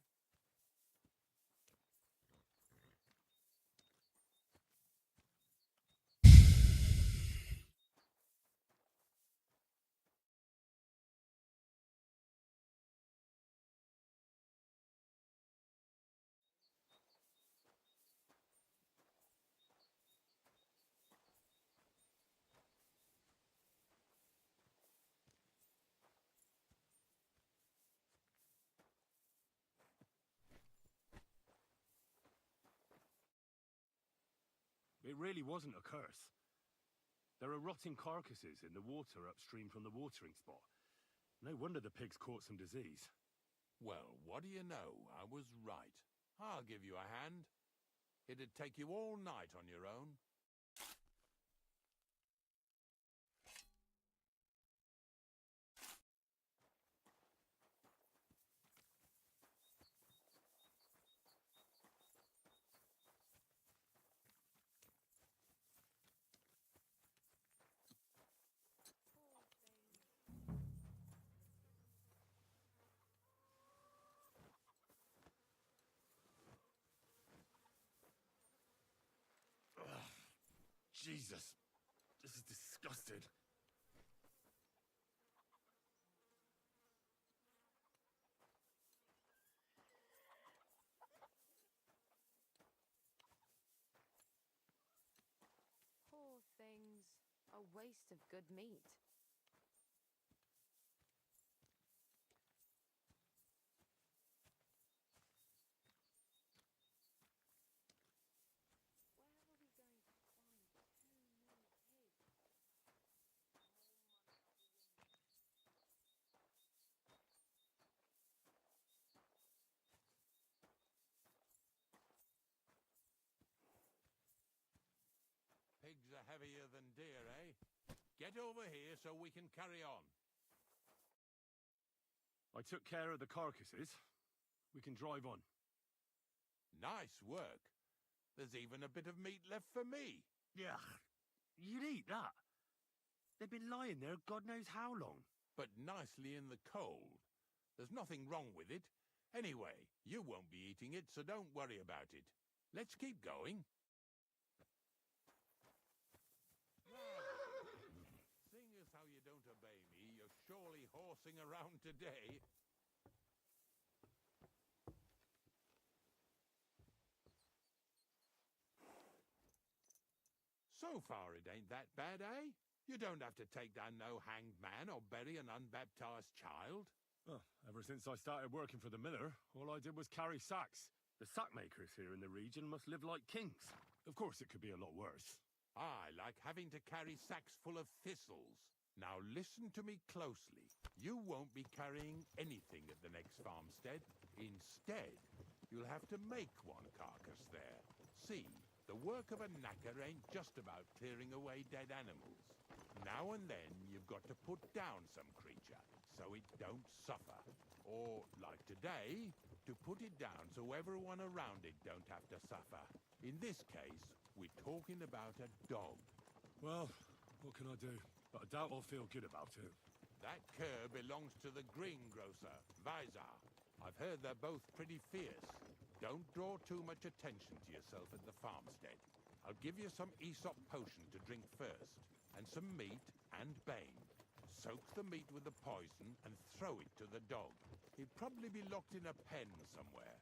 It really wasn't a curse. There are rotting carcasses in the water upstream from the watering spot. No wonder the pigs caught some disease. Well, what do you know? I was right. I'll give you a hand. It'd take you all night on your own. Jesus. This is disgusting. Poor things. A waste of good meat. Pigs are heavier than deer, eh? Get over here so we can carry on. I took care of the carcasses. We can drive on. Nice work. There's even a bit of meat left for me. Yeah, you'd eat that. They've been lying there God knows how long. But nicely in the cold. There's nothing wrong with it. Anyway, you won't be eating it, so don't worry about it. Let's keep going. Seeing as how you don't obey me, you're surely horsing around today. So far, it ain't that bad, eh? You don't have to take down no hanged man or bury an unbaptized child. Oh, ever since I started working for the miller, all I did was carry sacks. The sack makers here in the region must live like kings. Of course, it could be a lot worse. I like having to carry sacks full of thistles. Now listen to me closely. You won't be carrying anything at the next farmstead. Instead, you'll have to make one carcass there. See, the work of a knacker ain't just about clearing away dead animals. Now and then, you've got to put down some creature, so it don't suffer. Or, like today, to put it down so everyone around it don't have to suffer. In this case, we're talking about a dog. Well, what can I do? But I doubt I'll feel good about it. That cur belongs to the greengrocer, Vizar. I've heard they're both pretty fierce. Don't draw too much attention to yourself at the farmstead. I'll give you some Aesop potion to drink first, and some meat and bane. Soak the meat with the poison and throw it to the dog. He'll probably be locked in a pen somewhere.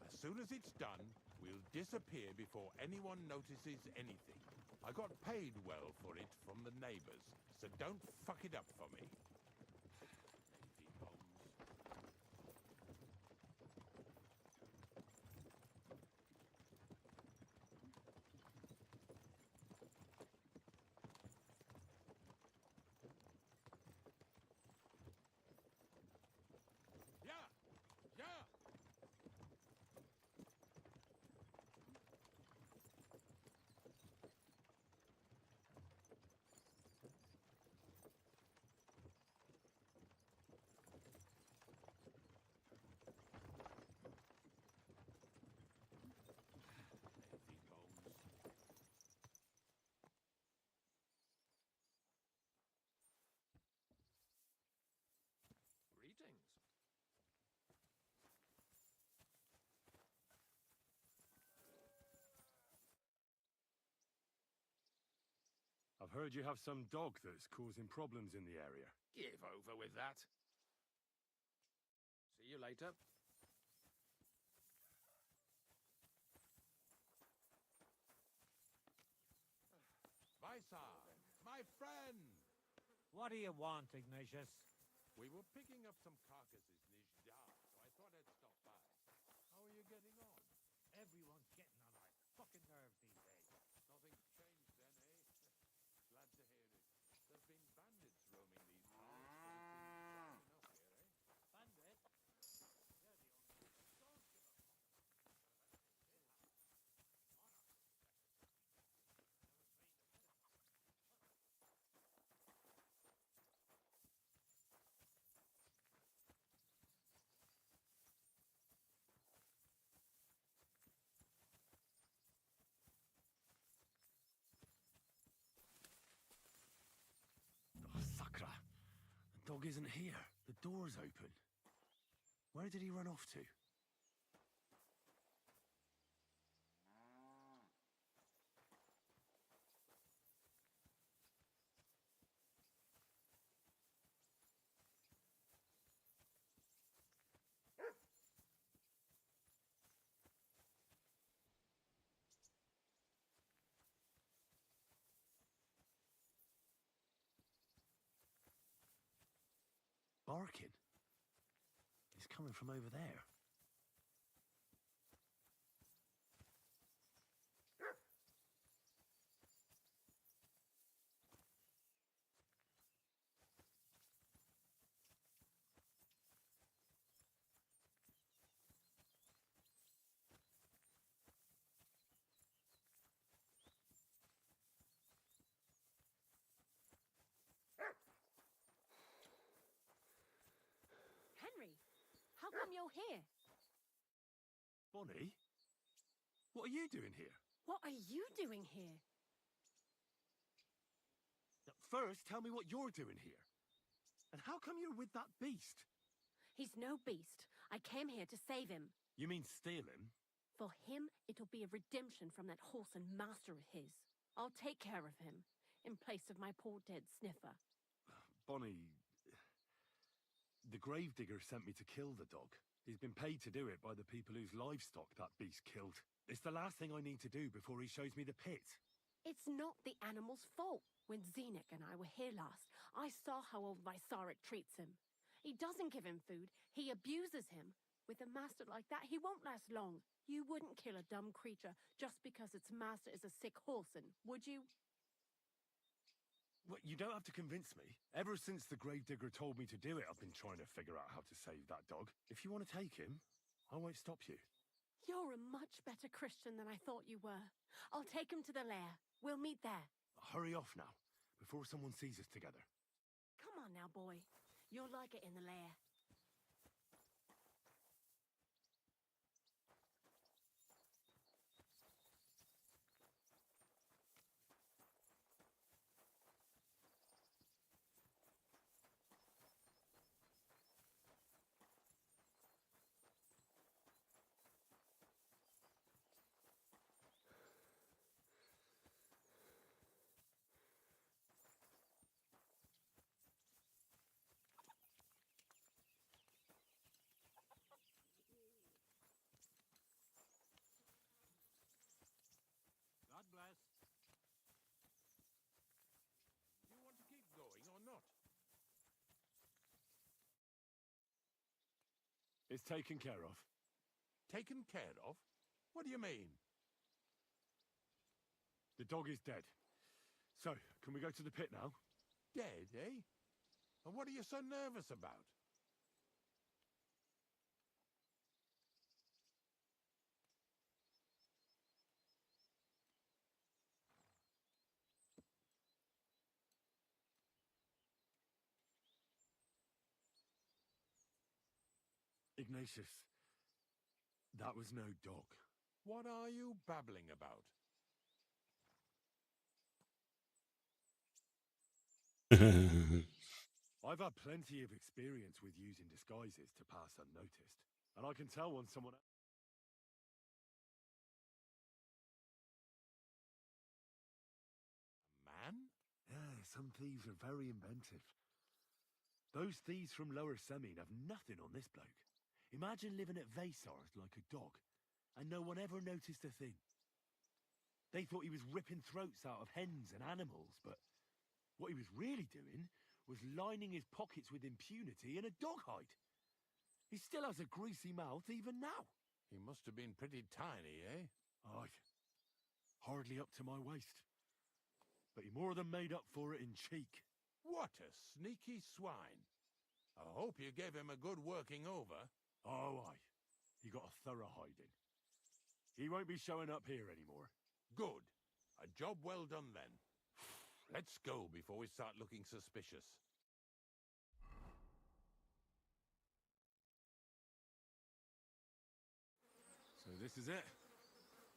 As soon as it's done, we'll disappear before anyone notices anything. I got paid well for it from the neighbors, so don't fuck it up for me. Yeah! Yeah! Greetings. I've heard you have some dog that's causing problems in the area. Give over with that. See you later. Vizar, my friend! What do you want, Ignatius? We were picking up some carcasses near Jdar, so I thought I'd stop by. How are you getting on? Everyone's getting on my fucking nerves these days. Nothing's changed then, eh? Glad to hear it. There's been bandits roaming these parts, but it's been quiet enough here, eh? Bandit? They're the only ones who don't give a fuck. Oh, Sakra! The dog isn't here. The door's open. Where did he run off to? barking. It's coming from over there. Henry, how come you're here? Bonnie? What are you doing here? What are you doing here? First, tell me what you're doing here. And how come you're with that beast? He's no beast. I came here to save him. You mean steal him? For him, it'll be a redemption from that whoreson master of his. I'll take care of him, in place of my poor dead Sniffer. Bonnie, the gravedigger sent me to kill the dog. He's been paid to do it by the people whose livestock that beast killed. It's the last thing I need to do before he shows me the pit. It's not the animal's fault. When Zenek and I were here last, I saw how old Vysarik treats him. He doesn't give him food, he abuses him. With a master like that, he won't last long. You wouldn't kill a dumb creature just because its master is a sick horseman, would you? Well, you don't have to convince me. Ever since the gravedigger told me to do it, I've been trying to figure out how to save that dog. If you want to take him, I won't stop you. You're a much better Christian than I thought you were. I'll take him to the lair. We'll meet there. Hurry off now, before someone sees us together. Come on now, boy. You'll like it in the lair. God bless. You want to keep going or not? It's taken care of. Taken care of? What do you mean? The dog is dead. So, can we go to the pit now? Dead, eh? And what are you so nervous about? Ignatius, that was no dog. What are you babbling about? I've had plenty of experience with using disguises to pass unnoticed, and I can tell when someone... A man? Yeah, some thieves are very inventive. Those thieves from Lower Semine have nothing on this bloke. Imagine living at Vaysars like a dog, and no one ever noticed a thing. They thought he was ripping throats out of hens and animals, but what he was really doing was lining his pockets with impunity in a dog hide. He still has a greasy mouth even now. He must have been pretty tiny, eh? Aye, hardly up to my waist. But he more than made up for it in cheek. What a sneaky swine. I hope you gave him a good working over. Oh, aye. He got a thorough hiding. He won't be showing up here anymore. Good. A job well done then. Let's go before we start looking suspicious. So this is it.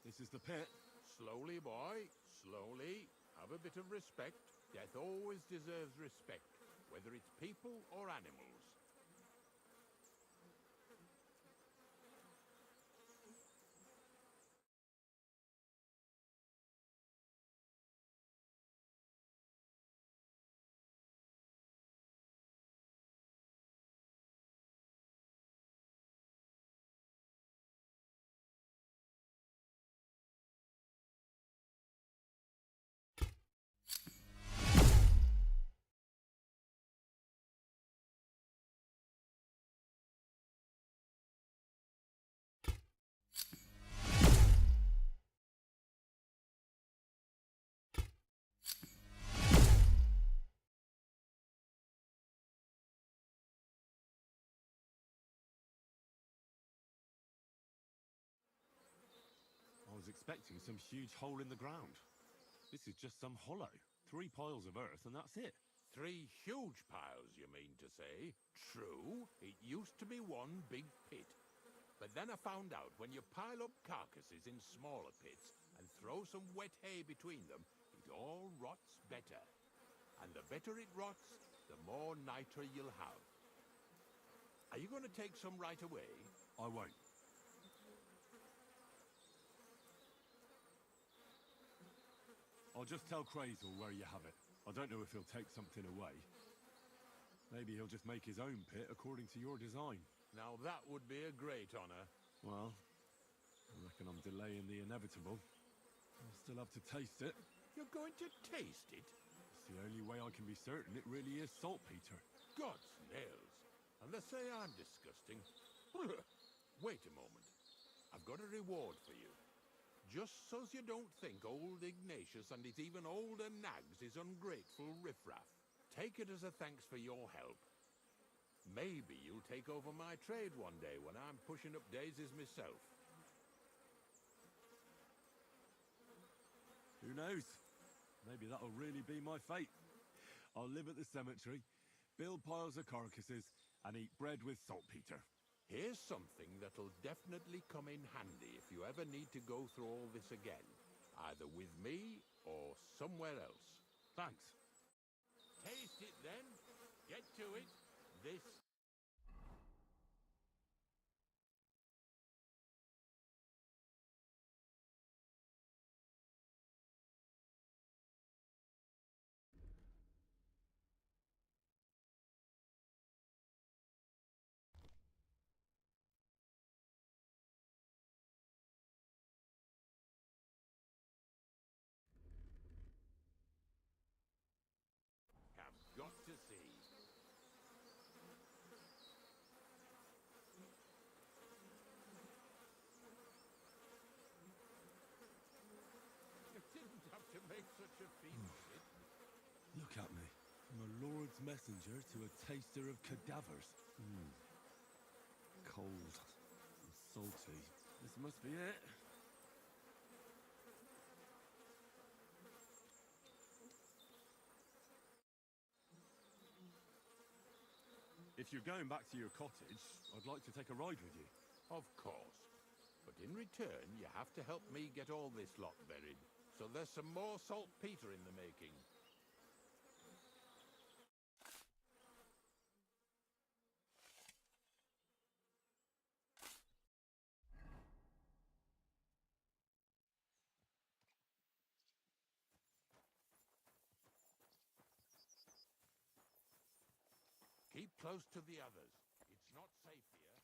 This is the pit. Slowly, boy. Slowly. Have a bit of respect. Death always deserves respect, whether it's people or animals. expecting some huge hole in the ground. This is just some hollow. 3 piles of earth and that's it. 3 huge piles, you mean to say? True, it used to be one big pit. But then I found out when you pile up carcasses in smaller pits and throw some wet hay between them, it all rots better. And the better it rots, the more nitra you'll have. Are you going to take some right away? I won't. I'll just tell Crazel where you have it. I don't know if he'll take something away. Maybe he'll just make his own pit according to your design. Now that would be a great honor. Well, I reckon I'm delaying the inevitable. I'll still have to taste it. You're going to taste it? It's the only way I can be certain it really is saltpeter. God's nails. And they say I'm disgusting. Wait a moment. I've got a reward for you. Just so's you don't think old Ignatius and his even older nags is ungrateful riffraff. Take it as a thanks for your help. Maybe you'll take over my trade one day when I'm pushing up daisies myself. Who knows? Maybe that'll really be my fate. I'll live at the cemetery, build piles of carcasses, and eat bread with saltpeter. Here's something that'll definitely come in handy if you ever need to go through all this again, either with me or somewhere else. Thanks. Taste it then. Get to it. This... Got to see. You didn't have to make such a feat of it. Look at me. I'm a lord's messenger to a taster of cadavers. Cold and salty. This must be it. If you're going back to your cottage, I'd like to take a ride with you. Of course. But in return, you have to help me get all this lot buried. So there's some more saltpeter in the making. Keep close to the others. It's not safe here.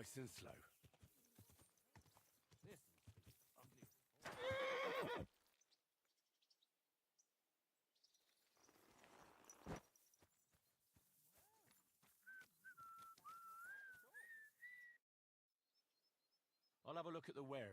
Nice and slow. I'll have a look at the wares.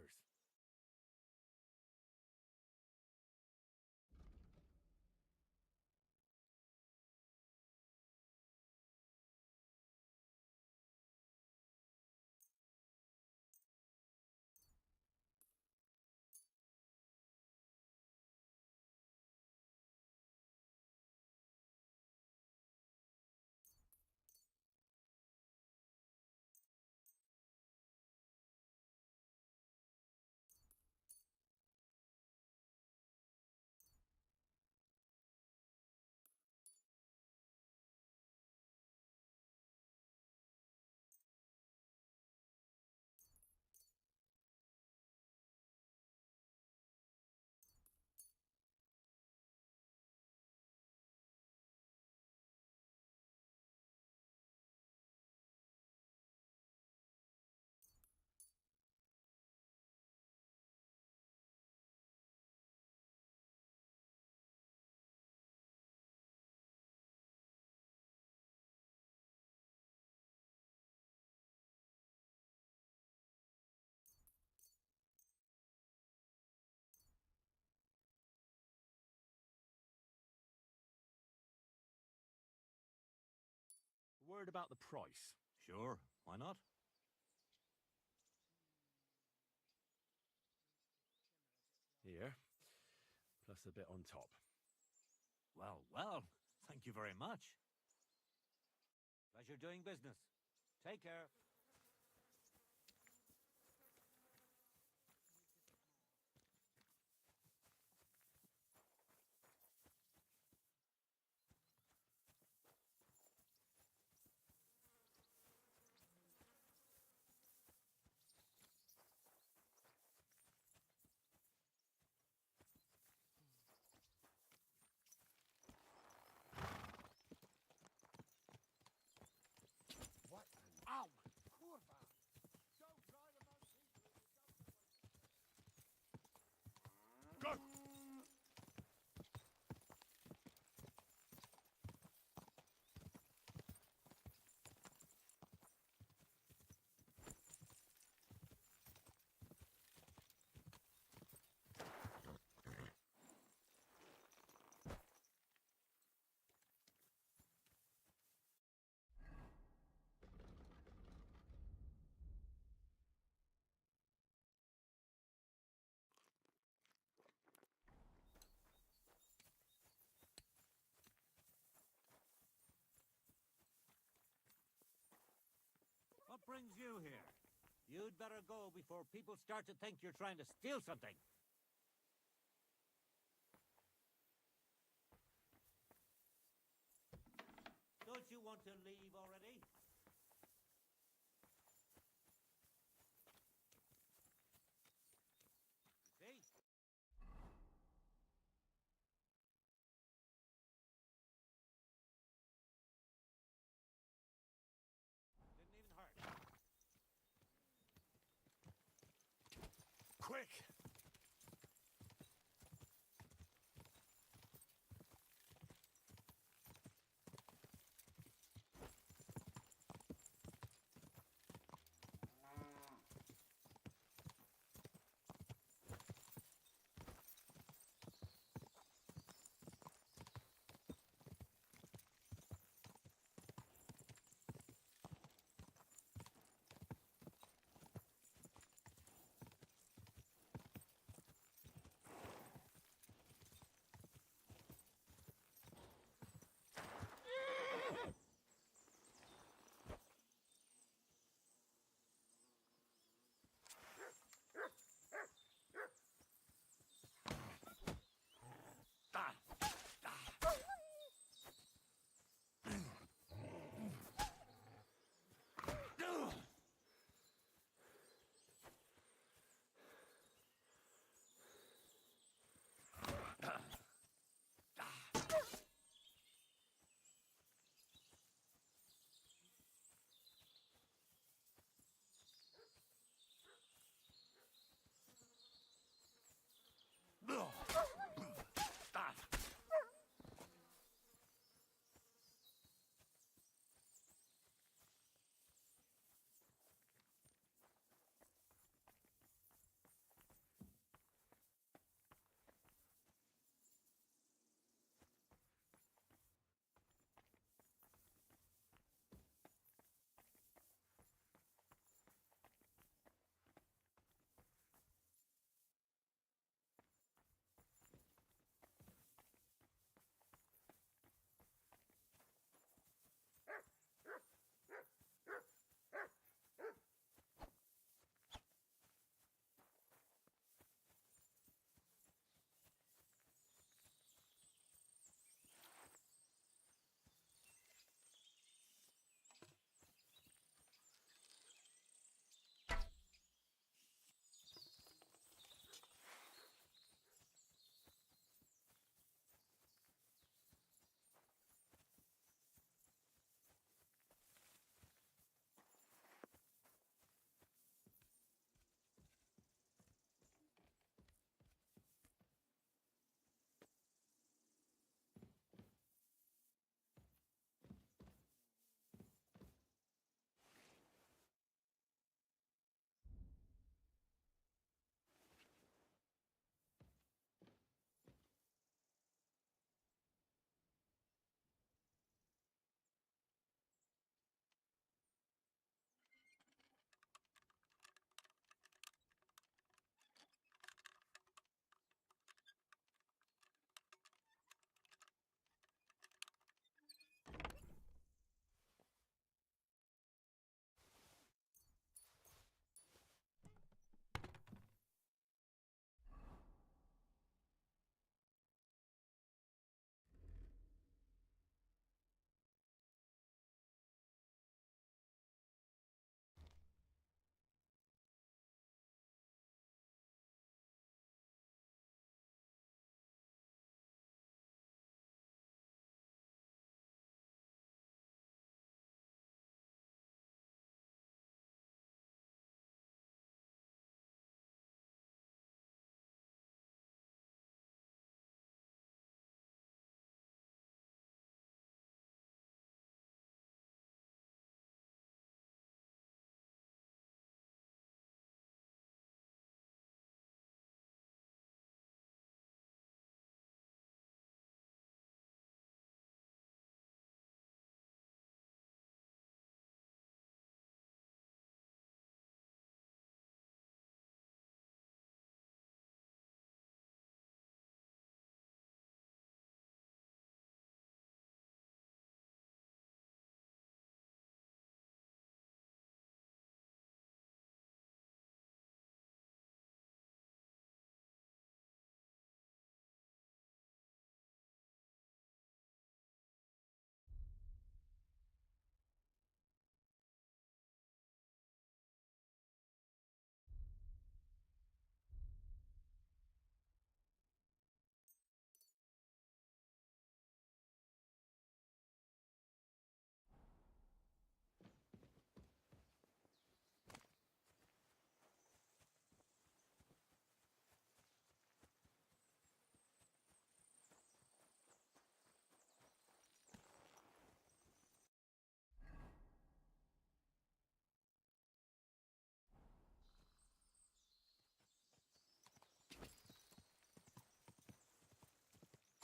Word about the price. Sure, why not? Here, plus a bit on top. Well, well, thank you very much. Pleasure doing business. Take care. What an... Ow! Kurva! Don't ride among people who don't... Go! What brings you here? You'd better go before people start to think you're trying to steal something. Don't you want to leave already? See? Didn't even hurt. Quick!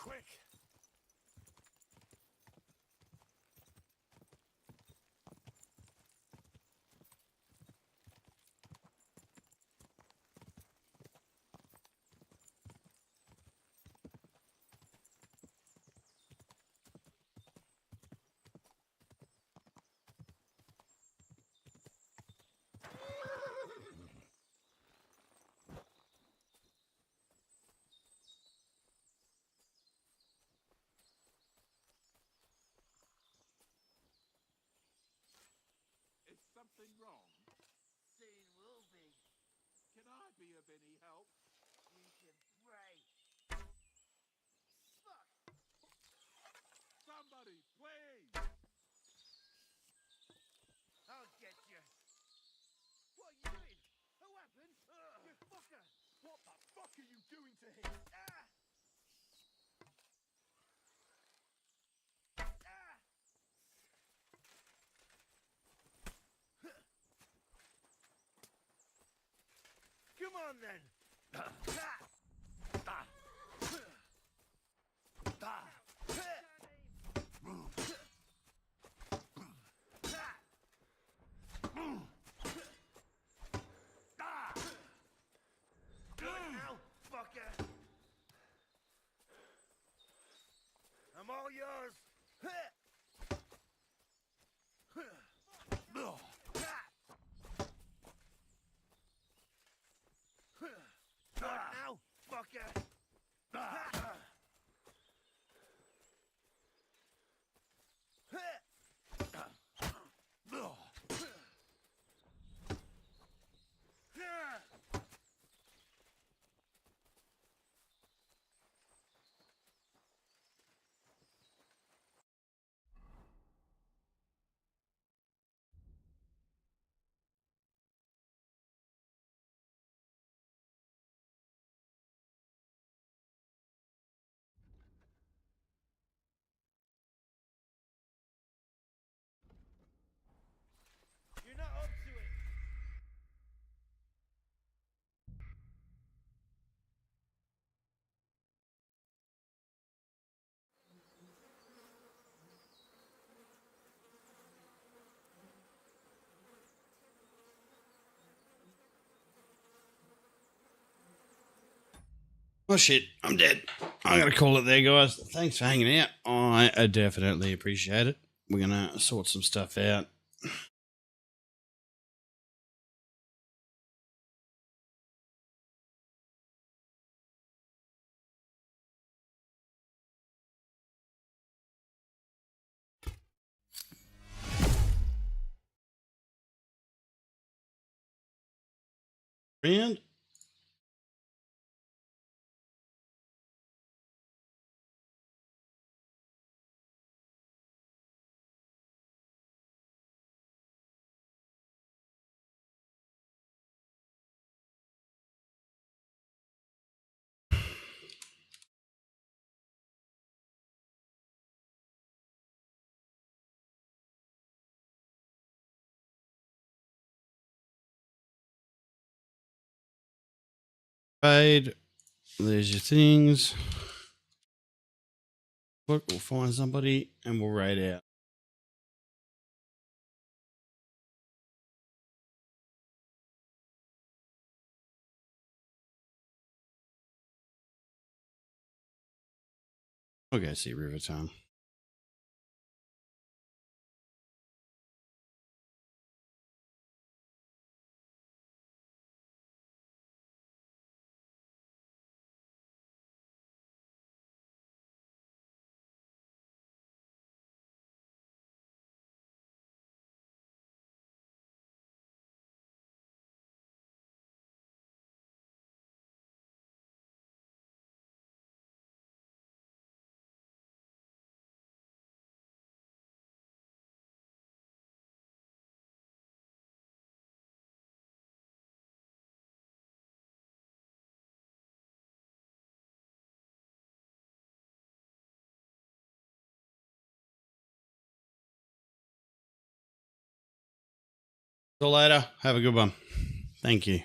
quick! Is something wrong? Soon will be. Can I be of any help? You can pray. Fuck! Somebody, please! I'll get you. What are you doing? Who happened? You fucker! What the fuck are you doing to him? Ah! Ah! Come on then. Good now, fucker. I'm all yours. Good now, fucker. You're not up to it. Oh shit, I'm dead. I'm going to call it there, guys. Thanks for hanging out. I definitely appreciate it. We're going to sort some stuff out. And paid. There's your things. Look, we'll find somebody and we'll raid out. I'll go see Rivertown. See you later. Have a good one. Thank you.